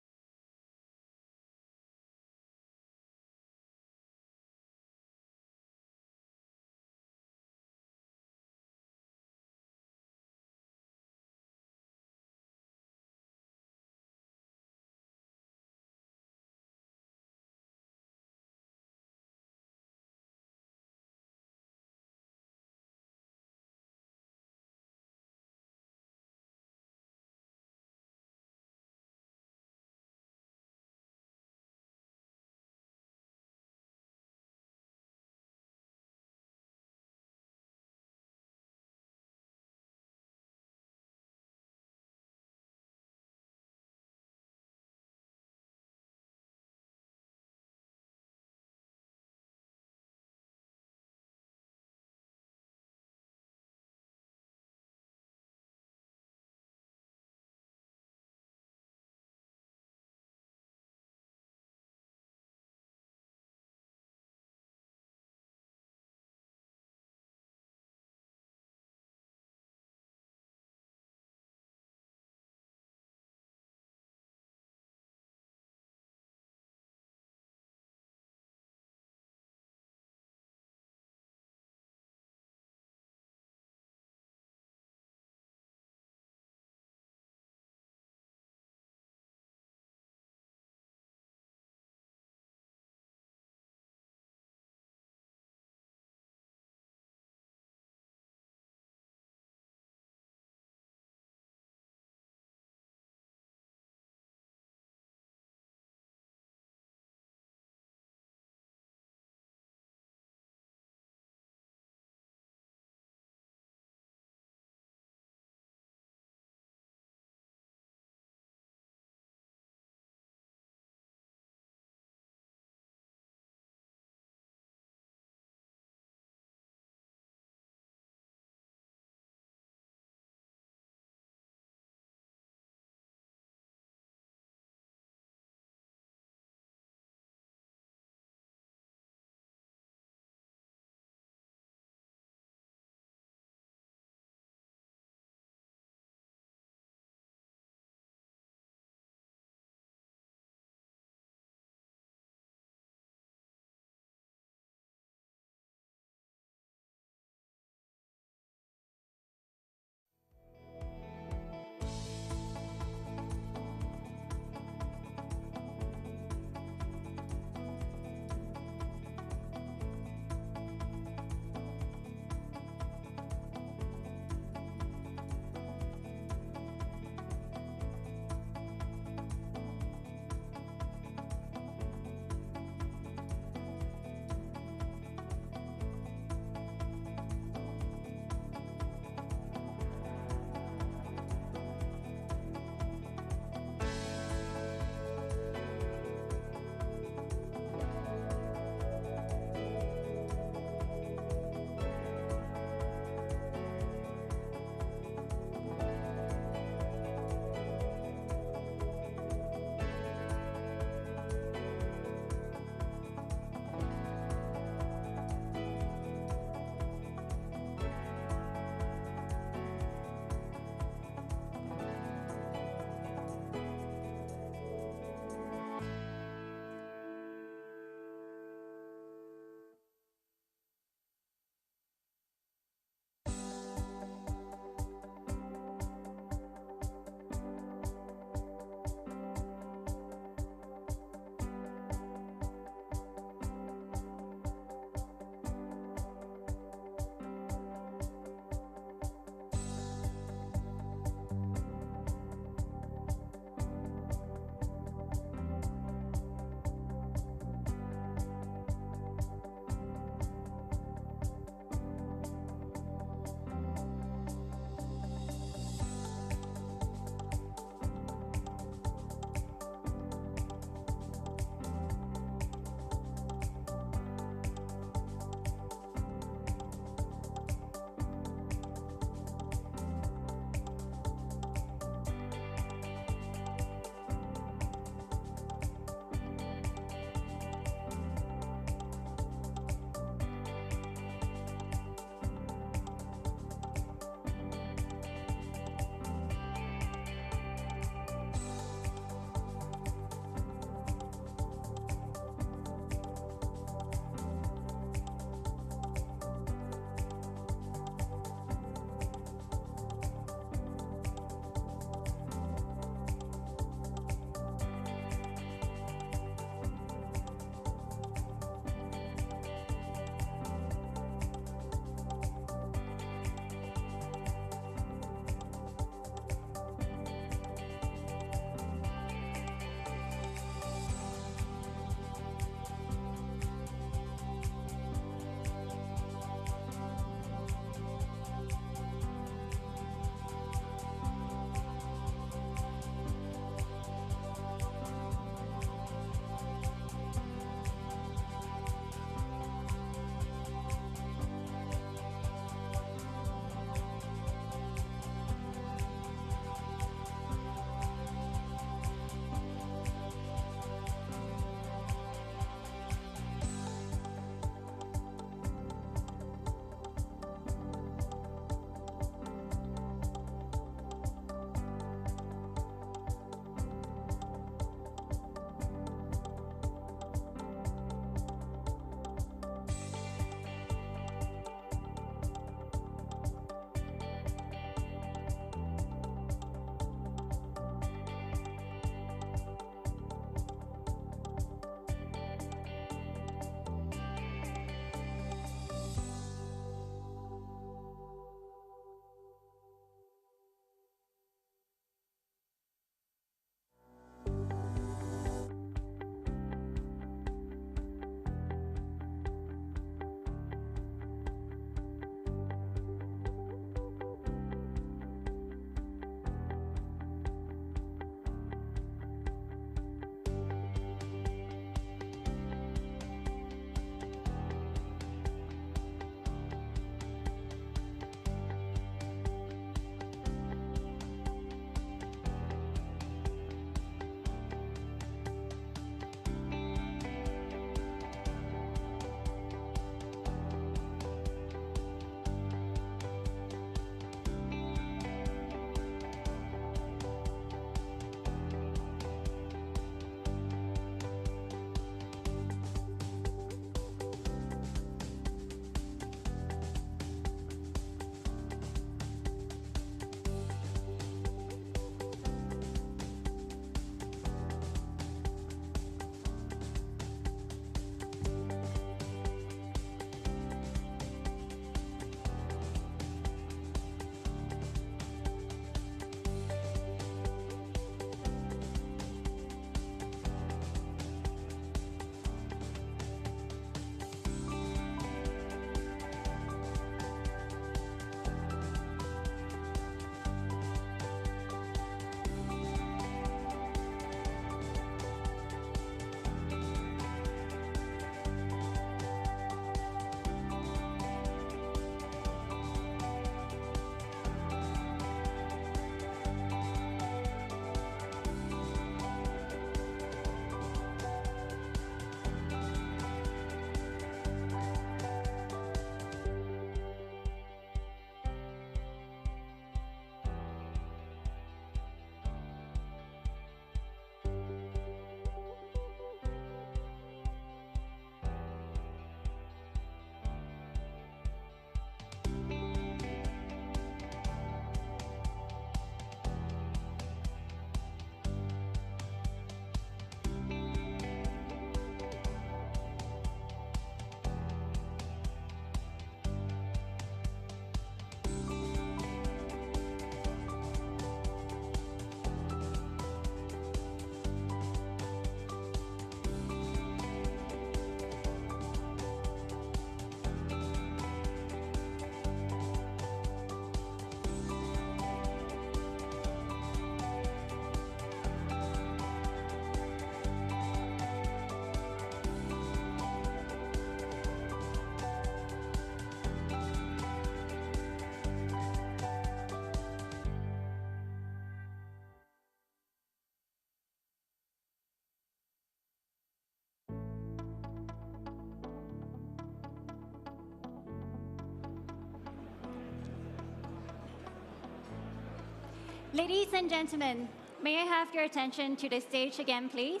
Ladies and gentlemen, may I have your attention to the stage again, please?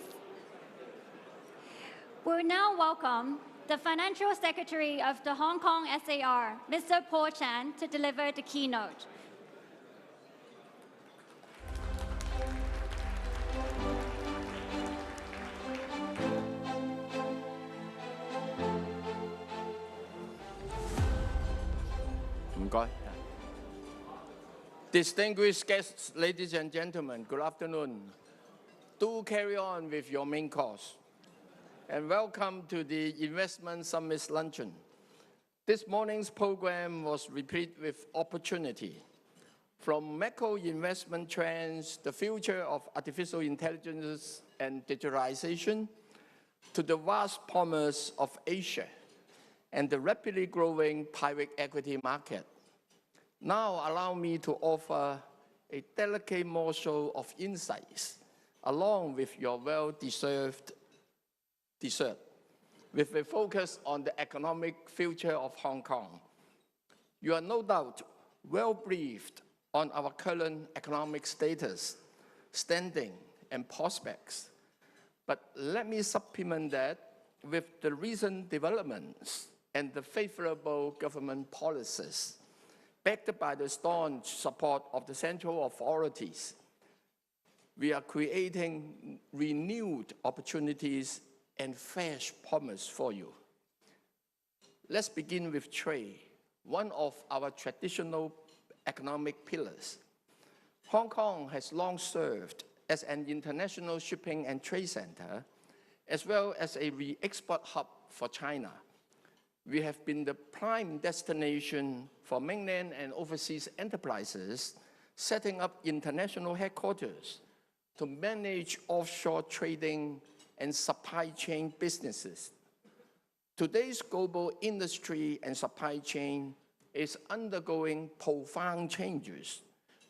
We'll now welcome the Financial Secretary of the Hong Kong SAR, Mr. Paul Chan, to deliver the keynote. Distinguished guests, ladies and gentlemen, good afternoon. Do carry on with your main course. And welcome to the Investment Summit Luncheon. This morning's program was replete with opportunity. From macro investment trends, the future of artificial intelligence and digitalization, to the vast promise of Asia and the rapidly growing private equity market. Now allow me to offer a delicate morsel of insights along with your well-deserved dessert, with a focus on the economic future of Hong Kong. You are no doubt well briefed on our current economic status, standing, and prospects. But let me supplement that with the recent developments and the favorable government policies, backed by the staunch support of the central authorities. We are creating renewed opportunities and fresh promise for you. Let's begin with trade, one of our traditional economic pillars. Hong Kong has long served as an international shipping and trade center, as well as a re-export hub for China. We have been the prime destination for mainland and overseas enterprises, setting up international headquarters to manage offshore trading and supply chain businesses. Today's global industry and supply chain is undergoing profound changes,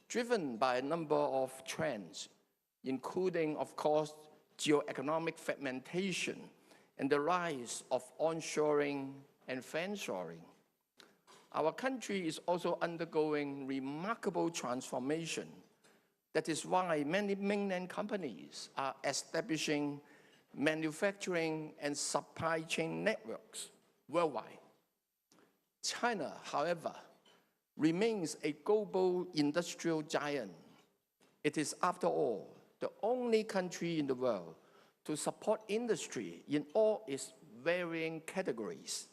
driven by a number of trends, including, of course, geoeconomic fragmentation and the rise of onshoring and friendshoring. Our country is also undergoing remarkable transformation. That is why many mainland companies are establishing manufacturing and supply chain networks worldwide. China, however, remains a global industrial giant. It is, after all, the only country in the world to support industry in all its varying categories.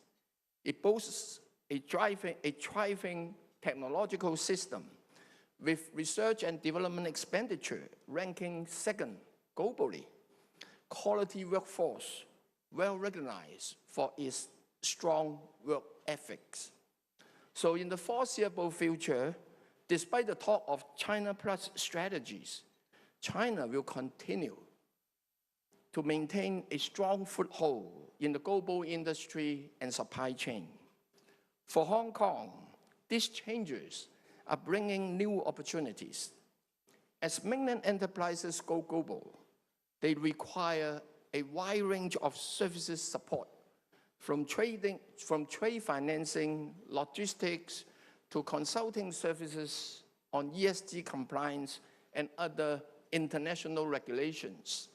It boasts a thriving technological system with research and development expenditure ranking second globally, quality workforce well recognized for its strong work ethics. So in the foreseeable future, despite the talk of China Plus strategies, China will continue to maintain a strong foothold in the global industry and supply chain. For Hong Kong, these changes are bringing new opportunities. As mainland enterprises go global, they require a wide range of services support, from trade financing, logistics, to consulting services on ESG compliance and other international regulations.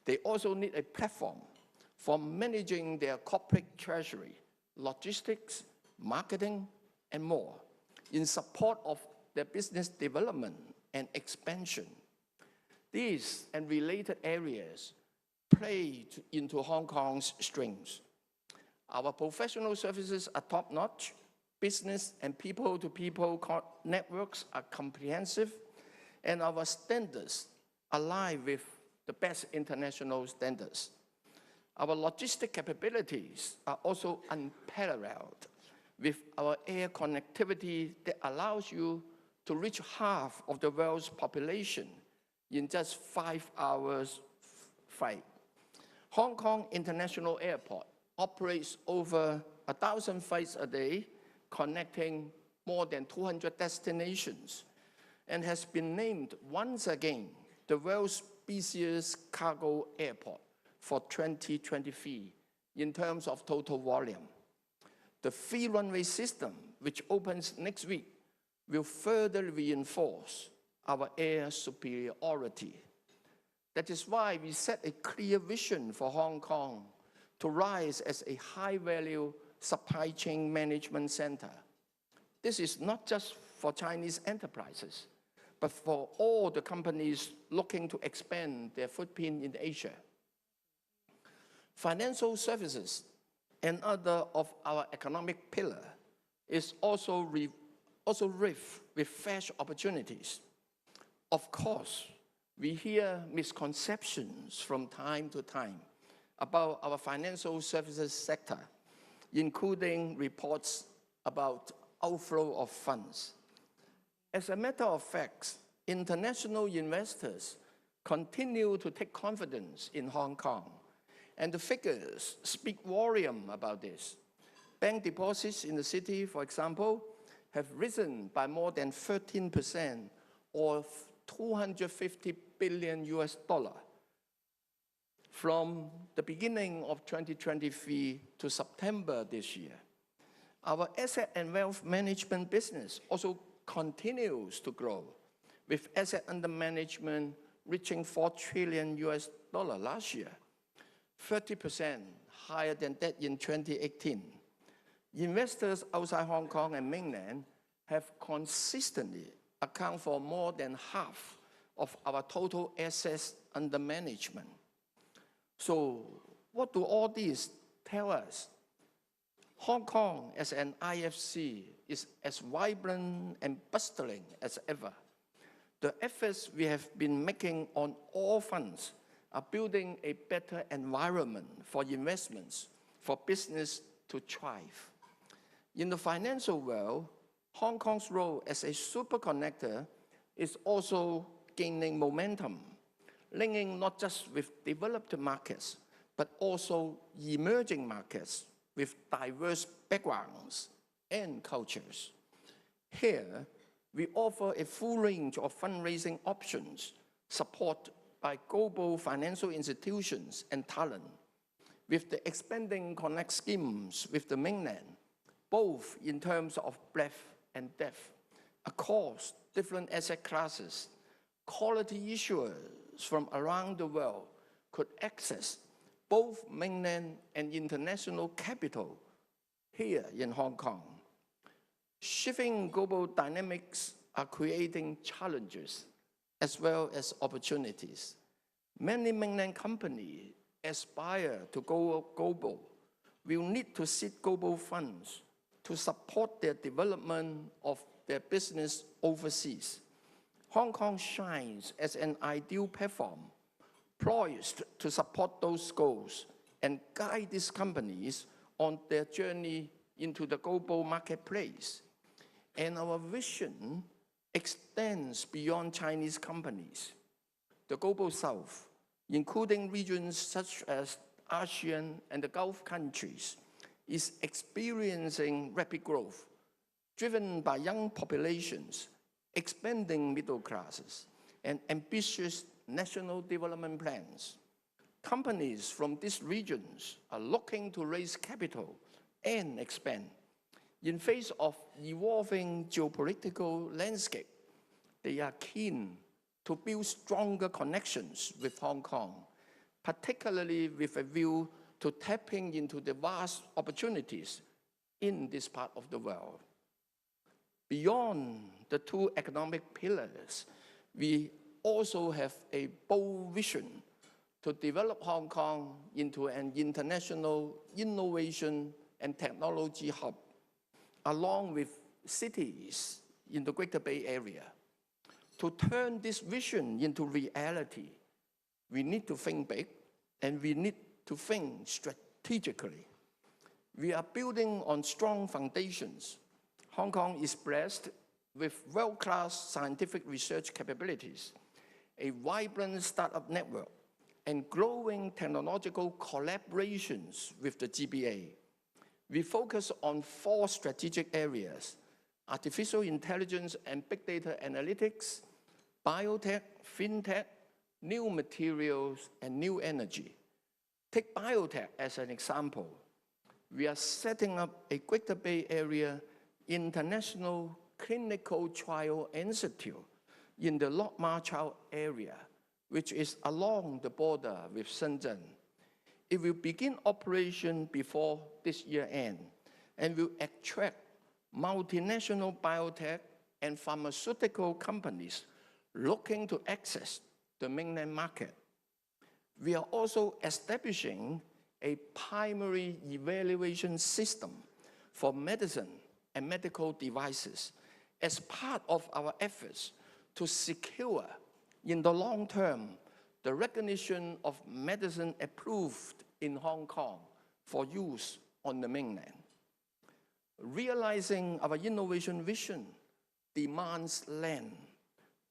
They also need a platform for managing their corporate treasury, logistics, marketing, and more in support of their business development and expansion. These and related areas play into Hong Kong's strengths. Our professional services are top-notch, business and people-to-people networks are comprehensive, and our standards align with the best international standards. Our logistic capabilities are also unparalleled, with our air connectivity that allows you to reach half of the world's population in just 5 hours flight. Hong Kong International Airport operates over 1,000 flights a day, connecting more than 200 destinations, and has been named once again the world's busiest cargo airport for 2023 in terms of total volume. The free runway system, which opens next week, will further reinforce our air superiority. That is why we set a clear vision for Hong Kong to rise as a high-value supply chain management center. This is not just for Chinese enterprises, but for all the companies looking to expand their footprint in Asia. Financial services, another of our economic pillar, is also rife with fresh opportunities. Of course, we hear misconceptions from time to time about our financial services sector, including reports about outflow of funds. As a matter of fact, international investors continue to take confidence in Hong Kong, and the figures speak volume about this. Bank deposits in the city, for example, have risen by more than 13%, or 250 billion US dollar from the beginning of 2023 to September this year. Our asset and wealth management business also continues to grow, with asset under management reaching 4 trillion US dollar last year, 30% higher than that in 2018. Investors outside Hong Kong and mainland have consistently account for more than half of our total assets under management. So what do all these tell us? Hong Kong as an IFC is as vibrant and bustling as ever. The efforts we have been making on all fronts are building a better environment for investments, for business to thrive. In the financial world, Hong Kong's role as a super connector is also gaining momentum, linking not just with developed markets, but also emerging markets with diverse backgrounds and cultures. Here, we offer a full range of fundraising options supported by global financial institutions and talent, with the expanding Connect schemes with the mainland, both in terms of breadth and depth, across different asset classes. Quality issuers from around the world could access both mainland and international capital here in Hong Kong. Shifting global dynamics are creating challenges as well as opportunities. Many mainland companies aspire to go global, will need to seek global funds to support their development of their business overseas. Hong Kong shines as an ideal platform, poised to support those goals and guide these companies on their journey into the global marketplace. And our vision extends beyond Chinese companies. The Global South, including regions such as ASEAN and the Gulf countries, is experiencing rapid growth, driven by young populations, expanding middle classes, and ambitious national development plans. Companies from these regions are looking to raise capital and expand. In face of evolving geopolitical landscape, they are keen to build stronger connections with Hong Kong, particularly with a view to tapping into the vast opportunities in this part of the world. Beyond the two economic pillars, we also have a bold vision to develop Hong Kong into an international innovation and technology hub, along with cities in the Greater Bay Area. To turn this vision into reality, we need to think big and we need to think strategically. We are building on strong foundations. Hong Kong is blessed with world-class scientific research capabilities, a vibrant startup network, and growing technological collaborations with the GBA. We focus on 4 strategic areas: artificial intelligence and big data analytics, biotech, fintech, new materials, and new energy. Take biotech as an example. We are setting up a Greater Bay Area International Clinical Trial Institute in the Lok Ma Chau area, which is along the border with Shenzhen. It will begin operation before this year end and will attract multinational biotech and pharmaceutical companies looking to access the mainland market. We are also establishing a primary evaluation system for medicine and medical devices as part of our efforts to secure, in the long term, the recognition of medicine approved in Hong Kong for use on the mainland. Realizing our innovation vision demands land.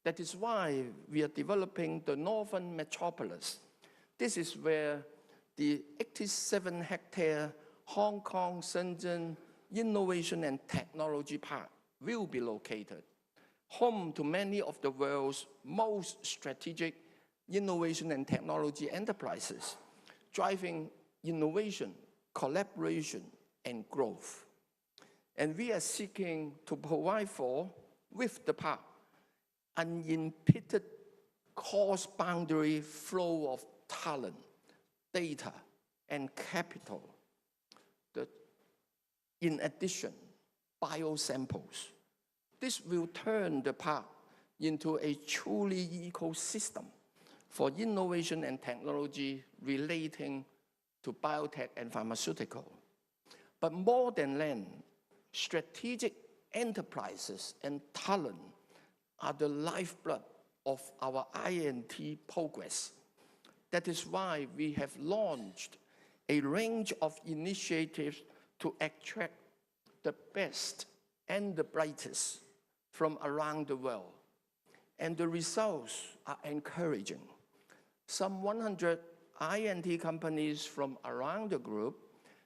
That is why we are developing the Northern Metropolis. This is where the 87-hectare Hong Kong Shenzhen Innovation and Technology Park will be located, home to many of the world's most strategic innovation and technology enterprises, driving innovation, collaboration, and growth. And we are seeking to provide for, with the park, unimpeded cross-boundary flow of talent, data, and capital. In addition, biosamples. This will turn the park into a truly ecosystem for innovation and technology relating to biotech and pharmaceutical. But more than land, strategic enterprises and talent are the lifeblood of our I&T progress. That is why we have launched a range of initiatives to attract the best and the brightest from around the world. And the results are encouraging. Some 100 I&T companies from around the group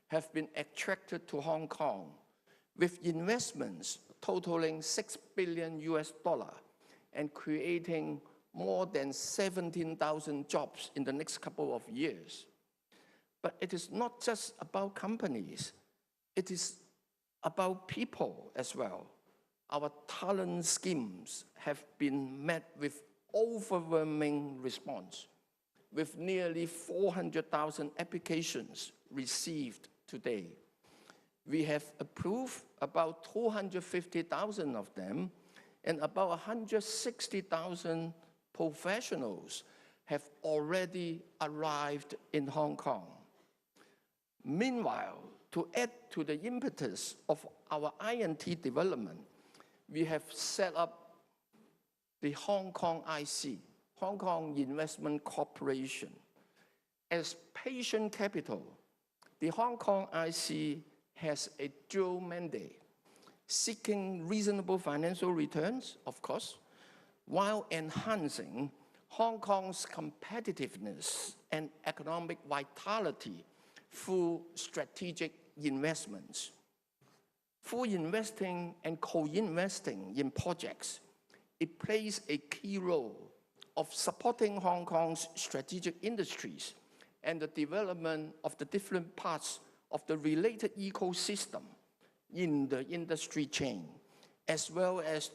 have been attracted to Hong Kong with investments totaling $6 billion and creating more than 17,000 jobs in the next couple of years. But it is not just about companies. It is about people as well. Our talent schemes have been met with overwhelming response, with nearly 400,000 applications received today. We have approved about 250,000 of them, and about 160,000 professionals have already arrived in Hong Kong. Meanwhile, to add to the impetus of our I&T development, we have set up the Hong Kong IC, Hong Kong Investment Corporation. As patient capital, the Hong Kong IC has a dual mandate, seeking reasonable financial returns, of course, while enhancing Hong Kong's competitiveness and economic vitality through strategic investments. Through investing and co-investing in projects, it plays a key role of supporting Hong Kong's strategic industries and the development of the different parts of the related ecosystem in the industry chain, as well as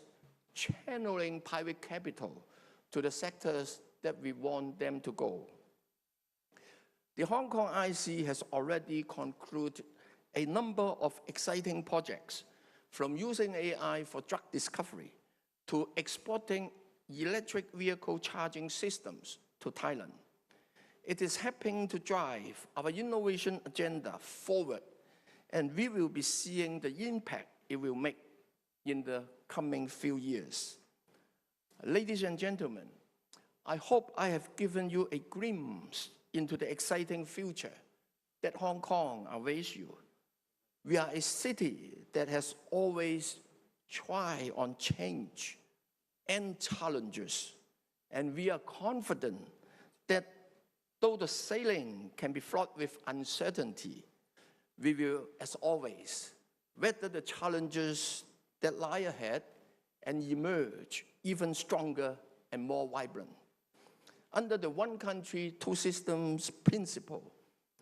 channeling private capital to the sectors that we want them to go. The Hong Kong IC has already concluded a number of exciting projects, from using AI for drug discovery to exporting electric vehicle charging systems to Thailand. It is helping to drive our innovation agenda forward, and we will be seeing the impact it will make in the coming few years. Ladies and gentlemen, I hope I have given you a glimpse into the exciting future that Hong Kong awaits you. We are a city that has always tried on change and challenges, and we are confident that though the sailing can be fraught with uncertainty, we will, as always, weather the challenges that lie ahead and emerge even stronger and more vibrant. Under the one country, two systems principle,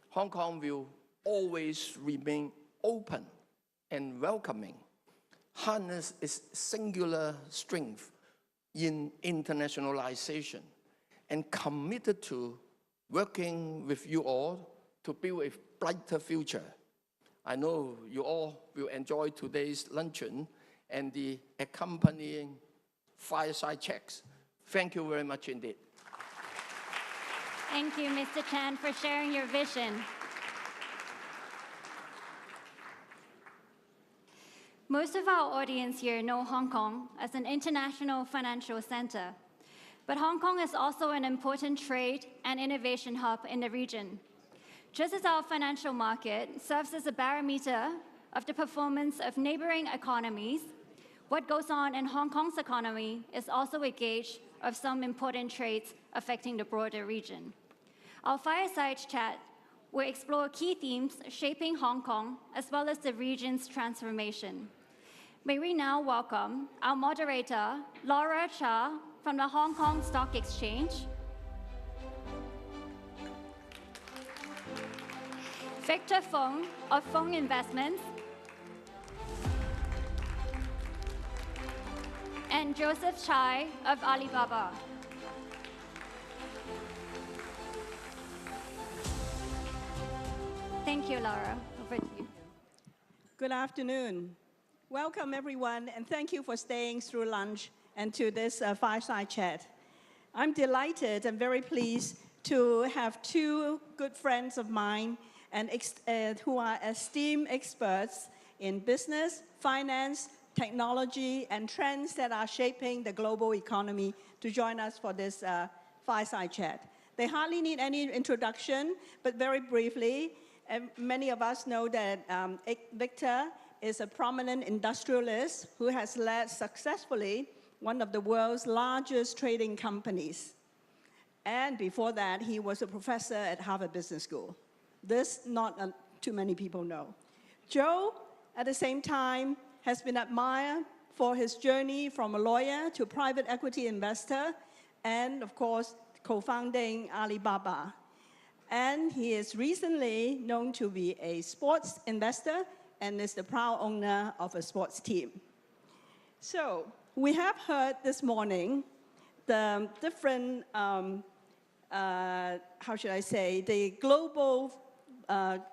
Hong Kong will always remain open and welcoming, harness its singular strength in internationalization and committed to working with you all to build a brighter future. I know you all will enjoy today's luncheon and the accompanying fireside chats. Thank you very much indeed. Thank you, Mr. Chan, for sharing your vision. Most of our audience here know Hong Kong as an international financial center, but Hong Kong is also an important trade and innovation hub in the region. Just as our financial market serves as a barometer of the performance of neighboring economies, what goes on in Hong Kong's economy is also a gauge of some important traits affecting the broader region. Our fireside chat will explore key themes shaping Hong Kong as well as the region's transformation. May we now welcome our moderator, Laura Cha from the Hong Kong Stock Exchange, Victor Fung of Fung Investments, and Joseph Chai of Alibaba. Thank you, Laura. Over to you. Good afternoon. Welcome, everyone, and thank you for staying through lunch and to this fireside chat. I'm delighted and very pleased to have two good friends of mine and who are esteemed experts in business, finance, technology, and trends that are shaping the global economy to join us for this fireside chat. They hardly need any introduction, but very briefly, many of us know that Victor is a prominent industrialist who has led successfully one of the world's largest trading companies. And before that, he was a professor at Harvard Business School. This, not too many people know. Joe, at the same time, has been admired for his journey from a lawyer to private equity investor and, of course, co-founding Alibaba. And he is recently known to be a sports investor and is the proud owner of a sports team. So we have heard this morning the different, how should I say, the global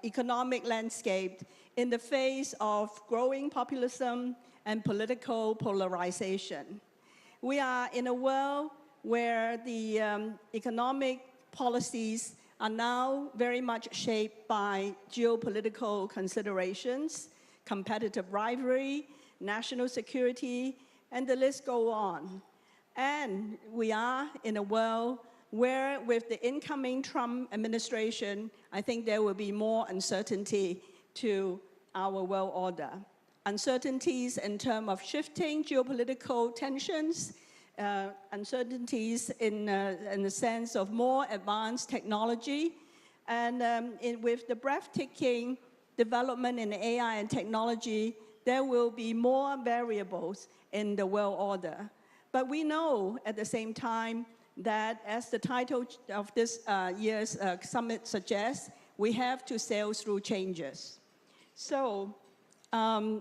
economic landscape in the face of growing populism and political polarization. We are in a world where the economic policies are now very much shaped by geopolitical considerations, competitive rivalry, national security, and the list goes on. And we are in a world where with the incoming Trump administration, I think there will be more uncertainty to our world order. Uncertainties in terms of shifting geopolitical tensions, uncertainties in the sense of more advanced technology, and with the breathtaking development in AI and technology, there will be more variables in the world order. But we know at the same time that, as the title of this year's summit suggests, we have to sail through changes. So a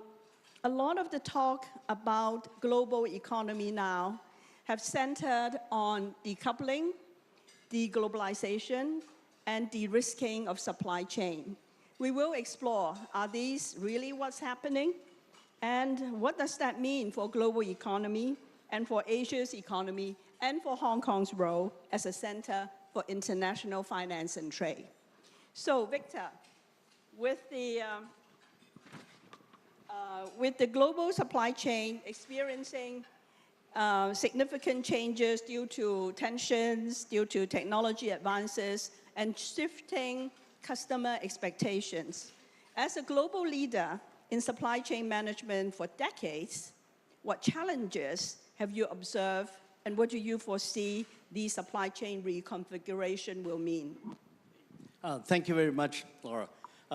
lot of the talk about global economy now have centered on decoupling, deglobalization, and de-risking of supply chain. We will explore, are these really what's happening? And what does that mean for global economy and for Asia's economy and for Hong Kong's role as a center for international finance and trade? So, Victor, with the global supply chain experiencing significant changes due to tensions, due to technology advances, and shifting customer expectations. As a global leader in supply chain management for decades, what challenges have you observed, and what do you foresee the supply chain reconfiguration will mean? Thank you very much, Laura.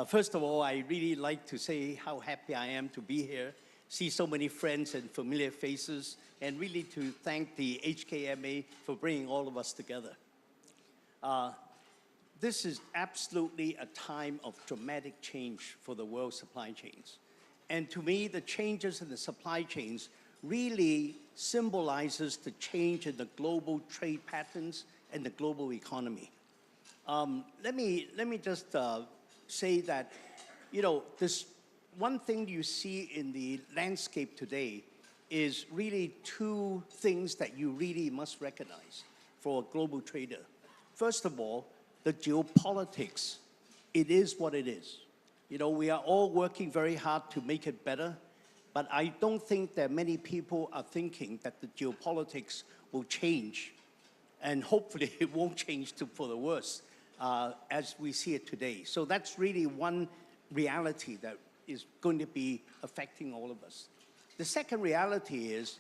First of all, I really like to say how happy I am to be here, see so many friends and familiar faces, and really to thank the HKMA for bringing all of us together. This is absolutely a time of dramatic change for the world supply chains. And to me, the changes in the supply chains really symbolizes the change in the global trade patterns and the global economy. Let me just say that, this one thing you see in the landscape today is really two things that you really must recognize for a global trader. First of all, the geopolitics. It is what it is. We are all working very hard to make it better, but I don't think that many people are thinking that the geopolitics will change, and hopefully it won't change for the worse as we see it today. So that's really one reality that is going to be affecting all of us. The second reality is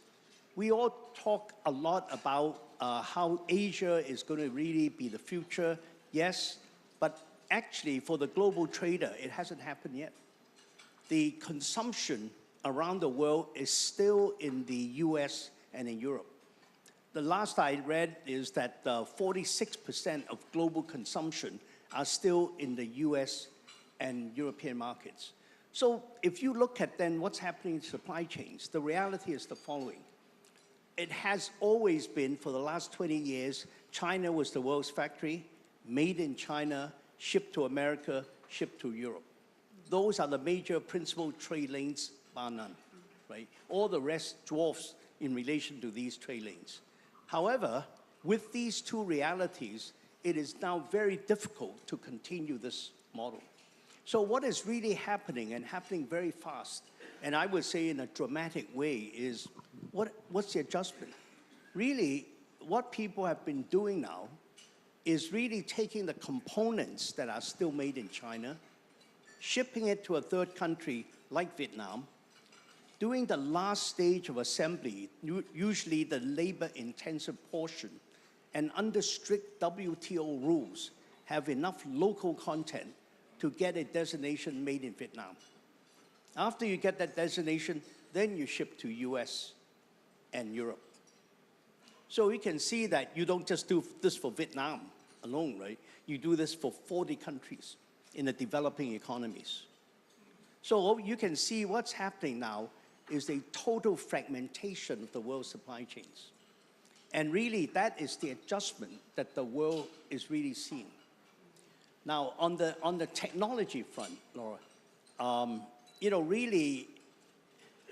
we all talk a lot about how Asia is going to really be the future. Yes, but actually for the global trader, it hasn't happened yet. The consumption around the world is still in the US and in Europe. The last I read is that 46% of global consumption are still in the US and European markets. So if you look at then what's happening in supply chains, the reality is the following. It has always been, for the last 20 years, China was the world's factory, made in China, shipped to America, shipped to Europe. Those are the major principal trade lanes, bar none, right? All the rest dwarfs in relation to these trade lanes. However, with these two realities, it is now very difficult to continue this model. So what is really happening, and happening very fast, and I would say in a dramatic way, is what's the adjustment? Really, what people have been doing now is really taking the components that are still made in China, shipping it to a third country like Vietnam, doing the last stage of assembly, usually the labor-intensive portion, and under strict WTO rules, have enough local content to get a designation made in Vietnam. After you get that designation, then you ship to US and Europe. So you can see that you don't just do this for Vietnam alone, right? You do this for 40 countries in the developing economies. So you can see what's happening now is a total fragmentation of the world's supply chains. And really, that is the adjustment that the world is really seeing. Now, on the technology front, Laura, really,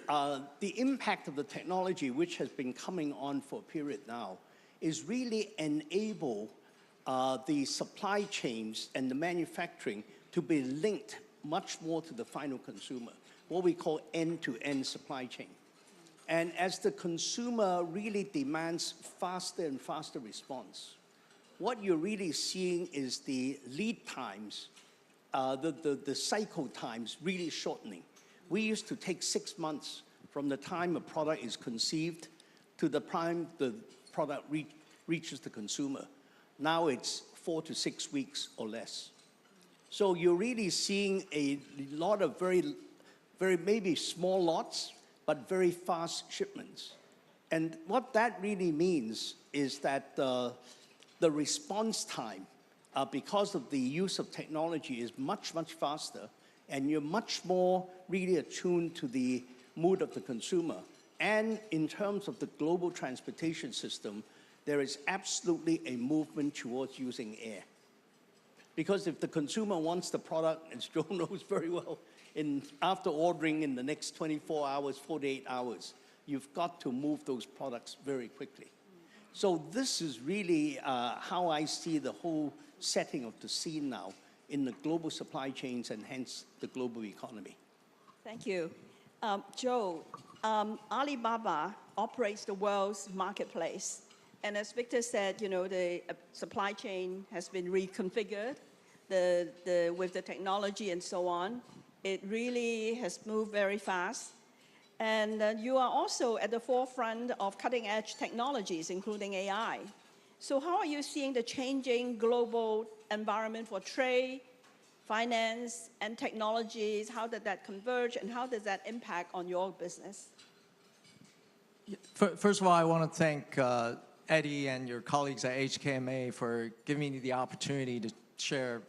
the impact of the technology, which has been coming on for a period now, is really enable the supply chains and the manufacturing to be linked much more to the final consumer, what we call end-to-end supply chain. And as the consumer really demands faster and faster response, what you're really seeing is the lead times, the cycle times really shortening. We used to take 6 months from the time a product is conceived to the time the product reaches the consumer. Now it's 4 to 6 weeks or less. So you're really seeing a lot of very maybe small lots, but very fast shipments. And what that really means is that the response time, because of the use of technology, is much, much faster, and you're much more really attuned to the mood of the consumer. And in terms of the global transportation system, there is absolutely a movement towards using air. Because if the consumer wants the product, as Joe knows very well, after ordering in the next 24 hours, 48 hours, you've got to move those products very quickly. So this is really how I see the whole setting of the scene now in the global supply chains and hence the global economy. Thank you. Joe, Alibaba operates the world's marketplace. And as Victor said, the supply chain has been reconfigured with the technology and so on. It really has moved very fast. And you are also at the forefront of cutting-edge technologies, including AI. So how are you seeing the changing global environment for trade, finance, and technologies? How did that converge, and how does that impact on your business? First of all, I want to thank Eddie and your colleagues at HKMA for giving me the opportunity to share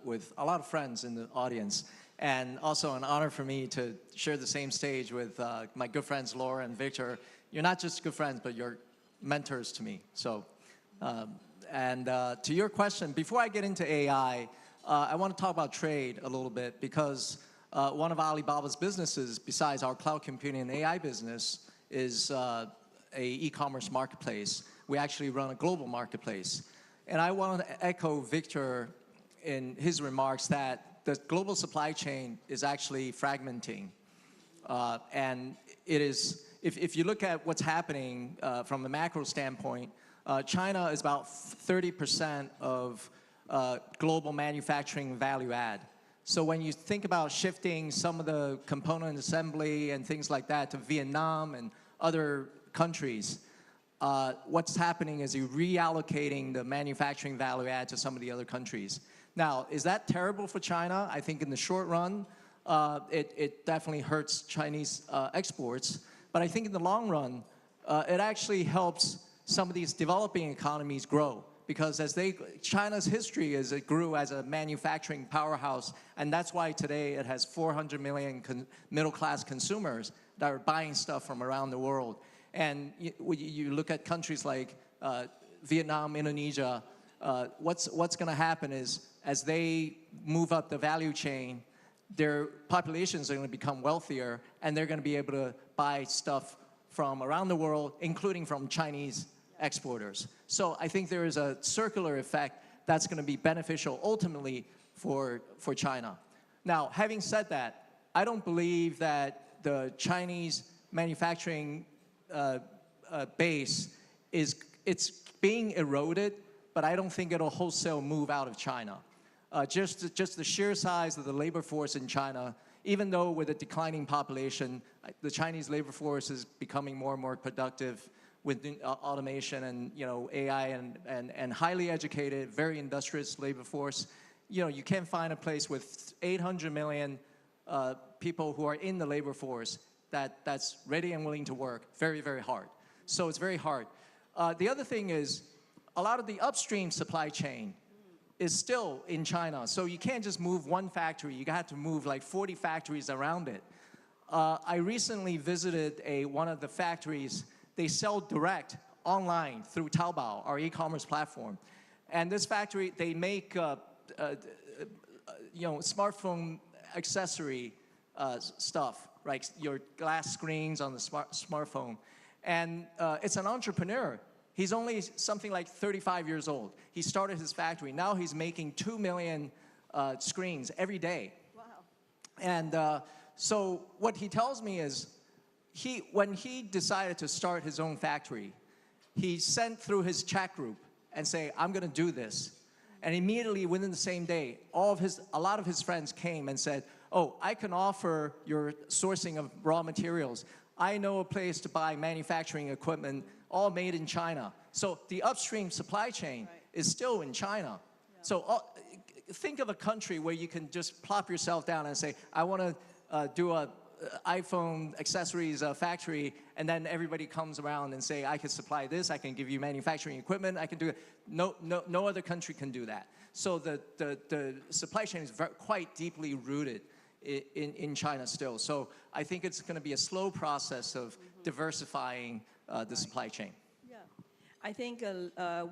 with a lot of friends in the audience. and also an honor for me to share the same stage with my good friends Laura and Victor. You're not just good friends, but you're mentors to me. So, to your question, before I get into AI, I want to talk about trade a little bit, because one of Alibaba's businesses, besides our cloud computing and AI business, is a e-commerce marketplace. We actually run a global marketplace. And I want to echo Victor in his remarks that the global supply chain is actually fragmenting. And it is, if you look at what's happening from a macro standpoint, China is about 30% of global manufacturing value add. So when you think about shifting some of the component assembly and things like that to Vietnam and other countries, what's happening is you're reallocating the manufacturing value add to some of the other countries. Now, is that terrible for China? I think in the short run, it definitely hurts Chinese exports. But I think in the long run, it actually helps some of these developing economies grow. Because China's history is it grew as a manufacturing powerhouse, and that's why today it has 400 million middle-class consumers that are buying stuff from around the world. And you look at countries like Vietnam, Indonesia, what's going to happen is as they move up the value chain, their populations are going to become wealthier, and they're going to be able to buy stuff from around the world, including from Chinese exporters. So I think there is a circular effect that's going to be beneficial ultimately for China. Now, having said that, I don't believe that the Chinese manufacturing base it's being eroded, but I don't think it'll wholesale move out of China. Just the sheer size of the labor force in China, even though with a declining population, the Chinese labor force is becoming more and more productive with automation and AI and highly educated, very industrious labor force. You can't find a place with 800 million people who are in the labor force that's ready and willing to work very, very hard. So it's very hard. The other thing is a lot of the upstream supply chain is still in China. So you can't just move one factory. You have to move like 40 factories around it. I recently visited one of the factories. They sell direct online through Taobao, our e-commerce platform. And this factory, they make smartphone accessory stuff, like your glass screens on the smartphone. And it's an entrepreneur. He's only something like 35 years old. He started his factory. Now he's making 2 million screens every day. Wow. And so what he tells me is, when he decided to start his own factory, he sent through his chat group and say, I'm going to do this. And immediately within the same day, a lot of his friends came and said, oh, I can offer your sourcing of raw materials. I know a place to buy manufacturing equipment, all made in China. So the upstream supply chain is still in China. Yeah. So think of a country where you can just plop yourself down and say, I want to do a iPhone accessories factory, and then everybody comes around and say, I can supply this, I can give you manufacturing equipment, I can do it. No other country can do that. So the supply chain is quite deeply rooted in China still. So I think it's going to be a slow process of diversifying the supply chain. Yeah, I think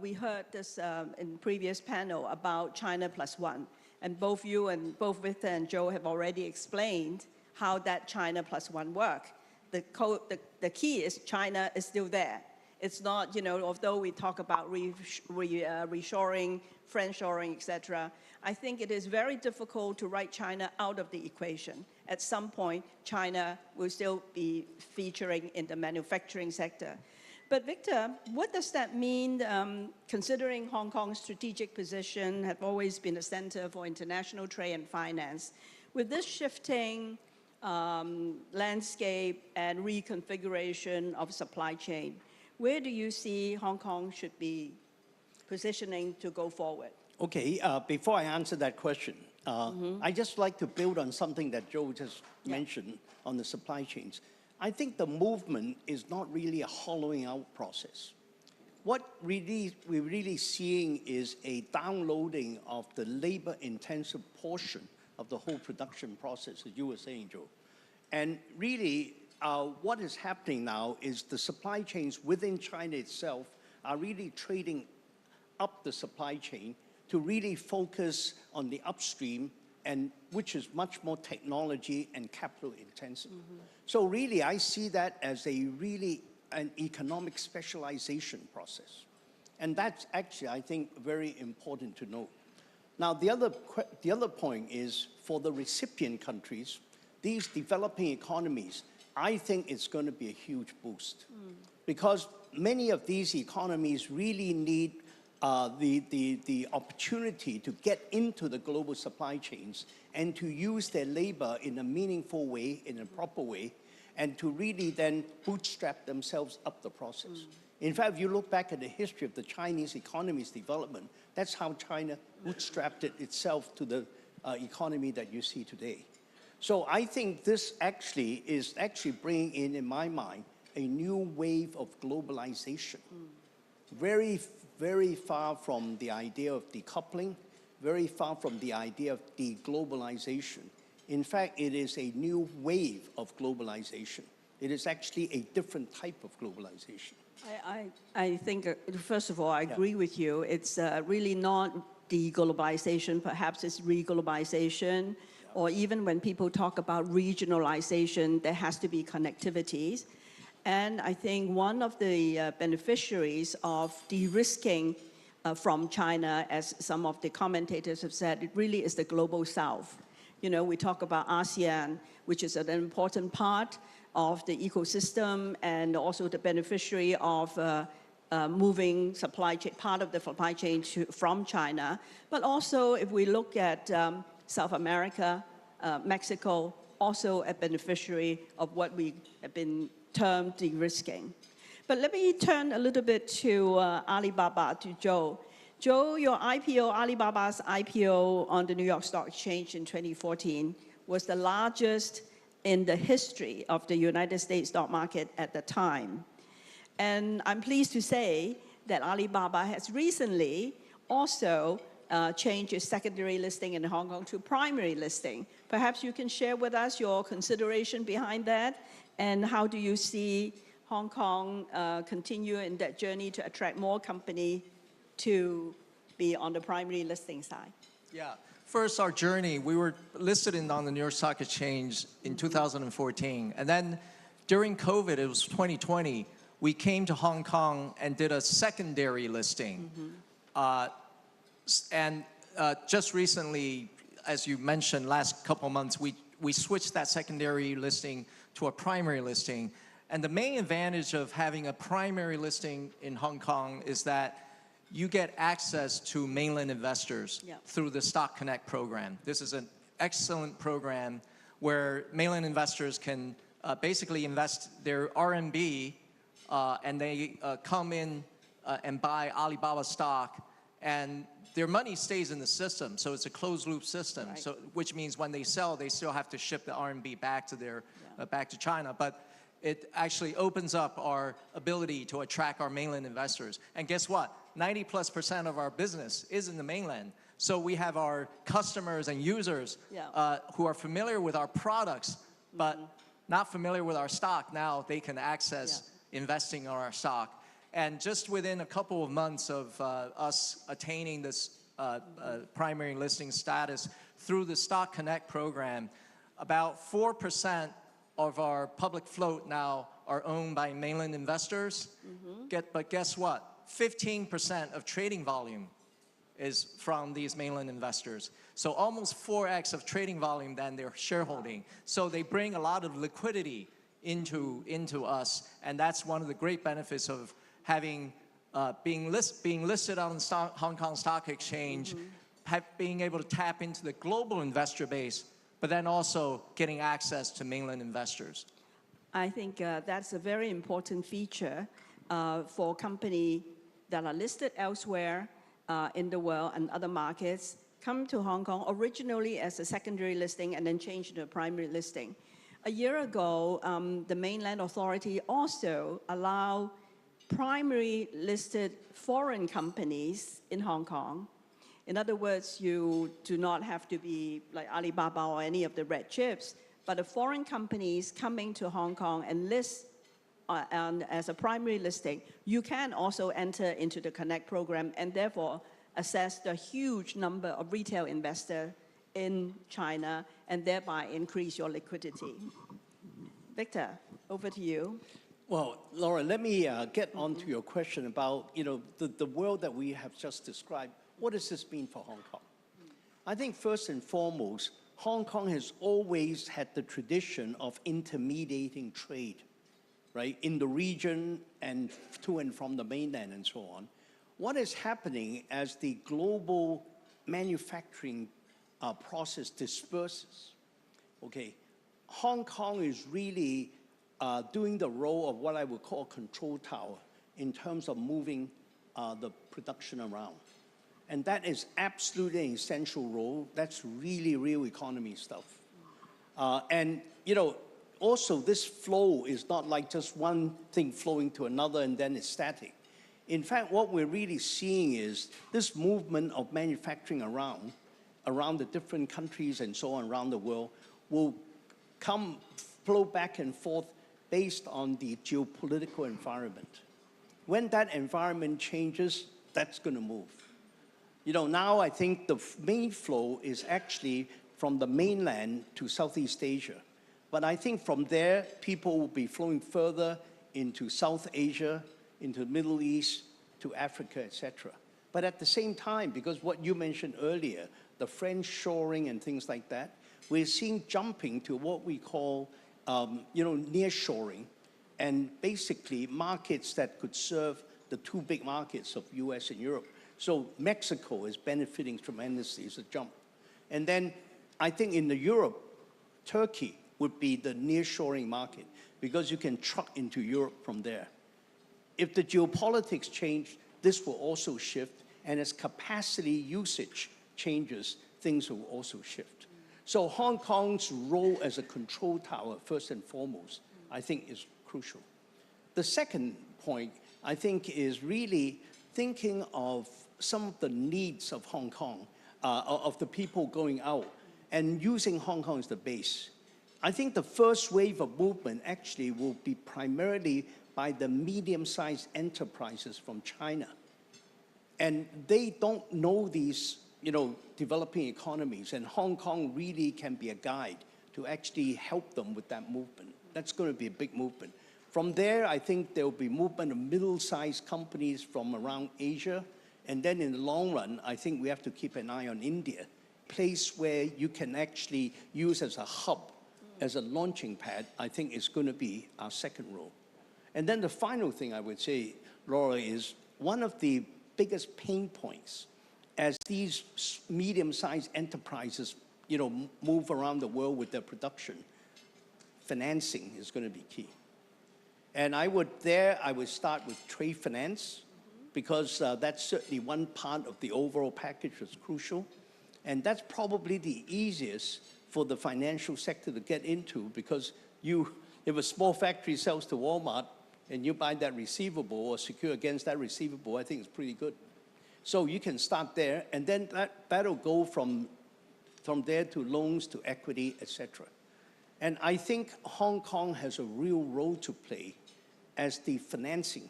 we heard this in previous panel about China +1, and both you and both Victor and Joe have already explained how that China +1 work. The key is China is still there. It's not, although we talk about reshoring, friendshoring, etc., I think it is very difficult to write China out of the equation. At some point, China will still be featuring in the manufacturing sector. But Victor, what does that mean, considering Hong Kong's strategic position have always been a center for international trade and finance? With this shifting landscape and reconfiguration of supply chain, where do you see Hong Kong should be positioning to go forward? Okay, before I answer that question, I just like to build on something that Joe just mentioned on the supply chains. I think the movement is not really a hollowing out process. What we're really seeing is a downloading of the labor-intensive portion of the whole production process, as you were saying, Joe. And really, what is happening now is the supply chains within China itself are really trading up the supply chain to really focus on the upstream, and which is much more technology and capital intensive. So really, I see that as an economic specialization process. And that's actually, I think, very important to note. Now, the other point is for the recipient countries, these developing economies, I think it's going to be a huge boost. Because many of these economies really need the opportunity to get into the global supply chains and to use their labor in a meaningful way, in a proper way, and to really then bootstrap themselves up the process. In fact, if you look back at the history of the Chinese economy's development, that's how China bootstrapped itself to the economy that you see today. So I think this actually is bringing in my mind, a new wave of globalization. Very, very far from the idea of decoupling, very far from the idea of deglobalization. In fact, it is a new wave of globalization. It is actually a different type of globalization. I think, first of all, I agree with you. It's really not deglobalization, perhaps it's reglobalization, or even when people talk about regionalization, there has to be connectivities. And I think one of the beneficiaries of de-risking from China, as some of the commentators have said, it really is the global south. You know, we talk about ASEAN, which is an important part of the ecosystem and also the beneficiary of moving supply chain, part of the supply chain from China. But also, if we look at South America, Mexico, also a beneficiary of what we have been termed de-risking. But let me turn a little bit to Alibaba, to Joe. Joe, your IPO, Alibaba's IPO on the New York Stock Exchange in 2014 was the largest in the history of the United States stock market at the time. And I'm pleased to say that Alibaba has recently also changed its secondary listing in Hong Kong to primary listing. Perhaps you can share with us your consideration behind that, and how do you see Hong Kong continue in that journey to attract more company to be on the primary listing side? Yeah. First, our journey, we were listed on the New York Stock Exchange in 2014. And then during COVID, it was 2020, we came to Hong Kong and did a secondary listing. Just recently, as you mentioned, last couple months, we switched that secondary listing to a primary listing. And the main advantage of having a primary listing in Hong Kong is that you get access to mainland investors through the Stock Connect program. This is an excellent program where mainland investors can basically invest their RMB and they come in and buy Alibaba stock, and their money stays in the system. So it's a closed loop system. Right. So, which means when they sell, they still have to ship the RMB back to their back to China. But it actually opens up our ability to attract our mainland investors. And guess what? 90+% of our business is in the mainland. So we have our customers and users who are familiar with our products, but not familiar with our stock. Now they can access investing on our stock. And just within a couple of months of us attaining this primary listing status through the Stock Connect program, about 4% of our public float now are owned by mainland investors. But guess what? 15% of trading volume is from these mainland investors. So almost 4x of trading volume than their shareholding. So they bring a lot of liquidity into us, and that's one of the great benefits of having being listed on the Hong Kong Stock Exchange, being able to tap into the global investor base, but then also getting access to mainland investors. I think that's a very important feature for companies that are listed elsewhere in the world and other markets, come to Hong Kong originally as a secondary listing and then change to a primary listing. A year ago, the mainland authority also allowed primary listed foreign companies in Hong Kong In other words, you do not have to be like Alibaba or any of the red chips, but the foreign companies coming to Hong Kong and list as a primary listing, you can also enter into the Connect program and therefore access the huge number of retail investors in China and thereby increase your liquidity. Victor, over to you. Well, Laura, let me get on to your question about the world that we have just described. What does this mean for Hong Kong? I think first and foremost, Hong Kong has always had the tradition of intermediating trade, right, in the region and to and from the mainland and so on. What is happening as the global manufacturing process disperses? Okay, Hong Kong is really doing the role of what I would call a control tower in terms of moving the production around. And that is absolutely an essential role. That's really real economy stuff. And also this flow is not like just one thing flowing to another and then it's static. In fact, what we're really seeing is this movement of manufacturing around the different countries and so on around the world will flow back and forth based on the geopolitical environment. When that environment changes, that's going to move. Now I think the main flow is actually from the mainland to Southeast Asia. But I think from there, people will be flowing further into South Asia, into the Middle East, to Africa, etc. But at the same time, because what you mentioned earlier, the French shoring and things like that, we're seeing jumping to what we call nearshoring, and basically markets that could serve the two big markets of US and Europe. So Mexico is benefiting tremendously as a jump. And then I think in Europe, Turkey would be the nearshoring market because you can truck into Europe from there. If the geopolitics change, this will also shift, and as capacity usage changes, things will also shift. So Hong Kong's role as a control tower, first and foremost, I think is crucial. The second point, I think, is really thinking of some of the needs of Hong Kong, of the people going out, and using Hong Kong as the base. I think the first wave of movement actually will be primarily by the medium-sized enterprises from China. And they don't know these, developing economies, and Hong Kong really can be a guide to actually help them with that movement. That's going to be a big movement. From there, I think there will be movement of middle-sized companies from around Asia. And then in the long run, I think we have to keep an eye on India, place where you can actually use as a hub, as a launching pad, I think is going to be our second role. And then the final thing I would say, Laura, is one of the biggest pain points as these medium-sized enterprises, move around the world with their production, financing is going to be key. And I would start with trade finance, because that's certainly one part of the overall package that's crucial. And that's probably the easiest for the financial sector to get into, because if a small factory sells to Walmart and you buy that receivable or secure against that receivable, I think it's pretty good. So you can start there, and then that'll go from there to loans, to equity, etc. And I think Hong Kong has a real role to play as the financing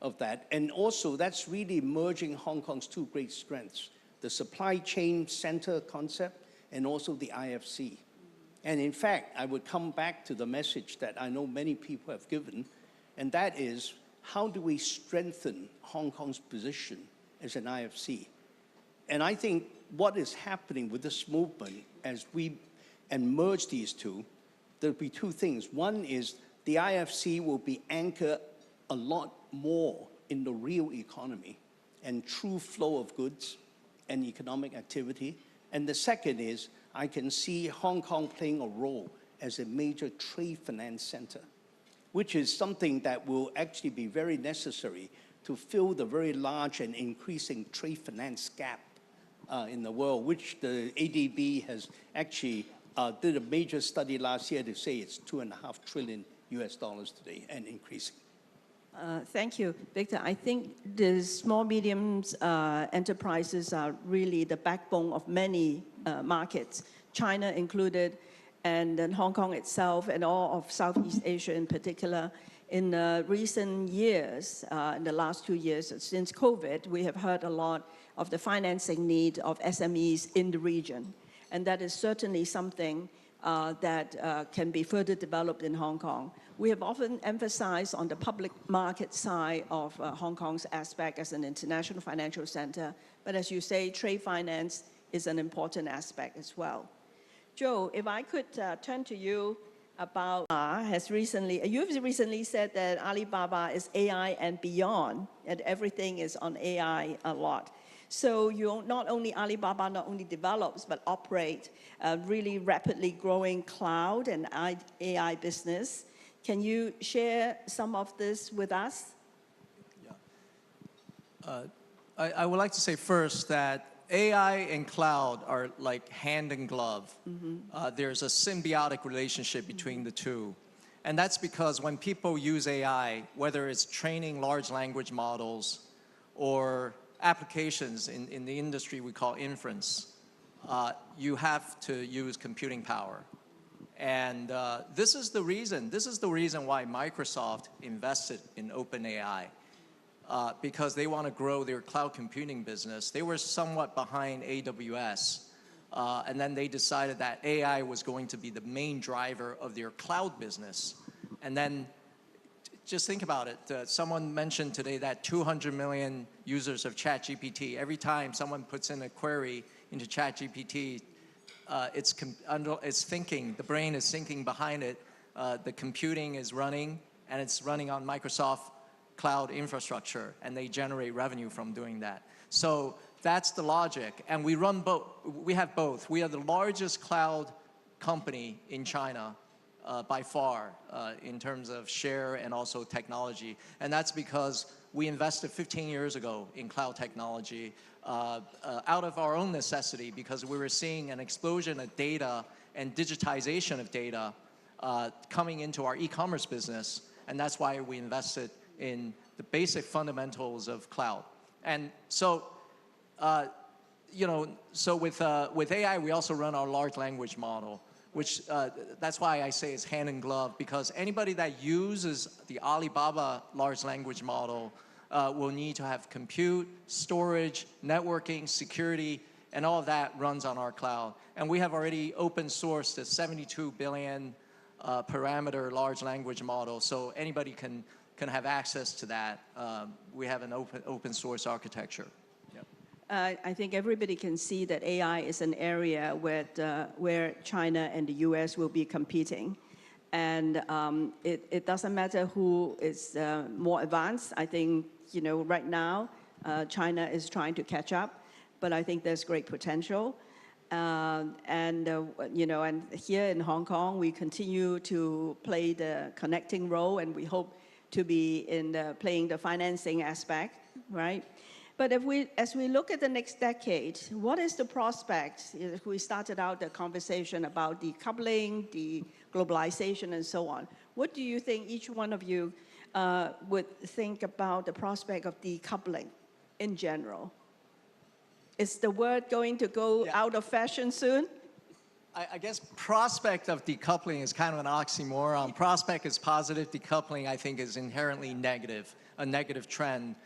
of that. And also, that's really merging Hong Kong's two great strengths, the supply chain center concept and also the IFC. And in fact, I would come back to the message that I know many people have given, and that is, how do we strengthen Hong Kong's position as an IFC? And I think what is happening with this movement as we merge these two, there'll be two things. One is the IFC will be anchored a lot more in the real economy and true flow of goods and economic activity. And the second is, I can see Hong Kong playing a role as a major trade finance center, which is something that will actually be very necessary to fill the very large and increasing trade finance gap in the world, which the ADB has actually did a major study last year to say it's $2.5 trillion today and increasing. Thank you, Victor. I think the small, medium enterprises are really the backbone of many markets, China included, and then Hong Kong itself, and all of Southeast Asia in particular. In recent years, in the last 2 years, since COVID, we have heard a lot of the financing need of SMEs in the region. And that is certainly something that can be further developed in Hong Kong. We have often emphasized on the public market side of Hong Kong's aspect as an international financial center. But as you say, trade finance is an important aspect as well. Joe, if I could turn to you about you've recently said that Alibaba is AI and beyond, and everything is on AI a lot. So Alibaba not only develops, but operate a really rapidly growing cloud and AI business. Can you share some of this with us? Yeah. I would like to say first that AI and cloud are like hand in glove. There's a symbiotic relationship between the two. And that's because when people use AI, whether it's training large language models or applications in the industry we call inference, you have to use computing power. And this is the reason why Microsoft invested in OpenAI, because they want to grow their cloud computing business. They were somewhat behind AWS, and then they decided that AI was going to be the main driver of their cloud business. And then just think about it. Someone mentioned today that 200 million users of ChatGPT. Every time someone puts in a query into ChatGPT, it's thinking, the brain is thinking behind it, the computing is running, and it's running on Microsoft cloud infrastructure, and they generate revenue from doing that. So that's the logic, and we run both. We have both. We are the largest cloud company in China by far in terms of share and also technology, and that's because we invested 15 years ago in cloud technology out of our own necessity, because we were seeing an explosion of data and digitization of data coming into our e-commerce business, and that's why we invested in the basic fundamentals of cloud. And so, so with AI, we also run our large language model, which that's why I say it's hand in glove, because anybody that uses the Alibaba large language model will need to have compute, storage, networking, security, and all of that runs on our cloud. And we have already open sourced a 72 billion parameter large language model, so anybody can have access to that. We have an open source architecture. I think everybody can see that AI is an area where China and the US will be competing. And it doesn't matter who is more advanced. I think, right now, China is trying to catch up, but I think there's great potential. And here in Hong Kong, we continue to play the connecting role, and we hope to be playing the financing aspect, right? But as we look at the next decade, what is the prospect? If we started out the conversation about decoupling, the globalization, and so on. What do you think each one of you would think about the prospect of decoupling in general? Is the word going to go out of fashion soon? I guess prospect of decoupling is kind of an oxymoron. Prospect is positive. Decoupling, I think, is inherently negative, a negative trend,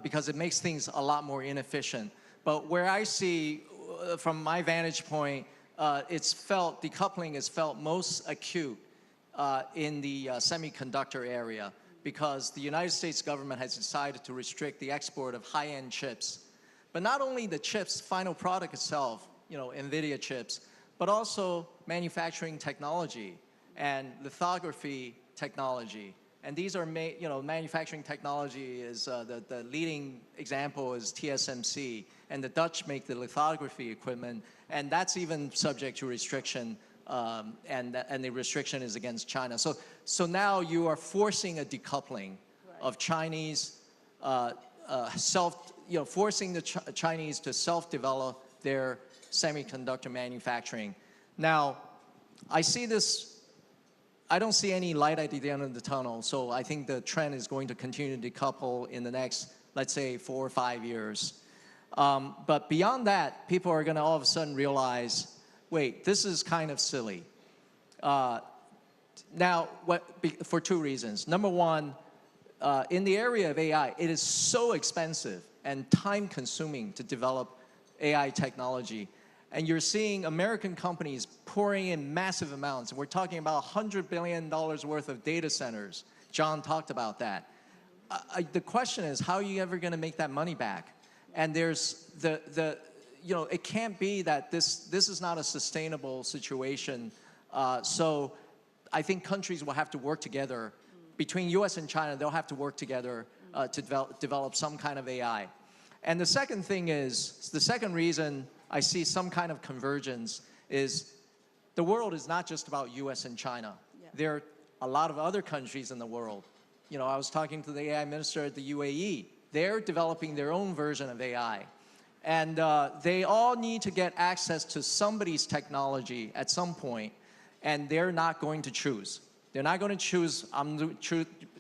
because it makes things a lot more inefficient. But where I see, from my vantage point, decoupling is felt most acute in the semiconductor area, because the United States government has decided to restrict the export of high-end chips. But not only the chips, final product itself, NVIDIA chips, but also manufacturing technology and lithography technology. And these are, manufacturing technology is, the leading example is TSMC, and the Dutch make the lithography equipment, and that's even subject to restriction, and the restriction is against China. So now you are forcing a decoupling of Chinese, forcing the Chinese to self-develop their semiconductor manufacturing. Now, I see this I don't see any light at the end of the tunnel. So I think the trend is going to continue to decouple in the next, let's say, 4 or 5 years. But beyond that, people are going to all of a sudden realize, wait, this is kind of silly. Now, for 2 reasons. Number one, in the area of AI, it is so expensive and time-consuming to develop AI technology. And you're seeing American companies pouring in massive amounts. And we're talking about $100 billion worth of data centers. John talked about that. The question is, how are you ever going to make that money back? And there's it can't be that this is not a sustainable situation. So I think countries will have to work together. Between US and China, they'll have to work together to develop some kind of AI. And the second thing is, the second reason I see some kind of convergence is the world is not just about US and China. Yeah. There are a lot of other countries in the world. You know, I was talking to the AI minister at the UAE. They're developing their own version of AI. And they all need to get access to somebody's technology at some point, and they're not going to choose. They're not going to choose, I'm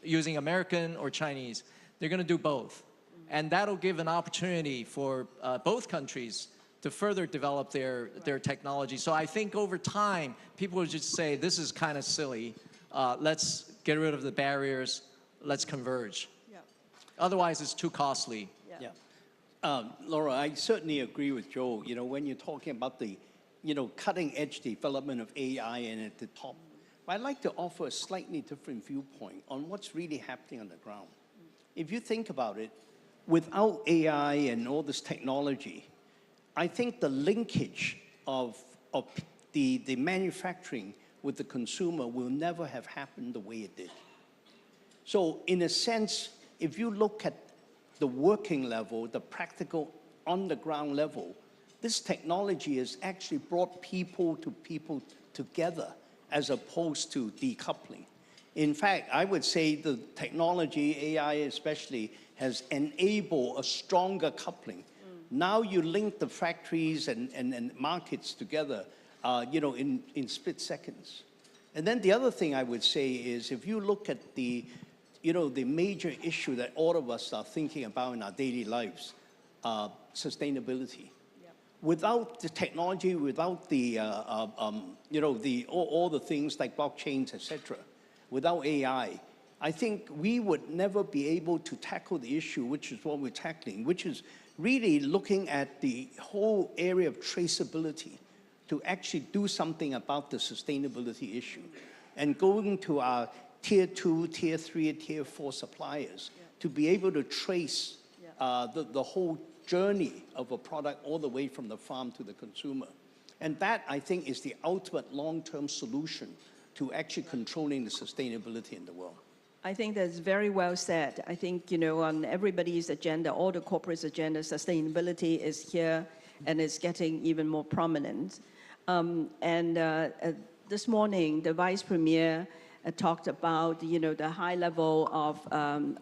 using American or Chinese. They're going to do both. And that'll give an opportunity for both countries to further develop their technology. So I think over time, people will just say, this is kind of silly. Let's get rid of the barriers. Let's converge. Yeah. Otherwise, it's too costly. Yeah. Laura, I certainly agree with Joe. You know, when you're talking about the, cutting edge development of AI and at the top, I'd like to offer a slightly different viewpoint on what's really happening on the ground. If you think about it, without AI and all this technology, I think the linkage of the manufacturing with the consumer will never have happened the way it did. So in a sense, if you look at the working level, the practical on-the-ground level, this technology has actually brought people together as opposed to decoupling. In fact, I would say the technology, AI especially, has enabled a stronger coupling. Now you link the factories and markets together, in split seconds. And then the other thing I would say is, if you look at the major issue that all of us are thinking about in our daily lives, sustainability. Without the technology, without the, all the things like blockchains, et cetera, without AI, I think we would never be able to tackle the issue, which is what we're tackling, which is really looking at the whole area of traceability to actually do something about the sustainability issue. And going to our tier 2, tier 3, tier 4 suppliers to be able to trace the whole journey of a product all the way from the farm to the consumer. And that, I think, is the ultimate long-term solution to actually controlling the sustainability in the world. I think that's very well said. I think, on everybody's agenda, all the corporate agenda, sustainability is here and it's getting even more prominent. This morning, the Vice Premier talked about, the high level of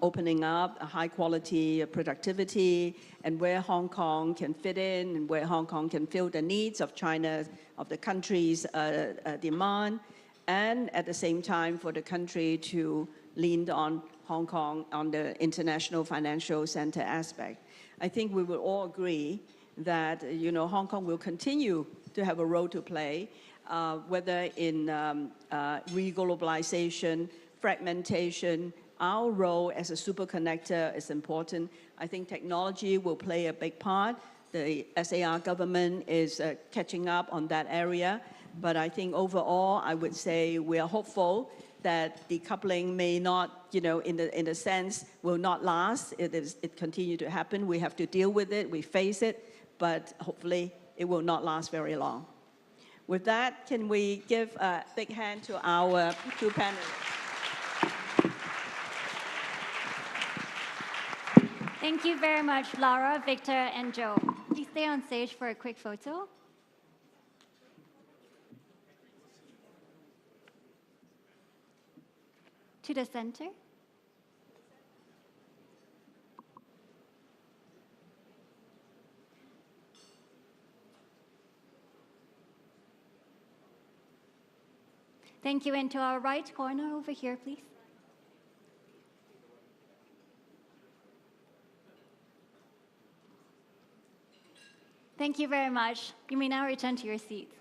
opening up, a high quality productivity, and where Hong Kong can fit in, and where Hong Kong can fill the needs of China, of the country's demand, and at the same time for the country to lean on Hong Kong on the international financial center aspect. I think we will all agree that, Hong Kong will continue to have a role to play, whether in reglobalization, fragmentation. Our role as a super connector is important. I think technology will play a big part. The SAR government is catching up on that area. But I think overall, I would say we are hopeful that decoupling may not, in a sense, will not last. It continue to happen. We have to deal with it. We face it. But hopefully, it will not last very long. With that, can we give a big hand to our 2 panelists? Thank you very much, Laura, Victor, and Joe. Please stay on stage for a quick photo. To the center. Thank you. And to our right corner over here, please. Thank you very much. You may now return to your seats.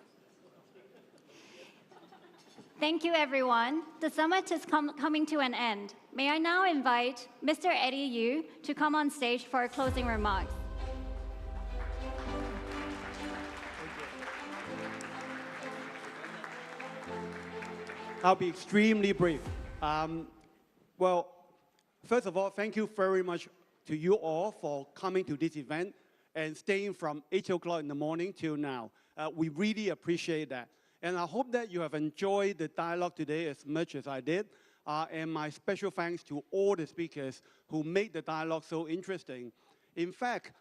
Thank you, everyone. The summit is coming to an end. May I now invite Mr. Eddie Yu to come on stage for closing remarks. I'll be extremely brief. Well, first of all, thank you very much to you all for coming to this event and staying from 8 o'clock in the morning till now. We really appreciate that. And I hope that you have enjoyed the dialogue today as much as I did. And my special thanks to all the speakers who made the dialogue so interesting. In fact,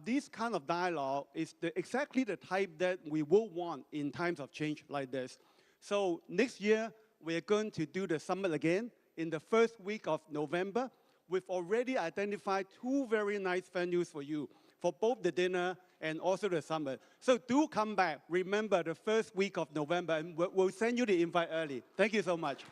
this kind of dialogue is exactly the type that we will want in times of change like this. So next year, we're going to do the summit again in the first week of November. We've already identified 2 very nice venues for you, for both the dinner and also the summit. So do come back. Remember the first week of November, and we'll send you the invite early. Thank you so much.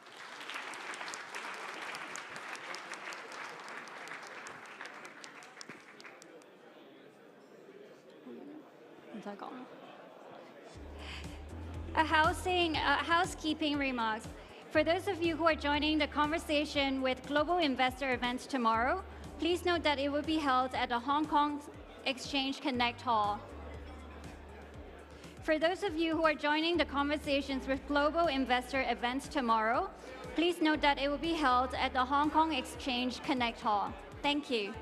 Housekeeping remarks. For those of you who are joining the conversation with Global Investor Events tomorrow, please note that it will be held at the Hong Kong Exchange Connect Hall. For those of you who are joining the conversations with Global Investor Events tomorrow, please note that it will be held at the Hong Kong Exchange Connect Hall. Thank you.